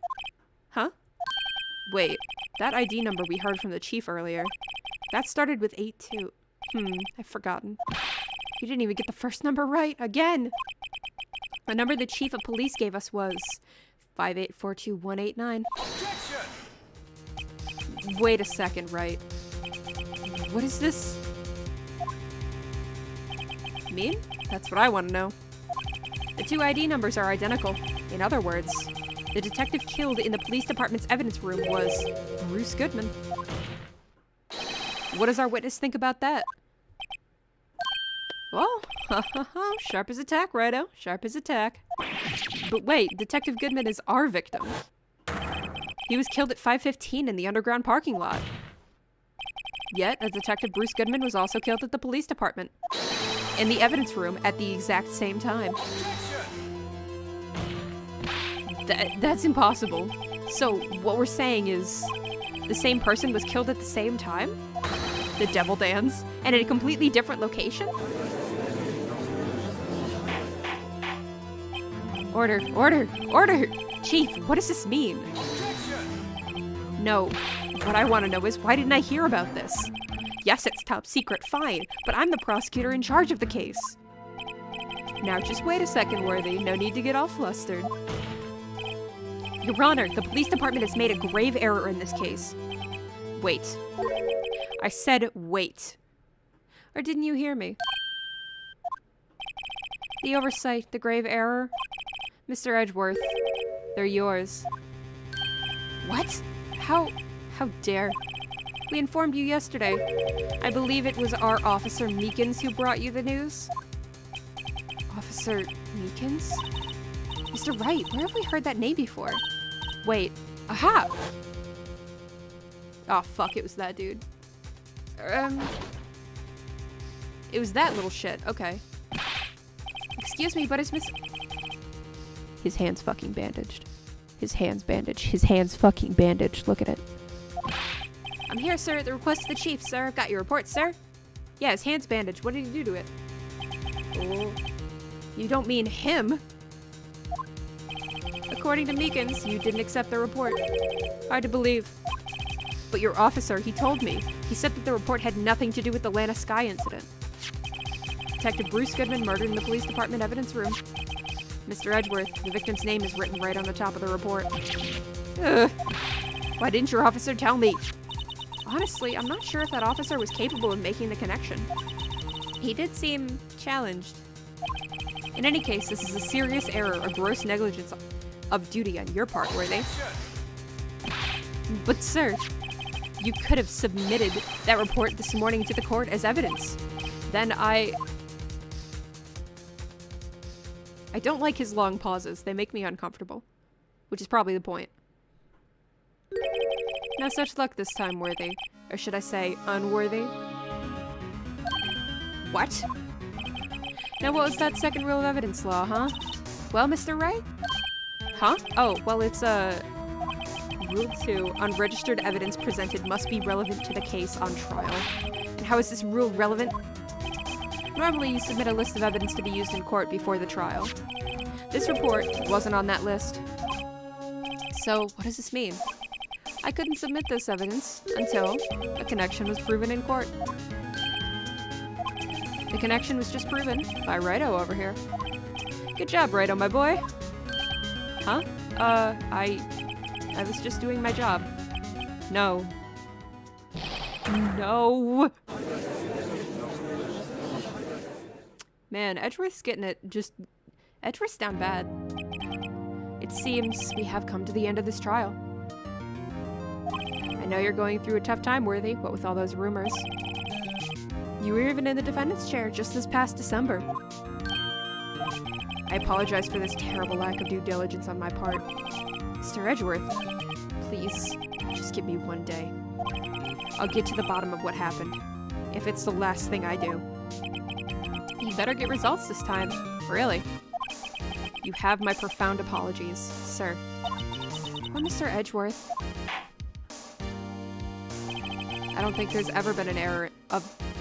Huh? Wait, that ID number we heard from the chief earlier. That started with 82. I've forgotten. You didn't even get the first number right, again! The number the chief of police gave us was 5842189. Objection! Wait a second, right? What is this? Mean? That's what I want to know. The 2 ID numbers are identical. In other words, the detective killed in the police department's evidence room was Bruce Goodman. What does our witness think about that? Well, sharp as a tack, righto. Sharp as a tack. But wait, Detective Goodman is our victim. He was killed at 5:15 in the underground parking lot. Yet, a Detective Bruce Goodman was also killed at the police department. In the evidence room at the exact same time. That's impossible. So, what we're saying is... the same person was killed at the same time? The Devil Dance? And in a completely different location? Order, order, order! Chief, what does this mean? No, what I want to know is why didn't I hear about this? Yes, it's top secret, fine, but I'm the prosecutor in charge of the case. Now just wait a second, Worthy. No need to get all flustered. Your Honor, the police department has made a grave error in this case. Wait. I said wait. Or didn't you hear me? The oversight, the grave error. Mr. Edgeworth, they're yours. What? How dare. We informed you yesterday. I believe it was our Officer Meekins who brought you the news. Officer Meekins? Mr. Wright, where have we heard that name before? Wait, aha! Oh fuck, it was that dude. It was that little shit, okay. Excuse me, but is Miss... His hand's fucking bandaged. His hand's bandaged. His hand's fucking bandaged. Look at it. I'm here, sir, at the request of the chief, sir. Got your report, sir? Yeah, his hand's bandaged. What did he do to it? Oh. You don't mean him? According to Meekins, you didn't accept the report. Hard to believe. But your officer, he told me. He said that the report had nothing to do with the Lana Sky incident. Detective Bruce Goodman murdered in the police department evidence room. Mr. Edgeworth, the victim's name is written right on the top of the report. Ugh. Why didn't your officer tell me? Honestly, I'm not sure if that officer was capable of making the connection. He did seem challenged. In any case, this is a serious error, a gross negligence of duty on your part, Worthy. But sir, you could have submitted that report this morning to the court as evidence. Then I don't like his long pauses. They make me uncomfortable. Which is probably the point. No such luck this time, Worthy. Or should I say, unworthy? What? Now what was that second rule of evidence law, huh? Well, Mr. Wright? Huh? Oh, well it's, Rule 2, unregistered evidence presented must be relevant to the case on trial. And how is this rule relevant? Normally you submit a list of evidence to be used in court before the trial. This report wasn't on that list. So, what does this mean? I couldn't submit this evidence until a connection was proven in court. The connection was just proven by Righto over here. Good job, Righto, my boy. Huh? I was just doing my job. No. No! Man, Edgeworth's getting it Edgeworth's down bad. It seems we have come to the end of this trial. I know you're going through a tough time, Worthy, what with all those rumors. You were even in the defendant's chair just this past December. I apologize for this terrible lack of due diligence on my part. Mr. Edgeworth, please, just give me one day. I'll get to the bottom of what happened, if it's the last thing I do. You better get results this time, really. You have my profound apologies, sir. Or Mr. Edgeworth. I don't think there's ever been an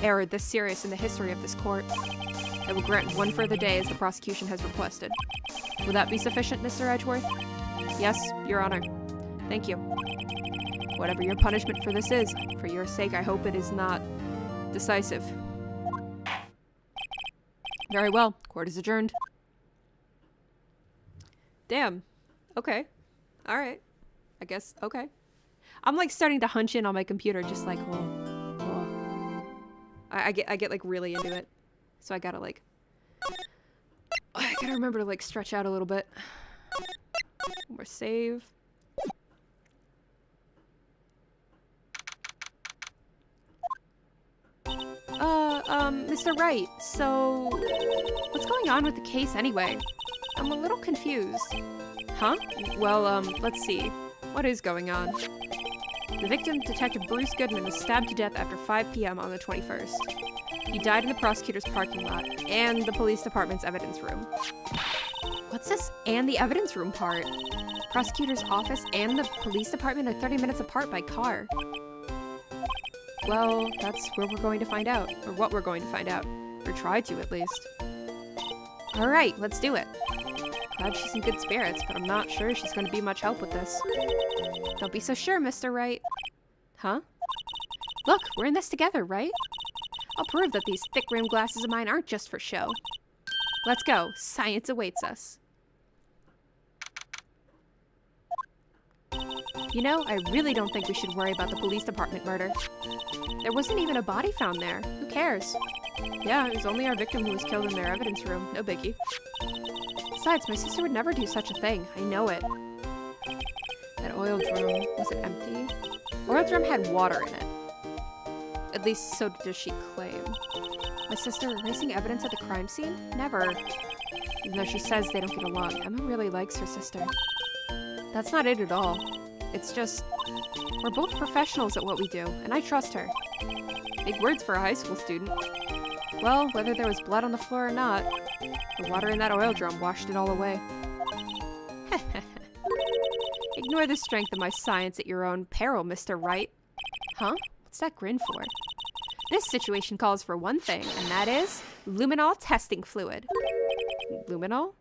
error this serious in the history of this court. I will grant one further day as the prosecution has requested. Will that be sufficient, Mr. Edgeworth? Yes, Your Honor. Thank you. Whatever your punishment for this is, for your sake, I hope it is not decisive. Very well. Court is adjourned. Damn. Okay. Alright. I guess, okay. I'm like starting to hunch in on my computer, just like, whoa. I get like really into it. So I gotta like, I gotta remember to like stretch out a little bit. One more save. Mr. Wright, so what's going on with the case anyway? I'm a little confused. Huh? Well, let's see. What is going on? The victim, Detective Bruce Goodman, was stabbed to death after 5 p.m. on the 21st. He died in the prosecutor's parking lot and the police department's evidence room. What's this and the evidence room part? Prosecutor's office and the police department are 30 minutes apart by car. Well, that's where we're going to find out. Or what we're going to find out. Or try to, at least. Alright, let's do it. Glad she's in good spirits, but I'm not sure she's going to be much help with this. Don't be so sure, Mr. Wright. Huh? Look, we're in this together, right? I'll prove that these thick rimmed glasses of mine aren't just for show. Let's go. Science awaits us. You know, I really don't think we should worry about the police department murder. There wasn't even a body found there. Who cares? Yeah, it was only our victim who was killed in their evidence room. No biggie. Besides, my sister would never do such a thing. I know it. That oil drum, was it empty? Oil drum had water in it. At least so does she claim. My sister erasing evidence at the crime scene? Never. Even though she says they don't get along, Emma really likes her sister. That's not it at all. It's just, we're both professionals at what we do, and I trust her. Big words for a high school student. Well, whether there was blood on the floor or not, the water in that oil drum washed it all away. Ignore the strength of my science at your own peril, Mr. Wright. Huh? What's that grin for? This situation calls for one thing, and that is luminol testing fluid. Luminol?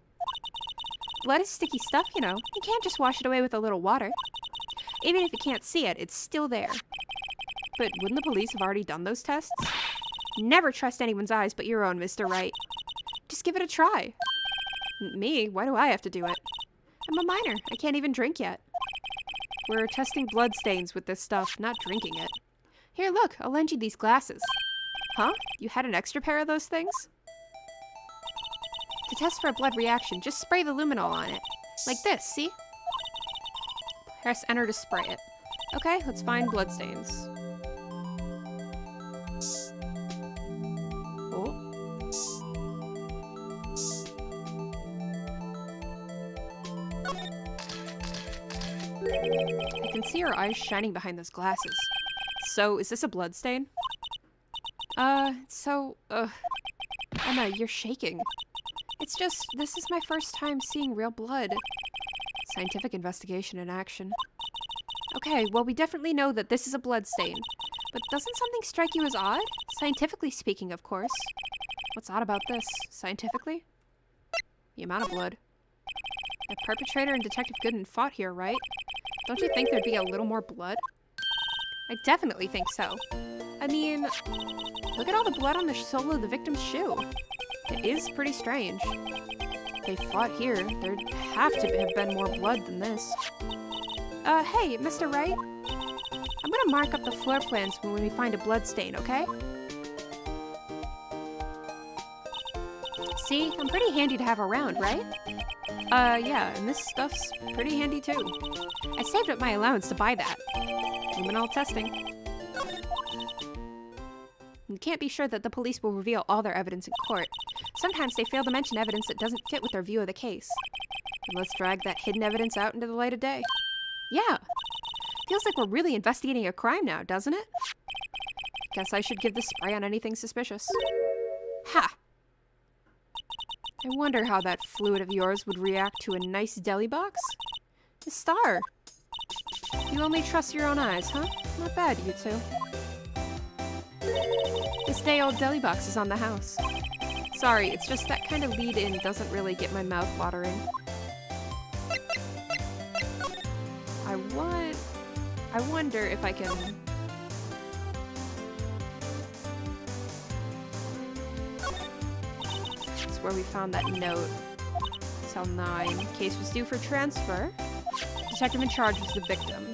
Blood is sticky stuff, you know. You can't just wash it away with a little water. Even if you can't see it, it's still there. But wouldn't the police have already done those tests? Never trust anyone's eyes but your own, Mr. Wright. Just give it a try. Me? Why do I have to do it? I'm a minor. I can't even drink yet. We're testing blood stains with this stuff, not drinking it. Here, look. I'll lend you these glasses. Huh? You had an extra pair of those things? To test for a blood reaction, just spray the luminol on it. Like this, see? Press enter to spray it. Okay, let's find bloodstains. Oh. I can see her eyes shining behind those glasses. So, is this a bloodstain? Emma, you're shaking. It's just, this is my first time seeing real blood. Scientific investigation in action. Okay, well, we definitely know that this is a bloodstain. But doesn't something strike you as odd? Scientifically speaking, of course. What's odd about this, scientifically? The amount of blood. The perpetrator and Detective Gooden fought here, right? Don't you think there'd be a little more blood? I definitely think so. I mean, look at all the blood on the sole of the victim's shoe. It is pretty strange. If they fought here, there'd have to have been more blood than this. Hey, Mr. Wright? I'm gonna mark up the floor plans when we find a blood stain, okay? See, I'm pretty handy to have around, right? Yeah, and this stuff's pretty handy too. I saved up my allowance to buy that. Luminol testing. You can't be sure that the police will reveal all their evidence in court. Sometimes they fail to mention evidence that doesn't fit with their view of the case. And let's drag that hidden evidence out into the light of day. Yeah. Feels like we're really investigating a crime now, doesn't it? Guess I should give the spray on anything suspicious. Ha! I wonder how that fluid of yours would react to a nice deli box? A star! You only trust your own eyes, huh? Not bad, you two. This day-old deli box is on the house. Sorry, it's just that kind of lead-in doesn't really get my mouth watering. I wonder if I can... That's where we found that note. Cell 9. Case was due for transfer. Detective in charge was the victim.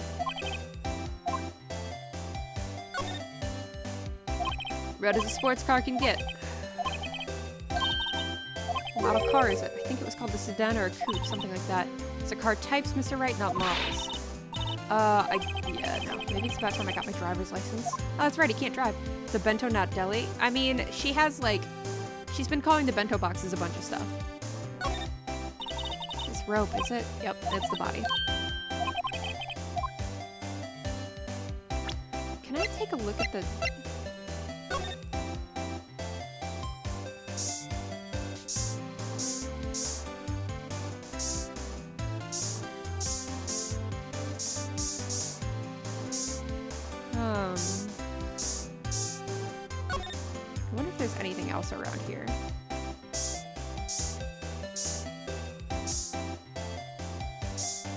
Red as a sports car can get. What model car is it? I think it was called the sedan or a coupe, something like that. It's a car types, Mr. Wright, not models. Yeah, no. Maybe it's about time I got my driver's license. Oh, that's right, he can't drive. It's a bento, not deli. I mean, she has, like... She's been calling the bento boxes a bunch of stuff. This rope, is it? Yep, it's the body. Can I take a look at the... I wonder if there's anything else around here.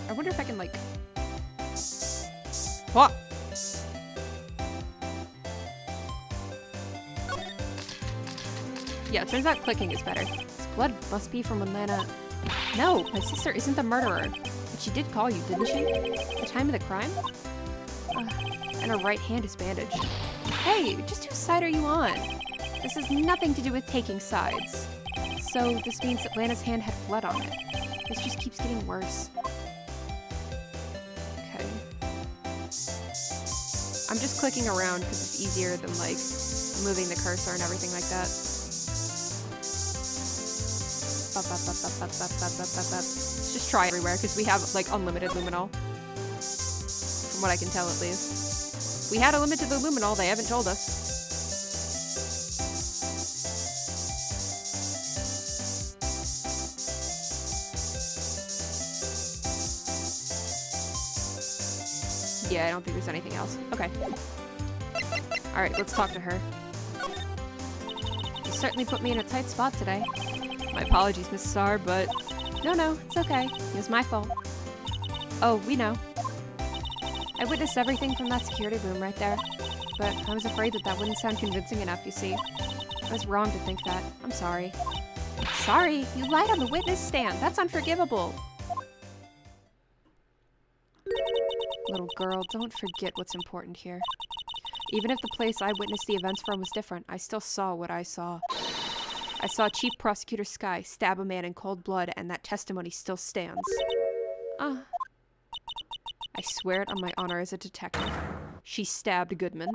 I wonder if I can, like... What? Yeah, it turns out clicking is better. This blood must be from Atlanta. No, my sister isn't the murderer. But she did call you, didn't she? The time of the crime? And her right hand is bandaged. Hey, just whose side are you on? This has nothing to do with taking sides. So this means Atlanta's hand had blood on it. This just keeps getting worse. Okay. I'm just clicking around because it's easier than, like, moving the cursor and everything like that. Let's just try everywhere because we have, like, unlimited luminol. From what I can tell, at least. If we had a limit to the luminol, they haven't told us. Yeah, I don't think there's anything else. Okay. Alright, let's talk to her. You certainly put me in a tight spot today. My apologies, Mrs. R, but... No, it's okay. It was my fault. Oh, we know. I witnessed everything from that security room right there. but I was afraid that wouldn't sound convincing enough, you see. I was wrong to think that. I'm sorry. Sorry? You lied on the witness stand. That's unforgivable. Little girl, don't forget what's important here. Even if the place I witnessed the events from was different, I still saw what I saw. I saw Chief Prosecutor Skye stab a man in cold blood, and that testimony still stands. I swear it on my honor as a detective. She stabbed Goodman.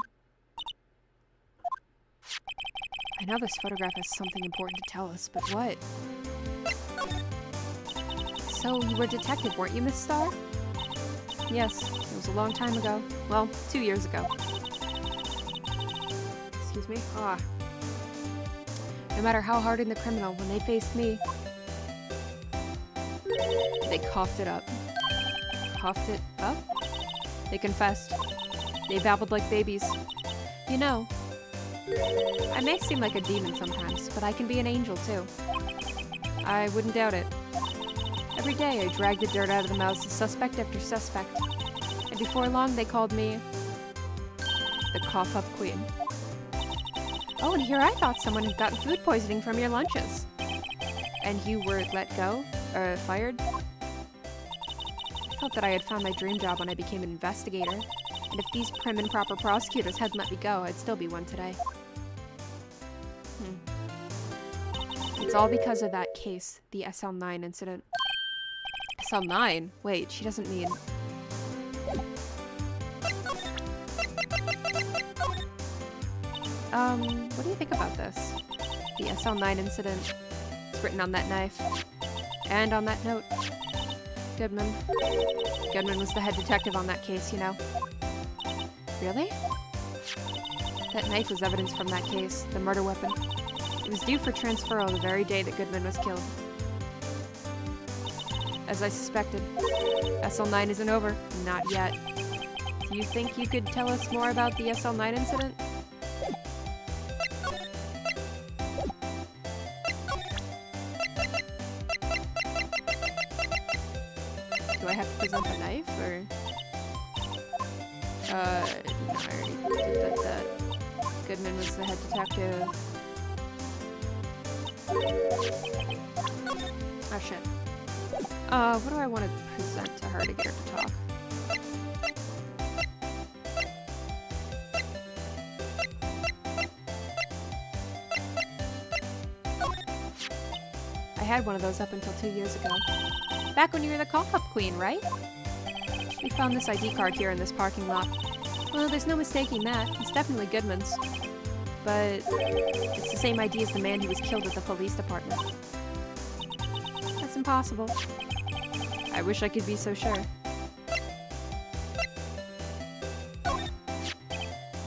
I know this photograph has something important to tell us, but what? So, you were a detective, weren't you, Miss Starr? Yes, it was a long time ago. Well, 2 years ago. Excuse me? No matter how hardened the criminal, when they faced me, they coughed it up. Coughed it up? They confessed. They babbled like babies. You know, I may seem like a demon sometimes, but I can be an angel too. I wouldn't doubt it. Every day I dragged the dirt out of the mouths of suspect after suspect. And before long they called me the Cough-Up Queen. Oh, and here I thought someone had gotten food poisoning from your lunches. And you were let go? Fired? I felt that I had found my dream job when I became an investigator. And if these prim and proper prosecutors hadn't let me go, I'd still be one today. It's all because of that case, the SL9 incident. SL9? Wait, she doesn't mean... what do you think about this? The SL9 incident. It's written on that knife. And on that note. Goodman. Goodman was the head detective on that case, you know. Really? That knife was evidence from that case, the murder weapon. It was due for transferal the very day that Goodman was killed. As I suspected, SL9 isn't over. Not yet. Do you think you could tell us more about the SL9 incident? Do I have to present the knife, or...? No, I already did that. Goodman was the head detective. Oh, shit. What do I want to present to her to get her to talk? I had one of those up until 2 years ago. Back when you were the Cough-Up Queen, right? We found this ID card here in this parking lot. Well, there's no mistaking that. It's definitely Goodman's. But it's the same ID as the man who was killed at the police department. That's impossible. I wish I could be so sure. The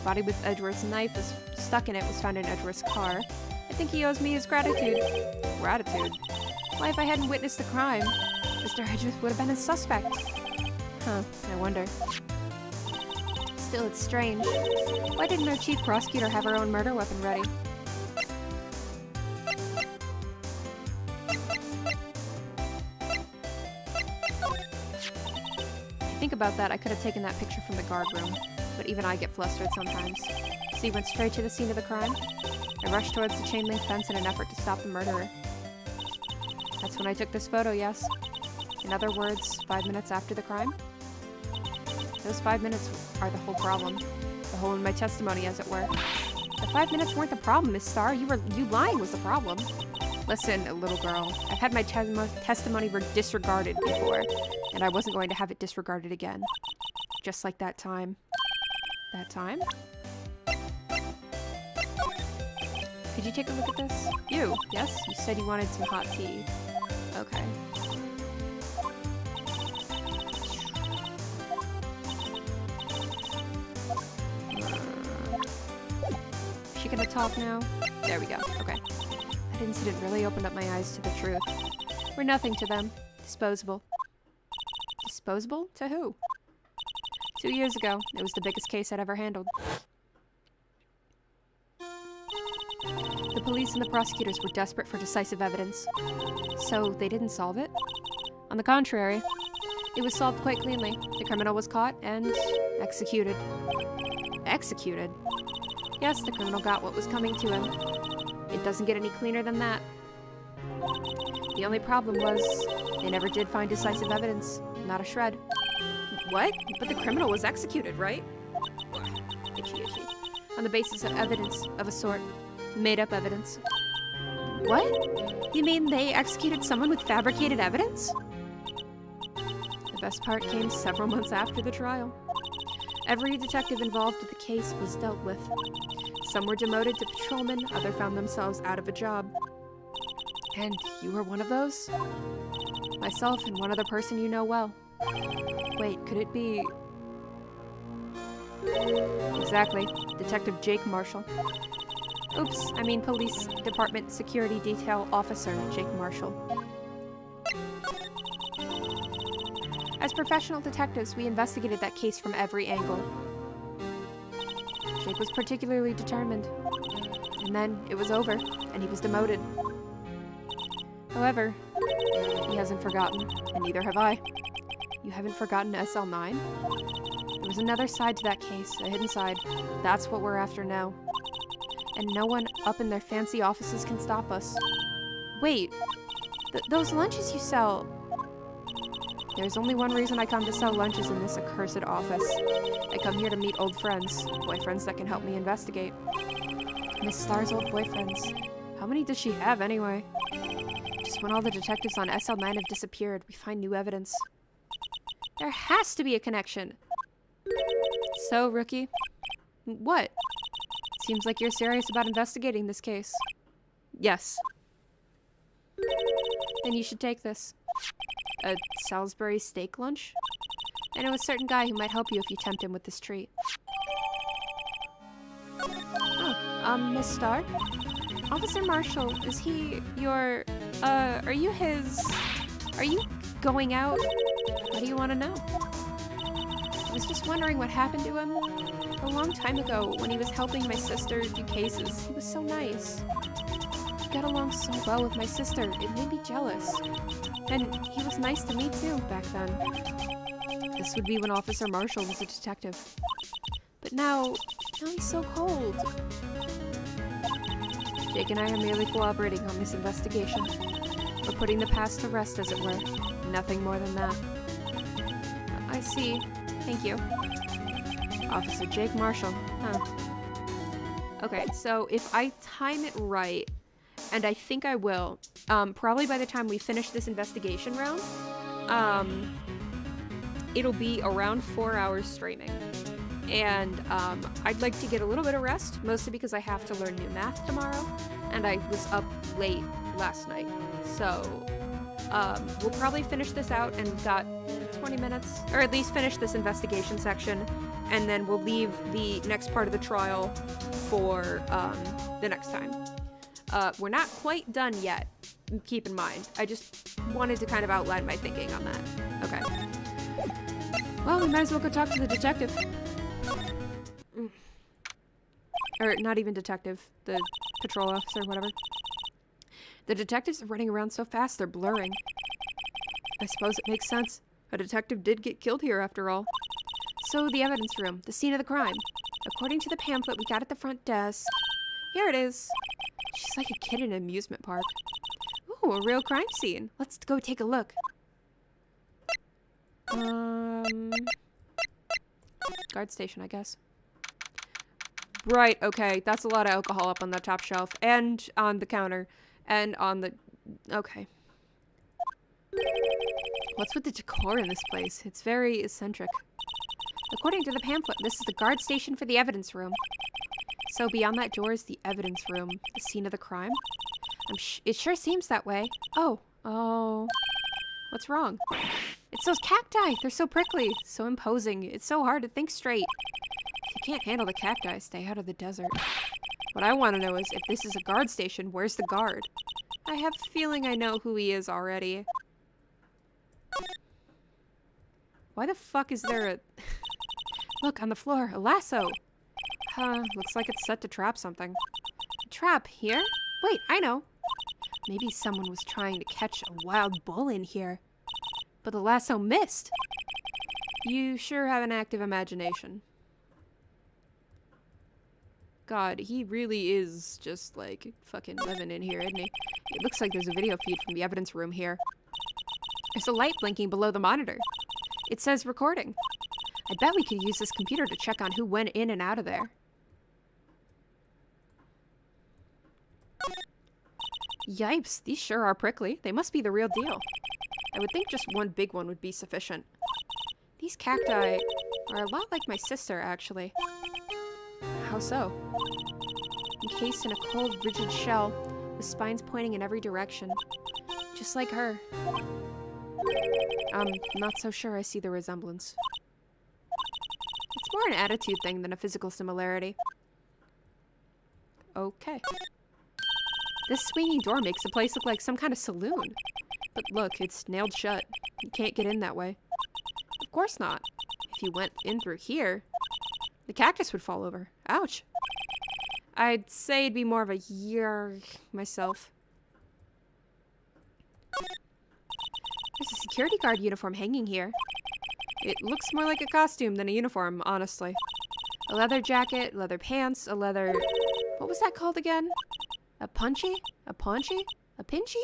body with Edgeworth's knife was stuck in it was found in Edgeworth's car. I think he owes me his gratitude. Gratitude? Why, if I hadn't witnessed the crime, Mr. Edgeworth would have been a suspect. Huh, I wonder. Still, it's strange. Why didn't our chief prosecutor have her own murder weapon ready? If you think about that, I could have taken that picture from the guard room. But even I get flustered sometimes. So you went straight to the scene of the crime? I rushed towards the chain link fence in an effort to stop the murderer. That's when I took this photo, yes? In other words, 5 minutes after the crime? Those 5 minutes are the whole problem. The hole in my testimony, as it were. The 5 minutes weren't the problem, Miss Starr. You lying was the problem. Listen, little girl. I've had my testimony disregarded before, and I wasn't going to have it disregarded again. Just like that time. That time? Could you take a look at this? You? Yes? You said you wanted some hot tea. Okay. Is she gonna talk now? There we go. Okay. That incident really opened up my eyes to the truth. We're nothing to them. Disposable. Disposable? To who? 2 years ago, it was the biggest case I'd ever handled. The police and the prosecutors were desperate for decisive evidence. So they didn't solve it? On the contrary, it was solved quite cleanly. The criminal was caught and executed. Executed? Yes, the criminal got what was coming to him. It doesn't get any cleaner than that. The only problem was, they never did find decisive evidence. Not a shred. What? But the criminal was executed, right? Itchy, itchy. On the basis of evidence of a sort. Made-up evidence. What? You mean they executed someone with fabricated evidence? The best part came several months after the trial. Every detective involved with the case was dealt with. Some were demoted to patrolmen, others found themselves out of a job. And you were one of those? Myself and one other person you know well. Wait, could it be... Exactly. Detective Jake Marshall. Oops, I mean Police Department Security Detail Officer Jake Marshall. As professional detectives, we investigated that case from every angle. Jake was particularly determined. And then it was over, and he was demoted. However, he hasn't forgotten, and neither have I. You haven't forgotten SL9? There was another side to that case, a hidden side. That's what we're after now. And no one up in their fancy offices can stop us. Wait, those lunches you sell... There's only one reason I come to sell lunches in this accursed office. I come here to meet old friends, boyfriends that can help me investigate. Miss Star's old boyfriends. How many does she have, anyway? Just when all the detectives on SL9 have disappeared, we find new evidence. There has to be a connection. So, Rookie? What? Seems like you're serious about investigating this case. Yes. Then you should take this. A Salisbury steak lunch? I know a certain guy who might help you if you tempt him with this treat. Oh, Miss Star? Officer Marshall, is he your, are you his... Are you going out? What do you want to know? I was just wondering what happened to him. A long time ago, when he was helping my sister do cases, he was so nice. He got along so well with my sister, it made me jealous. And he was nice to me too, back then. This would be when Officer Marshall was a detective. But now he's so cold. Jake and I are merely cooperating on this investigation. We're putting the past to rest, as it were. Nothing more than that. I see. Thank you. Officer Jake Marshall. Huh. Okay, so if I time it right, and I think I will, probably by the time we finish this investigation round, it'll be around 4 hours streaming. And I'd like to get a little bit of rest, mostly because I have to learn new math tomorrow, and I was up late last night. So we'll probably finish this out, and we've got 20 minutes, or at least finish this investigation section, and then we'll leave the next part of the trial for the next time. We're not quite done yet, keep in mind. I just wanted to kind of outline my thinking on that. Okay. Well, we might as well go talk to the detective. Or not even detective, the patrol officer, whatever. The detectives are running around so fast they're blurring. I suppose it makes sense. A detective did get killed here after all. So the evidence room, the scene of the crime. According to the pamphlet we got at the front desk, here it is. She's like a kid in an amusement park. Ooh, a real crime scene. Let's go take a look. Guard station, I guess. Right, okay. That's a lot of alcohol up on the top shelf. And on the counter. And on the... Okay. What's with the decor in this place? It's very eccentric. According to the pamphlet, this is the guard station for the evidence room. So beyond that door is the evidence room, the scene of the crime? It sure seems that way. Oh. What's wrong? It's those cacti! They're so prickly, so imposing. It's so hard to think straight. If you can't handle the cacti, stay out of the desert. What I want to know is, if this is a guard station, where's the guard? I have a feeling I know who he is already. Why the fuck is there a... Look, on the floor, a lasso! Looks like it's set to trap something. A trap here? Wait, I know. Maybe someone was trying to catch a wild bull in here. But the lasso missed. You sure have an active imagination. God, he really is just, like, fucking living in here, isn't he? It looks like there's a video feed from the evidence room here. There's a light blinking below the monitor. It says recording. I bet we could use this computer to check on who went in and out of there. Yipes, these sure are prickly. They must be the real deal. I would think just one big one would be sufficient. These cacti are a lot like my sister, actually. How so? Encased in a cold, rigid shell, with spines pointing in every direction. Just like her. I'm not so sure I see the resemblance. It's more an attitude thing than a physical similarity. Okay. This swinging door makes the place look like some kind of saloon. But look, it's nailed shut. You can't get in that way. Of course not. If you went in through here, the cactus would fall over. Ouch. I'd say it'd be more of a yarg myself. There's a security guard uniform hanging here. It looks more like a costume than a uniform, honestly. A leather jacket, leather pants, a leather... What was that called again? A punchy? A paunchy? A pinchy?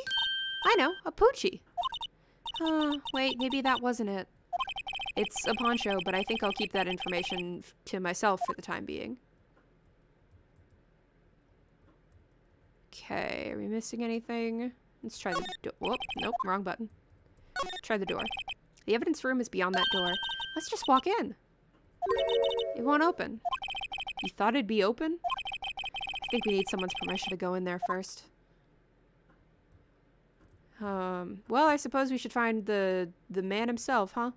I know, a poochie. Wait, maybe that wasn't it. It's a poncho, but I think I'll keep that information to myself for the time being. Okay, are we missing anything? Let's try the door. Whoop, nope, wrong button. Try the door. The evidence room is beyond that door. Let's just walk in. It won't open. You thought it'd be open? I think we need someone's permission to go in there first. Well, I suppose we should find the man himself, huh?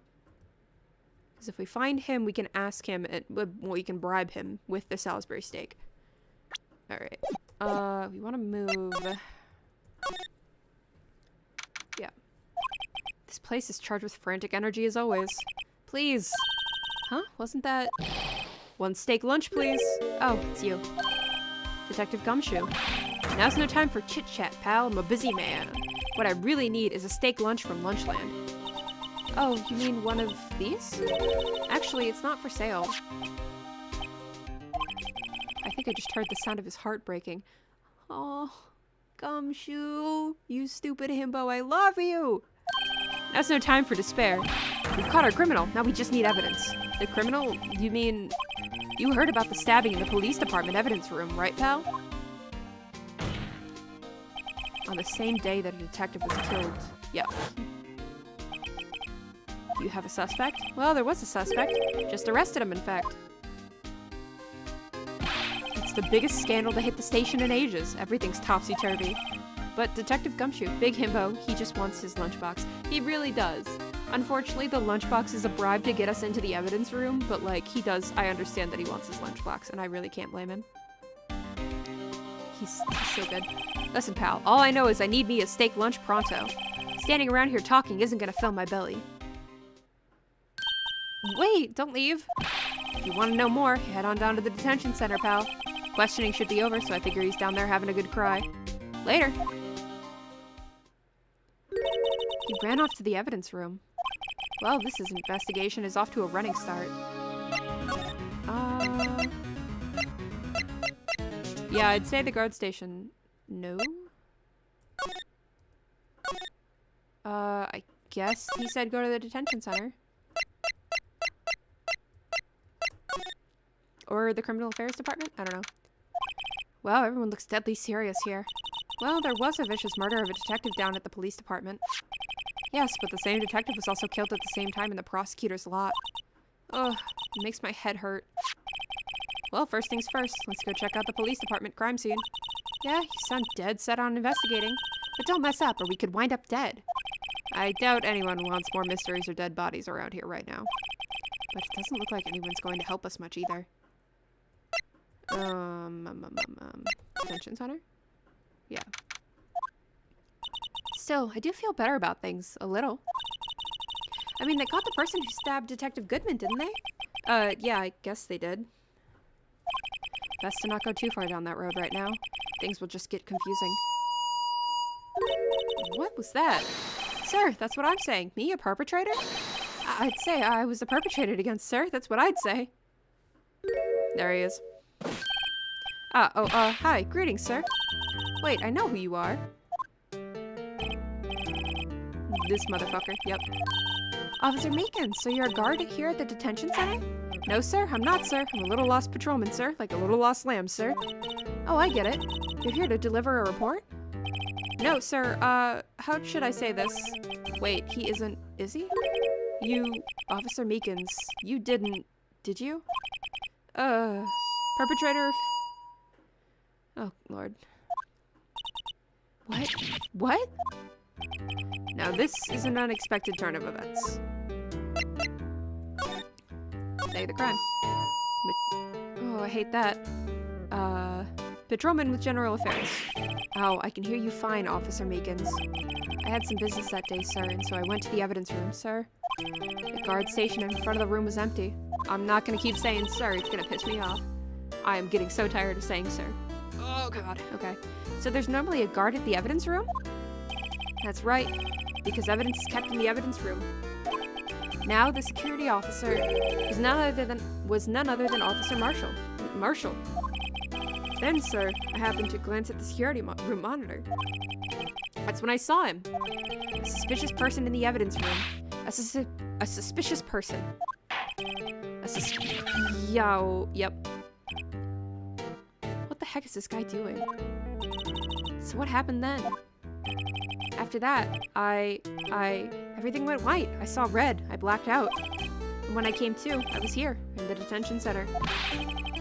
Because if we find him, we can ask him, and we can bribe him with the Salisbury steak. Alright. We want to move... Yeah. This place is charged with frantic energy as always. Please! Huh? Wasn't that... One steak lunch, please! Oh, it's you. Detective Gumshoe. Now's no time for chit-chat, pal. I'm a busy man. What I really need is a steak lunch from Lunchland. Oh, you mean one of these? Actually, it's not for sale. I think I just heard the sound of his heart breaking. Oh, Gumshoe, you stupid himbo, I love you! Now's no time for despair. We've caught our criminal, now we just need evidence. The criminal? You mean... You heard about the stabbing in the police department evidence room, right, pal? On the same day that a detective was killed. Yep. You have a suspect? Well, there was a suspect. Just arrested him, in fact. It's the biggest scandal to hit the station in ages. Everything's topsy-turvy. But Detective Gumshoe, big himbo, he just wants his lunchbox. He really does. Unfortunately, the lunchbox is a bribe to get us into the evidence room, but, like, he does... I understand that he wants his lunchbox, and I really can't blame him. He's so good. Listen, pal, all I know is I need me a steak lunch pronto. Standing around here talking isn't gonna fill my belly. Wait, don't leave. If you want to know more, head on down to the detention center, pal. Questioning should be over, so I figure he's down there having a good cry. Later. He ran off to the evidence room. Well, this investigation is off to a running start. Yeah, I'd say the guard station. No? I guess he said go to the detention center. Or the criminal affairs department? I don't know. Wow, everyone looks deadly serious here. Well, there was a vicious murder of a detective down at the police department. Yes, but the same detective was also killed at the same time in the prosecutor's lot. Ugh, it makes my head hurt. Well, first things first, let's go check out the police department crime scene. Yeah, you sound dead set on investigating. But don't mess up or we could wind up dead. I doubt anyone wants more mysteries or dead bodies around here right now. But it doesn't look like anyone's going to help us much either. Detention center? Yeah. Still, I do feel better about things, a little. I mean, they caught the person who stabbed Detective Goodman, didn't they? Yeah, I guess they did. Best to not go too far down that road right now. Things will just get confusing. What was that? Sir, that's what I'm saying. Me, a perpetrator? I'd say I was the perpetrated against, sir. That's what I'd say. There he is. Hi. Greetings, sir. Wait, I know who you are. This motherfucker, yep. Officer Meekins, so you're a guard here at the detention center? No, sir, I'm not, sir. I'm a little lost patrolman, sir. Like a little lost lamb, sir. Oh, I get it. You're here to deliver a report? No, sir, how should I say this? Wait, he isn't, is he? You, Officer Meekins, you didn't, did you? Perpetrator of... Oh, Lord. What? What? Now, this is an unexpected turn of events. Say the crime. Oh, I hate that. Patrolman with General Affairs. Oh, I can hear you fine, Officer Meekins. I had some business that day, sir, and so I went to the evidence room, sir. The guard station in front of the room was empty. I'm not gonna keep saying sir, it's gonna piss me off. I am getting so tired of saying sir. Oh, God. Okay. So there's normally a guard at the evidence room? That's right, because evidence is kept in the evidence room. Now the security officer was none other than Officer Marshall. Marshall. Then, sir, I happened to glance at the security room monitor. That's when I saw him. A suspicious person in the evidence room. A suspicious person. Yep. What the heck is this guy doing? So what happened then? After that, everything went white. I saw red. I blacked out. And when I came to, I was here, in the detention center.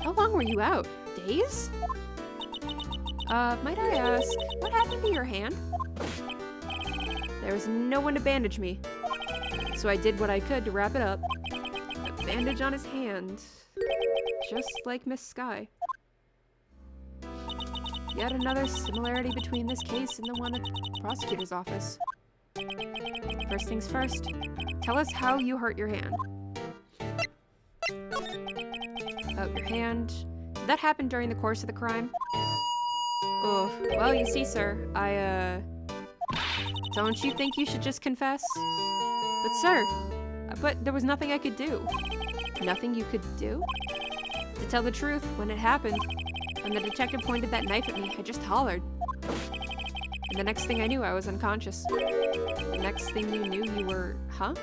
How long were you out? Days? Might I ask, what happened to your hand? There was no one to bandage me. So I did what I could to wrap it up. A bandage on his hand. Just like Miss Sky. Yet another similarity between this case and the one at the prosecutor's office. First things first, tell us how you hurt your hand. About your hand. Did that happen during the course of the crime? Oh, well, you see, sir, don't you think you should just confess? But, sir, there was nothing I could do. Nothing you could do? To tell the truth, when it happened, when the detective pointed that knife at me, I just hollered. And the next thing I knew, I was unconscious. The next thing you knew, you were, huh?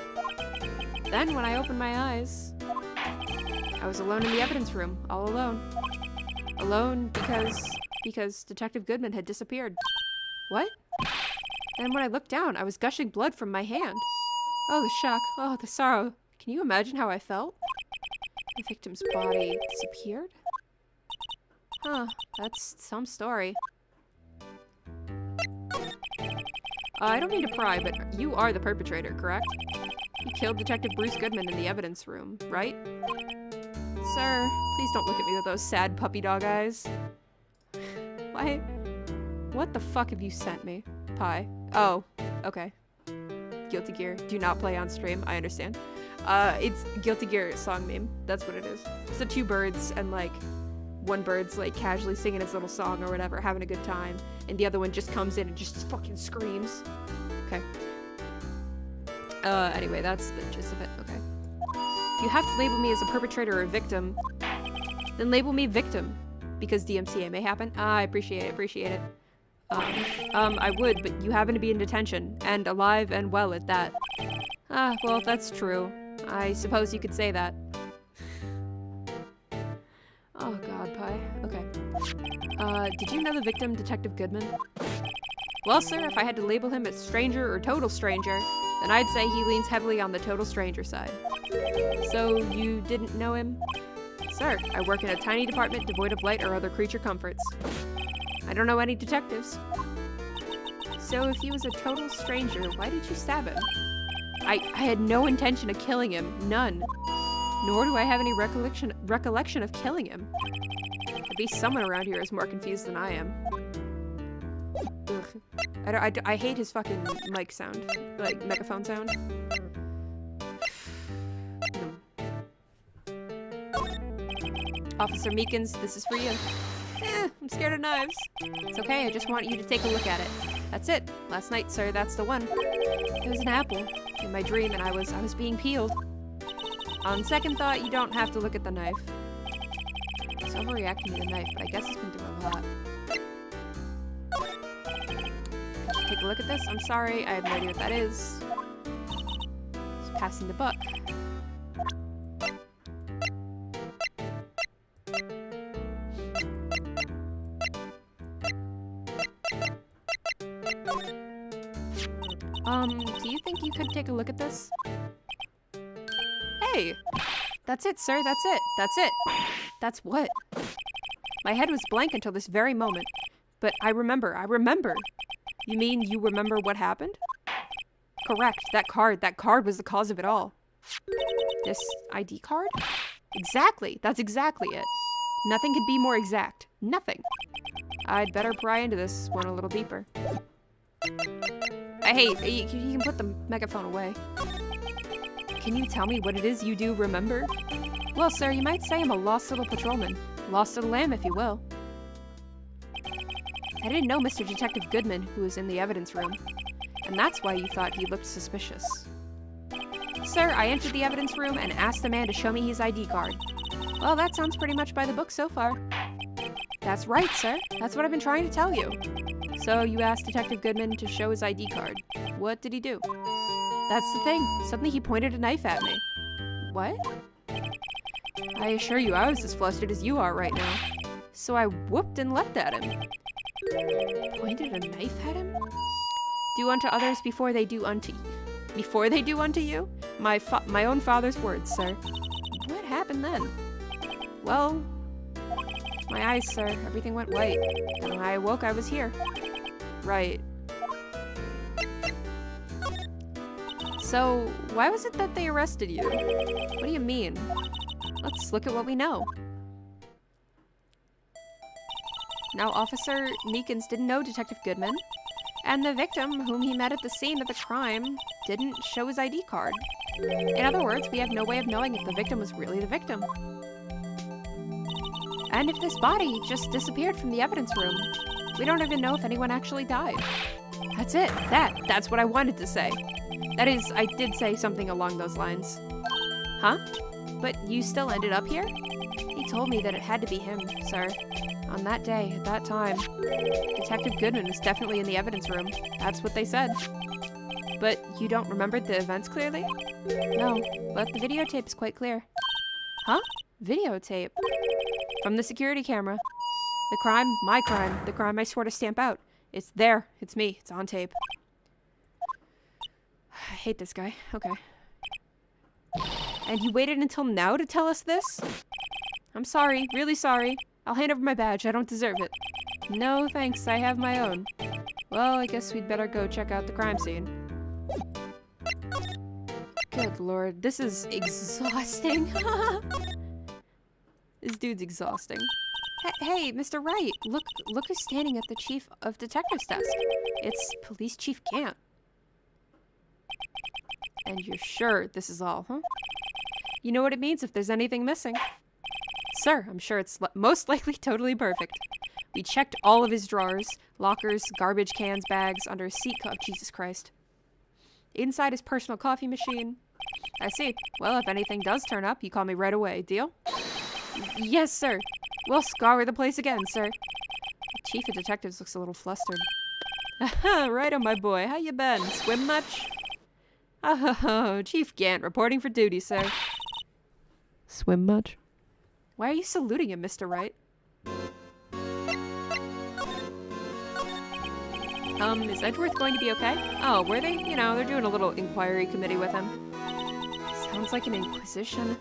Then, when I opened my eyes, I was alone in the evidence room, all alone. Alone because Detective Goodman had disappeared. What? And when I looked down, I was gushing blood from my hand. Oh, the shock. Oh, the sorrow. Can you imagine how I felt? The victim's body disappeared? Huh, that's some story. I don't mean to pry, but you are the perpetrator, correct? You killed Detective Bruce Goodman in the evidence room, right? Sir, please don't look at me with those sad puppy dog eyes. Why? What the fuck have you sent me? Pie. Oh, okay. Guilty Gear. Do not play on stream, I understand. It's Guilty Gear song meme. That's what it is. It's the two birds and like one bird's like casually singing his little song or whatever, having a good time, and the other one just comes in and just fucking screams. Okay. Anyway, that's the gist of it. Okay. If you have to label me as a perpetrator or a victim, then label me victim, because DMCA may happen. I appreciate it. I would, but you happen to be in detention, and alive and well at that. Well, that's true. I suppose you could say that. Oh god, Pie. Okay. Did you know the victim, Detective Goodman? Well, sir, if I had to label him as stranger or total stranger, then I'd say he leans heavily on the total stranger side. So, you didn't know him? Sir, I work in a tiny department devoid of light or other creature comforts. I don't know any detectives. So if he was a total stranger, why did you stab him? I had no intention of killing him. None. Nor do I have any recollection of killing him. At least someone around here is more confused than I am. Ugh. I hate his fucking mic sound. Like, megaphone sound. Officer Meekins, this is for you. I'm scared of knives. It's okay, I just want you to take a look at it. That's it. Last night, sir, that's the one. It was an apple. In my dream, and I was being peeled. On second thought, you don't have to look at the knife. So overreacting to the knife, but I guess he's been through a lot. Take a look at this. I'm sorry, I have no idea what that is. Just passing the book. Do you think you could take a look at this? Hey! That's it, sir, that's it. That's it. That's what? My head was blank until this very moment. But I remember. You mean you remember what happened? Correct, that card was the cause of it all. This ID card? Exactly, that's exactly it. Nothing could be more exact. Nothing. I'd better pry into this one a little deeper. Hey, you can put the megaphone away. Can you tell me what it is you do remember? Well, sir, you might say I'm a lost little patrolman. Lost little lamb, if you will. I didn't know Mr. Detective Goodman, who was in the evidence room. And that's why you thought he looked suspicious. Sir, I entered the evidence room and asked the man to show me his ID card. Well, that sounds pretty much by the book so far. That's right, sir. That's what I've been trying to tell you. So you asked Detective Goodman to show his ID card. What did he do? That's the thing. Suddenly he pointed a knife at me. What? I assure you, I was as flustered as you are right now. So I whooped and leapt at him. Pointed a knife at him? Do unto others before they do unto you. Before they do unto you? My own father's words, sir. What happened then? Well, my eyes, sir. Everything went white. And when I awoke, I was here. Right. So, why was it that they arrested you? What do you mean? Let's look at what we know. Now, Officer Meekins didn't know Detective Goodman, and the victim, whom he met at the scene of the crime, didn't show his ID card. In other words, we have no way of knowing if the victim was really the victim. And if this body just disappeared from the evidence room, we don't even know if anyone actually died. That's it. That's what I wanted to say. That is, I did say something along those lines. Huh? But you still ended up here? He told me that it had to be him, sir. On that day, at that time. Detective Goodman was definitely in the evidence room. That's what they said. But you don't remember the events clearly? No, but the videotape is quite clear. Huh? Videotape? From the security camera. The crime, my crime, the crime I swore to stamp out. It's there. It's me. It's on tape. I hate this guy. Okay. And you waited until now to tell us this? I'm sorry. Really sorry. I'll hand over my badge. I don't deserve it. No, thanks. I have my own. Well, I guess we'd better go check out the crime scene. Good lord. This is exhausting. This dude's exhausting. Hey, Mr. Wright. Look who's standing at the Chief of Detectives desk. It's Police Chief Gant. And you're sure this is all, huh? You know what it means if there's anything missing. Sir, I'm sure it's most likely totally perfect. We checked all of his drawers, lockers, garbage cans, bags, under his seat cup. Jesus Christ. Inside his personal coffee machine. I see. Well, if anything does turn up, you call me right away. Deal? Yes, sir. We'll scour the place again, sir. The Chief of Detectives looks a little flustered. Right on, my boy. How you been? Swim much? Oh, Chief Gant reporting for duty, sir. Swim much? Why are you saluting him, Mr. Wright? Is Edgeworth going to be okay? Oh, were they? You know, they're doing a little inquiry committee with him. Sounds like an inquisition.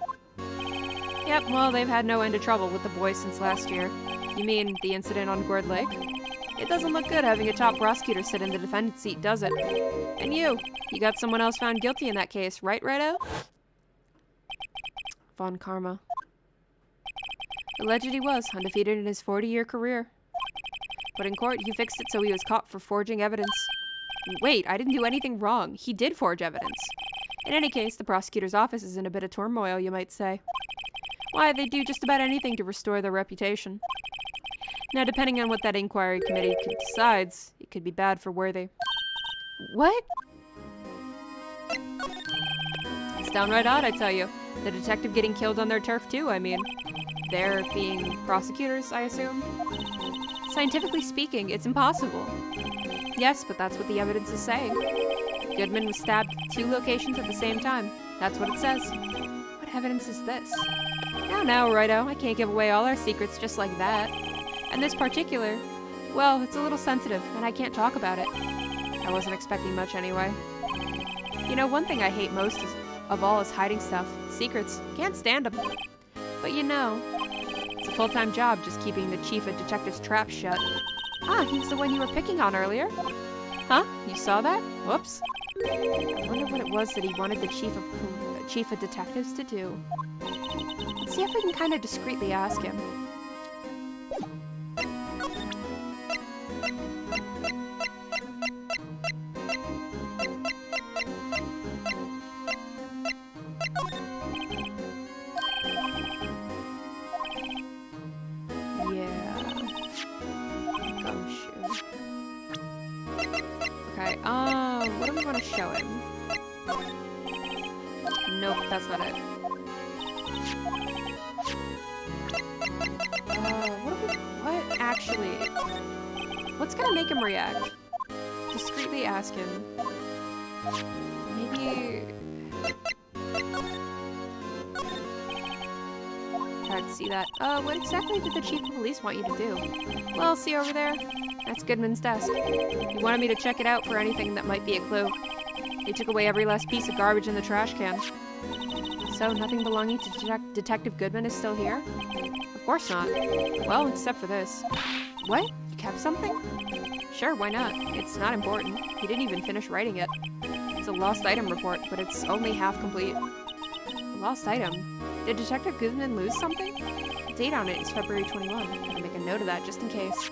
Yep, well, they've had no end of trouble with the boys since last year. You mean the incident on Gourd Lake? It doesn't look good having a top prosecutor sit in the defendant's seat, does it? And you got someone else found guilty in that case, right, Righto? Von Karma. Alleged he was, undefeated in his 40-year career. But in court, he fixed it so he was caught for forging evidence. Wait, I didn't do anything wrong. He did forge evidence. In any case, the prosecutor's office is in a bit of turmoil, you might say. Why, they do just about anything to restore their reputation. Now, depending on what that inquiry committee decides, it could be bad for Worthy. What? It's downright odd, I tell you. The detective getting killed on their turf, too, I mean. they're being prosecutors, I assume? Scientifically speaking, it's impossible. Yes, but that's what the evidence is saying. Goodman was stabbed at 2 locations at the same time. That's what it says. What evidence is this? Now, Righto, I can't give away all our secrets just like that. And this particular, well, it's a little sensitive, and I can't talk about it. I wasn't expecting much anyway. You know, one thing I hate most of all is hiding stuff. Secrets. Can't stand them. But you know, it's a full-time job just keeping the chief of detectives' trap shut. Ah, he's the one you were picking on earlier. Huh? You saw that? Whoops. I wonder what it was that he wanted the chief of detectives to do. Let's see if we can kind of discreetly ask him. Okay, what do we want to show him? Nope, that's not it. What actually? What's gonna make him react? Discreetly ask him. Maybe... Hard to see that. What exactly did the chief of police want you to do? Well, see over there? That's Goodman's desk. He wanted me to check it out for anything that might be a clue. They took away every last piece of garbage in the trash can. So, nothing belonging to Detective Goodman is still here? Of course not. Well, except for this. What? You kept something? Sure, why not? It's not important. He didn't even finish writing it. It's a lost item report, but it's only half complete. A lost item? Did Detective Goodman lose something? The date on it is February 21. I'm gonna make a note of that just in case.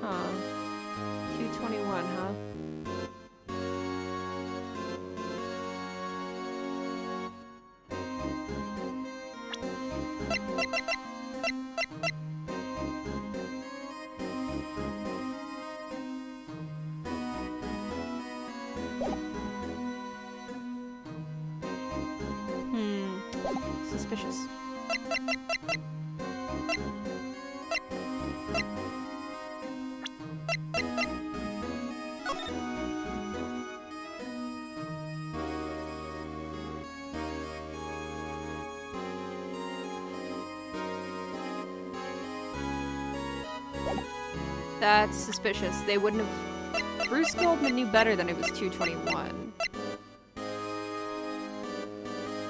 Huh. 221, huh? Suspicious. That's suspicious. They wouldn't have... Bruce Goldman knew better than it was 221.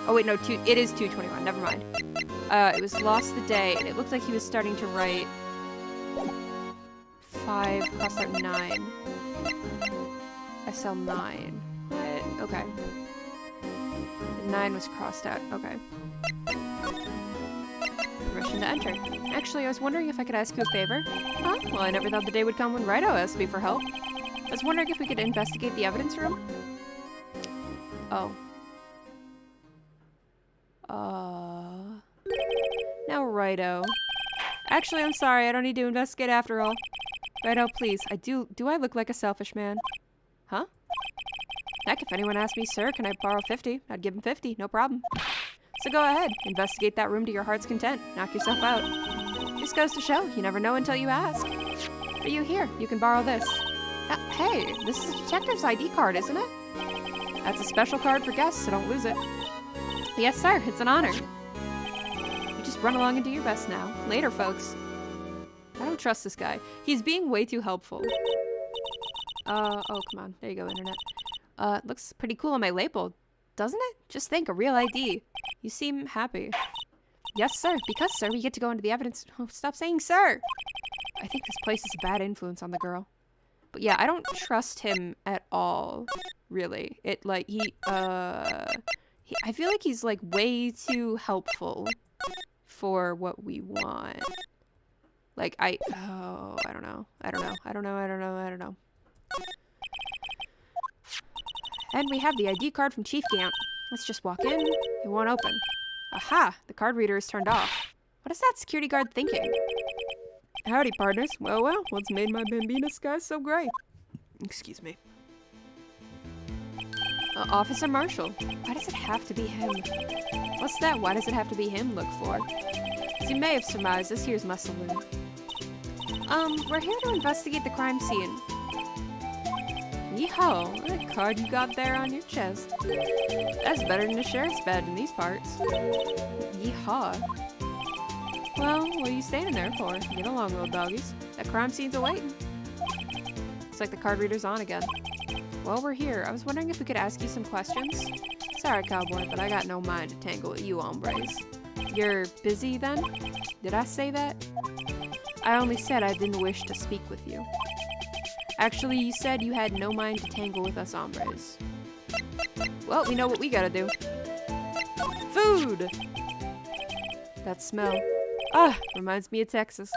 Oh wait, no, it is 221, never mind. It was lost the day, and it looked like he was starting to write 5, crossed out 9. SL9. What? Okay. The 9 was crossed out, okay. Permission to enter. Actually, I was wondering if I could ask you a favor. Huh? Well, I never thought the day would come when Righto asked me for help. I was wondering if we could investigate the evidence room? Oh. Now Righto. Actually, I'm sorry, I don't need to investigate after all. Righto, please, do I look like a selfish man? Huh? Heck, if anyone asked me, sir, can I borrow 50? I'd give him 50, no problem. So go ahead, investigate that room to your heart's content. Knock yourself out. Just goes to show, you never know until you ask. But here, you can borrow this. Hey, this is a detective's ID card, isn't it? That's a special card for guests, so don't lose it. Yes, sir, it's an honor. You just run along and do your best now. Later, folks. I don't trust this guy. He's being way too helpful. Oh, come on. There you go, internet. It looks pretty cool on my label, doesn't it? Just think, a real ID. You seem happy. Yes, sir. Because, sir, we get to go into the evidence. Oh, stop saying sir. I think this place is a bad influence on the girl. But yeah, I don't trust him at all, really. I feel like he's, like, way too helpful for what we want. Like, I don't know. I don't know. And we have the ID card from Chief Gant. Let's just walk in. It won't open. Aha! The card reader is turned off. What is that security guard thinking? Howdy, partners. Well, what's made my Bambina sky so great? Excuse me. Officer Marshall. Why does it have to be him? What's that? Why does it have to be him look for? As you may have surmised, this here's my saloon. We're here to investigate the crime scene. Yeehaw, what a card you got there on your chest. That's better than a sheriff's badge in these parts. Yeehaw. Well, what are you standing there for? Get along, little doggies. That crime scene's awaiting. Looks like the card reader's on again. While we're here, I was wondering if we could ask you some questions. Sorry, cowboy, but I got no mind to tangle with you hombres. You're busy, then? Did I say that? I only said I didn't wish to speak with you. Actually, you said you had no mind to tangle with us hombres. Well, we know what we gotta do. Food! That smell. Ah, reminds me of Texas.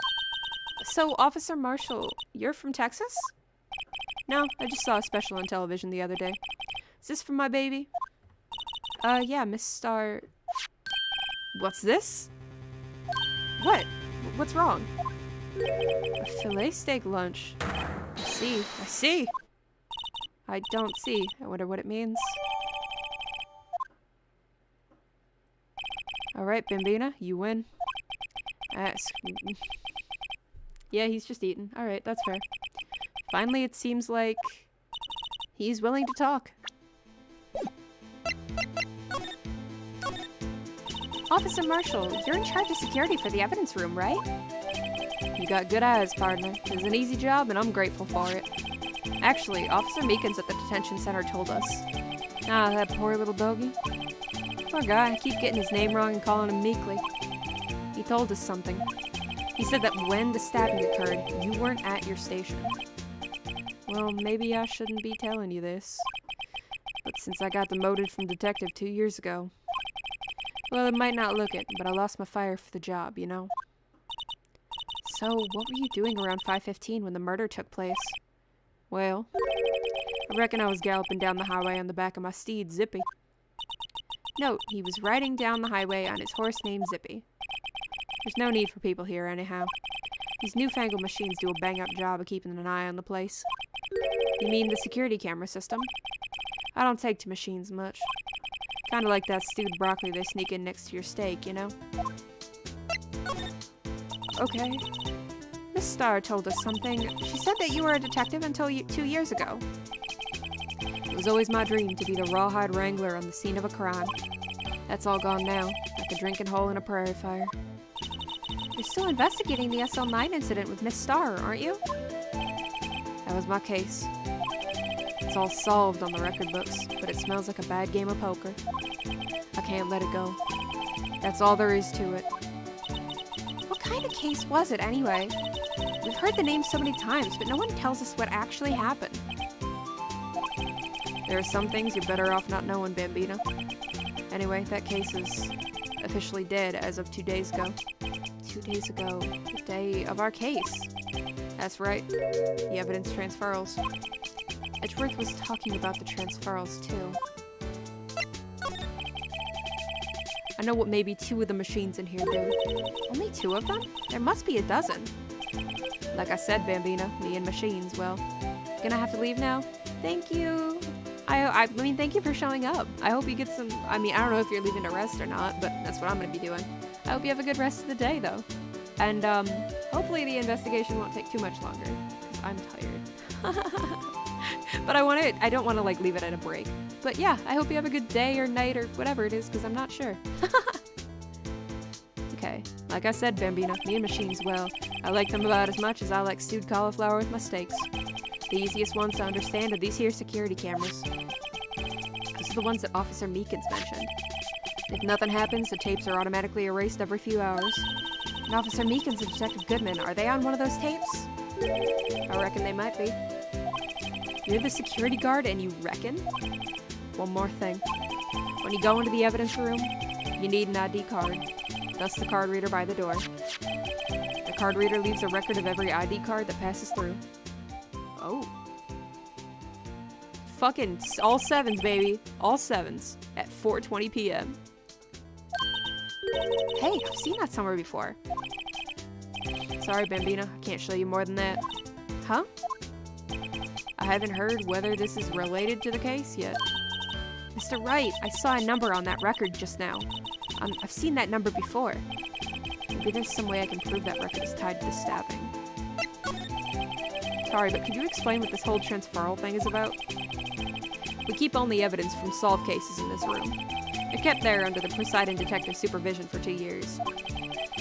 So, Officer Marshall, you're from Texas? No, I just saw a special on television the other day. Is this for my baby? Yeah, Miss Star... What's this? What? What's wrong? A filet steak lunch. I see. I don't see. I wonder what it means. Alright, Bambina, you win. Yeah, he's just eating. Alright, that's fair. Finally, it seems like he's willing to talk. Officer Marshall, you're in charge of security for the evidence room, right? You got good eyes, partner. It's an easy job, and I'm grateful for it. Actually, Officer Meekins at the detention center told us. Ah, that poor little doggy. Poor guy, I keep getting his name wrong and calling him Meekly. He told us something. He said that when the stabbing occurred, you weren't at your station. Well, maybe I shouldn't be telling you this. But since I got demoted from detective 2 years ago... Well, it might not look it, but I lost my fire for the job, you know? So, what were you doing around 5:15 when the murder took place? Well, I reckon I was galloping down the highway on the back of my steed, Zippy. Note, he was riding down the highway on his horse named Zippy. There's no need for people here, anyhow. These newfangled machines do a bang-up job of keeping an eye on the place. You mean the security camera system? I don't take to machines much. Kinda like that stewed broccoli they sneak in next to your steak, you know? Okay. Miss Star told us something. She said that you were a detective until 2 years ago. It was always my dream to be the rawhide wrangler on the scene of a crime. That's all gone now, like a drinking hole in a prairie fire. You're still investigating the SL9 incident with Miss Star, aren't you? That was my case. It's all solved on the record books, but it smells like a bad game of poker. I can't let it go. That's all there is to it. What kind of case was it, anyway? We've heard the name so many times, but no one tells us what actually happened. There are some things you're better off not knowing, Bambina. Anyway, that case is officially dead as of 2 days ago. 2 days ago, the day of our case. That's right, the evidence transferals. Edgeworth was talking about the transferals, too. I know what maybe 2 of the machines in here do. Only 2 of them? There must be a dozen. Like I said, Bambina, me and machines, well. Gonna have to leave now? Thank you! I mean, thank you for showing up. I hope you get some... I mean, I don't know if you're leaving to rest or not, but that's what I'm gonna be doing. I hope you have a good rest of the day, though. And, hopefully the investigation won't take too much longer, because I'm tired. But I don't want to, like, leave it at a break. But yeah, I hope you have a good day or night or whatever it is, because I'm not sure. Okay, like I said, Bambina, me and machines, well, I like them about as much as I like stewed cauliflower with my steaks. The easiest ones to understand are these here security cameras. Those are the ones that Officer Meekins mentioned. If nothing happens, the tapes are automatically erased every few hours. And Officer Meekins and Detective Goodman, are they on one of those tapes? I reckon they might be. You're the security guard and you reckon? One more thing. When you go into the evidence room, you need an ID card. That's the card reader by the door. The card reader leaves a record of every ID card that passes through. Oh. Fucking all 7s, baby. All 7s. At 4:20 p.m. Hey, I've seen that somewhere before. Sorry, Bambina, I can't show you more than that. Huh? I haven't heard whether this is related to the case yet. Mr. Wright, I saw a number on that record just now. I've seen that number before. Maybe there's some way I can prove that record is tied to the stabbing. Sorry, but could you explain what this whole transferal thing is about? We keep only evidence from solved cases in this room. They're kept there under the presiding detective's supervision for 2 years.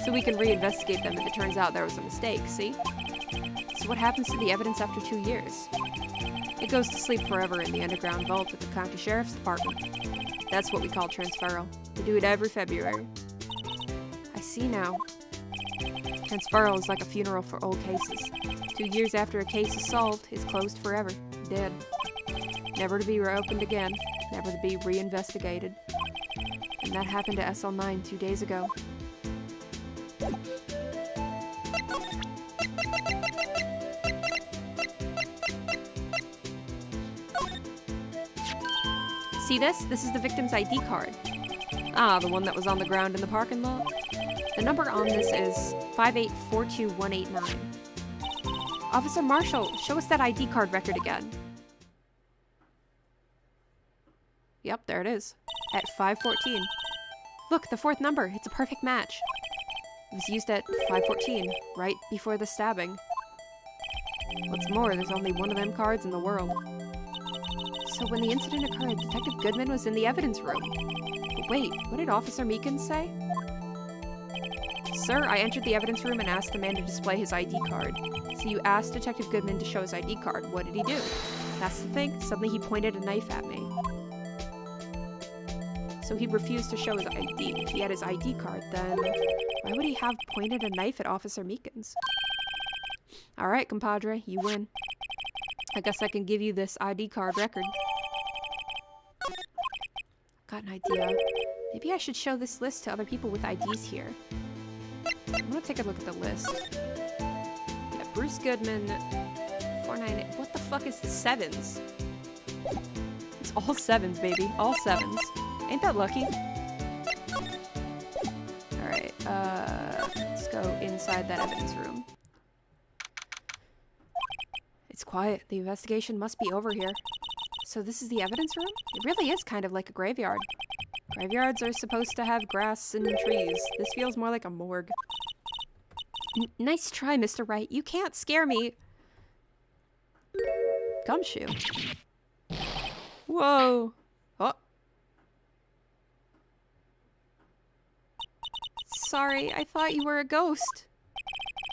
So we can reinvestigate them if it turns out there was a mistake, see? So what happens to the evidence after 2 years? It goes to sleep forever in the underground vault at the county sheriff's department. That's what we call transferal. We do it every February. I see now. Transferal is like a funeral for old cases. 2 years after a case is solved, it's closed forever. Dead. Never to be reopened again. Never to be reinvestigated. And that happened to SL9 2 days ago. See this? This is the victim's ID card. Ah, the one that was on the ground in the parking lot? The number on this is 5842189. Officer Marshall, show us that ID card record again. Yep, there it is. At 514. Look, the fourth number. It's a perfect match. It was used at 514, right before the stabbing. What's more, there's only one of them cards in the world. So when the incident occurred, Detective Goodman was in the evidence room. But wait, what did Officer Meekins say? Sir, I entered the evidence room and asked the man to display his ID card. So you asked Detective Goodman to show his ID card. What did he do? That's the thing. Suddenly he pointed a knife at me. So he refused to show his ID. If he had his ID card, then why would he have pointed a knife at Officer Meekins? Alright, compadre, you win. I guess I can give you this ID card record. Got an idea. Maybe I should show this list to other people with IDs here. I'm gonna take a look at the list. Yeah, Bruce Goodman, 498. What the fuck is the sevens? It's all sevens, baby. All sevens. Ain't that lucky? Alright, let's go inside that evidence room. It's quiet. The investigation must be over here. So this is the evidence room? It really is kind of like a graveyard. Graveyards are supposed to have grass and trees. This feels more like a morgue. Nice try, Mr. Wright. You can't scare me. Gumshoe. Whoa. Oh. Sorry, I thought you were a ghost.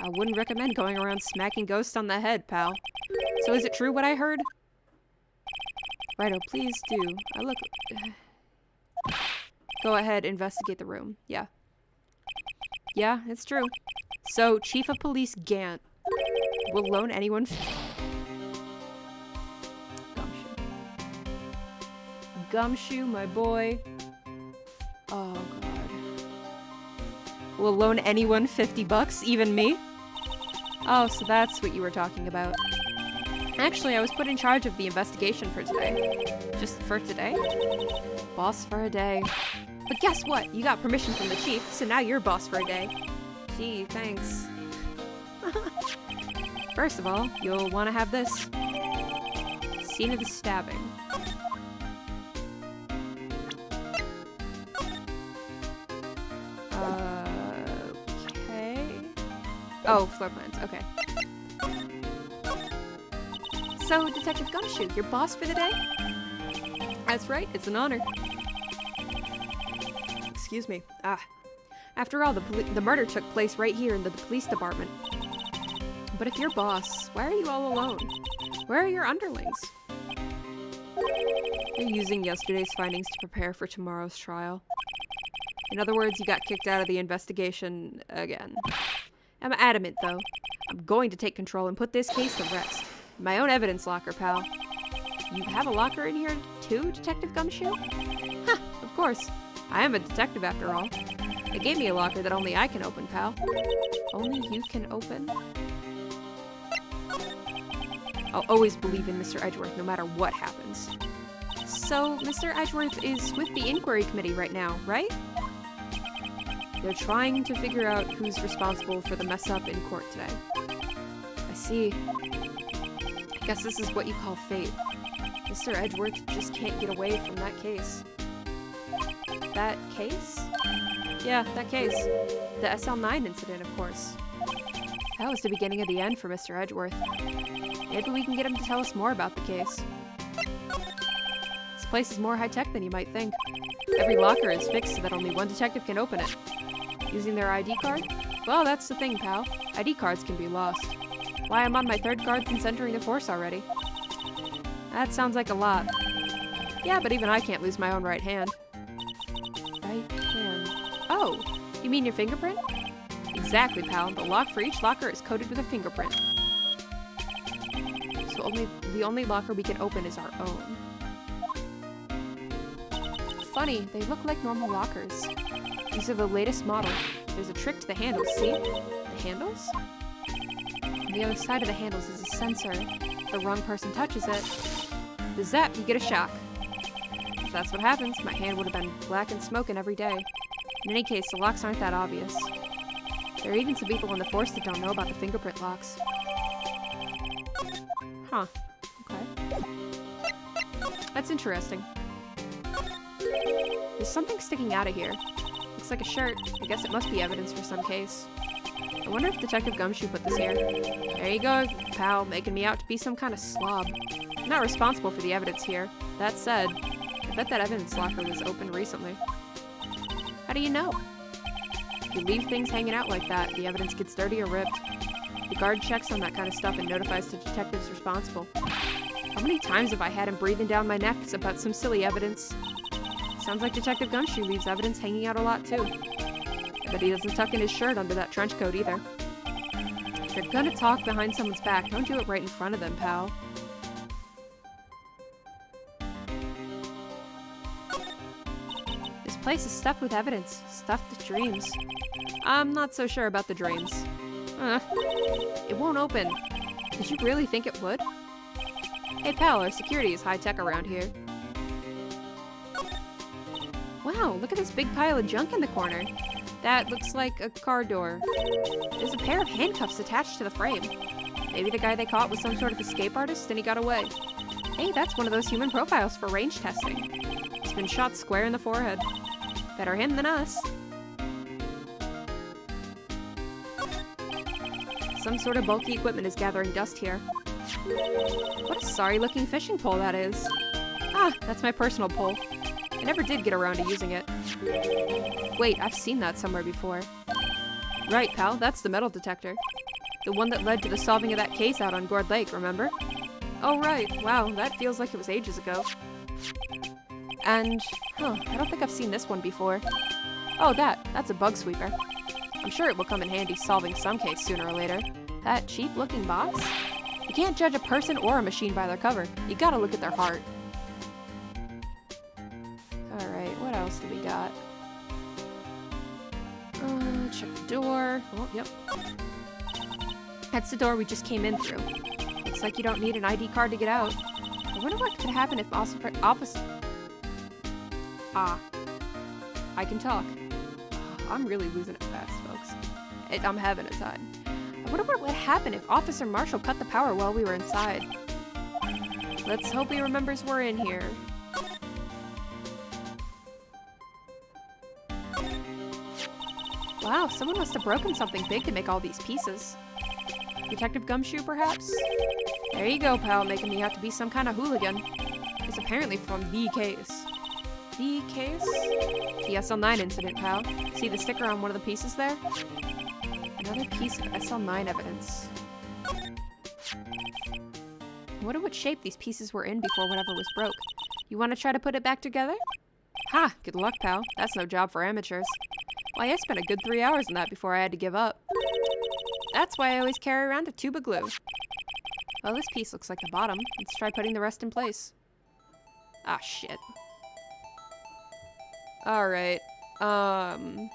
I wouldn't recommend going around smacking ghosts on the head, pal. So is it true what I heard? Righto, please do. Go ahead, investigate the room. Yeah. Yeah, it's true. So, Chief of Police Gant will loan anyone... Gumshoe. Gumshoe, my boy. Oh, God. Will loan anyone $50, even me? Oh, so that's what you were talking about. Actually, I was put in charge of the investigation for today. Just for today? Boss for a day. But guess what? You got permission from the chief, so now you're boss for a day. Gee, thanks. First of all, you'll want to have this. Scene of the stabbing. Okay. Oh, floor plans. Okay. So, Detective Gumshoe, your boss for the day? That's right, it's an honor. Excuse me. After all, the murder took place right here in the police department. But if you're boss, why are you all alone? Where are your underlings? You're using yesterday's findings to prepare for tomorrow's trial. In other words, you got kicked out of the investigation again. I'm adamant, though. I'm going to take control and put this case to rest. My own evidence locker, pal. You have a locker in here, too, Detective Gumshoe? Huh, of course. I am a detective, after all. They gave me a locker that only I can open, pal. Only you can open? I'll always believe in Mr. Edgeworth, no matter what happens. So, Mr. Edgeworth is with the inquiry committee right now, right? They're trying to figure out who's responsible for the mess up in court today. I see. I guess this is what you call fate. Mr. Edgeworth just can't get away from that case. That case? Yeah, that case. The SL9 incident, of course. That was the beginning of the end for Mr. Edgeworth. Maybe we can get him to tell us more about the case. This place is more high-tech than you might think. Every locker is fixed so that only one detective can open it. Using their ID card? Well, that's the thing, pal. ID cards can be lost. Why, I'm on my 3rd card since entering the force already. That sounds like a lot. Yeah, but even I can't lose my own right hand. Right hand. Oh, you mean your fingerprint? Exactly, pal. The lock for each locker is coated with a fingerprint. So the only locker we can open is our own. Funny, they look like normal lockers. These are the latest model. There's a trick to the handles, see? The handles? On the other side of the handles is a sensor. If the wrong person touches it, the zap, you get a shock. If that's what happens, my hand would have been black and smoking every day. In any case, the locks aren't that obvious. There are even some people in the force that don't know about the fingerprint locks. Huh. Okay. That's interesting. There's something sticking out of here. Looks like a shirt. I guess it must be evidence for some case. I wonder if Detective Gumshoe put this here. There you go, pal, making me out to be some kind of slob. I'm not responsible for the evidence here. That said, I bet that evidence locker was opened recently. How do you know? If you leave things hanging out like that, the evidence gets dirty or ripped. The guard checks on that kind of stuff and notifies the detectives responsible. How many times have I had him breathing down my neck about some silly evidence? Sounds like Detective Gumshoe leaves evidence hanging out a lot too. I bet he doesn't tuck in his shirt under that trench coat either. If you're gonna talk behind someone's back, don't do it right in front of them, pal. This place is stuffed with evidence, stuffed with dreams. I'm not so sure about the dreams. It won't open. Did you really think it would? Hey pal, our security is high-tech around here. Wow, look at this big pile of junk in the corner. That looks like a car door. There's a pair of handcuffs attached to the frame. Maybe the guy they caught was some sort of escape artist and he got away. Hey, that's one of those human profiles for range testing. He's been shot square in the forehead. Better him than us. Some sort of bulky equipment is gathering dust here. What a sorry-looking fishing pole that is. Ah, that's my personal pole. I never did get around to using it. Wait, I've seen that somewhere before. Right, pal, that's the metal detector. The one that led to the solving of that case out on Gourd Lake, remember? Oh, right. Wow, that feels like it was ages ago. And, I don't think I've seen this one before. Oh, that's a bug sweeper. I'm sure it will come in handy solving some case sooner or later. That cheap-looking box? You can't judge a person or a machine by their cover. You gotta look at their heart. Alright, what else do we got? Check the door. Oh, yep. That's the door we just came in through. Looks like you don't need an ID card to get out. I wonder what could happen if officer... Ah. I can talk. I'm really losing it fast, folks. I'm having a time. I wonder what would happen if Officer Marshall cut the power while we were inside. Let's hope he remembers we're in here. Wow, someone must have broken something big to make all these pieces. Detective Gumshoe, perhaps? There you go, pal, making me out to be some kind of hooligan. It's apparently from the case. The case? The SL9 incident, pal. See the sticker on one of the pieces there? Another piece of SL9 evidence. I wonder what shape these pieces were in before whatever was broke. You want to try to put it back together? Ha! Good luck, pal. That's no job for amateurs. Why, I spent a good 3 hours on that before I had to give up. That's why I always carry around a tube of glue. Well, this piece looks like the bottom. Let's try putting the rest in place. Ah, shit. Alright. Can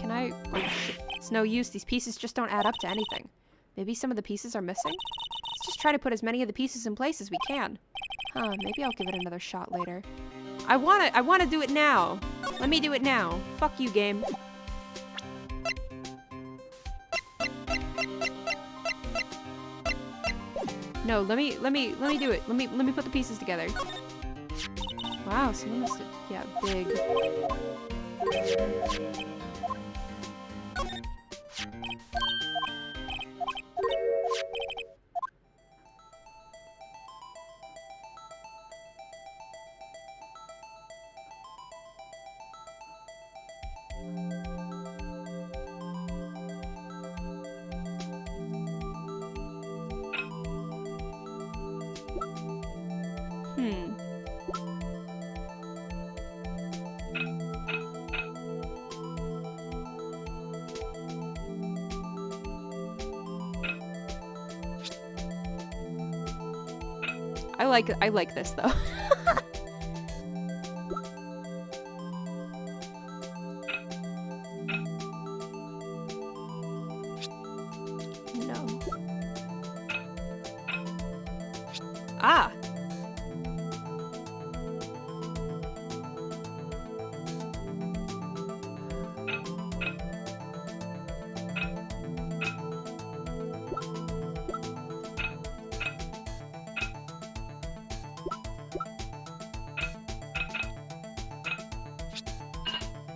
I... Oh, shit. It's no use. These pieces just don't add up to anything. Maybe some of the pieces are missing? Let's just try to put as many of the pieces in place as we can. Maybe I'll give it another shot later. I wanna do it now. Let me do it now. Fuck you, game. No, let me do it. Let me put the pieces together. Wow, someone must have, yeah, big. I like this though. No. Ah.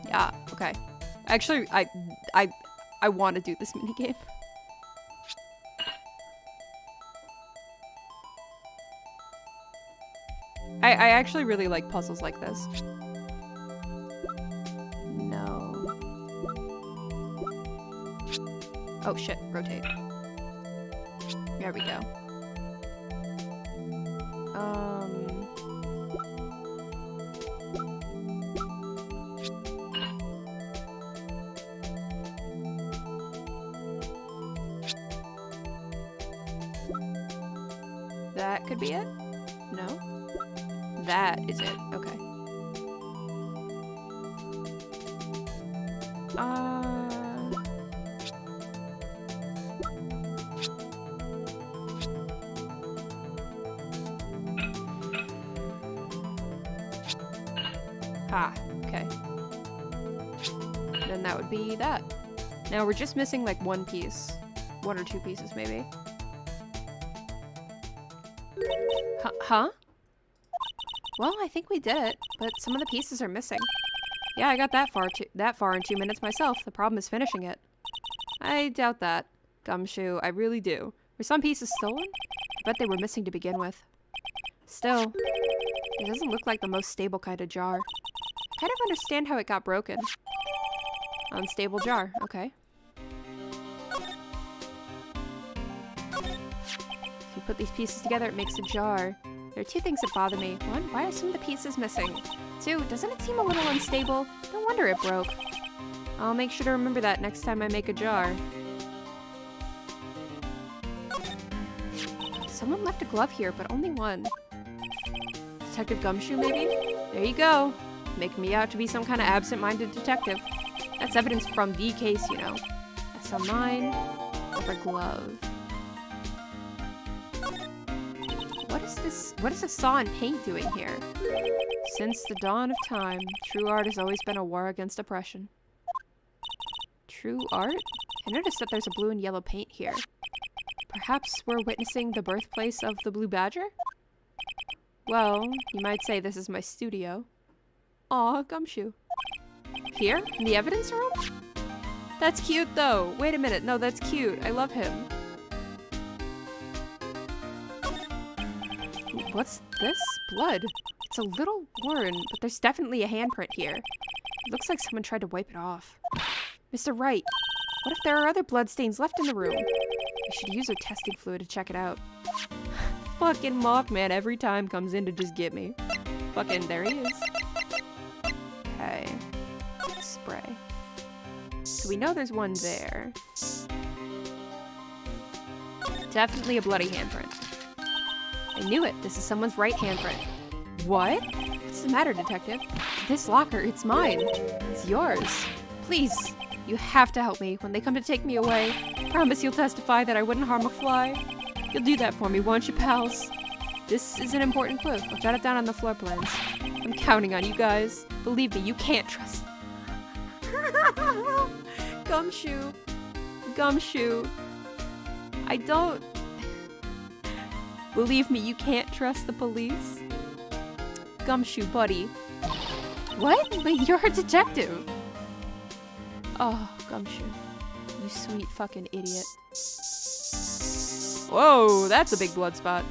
Yeah, okay. Actually, I want to do this minigame. I actually really like puzzles like this. No. Oh shit, rotate. There we go. That could be it? No? That is it. Okay. Okay. Then that would be that. Now we're just missing like one piece. One or two pieces maybe. Huh? Well, I think we did it, but some of the pieces are missing. Yeah, I got that far in 2 minutes myself. The problem is finishing it. I doubt that, Gumshoe. I really do. Were some pieces stolen? I bet they were missing to begin with. Still, it doesn't look like the most stable kind of jar. I kind of understand how it got broken. Unstable jar, okay. If you put these pieces together, it makes a jar. There are two things that bother me. One, why are some of the pieces missing? Two, doesn't it seem a little unstable? No wonder it broke. I'll make sure to remember that next time I make a jar. Someone left a glove here, but only one. Detective Gumshoe, maybe? There you go. Making me out to be some kind of absent-minded detective. That's evidence from the case, you know. SL9, rubber glove. What is a saw and paint doing here? Since the dawn of time, true art has always been a war against oppression. True art? I noticed that there's a blue and yellow paint here. Perhaps we're witnessing the birthplace of the Blue Badger? Well, you might say this is my studio. Aw, Gumshoe. Here? In the evidence room? That's cute though! Wait a minute, no, that's cute. I love him. What's this? Blood. It's a little worn, but there's definitely a handprint here. It looks like someone tried to wipe it off. Mr. Wright, what if there are other bloodstains left in the room? We should use our testing fluid to check it out. Fucking Mothman every time comes in to just get me. Fucking, there he is. Okay. Spray. So we know there's one there. Definitely a bloody handprint. I knew it. This is someone's right handprint. What? What's the matter, detective? This locker, it's mine. It's yours. Please, you have to help me when they come to take me away. Promise you'll testify that I wouldn't harm a fly. You'll do that for me, won't you, pals? This is an important clue. I'll jot it down on the floor plans. I'm counting on you guys. Believe me, you can't trust. Gumshoe. Gumshoe. I don't... Believe me, you can't trust the police. Gumshoe, buddy. What? But you're a detective. Oh, Gumshoe. You sweet fucking idiot. Whoa, that's a big blood spot.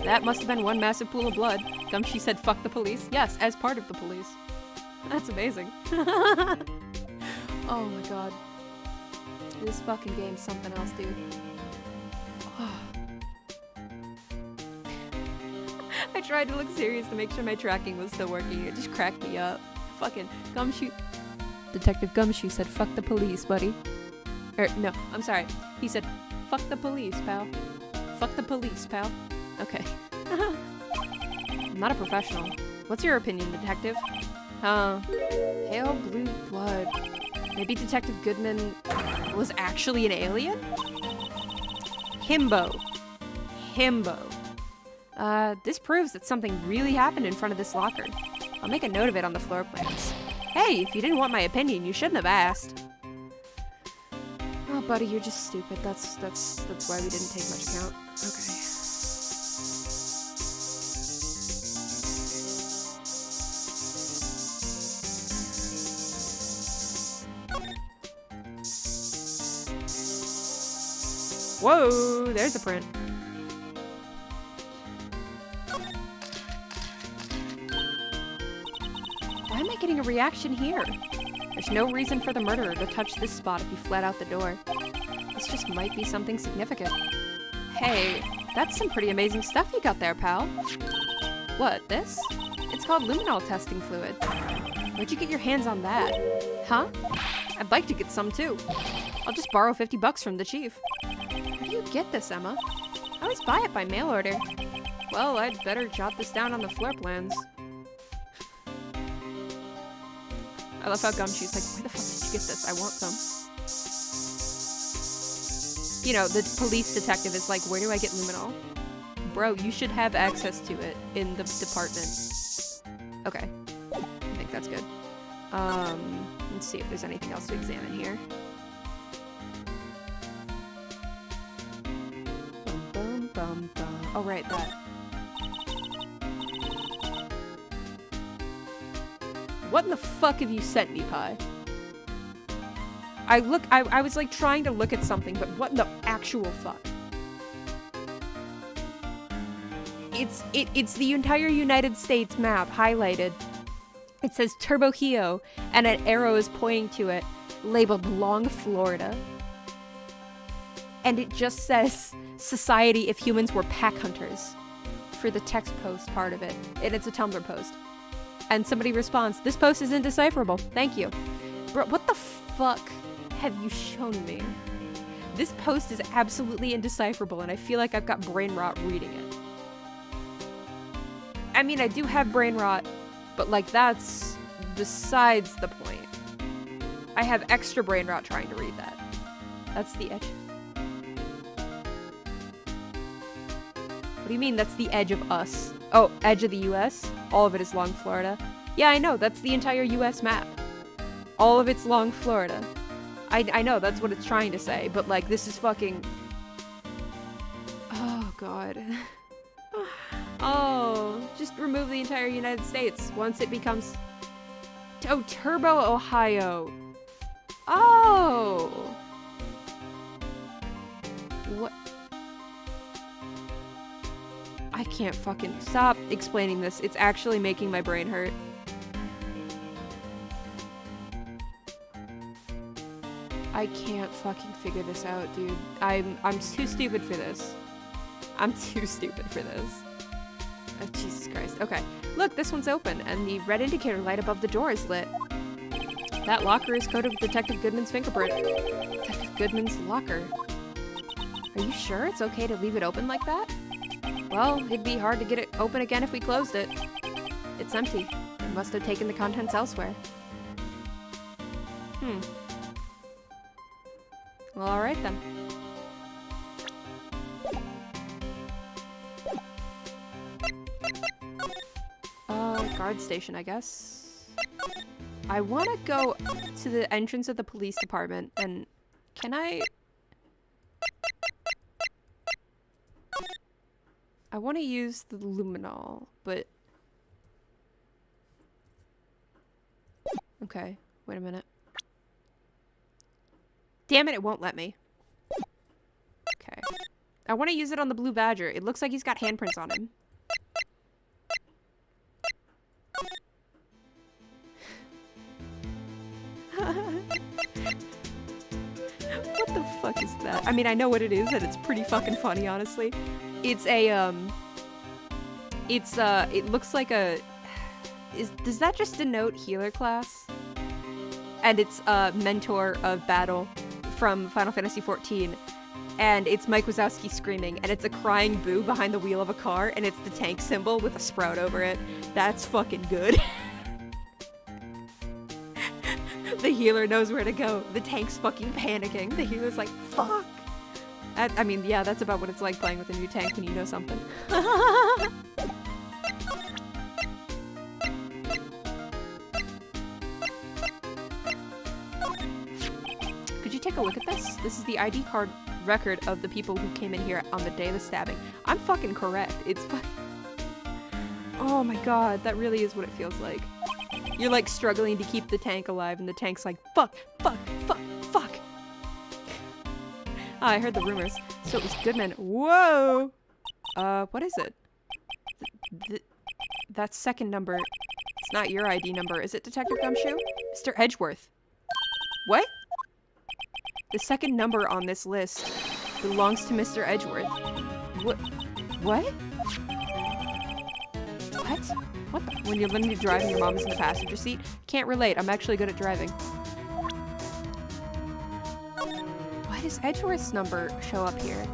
That must have been one massive pool of blood. Gumshoe said fuck the police. Yes, as part of the police. That's amazing. Oh my god. This fucking game's something else, dude. I tried to look serious to make sure my tracking was still working. It just cracked me up. Fucking Gumshoe. Detective Gumshoe said fuck the police, buddy. No, I'm sorry. He said fuck the police, pal. Fuck the police, pal. Okay. I'm not a professional. What's your opinion, detective? Pale blue blood. Maybe Detective Goodman was actually an alien? Himbo. Himbo. This proves that something really happened in front of this locker. I'll make a note of it on the floor plans. Hey, if you didn't want my opinion, you shouldn't have asked. Oh, buddy, you're just stupid. That's why we didn't take much account. Okay. Whoa, there's a print. Why am I getting a reaction here? There's no reason for the murderer to touch this spot if he fled out the door. This just might be something significant. Hey, that's some pretty amazing stuff you got there, pal. What, this? It's called luminol testing fluid. Where'd you get your hands on that? Huh? I'd like to get some too. I'll just borrow $50 from the chief. Where do you get this, Emma? I always buy it by mail order. Well, I'd better jot this down on the floor plans. I love how Gumshoe's like, where the fuck did you get this? I want some. You know, the police detective is like, where do I get luminol? Bro, you should have access to it in the department. Okay. I think that's good. Let's see if there's anything else to examine here. Bum, bum, bum, bum. Oh, right, that. What in the fuck have you sent me, Pi? I was like trying to look at something, but what in the actual fuck? It's the entire United States map highlighted. It says Turbo Hio, and an arrow is pointing to it, labeled Long Florida. And it just says Society if Humans Were Pack Hunters for the text post part of it. And it's a Tumblr post. And somebody responds, this post is indecipherable. Thank you. Bro, what the fuck have you shown me? This post is absolutely indecipherable, and I feel like I've got brain rot reading it. I mean, I do have brain rot, but like that's besides the point. I have extra brain rot trying to read that. That's the edge. What do you mean that's the edge of us? Oh, edge of the US? All of it is Long Florida. Yeah, I know, that's the entire US map. All of it's Long Florida. I know, that's what it's trying to say, but like, this is fucking... Oh, God. Oh, just remove the entire United States once it becomes... Oh, Turbo, Ohio. Oh! What? I can't fucking... Stop explaining this. It's actually making my brain hurt. I can't fucking figure this out, dude. I'm too stupid for this. I'm too stupid for this. Oh, Jesus Christ. Okay. Look, this one's open, and the red indicator light above the door is lit. That locker is coated with Detective Goodman's fingerprint. Detective Goodman's locker. Are you sure it's okay to leave it open like that? Well, it'd be hard to get it open again if we closed it. It's empty. It must have taken the contents elsewhere. Well, alright then. Guard station, I guess. I want to go to the entrance of the police department, and can I want to use the luminol, but okay, wait a minute. Damn it, it won't let me. Okay. I want to use it on the blue badger. It looks like he's got handprints on him. What the fuck is that? I mean, I know what it is, and it's pretty fucking funny, honestly. It's a, it looks like a, does that just denote healer class? And it's a mentor of battle from Final Fantasy XIV. And it's Mike Wazowski screaming, and it's a crying Boo behind the wheel of a car, and it's the tank symbol with a sprout over it. That's fucking good. The healer knows where to go. The tank's fucking panicking. The healer's like, fuck! I mean, yeah, that's about what it's like playing with a new tank when you know something. Could you take a look at this? This is the ID card record of the people who came in here on the day of the stabbing. I'm fucking correct. It's oh my god, that really is what it feels like. You're like struggling to keep the tank alive, and the tank's like, fuck, fuck, fuck, fuck. Ah, I heard the rumors. So it was Goodman. Whoa! What is it? That second number. It's not your ID number. Is it Detective Gumshoe? Mr. Edgeworth. What? The second number on this list belongs to Mr. Edgeworth. What? What? What? What the? When you're learning to drive and your mom is in the passenger seat? Can't relate. I'm actually good at driving. Why does Edgeworth's number show up here?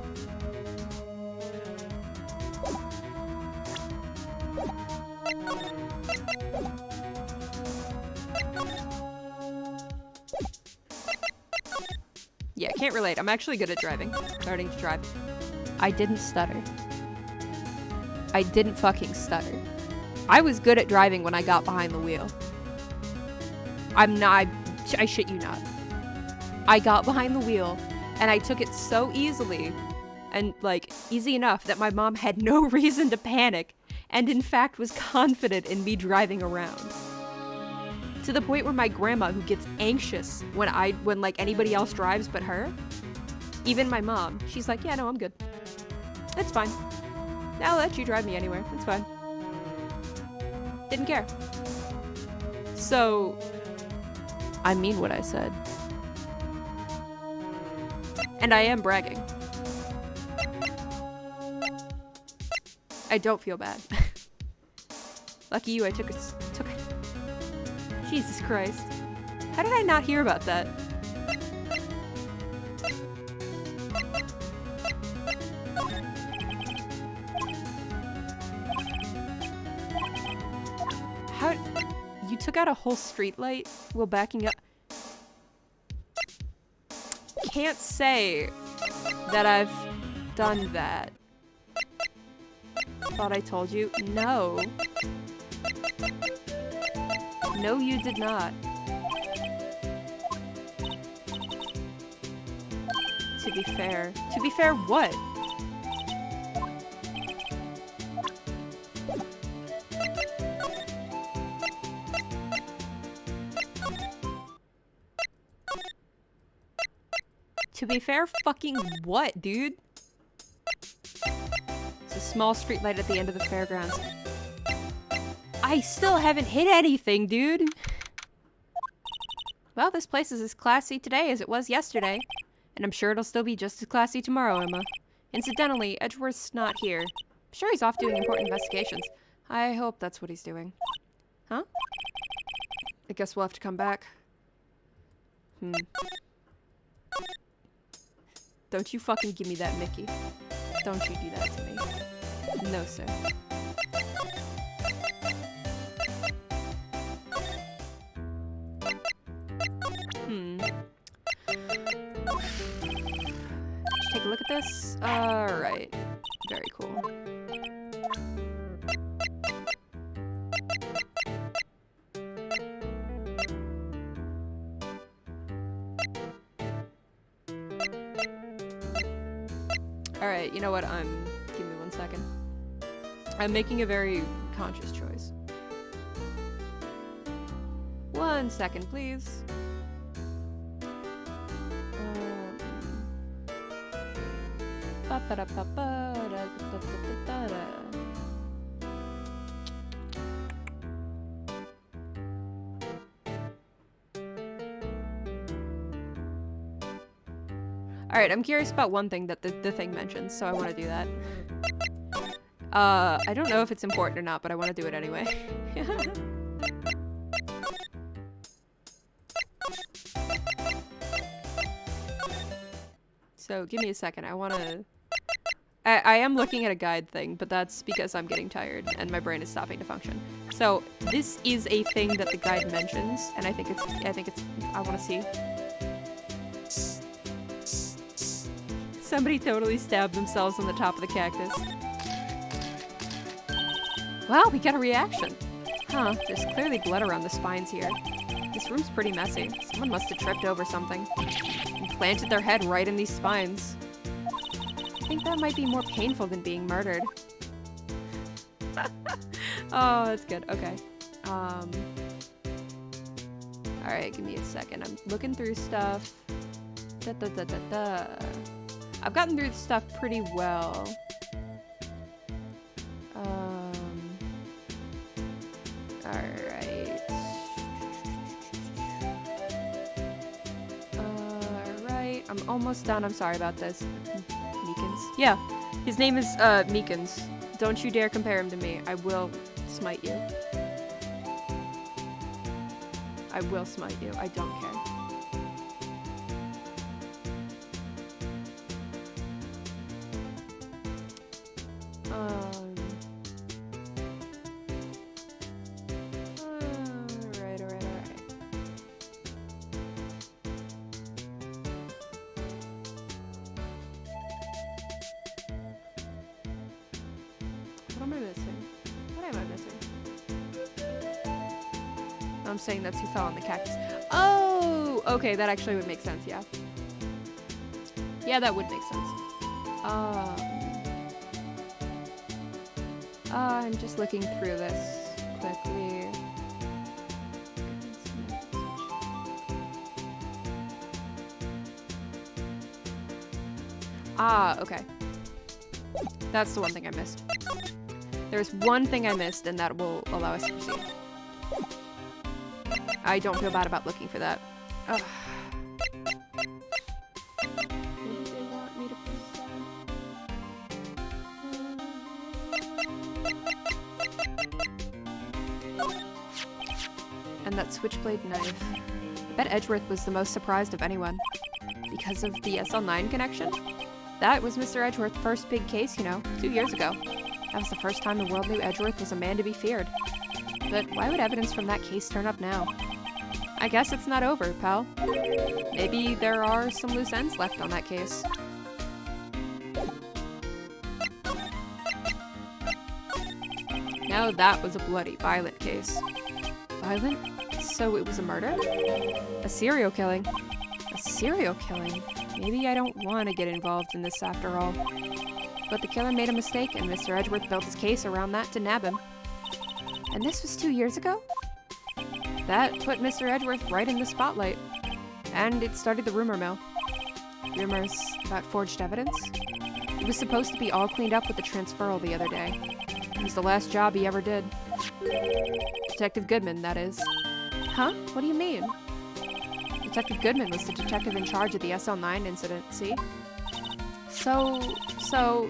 Yeah, can't relate. I'm actually good at driving. Starting to drive. I didn't stutter. I didn't fucking stutter. I was good at driving when I got behind the wheel. I'm not. I shit you not. I got behind the wheel and I took it so easily and like easy enough that my mom had no reason to panic and in fact was confident in me driving around. To the point where my grandma, who gets anxious when like anybody else drives but her, even my mom, she's like, yeah, no, I'm good. It's fine. I'll let you drive me anywhere. It's fine. Didn't care. So, I mean what I said. And I am bragging. I don't feel bad. Lucky you, I took it. Jesus Christ. How did I not hear about that? How? You took out a whole street light while backing up? Can't say that I've done that. Thought I told you? No. No, you did not. To be fair. To be fair, what? To be fair, fucking what, dude? It's a small streetlight at the end of the fairgrounds. I still haven't hit anything, dude. Well, this place is as classy today as it was yesterday. And I'm sure it'll still be just as classy tomorrow, Emma. Incidentally, Edgeworth's not here. I'm sure he's off doing important investigations. I hope that's what he's doing. Huh? I guess we'll have to come back. Don't you fucking give me that, Mickey. Don't you do that to me. No, sir. Take a look at this. Alright. Very cool. Alright, you know what? Give me 1 second. I'm making a very conscious choice. 1 second, please. Alright, I'm curious about one thing that the thing mentions, so I want to do that. I don't know if it's important or not, but I want to do it anyway. So, give me a second. I am looking at a guide thing, but that's because I'm getting tired and my brain is stopping to function. So, this is a thing that the guide mentions, and I want to see. Somebody totally stabbed themselves on the top of the cactus. Wow, we got a reaction. Huh, there's clearly blood around the spines here. This room's pretty messy. Someone must have tripped over something and planted their head right in these spines. I think that might be more painful than being murdered. Oh, that's good. Okay. Alright, give me a second. I'm looking through stuff. I've gotten through stuff pretty well. Alright. Alright, I'm almost done. I'm sorry about this. Meekins? Yeah, his name is, Meekins. Don't you dare compare him to me. I will smite you. I will smite you. I don't care. Alright. What am I missing? What am I missing? I'm saying that's who fell on the cactus. Oh! Okay, that actually would make sense, yeah. Yeah, that would make sense. I'm just looking through this quickly. Okay. That's the one thing I missed. There's one thing I missed, and that will allow us to proceed. I don't feel bad about looking for that. Ugh. Maybe they want me to press that. And that switchblade knife. I bet Edgeworth was the most surprised of anyone. Because of the SL9 connection? That was Mr. Edgeworth's first big case, you know, 2 years ago. That was the first time the world knew Edgeworth was a man to be feared. But why would evidence from that case turn up now? I guess it's not over, pal. Maybe there are some loose ends left on that case. Now that was a bloody, violent case. Violent? So it was a murder? A serial killing? A serial killing? Maybe I don't want to get involved in this after all. But the killer made a mistake, and Mr. Edgeworth built his case around that to nab him. And this was 2 years ago? That put Mr. Edgeworth right in the spotlight. And it started the rumor mill. Rumors about forged evidence? It was supposed to be all cleaned up with the transferal the other day. It was the last job he ever did. Detective Goodman, that is. Huh? What do you mean? Detective Goodman was the detective in charge of the SL9 incident, see? So,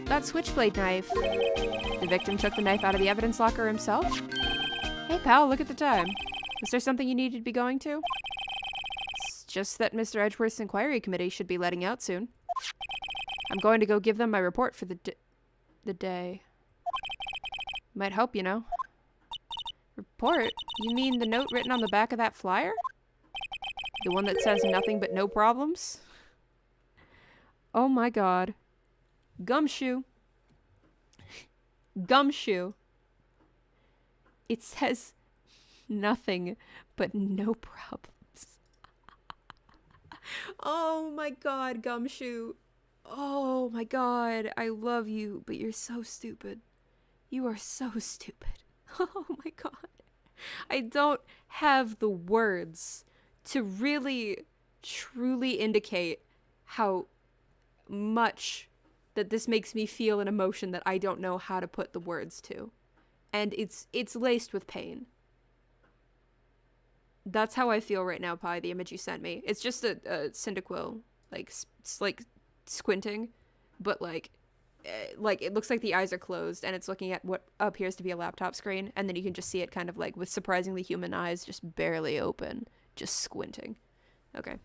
that switchblade knife. The victim took the knife out of the evidence locker himself? Hey pal, look at the time. Was there something you needed to be going to? It's just that Mr. Edgeworth's inquiry committee should be letting out soon. I'm going to go give them my report for the day. Might help, you know. Report? You mean the note written on the back of that flyer? The one that says nothing but no problems? Oh my god. Gumshoe. Gumshoe. It says nothing but no problems. Oh my god, Gumshoe. Oh my god, I love you, but you're so stupid. You are so stupid. Oh my god. I don't have the words to really, truly indicate how much that this makes me feel an emotion that I don't know how to put the words to. And it's laced with pain. That's how I feel right now, Pi, the image you sent me. It's just a Cyndaquil, like, like squinting, but like it looks like the eyes are closed and it's looking at what appears to be a laptop screen, and then you can just see it kind of like with surprisingly human eyes just barely open, just squinting. Okay.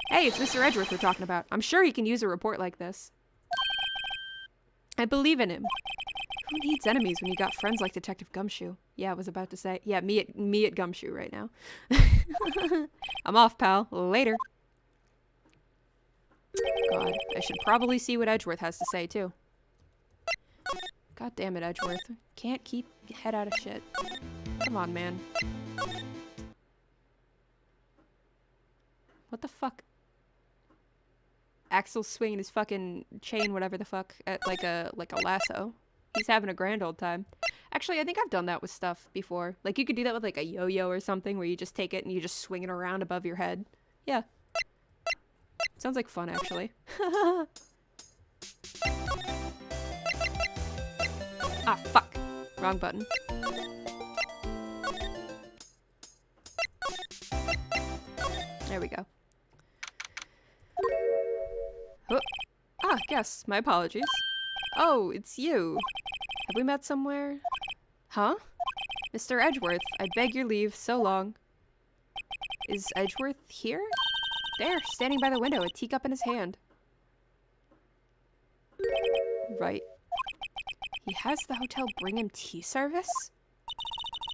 Hey, it's Mr. Edgeworth we're talking about. I'm sure he can use a report like this. I believe in him. Who needs enemies when you got friends like Detective Gumshoe? Yeah, I was about to say. Yeah, me at Gumshoe right now. I'm off, pal. Later. God, I should probably see what Edgeworth has to say, too. God damn it, Edgeworth. Can't keep your head out of shit. Come on, man. What the fuck? Axel's swinging his fucking chain, whatever the fuck, at like a lasso. He's having a grand old time. Actually, I think I've done that with stuff before. Like, you could do that with like a yo-yo or something, where you just take it and you just swing it around above your head. Yeah. Sounds like fun, actually. Ah, fuck. Wrong button. There we go. Oh. Ah, guess. My apologies. Oh, it's you. Have we met somewhere? Huh? Mr. Edgeworth, I beg your leave. So long. Is Edgeworth here? There, standing by the window, a teacup in his hand. Right. He has the hotel bring him tea service?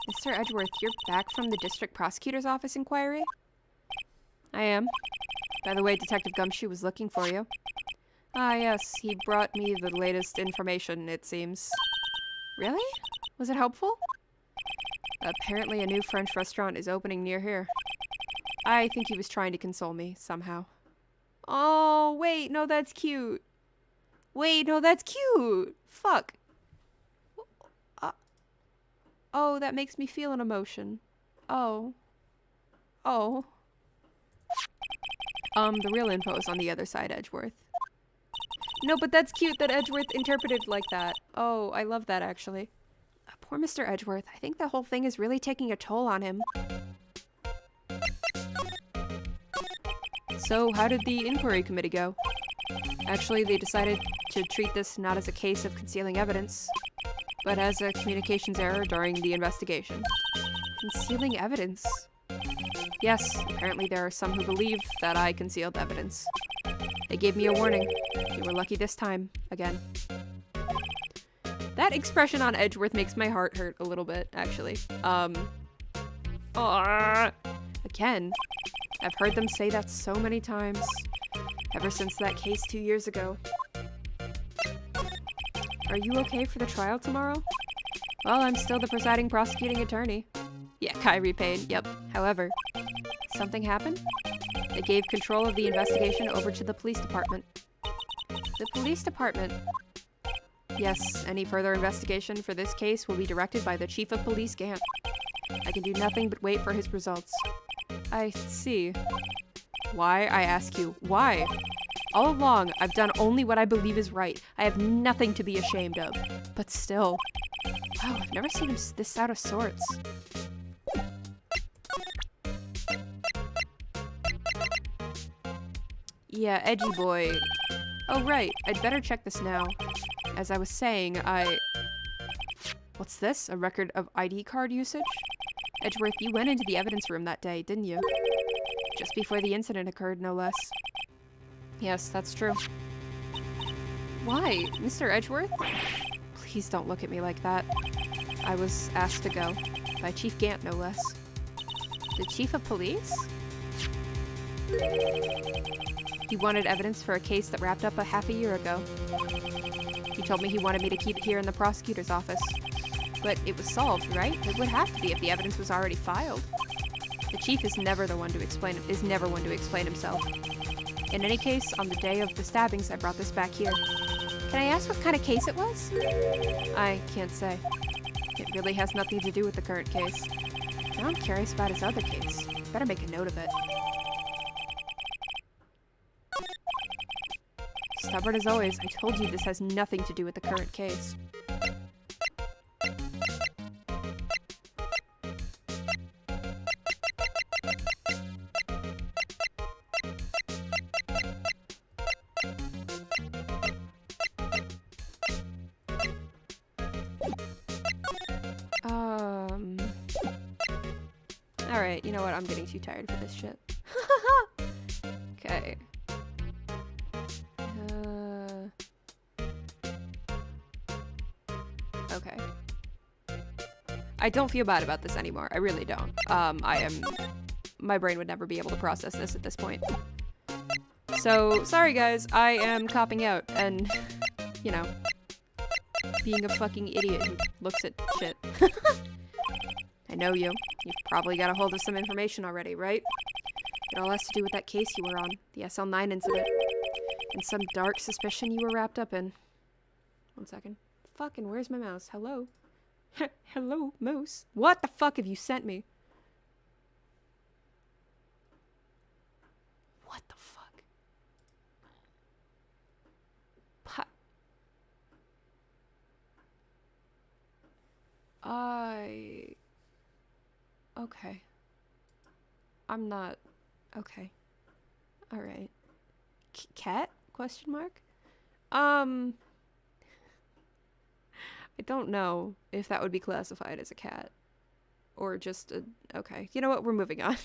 Mr. Edgeworth, you're back from the district prosecutor's office inquiry? I am. By the way, Detective Gumshoe was looking for you. Ah, yes, he brought me the latest information, it seems. Really? Was it helpful? Apparently a new French restaurant is opening near here. I think he was trying to console me, somehow. Oh, wait, no, that's cute. Wait, no, that's cute. Fuck. Oh, that makes me feel an emotion. Oh. Oh. The real info is on the other side, Edgeworth. No, but that's cute that Edgeworth interpreted like that. Oh, I love that, actually. Poor Mr. Edgeworth. I think the whole thing is really taking a toll on him. So, how did the inquiry committee go? Actually, they decided to treat this not as a case of concealing evidence, but as a communications error during the investigation. Concealing evidence? Yes, apparently there are some who believe that I concealed evidence. They gave me a warning. You were lucky this time, again. That expression on Edgeworth makes my heart hurt a little bit, actually. Again. I've heard them say that so many times, ever since that case 2 years ago. Are you okay for the trial tomorrow? Well, I'm still the presiding prosecuting attorney. Yeah, Kyrie Payne, yep. However, something happened? They gave control of the investigation over to the police department. The police department? Yes, any further investigation for this case will be directed by the Chief of Police Gant. I can do nothing but wait for his results. I see. Why, I ask you, why? All along, I've done only what I believe is right. I have nothing to be ashamed of. But still. Wow, I've never seen him this out of sorts. Yeah, edgy boy. Oh, right. I'd better check this now. As I was saying, What's this? A record of ID card usage? Edgeworth, you went into the evidence room that day, didn't you? Just before the incident occurred, no less. Yes, that's true. Why? Mr. Edgeworth? Please don't look at me like that. I was asked to go. By Chief Gant, no less. The Chief of Police? He wanted evidence for a case that wrapped up half a year ago. He told me he wanted me to keep it here in the prosecutor's office. But it was solved, right? It would have to be if the evidence was already filed. The chief is never one to explain himself. In any case, on the day of the stabbings, I brought this back here. Can I ask what kind of case it was? I can't say. It really has nothing to do with the current case. Now I'm curious about his other case. Better make a note of it. Stubborn as always, I told you this has nothing to do with the current case. Alright, you know what? I'm getting too tired for this shit. Okay. Okay. I don't feel bad about this anymore. I really don't. My brain would never be able to process this at this point. So, sorry guys, I am copping out and, you know, being a fucking idiot who looks at shit. I know you. You've probably got a hold of some information already, right? It all has to do with that case you were on, the SL9 incident, and some dark suspicion you were wrapped up in. 1 second. Fucking, where's my mouse? Hello? Hello, mouse? What the fuck have you sent me? What the fuck? Okay. I'm not... Okay. Alright. Cat? Question mark? I don't know if that would be classified as a cat. Or just a... Okay. You know what? We're moving on.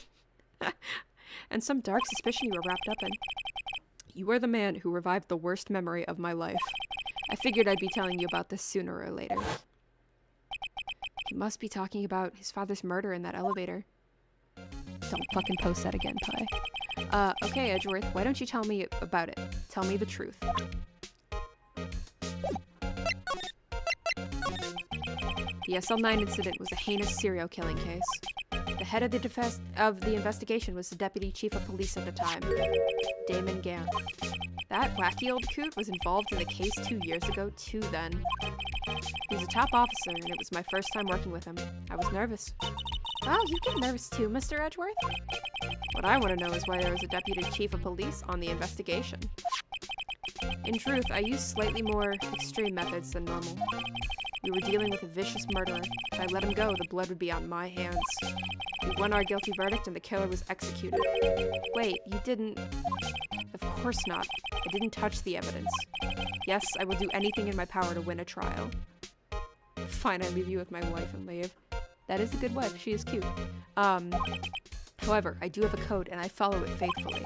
And some dark suspicion you were wrapped up in. You are the man who revived the worst memory of my life. I figured I'd be telling you about this sooner or later. He must be talking about his father's murder in that elevator. Don't fucking post that again, Pi. Okay, Edgeworth, why don't you tell me about it? Tell me the truth. The SL9 incident was a heinous serial killing case. The head of the investigation was the deputy chief of police at the time, Damon Gant. That wacky old coot was involved in the case 2 years ago, too, then. He was a top officer, and it was my first time working with him. I was nervous. Oh, you get nervous too, Mr. Edgeworth? What I want to know is why there was a deputy chief of police on the investigation. In truth, I used slightly more extreme methods than normal. We were dealing with a vicious murderer. If I let him go, the blood would be on my hands. We won our guilty verdict and the killer was executed. Wait, you didn't... Of course not. I didn't touch the evidence. Yes, I will do anything in my power to win a trial. Fine, I leave you with my wife and leave. That is a good wife. She is cute. However, I do have a code and I follow it faithfully.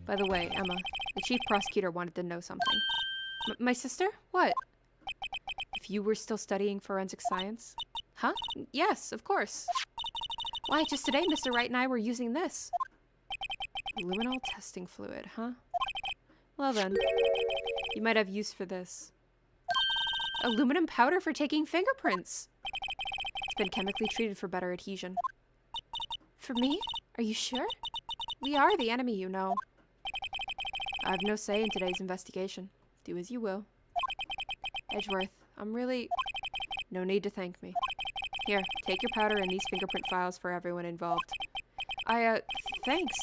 By the way, Emma, the chief prosecutor wanted to know something. My sister? What? If you were still studying forensic science? Huh? Yes, of course. Why, just today Mr. Wright and I were using this. Luminol testing fluid, huh? Well then, you might have use for this. Aluminum powder for taking fingerprints. It's been chemically treated for better adhesion. For me? Are you sure? We are the enemy, you know. I have no say in today's investigation. Do as you will. Edgeworth, I'm really... No need to thank me. Here, take your powder and these fingerprint files for everyone involved. Thanks.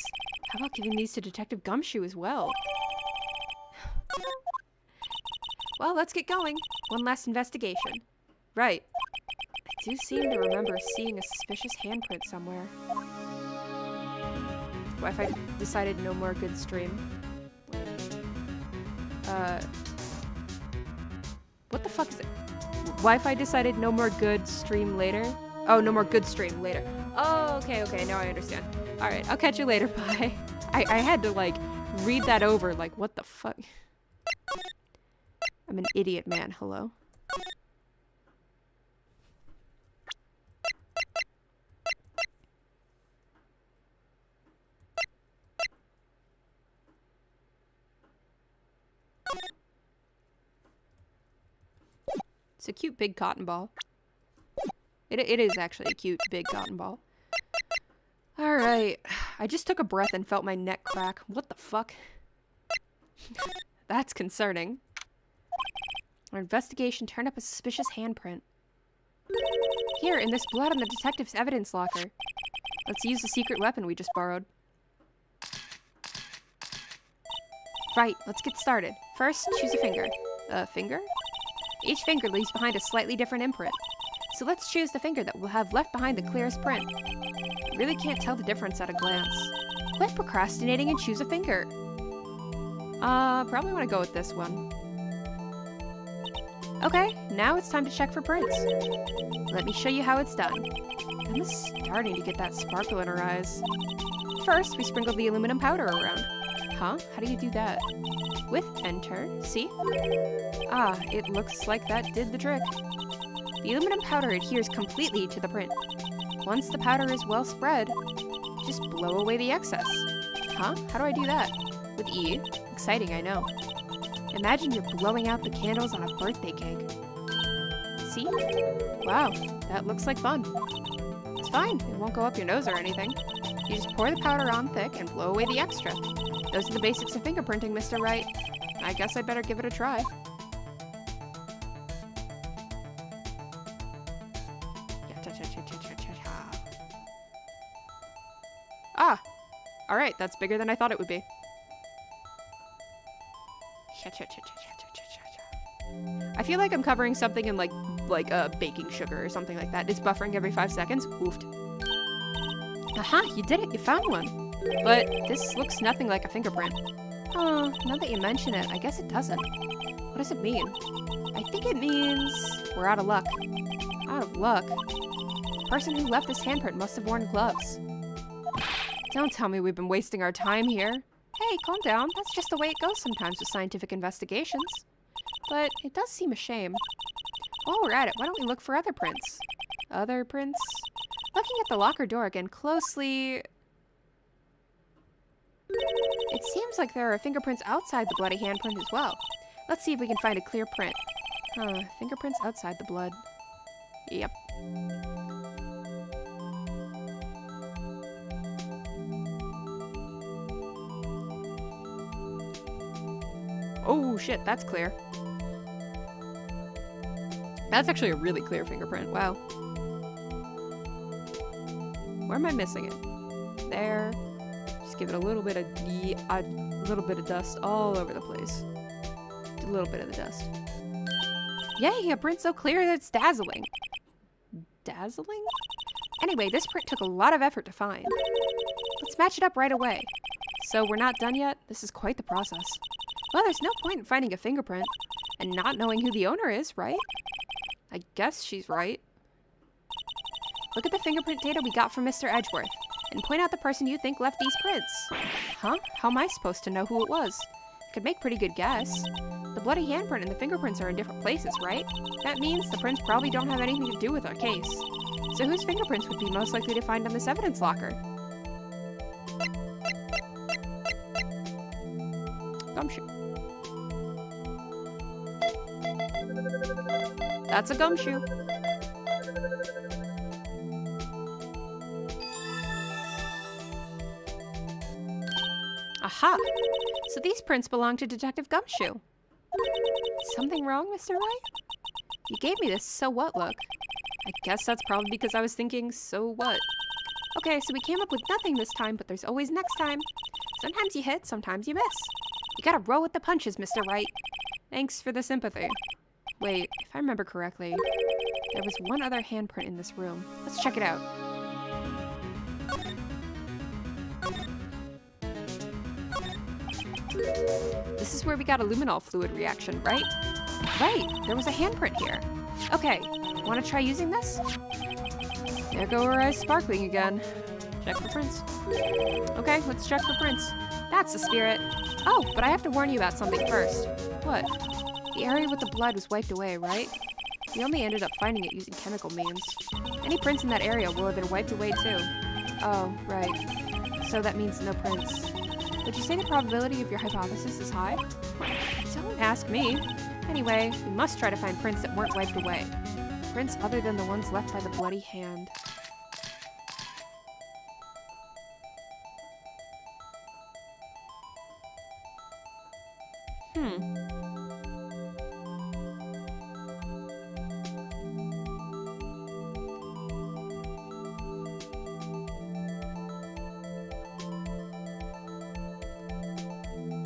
How about giving these to Detective Gumshoe as well? Well, let's get going. One last investigation. Right. I do seem to remember seeing a suspicious handprint somewhere. Wi-Fi decided no more good stream. What the fuck is it? Wi-Fi decided no more good stream later? Oh, no more good stream later. Oh, okay, now I understand. Alright, I'll catch you later, bye. I had to, like, read that over, like, what the fuck? I'm an idiot man, hello? It's a cute big cotton ball. It is actually a cute big cotton ball. Alright. I just took a breath and felt my neck crack. What the fuck? That's concerning. Our investigation turned up a suspicious handprint. Here, in this blood on the detective's evidence locker. Let's use the secret weapon we just borrowed. Right, let's get started. First, choose a finger. A finger? Each finger leaves behind a slightly different imprint. So let's choose the finger that will have left behind the clearest print. You really can't tell the difference at a glance. Quit procrastinating and choose a finger. Probably want to go with this one. Okay, now it's time to check for prints. Let me show you how it's done. Emma's starting to get that sparkle in her eyes. First, we sprinkle the aluminum powder around. Huh? How do you do that? With enter, see? Ah, it looks like that did the trick. The aluminum powder adheres completely to the print. Once the powder is well spread, just blow away the excess. Huh? How do I do that? With E. Exciting, I know. Imagine you're blowing out the candles on a birthday cake. See? Wow, that looks like fun. It's fine, it won't go up your nose or anything. You just pour the powder on thick and blow away the extra. Those are the basics of fingerprinting, Mr. Wright. I guess I'd better give it a try. Ah! Alright, that's bigger than I thought it would be. I feel like I'm covering something in like baking sugar or something like that. It's buffering every 5 seconds. Oofed. Aha, you did it, you found one. But this looks nothing like a fingerprint. Oh, now that you mention it, I guess it doesn't. What does it mean? I think it means we're out of luck. Out of luck? The person who left this handprint must have worn gloves. Don't tell me we've been wasting our time here. Hey, calm down. That's just the way it goes sometimes with scientific investigations. But it does seem a shame. While we're at it, why don't we look for other prints? Other prints? Looking at the locker door again closely... It seems like there are fingerprints outside the bloody handprint as well. Let's see if we can find a clear print. Huh, fingerprints outside the blood. Yep. Oh shit, that's clear. That's actually a really clear fingerprint, wow. Where am I missing it? There. Just give it a little bit of dust all over the place. A little bit of the dust. Yay, a print so clear that it's dazzling. Dazzling? Anyway, this print took a lot of effort to find. Let's match it up right away. So we're not done yet? This is quite the process. Well, there's no point in finding a fingerprint and not knowing who the owner is, right? I guess she's right. Look at the fingerprint data we got from Mr. Edgeworth, and point out the person you think left these prints. Huh? How am I supposed to know who it was? Could make pretty good guess. The bloody handprint and the fingerprints are in different places, right? That means the prints probably don't have anything to do with our case. So whose fingerprints would be most likely to find on this evidence locker? Gumshoe. That's a gumshoe. Aha! So these prints belong to Detective Gumshoe. Something wrong, Mr. Wright? You gave me this so what look. I guess that's probably because I was thinking, so what? Okay, so we came up with nothing this time, but there's always next time. Sometimes you hit, sometimes you miss. You gotta roll with the punches, Mr. Wright. Thanks for the sympathy. Wait, if I remember correctly, there was one other handprint in this room. Let's check it out. This is where we got a luminol fluid reaction, right? Right, there was a handprint here. Okay, want to try using this? There go her eyes sparkling again. Check for prints. Okay, let's check for prints. That's the spirit. Oh, but I have to warn you about something first. What? The area with the blood was wiped away, right? We only ended up finding it using chemical means. Any prints in that area will have been wiped away too. Oh, right. So that means no prints. Would you say the probability of your hypothesis is high? Don't ask me. Anyway, we must try to find prints that weren't wiped away. Prints other than the ones left by the bloody hand.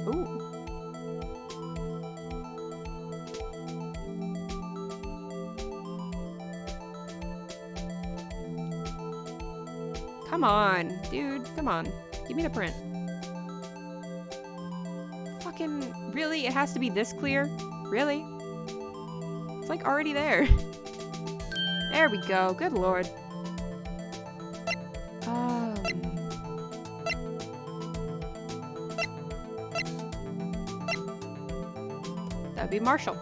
Ooh. Come on, dude. Come on. Give me the print. Fucking, really? It has to be this clear? Really? It's like already there. There we go. Good lord. That'd be Marshall.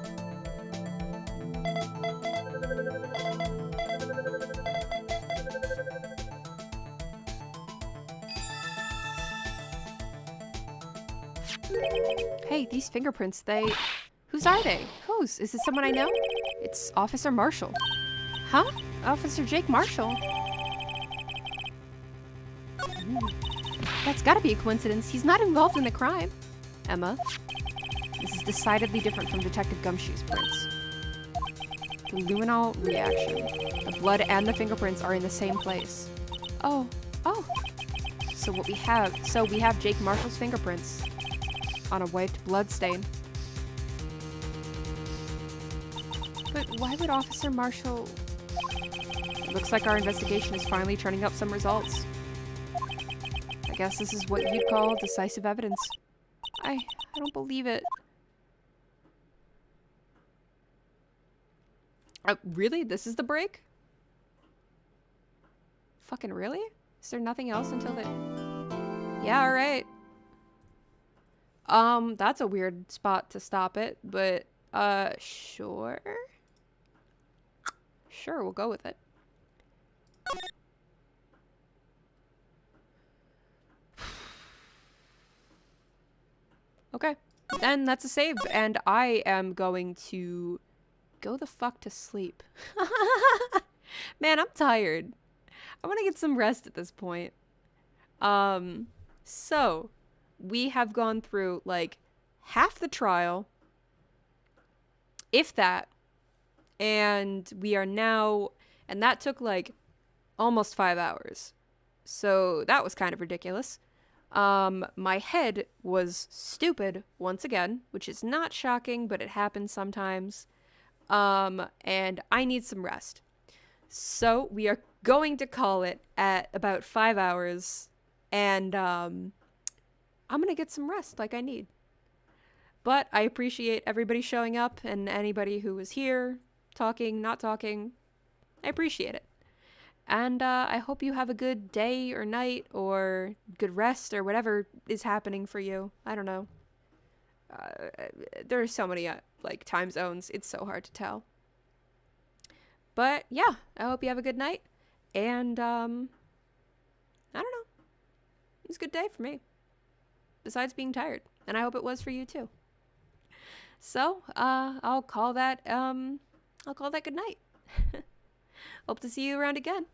Hey, these fingerprints, whose are they? Whose? Is this someone I know? It's Officer Marshall. Huh? Officer Jake Marshall? That's gotta be a coincidence. He's not involved in the crime. Emma, this is decidedly different from Detective Gumshoe's prints. The luminol reaction. The blood and the fingerprints are in the same place. Oh. So we have Jake Marshall's fingerprints on a wiped blood stain. But why would Officer Marshall... It looks like our investigation is finally turning up some results. I guess this is what you'd call decisive evidence. I don't believe it. Really? This is the break? Fucking really? Is there nothing else until the... Yeah, alright. That's a weird spot to stop it, but, sure? Sure, we'll go with it. Okay, then that's a save, and I am going to go the fuck to sleep. Man, I'm tired. I want to get some rest at this point. So, we have gone through, like, half the trial, if that, and we are now, and that took, like, almost 5 hours. So, that was kind of ridiculous. My head was stupid once again, which is not shocking, but it happens sometimes. And I need some rest. So we are going to call it at about 5 hours, and, I'm gonna get some rest like I need. But I appreciate everybody showing up and anybody who was here, talking, not talking. I appreciate it. And I hope you have a good day or night or good rest or whatever is happening for you. I don't know. There are so many like time zones. It's so hard to tell. But yeah, I hope you have a good night. And I don't know. It was a good day for me. Besides being tired. And I hope it was for you too. So, I'll call that good night. Hope to see you around again.